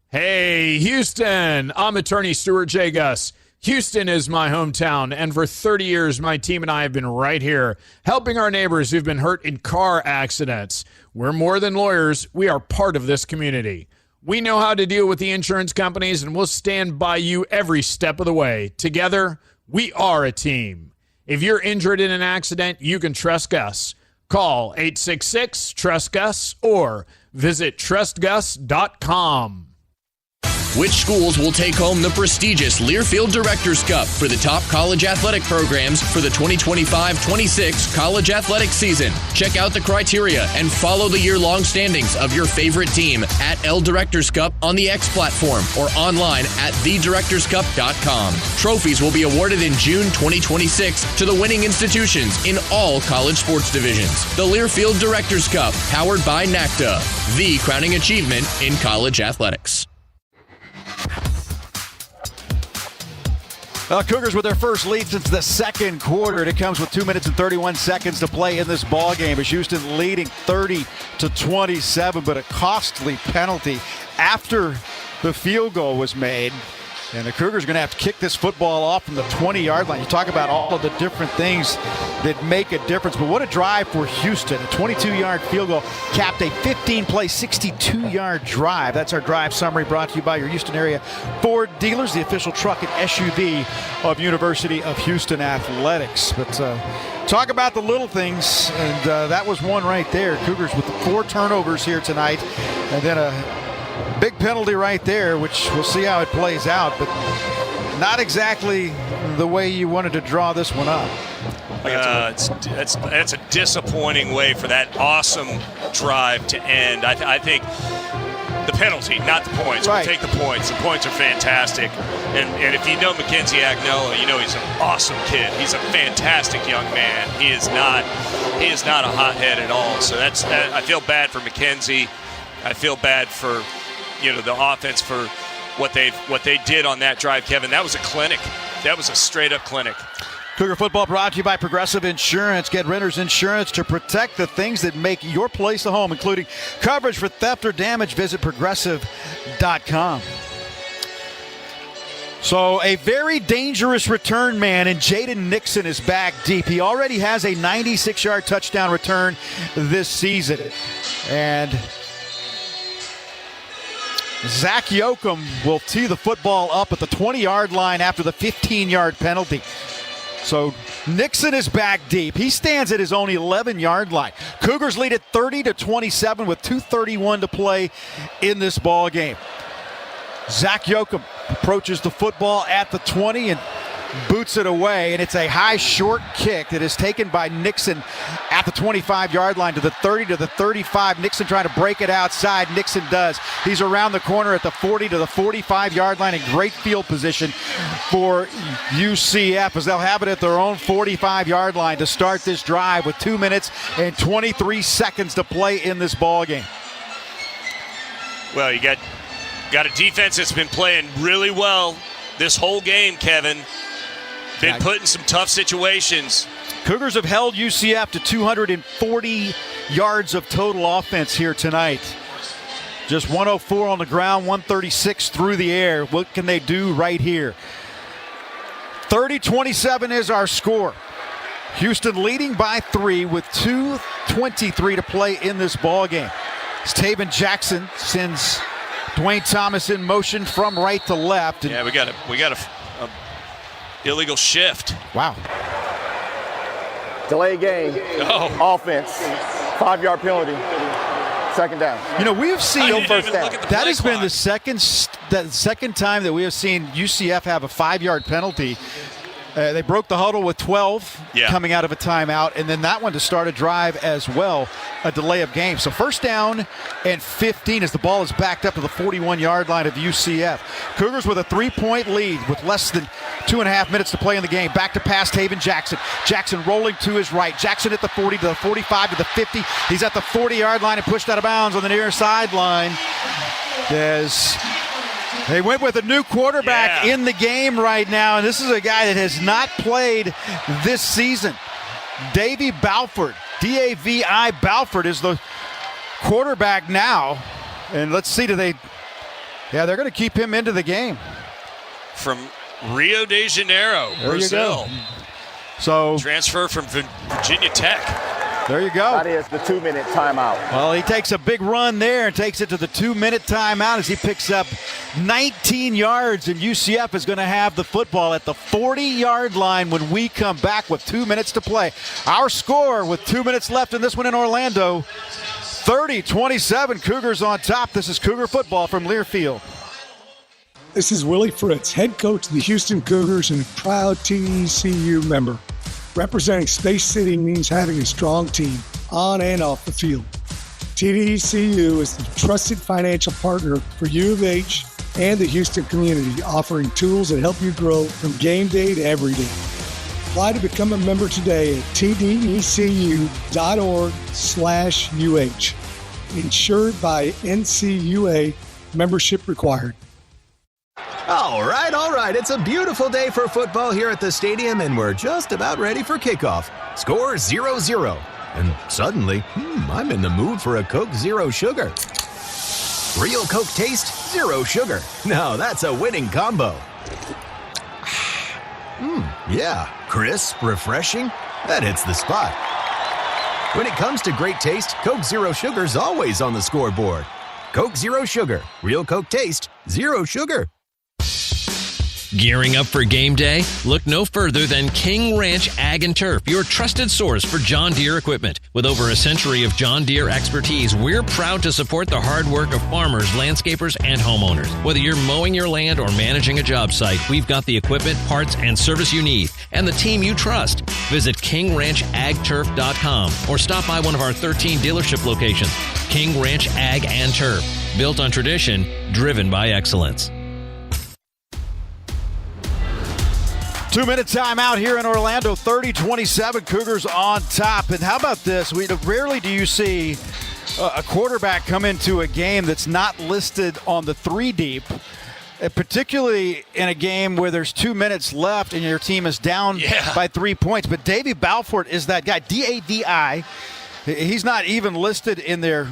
Hey, Houston. I'm attorney Stuart J. Gus. Houston is my hometown, and for 30 years, my team and I have been right here, helping our neighbors who've been hurt in car accidents. We're more than lawyers. We are part of this community. We know how to deal with the insurance companies, and we'll stand by you every step of the way. Together, we are a team. If you're injured in an accident, you can trust Gus. Call 866-TRUST-GUS or visit trustgus.com. Which schools will take home the prestigious Learfield Directors Cup for the top college athletic programs for the 2025-26 college athletic season? Check out the criteria and follow the year-long standings of your favorite team at L Directors Cup on the X platform or online at thedirectorscup.com. Trophies will be awarded in June 2026 to the winning institutions in all college sports divisions. The Learfield Directors Cup, powered by NACTA, the crowning achievement in college athletics. Cougars with their first lead since the second quarter. It comes with 2 minutes and 31 seconds to play in this ball game. As Houston leading 30-27, but a costly penalty after the field goal was made. And the Cougars are going to have to kick this football off from the 20-yard line. You talk about all of the different things that make a difference, but what a drive for Houston. A 22-yard field goal capped a 15-play, 62-yard drive. That's our drive summary brought to you by your Houston area Ford dealers, the official truck and SUV of University of Houston Athletics. But talk about the little things, and that was one right there. Cougars with the 4 turnovers here tonight, and then a big penalty right there, which we'll see how it plays out, but not exactly the way you wanted to draw this one up. That's a disappointing way for that awesome drive to end. I think the penalty, not the points. Right. We'll take the points. The points are fantastic. And if you know Mackenzie Agnello, you know he's an awesome kid. He's a fantastic young man. He is not a hothead at all. So I feel bad for Mackenzie. I feel bad for the offense for what they did on that drive, Kevin. That was a clinic. That was a straight-up clinic. Cougar football brought to you by Progressive Insurance. Get renters insurance to protect the things that make your place a home, including coverage for theft or damage. Visit Progressive.com. So a very dangerous return man, and Jaden Nixon is back deep. He already has a 96-yard touchdown return this season. And Zach Yoakum will tee the football up at the 20-yard line after the 15-yard penalty. So Nixon is back deep. He stands at his own 11-yard line. Cougars lead at 30-27 with 2:31 to play in this ball game. Zach Yoakum approaches the football at the 20 and boots it away, and it's a high short kick that is taken by Nixon at the 25-yard line to the 30 to the 35. Nixon trying to break it outside. Nixon does. He's around the corner at the 40 to the 45-yard line in great field position for UCF as they'll have it at their own 45-yard line to start this drive with 2 minutes and 23 seconds to play in this ball game. Well, you got a defense that's been playing really well this whole game, Kevin. Been put in some tough situations. Cougars have held UCF to 240 yards of total offense here tonight. Just 104 on the ground, 136 through the air. What can they do right here? 30-27 is our score. Houston leading by 3 with 2:23 to play in this ball game. Taven Jackson sends Dwayne Thomas in motion from right to left. Yeah, we got a illegal shift. Wow. Delay game. Oh. Offense. 5-yard penalty. Second down. You know, we have seen No first down. that has been the second time that we have seen UCF have a 5-yard penalty. They broke the huddle with 12 coming out of a timeout, and then that one to start a drive as well, a delay of game. So first down and 15 as the ball is backed up to the 41-yard line of UCF. Cougars with a 3-point lead with less than 2.5 minutes to play in the game. Back to pass, Taven Jackson. Jackson rolling to his right. Jackson at the 40 to the 45 to the 50. He's at the 40-yard line and pushed out of bounds on the near sideline. They went with a new quarterback in the game right now, and this is a guy that has not played this season. Davy Balford, D-A-V-I Balford is the quarterback now. And let's see, they're going to keep him into the game. From Rio de Janeiro, Brazil. So transfer from Virginia Tech. There you go. That is the 2-minute timeout. Well, he takes a big run there and takes it to the 2-minute timeout as he picks up 19 yards, and UCF is going to have the football at the 40-yard line when we come back with 2 minutes to play. Our score with 2 minutes left in this one in Orlando, 30-27, Cougars on top. This is Cougar football from Learfield. This is Willie Fritz, head coach of the Houston Cougars and proud TECU member. Representing Space City means having a strong team on and off the field. TDECU is the trusted financial partner for U of H and the Houston community, offering tools that help you grow from game day to every day. Apply to become a member today at tdecu.org/UH. Insured by NCUA, membership required. All right. It's a beautiful day for football here at the stadium, and we're just about ready for kickoff. Score 0-0. And suddenly, I'm in the mood for a Coke Zero Sugar. Real Coke taste, zero sugar. Now that's a winning combo. Yeah, crisp, refreshing. That hits the spot. When it comes to great taste, Coke Zero Sugar's always on the scoreboard. Coke Zero Sugar. Real Coke taste, zero sugar. Gearing up for game day? Look no further than King Ranch Ag and Turf, your trusted source for John Deere equipment. With over a century of John Deere expertise, we're proud to support the hard work of farmers, landscapers, and homeowners. Whether you're mowing your land or managing a job site, we've got the equipment, parts, and service you need, and the team you trust. Visit KingRanchAgTurf.com or stop by one of our 13 dealership locations. King Ranch Ag and Turf, built on tradition, driven by excellence. 2-minute timeout here in Orlando, 30-27, Cougars on top. And how about this? Rarely do you see a quarterback come into a game that's not listed on the 3-deep, particularly in a game where there's 2 minutes left and your team is down by 3 points. But Davy Balford is that guy, D-A-V-I. He's not even listed in their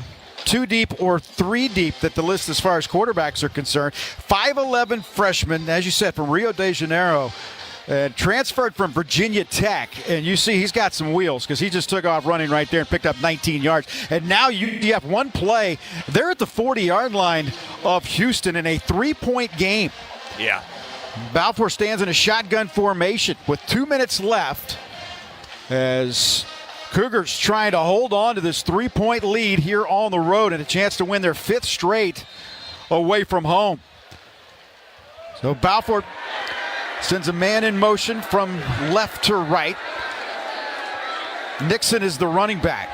2 deep or 3 deep that the list as far as quarterbacks are concerned. 5'11 freshman, as you said, from Rio de Janeiro. Transferred from Virginia Tech, and you see he's got some wheels because he just took off running right there and picked up 19 yards. And now UCF, one play, they're at the 40-yard line of Houston in a 3-point game. Yeah. Balfour stands in a shotgun formation with 2 minutes left as Cougars trying to hold on to this 3-point lead here on the road and a chance to win their 5th straight away from home. So Balfour sends a man in motion from left to right. Nixon is the running back.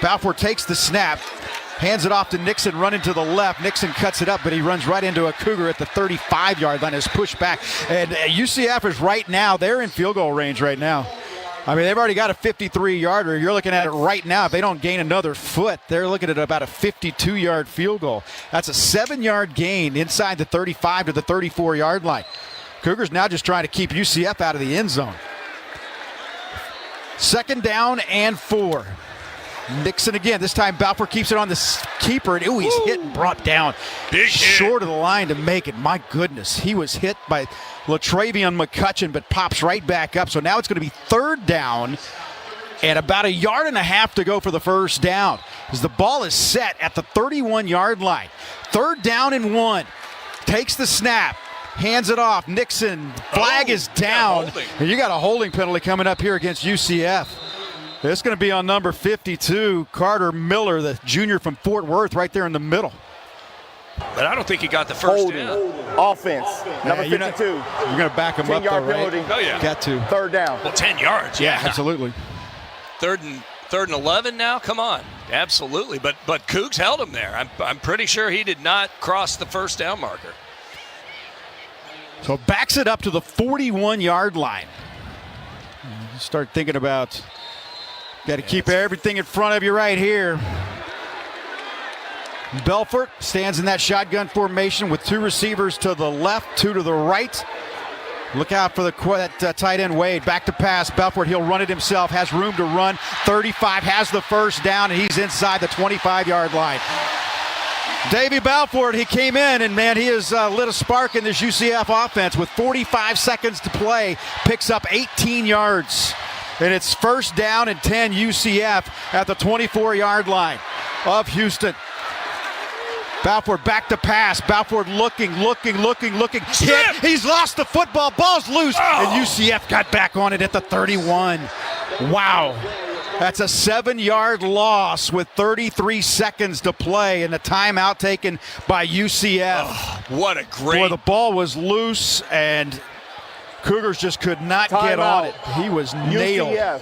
Balfour takes the snap, hands it off to Nixon, running to the left. Nixon cuts it up, but he runs right into a Cougar at the 35-yard line. Is pushed back. And UCF is right now, they're in field goal range right now. I mean, they've already got a 53-yarder. You're looking at it right now. If they don't gain another foot, they're looking at about a 52-yard field goal. That's a 7-yard gain inside the 35 to the 34-yard line. Cougars now just trying to keep UCF out of the end zone. 2nd down and 4. Nixon again. This time Balfour keeps it on the keeper. And he's hit and brought down. Big short of the line to make it. My goodness. He was hit by LaTravion McCutcheon, but pops right back up. So now it's going to be 3rd down and about 1.5 yards to go for the 1st down. As the ball is set at the 31-yard line. 3rd down and 1. Takes the snap. Hands it off. Nixon. Flag is down. And you got a holding penalty coming up here against UCF. It's going to be on number 52, Carter Miller, the junior from Fort Worth, right there in the middle. But I don't think he got the first down. Offense, number 52. You're going to back him up, though, right? Penalty. Oh, yeah. Got to. 3rd down. Well, 10 yards. Yeah, absolutely. Third and 11 now? Come on. Absolutely. But Cougs held him there. I'm pretty sure he did not cross the 1st down marker. So backs it up to the 41-yard line. You start thinking about, got to keep everything in front of you right here. Belfort stands in that shotgun formation with 2 receivers to the left, 2 to the right. Look out for that tight end Wade. Back to pass. Belfort, he'll run it himself. Has room to run. 35 has the 1st down, and he's inside the 25-yard line. Davey Balfour, he came in, and, man, he has lit a spark in this UCF offense with 45 seconds to play. Picks up 18 yards. And it's 1st down and 10 UCF at the 24-yard line of Houston. Balfour back to pass. Balfour looking. Hit. He's lost the football. Ball's loose. And UCF got back on it at the 31. Wow. That's a 7-yard loss with 33 seconds to play, and the timeout taken by UCF. What a great. Boy, the ball was loose, and Cougars just could not get on it. He was nailed. UCF.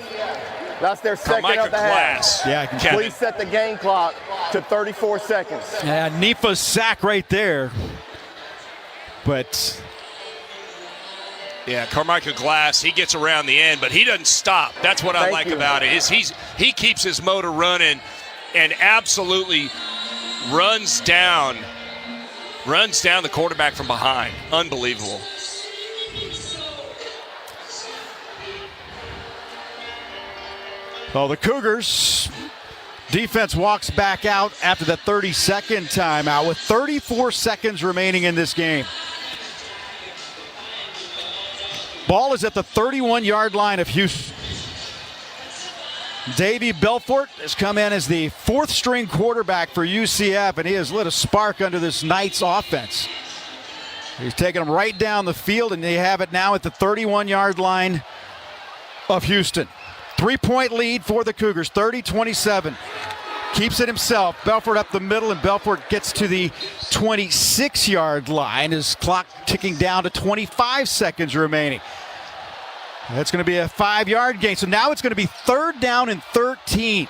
That's their second of the half. Yeah, Please set the game clock to 34 seconds. Yeah, Nifa's sack right there. But yeah, Carmichael Glass, he gets around the end, but he doesn't stop. That's what I like about it. Is he keeps his motor running and absolutely runs down the quarterback from behind. Unbelievable. Well, the Cougars defense walks back out after the 32nd timeout with 34 seconds remaining in this game. Ball is at the 31-yard line of Houston. Davey Belfort has come in as the 4th-string quarterback for UCF, and he has lit a spark under this Knights offense. He's taking them right down the field, and they have it now at the 31-yard line of Houston. 3-point lead for the Cougars, 30-27. Keeps it himself. Belfort up the middle, and Belfort gets to the 26-yard line. His clock ticking down to 25 seconds remaining. That's going to be a 5-yard gain. So now it's going to be 3rd down and 13.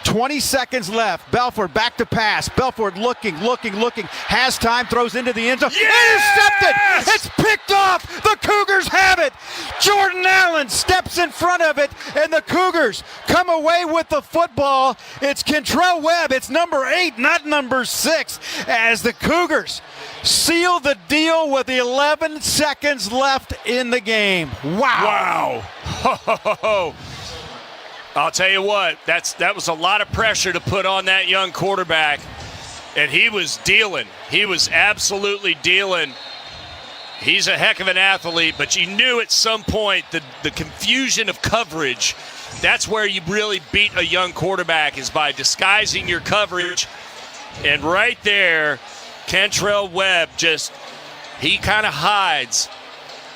20 seconds left. Belfort back to pass. Belfort looking. Has time, throws into the end zone. Yes! Intercepted! It's picked off! The Cougars have it! Jordan Allen steps in front of it, and the Cougars come away with the football. It's Kentrell Webb. It's number 8, not number 6, as the Cougars seal the deal with 11 seconds left in the game. Wow. I'll tell you what, that was a lot of pressure to put on that young quarterback, and he was dealing. He was absolutely dealing. He's a heck of an athlete, but you knew at some point the confusion of coverage, that's where you really beat a young quarterback, is by disguising your coverage. And right there, Kentrell Webb he kind of hides,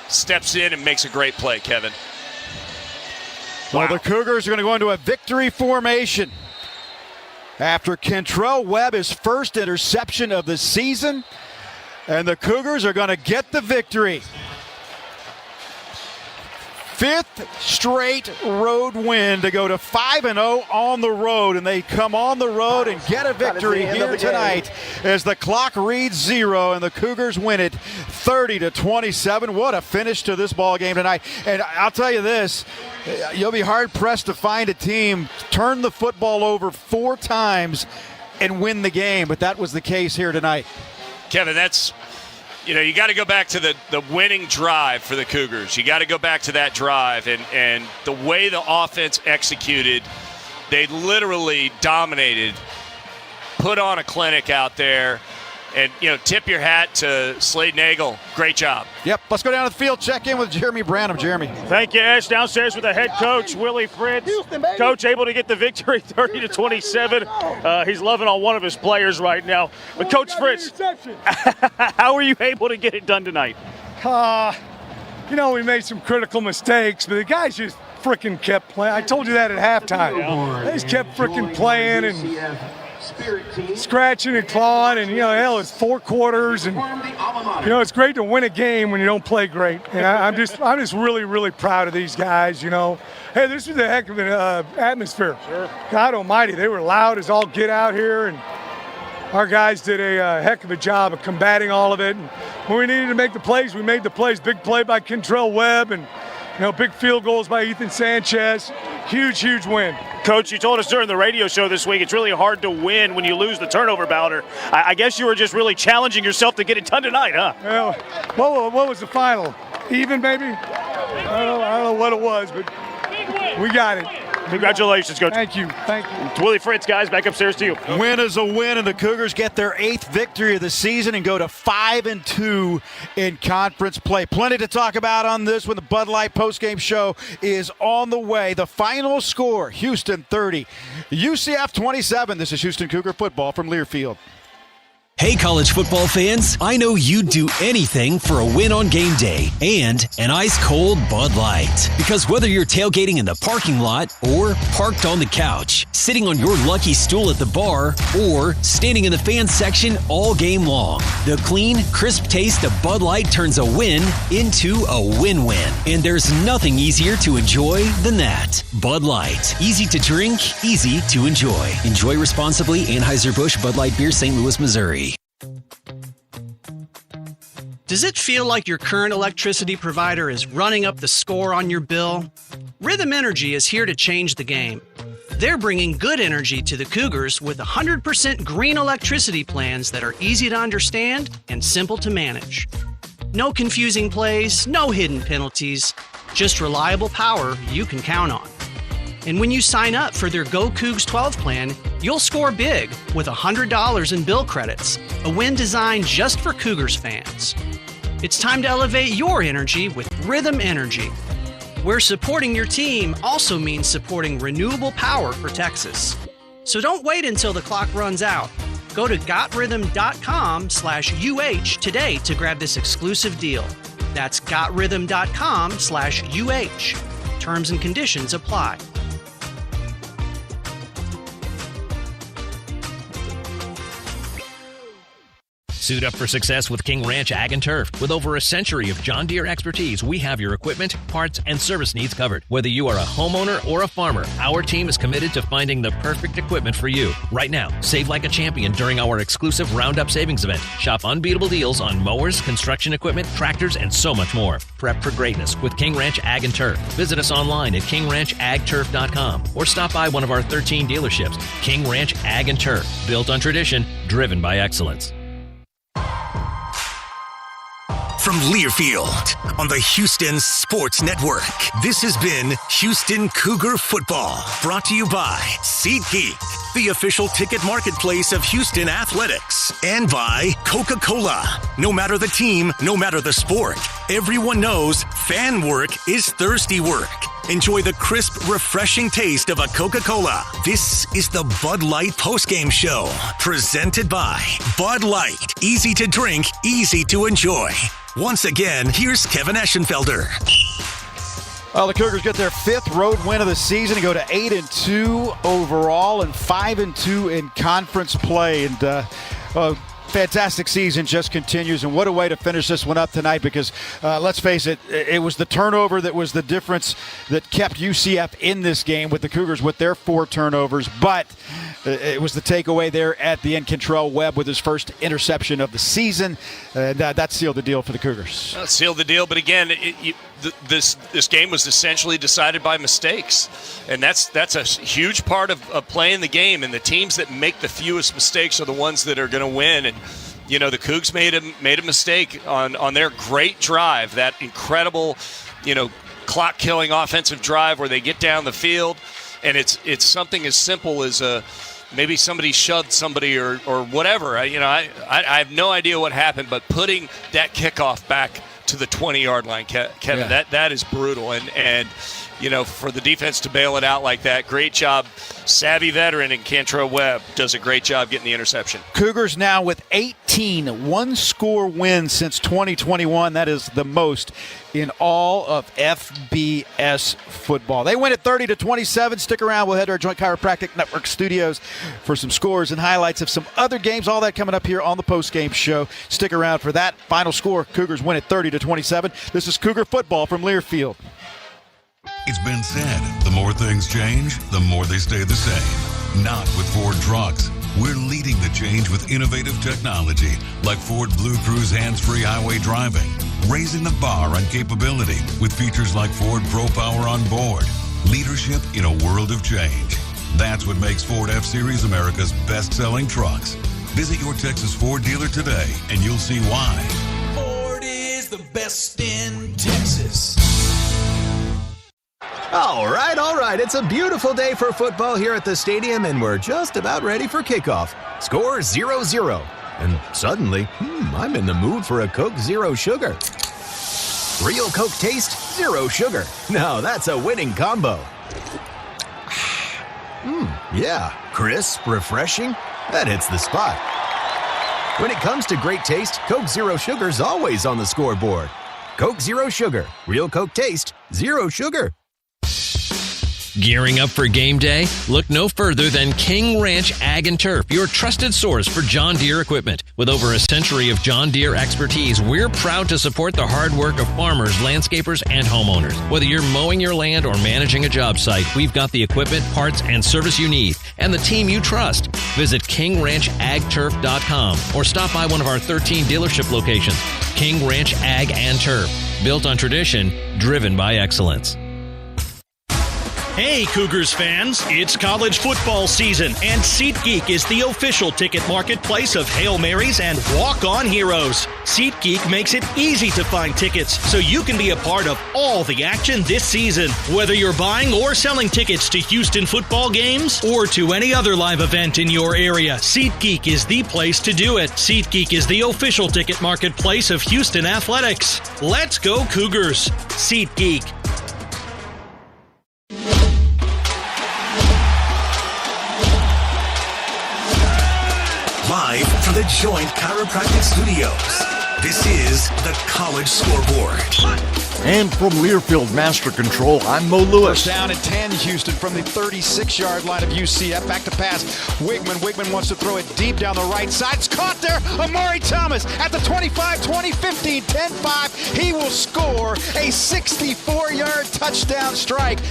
steps in, and makes a great play, Kevin. Well, the Cougars are going to go into a victory formation after Kentrell Webb, his first interception of the season, and the Cougars are going to get the victory. 5th straight road win to go to 5-0 on the road, and they come on the road and get a victory here tonight as the clock reads 0 and the Cougars win it 30-27. What a finish to this ball game tonight. And I'll tell you this, you'll be hard pressed to find a team turn the football over 4 times and win the game, but that was the case here tonight. Kevin, you got to go back to the winning drive for the Cougars. You got to go back to that drive, and the way the offense executed, they literally dominated, put on a clinic out there, and, tip your hat to Slade Nagel. Great job. Yep, let's go down to the field, check in with Jeremy Branham. Jeremy. Thank you, Ash. Downstairs with the head coach, Willie Fritz. Coach able to get the victory 30-27. He's loving on one of his players right now. But Coach Fritz, how were you able to get it done tonight? We made some critical mistakes, but the guys just freaking kept playing. I told you that at halftime. They just kept freaking playing and scratching and clawing, and it's 4 quarters, and it's great to win a game when you don't play great. And I'm just really, really proud of these guys. Hey, this was a heck of an atmosphere. Sure. God Almighty, they were loud as all get out here, and our guys did a heck of a job of combating all of it. And when we needed to make the plays, we made the plays. Big play by Kentrell Webb, and big field goals by Ethan Sanchez. Huge win. Coach, you told us during the radio show this week it's really hard to win when you lose the turnover battle. I guess you were just really challenging yourself to get it done tonight, huh? Well, what was the final? Even, maybe? I don't know what it was, but we got it. Congratulations, Coach. Thank you. It's Willie Fritz, guys. Back upstairs to you. Win is a win, and the Cougars get their 8th victory of the season and go to 5-2 in conference play. Plenty to talk about on this when the Bud Light postgame show is on the way. The final score, Houston 30, UCF 27. This is Houston Cougar football from Learfield. Hey, college football fans, I know you'd do anything for a win on game day and an ice-cold Bud Light. Because whether you're tailgating in the parking lot or parked on the couch, sitting on your lucky stool at the bar, or standing in the fan section all game long, the clean, crisp taste of Bud Light turns a win into a win-win. And there's nothing easier to enjoy than that. Bud Light. Easy to drink, easy to enjoy. Enjoy responsibly. Anheuser-Busch Bud Light Beer, St. Louis, Missouri. Does it feel like your current electricity provider is running up the score on your bill? Rhythm Energy is here to change the game. They're bringing good energy to the Cougars with 100% green electricity plans that are easy to understand and simple to manage. No confusing plays, no hidden penalties, just reliable power you can count on. And when you sign up for their Go Cougs 12 plan, you'll score big with $100 in bill credits, a win designed just for Cougars fans. It's time to elevate your energy with Rhythm Energy, where supporting your team also means supporting renewable power for Texas. So don't wait until the clock runs out. Go to gotrhythm.com/UH today to grab this exclusive deal. That's gotrhythm.com/UH. Terms and conditions apply. Suit up for success with King Ranch Ag and Turf. With over a century of John Deere expertise, we have your equipment, parts, and service needs covered. Whether you are a homeowner or a farmer, our team is committed to finding the perfect equipment for you. Right now, save like a champion during our exclusive Roundup Savings event. Shop unbeatable deals on mowers, construction equipment, tractors, and so much more. Prep for greatness with King Ranch Ag and Turf. Visit us online at kingranchagturf.com or stop by one of our 13 dealerships. King Ranch Ag and Turf, built on tradition, driven by excellence. from Learfield on the Houston Sports Network. This has been Houston Cougar Football, brought to you by SeatGeek, the official ticket marketplace of Houston Athletics, and by Coca-Cola. No matter the team, no matter the sport, everyone knows fan work is thirsty work. Enjoy the crisp, refreshing taste of a Coca-Cola. This is the Bud Light postgame show, presented by Bud Light. Easy to drink, easy to enjoy. Once again, here's Kevin Eschenfelder. Well, the Cougars get their 5th road win of the season and go to 8-2 overall and 5-2 in conference play. And fantastic season just continues, and what a way to finish this one up tonight, because let's face it, it was the turnover that was the difference that kept UCF in this game with the Cougars with their 4 turnovers, but it was the takeaway there at the end. Kentrell Webb with his first interception of the season, and that sealed the deal for the Cougars. That sealed the deal, but again, this game was essentially decided by mistakes, and that's a huge part of playing the game, and the teams that make the fewest mistakes are the ones that are going to win. And you know, the Cougs made a mistake on their great drive, that incredible, clock killing offensive drive where they get down the field, and it's something as simple as maybe somebody shoved somebody or whatever. I have no idea what happened, but putting that kickoff back to the 20-yard line, Kevin, that is brutal. And for the defense to bail it out like that, great job. Savvy veteran in Kentrell Webb does a great job getting the interception. Cougars now with 18 one-score wins since 2021. That is the most in all of FBS football. They win at 30-27. Stick around. We'll head to our Joint Chiropractic Network studios for some scores and highlights of some other games. All that coming up here on the postgame show. Stick around for that final score. Cougars win at 30-27. This is Cougar football from Learfield. It's been said, the more things change, the more they stay the same. Not with Ford trucks. We're leading the change with innovative technology like Ford Blue Cruise hands-free highway driving, raising the bar on capability with features like Ford Pro Power on board. Leadership in a world of change. That's what makes Ford F-Series America's best-selling trucks. Visit your Texas Ford dealer today and you'll see why. Ford is the best in Texas. All right. It's a beautiful day for football here at the stadium, and we're just about ready for kickoff. Score 0-0. And suddenly, I'm in the mood for a Coke Zero Sugar. Real Coke taste, zero sugar. Now that's a winning combo. Yeah, crisp, refreshing. That hits the spot. When it comes to great taste, Coke Zero Sugar's always on the scoreboard. Coke Zero Sugar. Real Coke taste, zero sugar. Gearing up for game day? Look no further than King Ranch Ag and Turf, your trusted source for John Deere equipment. With over a century of John Deere expertise, we're proud to support the hard work of farmers, landscapers, and homeowners. Whether you're mowing your land or managing a job site, we've got the equipment, parts, and service you need, and the team you trust. Visit KingRanchAgTurf.com or stop by one of our 13 dealership locations. King Ranch Ag and Turf, built on tradition, driven by excellence. Hey, Cougars fans, it's college football season, and SeatGeek is the official ticket marketplace of Hail Marys and walk-on heroes. SeatGeek makes it easy to find tickets so you can be a part of all the action this season. Whether you're buying or selling tickets to Houston football games or to any other live event in your area, SeatGeek is the place to do it. SeatGeek is the official ticket marketplace of Houston Athletics. Let's go, Cougars! SeatGeek. Live from the Joint Chiropractic Studios, this is the College Scoreboard. And from Learfield Master Control, I'm Mo Lewis. First down and 10, Houston from the 36-yard line of UCF. Back to pass. Wigman. Wigman wants to throw it deep down the right side. It's caught there. Amari Thomas at the 25, 20, 15, 10-5. He will score a 64-yard touchdown strike.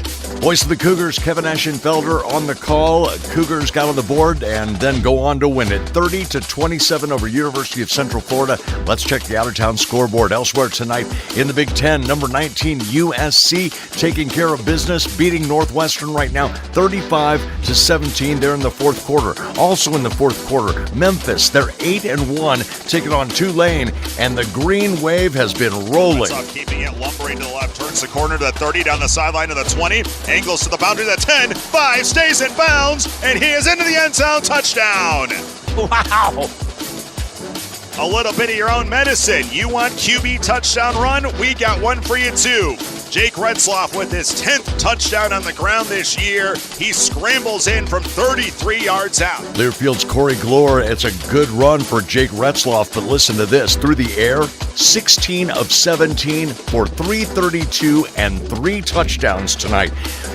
Voice of the Cougars, Kevin Eschenfelder on the call. Cougars got on the board and then go on to win it 30-27 over University of Central Florida. Let's check the out-of-town scoreboard. Elsewhere tonight in the Big Ten, number 19 USC taking care of business, beating Northwestern right now 35-17 there in the fourth quarter. Also in the fourth quarter, Memphis, they're 8-1, taking on Tulane, and the green wave has been rolling. Keeping it, lumbering to the left, turns the corner to the 30, down the sideline to the 20, angles to the boundary to the 10, 5, stays in bounds, and he is into the end zone, touchdown. Wow. A little bit of your own medicine. You want QB touchdown run? We got one for you too. Jake Retzloff with his 10th touchdown on the ground this year. He scrambles in from 33 yards out. Learfield's Corey Glore, it's a good run for Jake Retzloff, but listen to this. Through the air, 16 of 17 for 332 and 3 touchdowns tonight.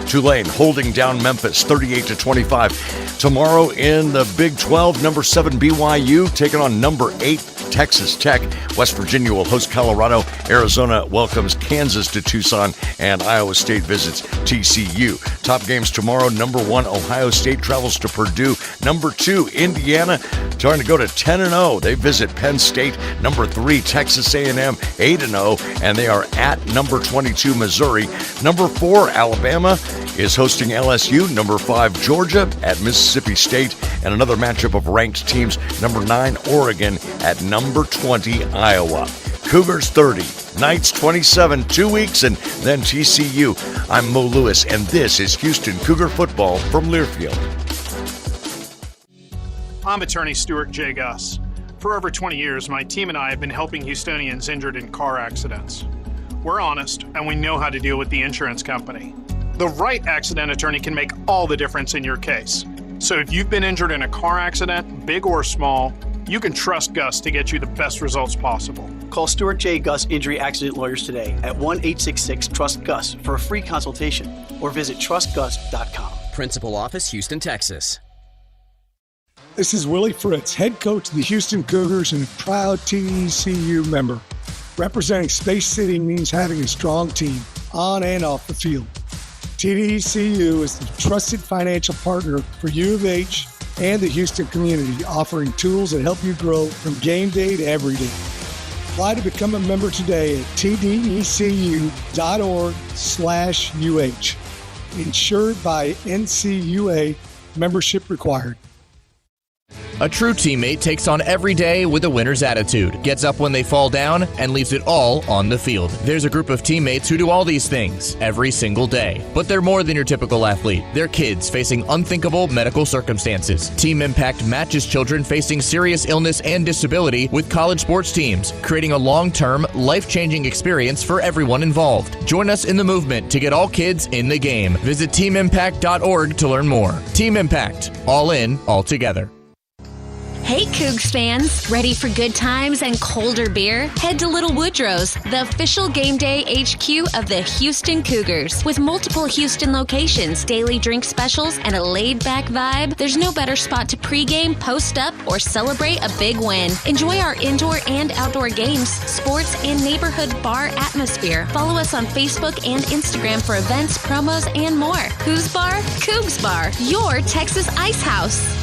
Tulane holding down Memphis 38-25. Tomorrow in the Big 12, number 7 BYU taking on number 8 Texas Tech. West Virginia will host Colorado. Arizona welcomes Kansas to Tucson, and Iowa State visits TCU. Top games tomorrow. Number 1 Ohio State travels to Purdue. Number 2 Indiana trying to go to 10-0. They visit Penn State. Number 3 Texas A&M 8-0, and they are at number 22 Missouri. Number 4 Alabama is hosting LSU. Number 5 Georgia at Mississippi State, and another matchup of ranked teams. Number 9 Oregon at number 20 Iowa. Cougars 30, Knights 27, 2 weeks, and then TCU. I'm Mo Lewis, and this is Houston Cougar football from Learfield. I'm attorney Stuart J. Guss. For over 20 years, my team and I have been helping Houstonians injured in car accidents. We're honest, and we know how to deal with the insurance company. The right accident attorney can make all the difference in your case. So if you've been injured in a car accident, big or small, you can trust Gus to get you the best results possible. Call Stuart J. Gus Injury Accident Lawyers today at 1-866-TRUST-GUS for a free consultation, or visit trustgus.com. Principal Office, Houston, Texas. This is Willie Fritz, head coach of the Houston Cougars and proud TDECU member. Representing Space City means having a strong team on and off the field. TDECU is the trusted financial partner for U of H and the Houston community, offering tools that help you grow from game day to every day. Apply to become a member today at tdecu.org/UH. Insured by NCUA, membership required. A true teammate takes on every day with a winner's attitude, gets up when they fall down, and leaves it all on the field. There's a group of teammates who do all these things every single day. But they're more than your typical athlete. They're kids facing unthinkable medical circumstances. Team Impact matches children facing serious illness and disability with college sports teams, creating a long-term, life-changing experience for everyone involved. Join us in the movement to get all kids in the game. Visit teamimpact.org to learn more. Team Impact. All in, all together. Hey Cougs fans, ready for good times and colder beer? Head to Little Woodrow's, the official game day HQ of the Houston Cougars. With multiple Houston locations, daily drink specials, and a laid-back vibe, there's no better spot to pregame, post up, or celebrate a big win. Enjoy our indoor and outdoor games, sports, and neighborhood bar atmosphere. Follow us on Facebook and Instagram for events, promos, and more. Who's Bar? Cougs Bar, your Texas Ice House.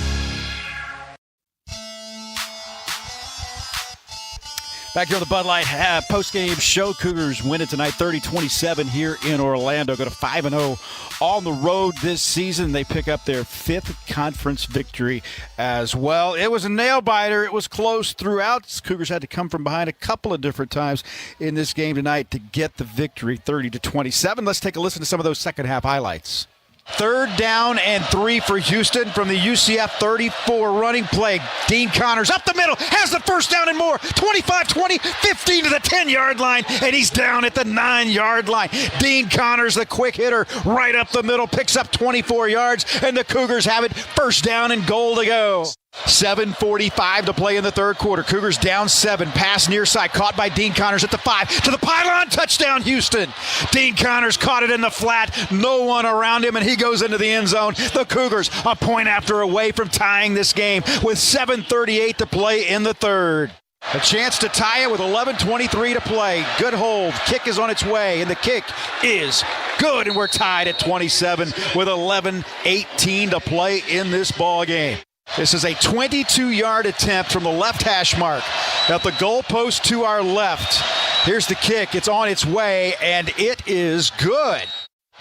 Back here on the Bud Light post-game show. Cougars win it tonight 30-27 here in Orlando. Go to 5-0 on the road this season. They pick up their 5th conference victory as well. It was a nail-biter. It was close throughout. Cougars had to come from behind a couple of different times in this game tonight to get the victory 30-27. Let's take a listen to some of those second-half highlights. 3rd down and 3 for Houston from the UCF 34 running play. Dean Connors up the middle, has the first down and more. 25-20, 15 to the 10-yard line, and he's down at the 9-yard line. Dean Connors, the quick hitter, right up the middle, picks up 24 yards, and the Cougars have it first down and goal to go. 7:45 to play in the third quarter. Cougars down 7. Pass near side. Caught by Dean Connors at the 5. To the pylon. Touchdown, Houston. Dean Connors caught it in the flat. No one around him, and he goes into the end zone. The Cougars a point after away from tying this game with 7:38 to play in the third. A chance to tie it with 11:23 to play. Good hold. Kick is on its way, and the kick is good, and we're tied at 27 with 11:18 to play in this ball game. This is a 22-yard attempt from the left hash mark at the goalpost to our left. Here's the kick. It's on its way, and it is good.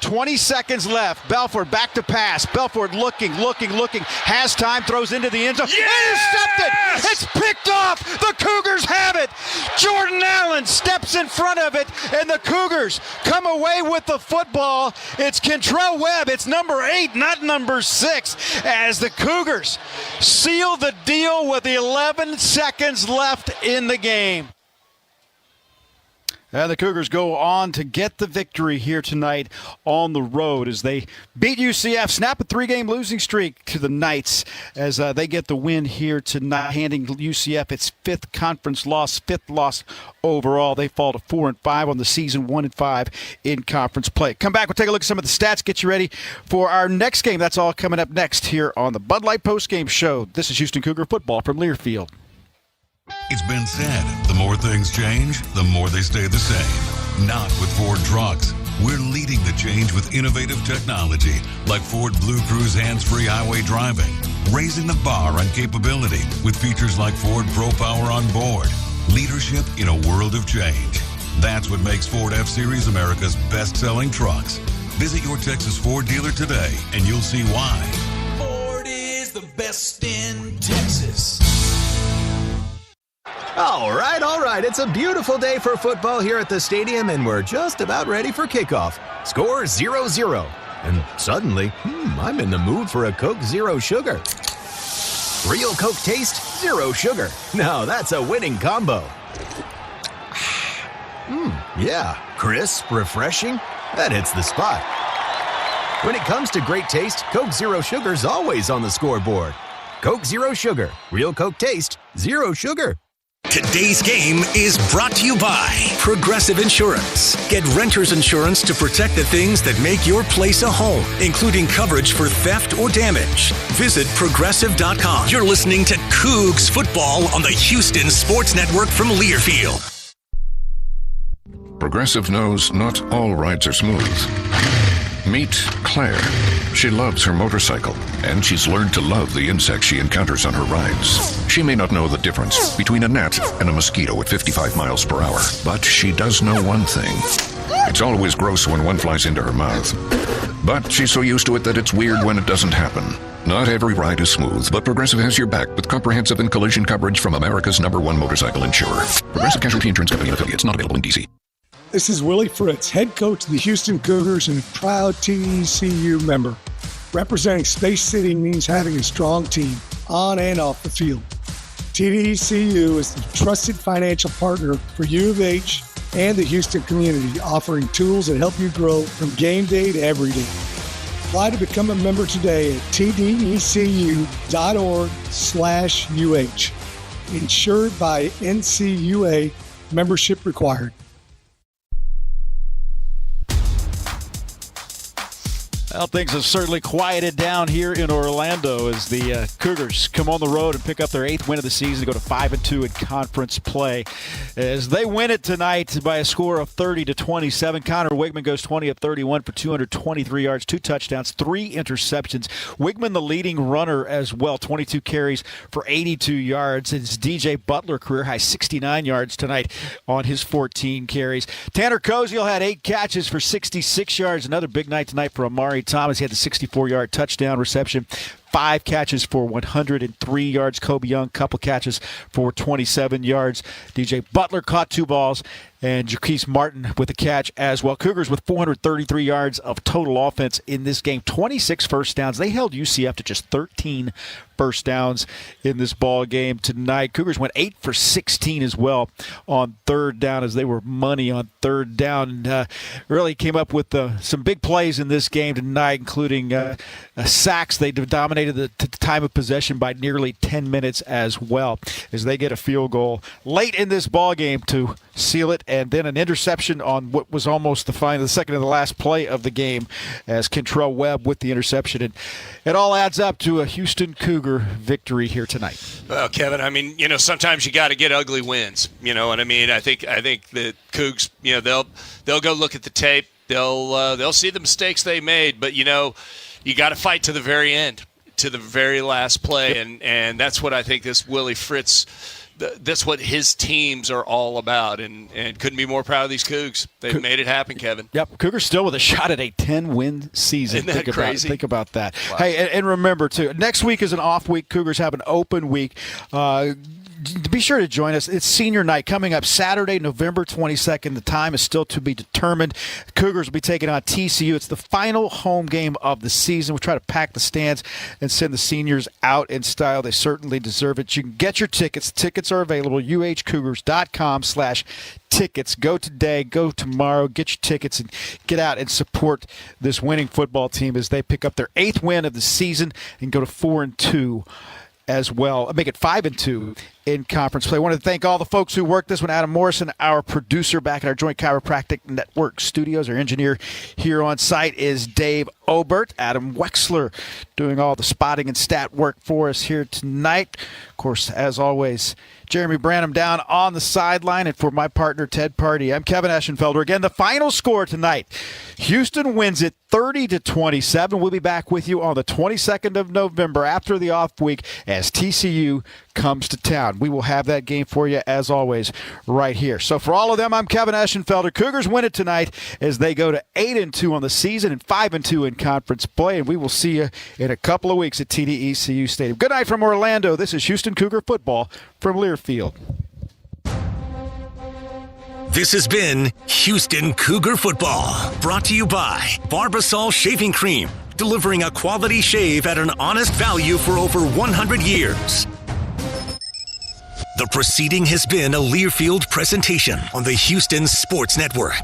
20 seconds left. Belford back to pass. Belford looking. Has time, throws into the end zone. Yes! Intercepted! It's picked off! The Cougars have it! Jordan Allen steps in front of it, and the Cougars come away with the football. It's Kentrell Webb. It's number 8, not number 6, as the Cougars seal the deal with 11 seconds left in the game. And the Cougars go on to get the victory here tonight on the road as they beat UCF, snap a 3-game losing streak to the Knights as they get the win here tonight, handing UCF its 5th conference loss, 5th loss overall. They fall to 4-5 on the season, 1-5 in conference play. Come back, we'll take a look at some of the stats, get you ready for our next game. That's all coming up next here on the Bud Light Postgame Show. This is Houston Cougar football from Learfield. It's been said, the more things change, the more they stay the same. Not with Ford trucks. We're leading the change with innovative technology like Ford Blue Cruise hands-free highway driving, raising the bar on capability with features like Ford Pro Power on board. Leadership in a world of change. That's what makes Ford F-Series America's best-selling trucks. Visit your Texas Ford dealer today and you'll see why. Ford is the best in Texas. All right. It's a beautiful day for football here at the stadium, and we're just about ready for kickoff. Score 0-0. And suddenly, I'm in the mood for a Coke Zero Sugar. Real Coke taste, zero sugar. Now that's a winning combo. Yeah, crisp, refreshing. That hits the spot. When it comes to great taste, Coke Zero Sugar's always on the scoreboard. Coke Zero Sugar. Real Coke taste, zero sugar. Today's game is brought to you by Progressive Insurance. Get renter's insurance to protect the things that make your place a home, including coverage for theft or damage. Visit Progressive.com. You're listening to Cougs football on the Houston Sports Network from Learfield. Progressive knows not all rides are smooth. Meet Claire. She loves her motorcycle, and she's learned to love the insects she encounters on her rides. She may not know the difference between a gnat and a mosquito at 55 miles per hour, but she does know one thing. It's always gross when one flies into her mouth. But she's so used to it that it's weird when it doesn't happen. Not every ride is smooth, but Progressive has your back with comprehensive and collision coverage from America's #1 motorcycle insurer. Progressive Casualty Insurance Company and affiliates, not available in D.C. This is Willie Fritz, head coach of the Houston Cougars and proud TDECU member. Representing Space City means having a strong team on and off the field. TDECU is the trusted financial partner for U of H and the Houston community, offering tools that help you grow from game day to every day. Apply to become a member today at tdecu.org/UH. Insured by NCUA, membership required. Well, things have certainly quieted down here in Orlando as the Cougars come on the road and pick up their 8th win of the season to go to 5-2 in conference play. As they win it tonight by a score of 30-27, Connor Wigman goes 20 of 31 for 223 yards, 2 touchdowns, 3 interceptions. Wigman the leading runner as well, 22 carries for 82 yards. It's DJ Butler, career high 69 yards tonight on his 14 carries. Tanner Koziel had 8 catches for 66 yards. Another big night tonight for Amari Thomas. He had the 64-yard touchdown reception. 5 catches for 103 yards. Kobe Young, couple catches for 27 yards. DJ Butler caught 2 balls, and Jaquise Martin with a catch as well. Cougars with 433 yards of total offense in this game. 26 first downs. They held UCF to just 13 first downs in this ball game tonight. Cougars went 8 for 16 as well on third down as they were money on third down. And really came up with some big plays in this game tonight, including sacks. They dominated the time of possession by nearly 10 minutes as well as they get a field goal late in this ball game to seal it, and then an interception on what was almost the second to the last play of the game as Kentrell Webb with the interception. And it all adds up to a Houston Cougar victory here tonight. Well, Kevin, I mean, sometimes you got to get ugly wins. You know what I mean? I think the Cougs, they'll go look at the tape. They'll see the mistakes they made, but you got to fight to the very end, to the very last play, and that's what I think this Willie Fritz that's what his teams are all about, and couldn't be more proud of these Cougs. They've made it happen, Kevin. Yep, Cougars still with a shot at a 10-win season. Isn't that crazy? Think about that. Wow. Hey, and remember, too, next week is an off week. Cougars have an open week. Be sure to join us. It's senior night coming up Saturday, November 22nd. The time is still to be determined. Cougars will be taking on TCU. It's the final home game of the season. We'll try to pack the stands and send the seniors out in style. They certainly deserve it. You can get your tickets. Tickets are available. uhcougars.com/tickets. Go today, go tomorrow, get your tickets and get out and support this winning football team as they pick up their 8th win of the season and go to 4-2 as well. Make it 5-2 in conference play. I want to thank all the folks who worked this one. Adam Morrison, our producer back at our Joint Chiropractic Network studios. Our engineer here on site is Dave Obert. Adam Wexler doing all the spotting and stat work for us here tonight. Of course, as always, Jeremy Branham down on the sideline. And for my partner, Ted Party, I'm Kevin Eschenfelder. Again, the final score tonight. Houston wins it 30-27. We'll be back with you on the 22nd of November after the off week as TCU comes to town. We will have that game for you, as always, right here. So for all of them, I'm Kevin Eschenfelder. Cougars win it tonight as they go to 8-2 on the season and 5-2 in conference play. And we will see you in a couple of weeks at TDECU Stadium. Good night from Orlando. This is Houston Cougar football from Learfield. This has been Houston Cougar football, brought to you by Barbasol Shaving Cream, delivering a quality shave at an honest value for over 100 years. The proceeding has been a Learfield presentation on the Houston Sports Network.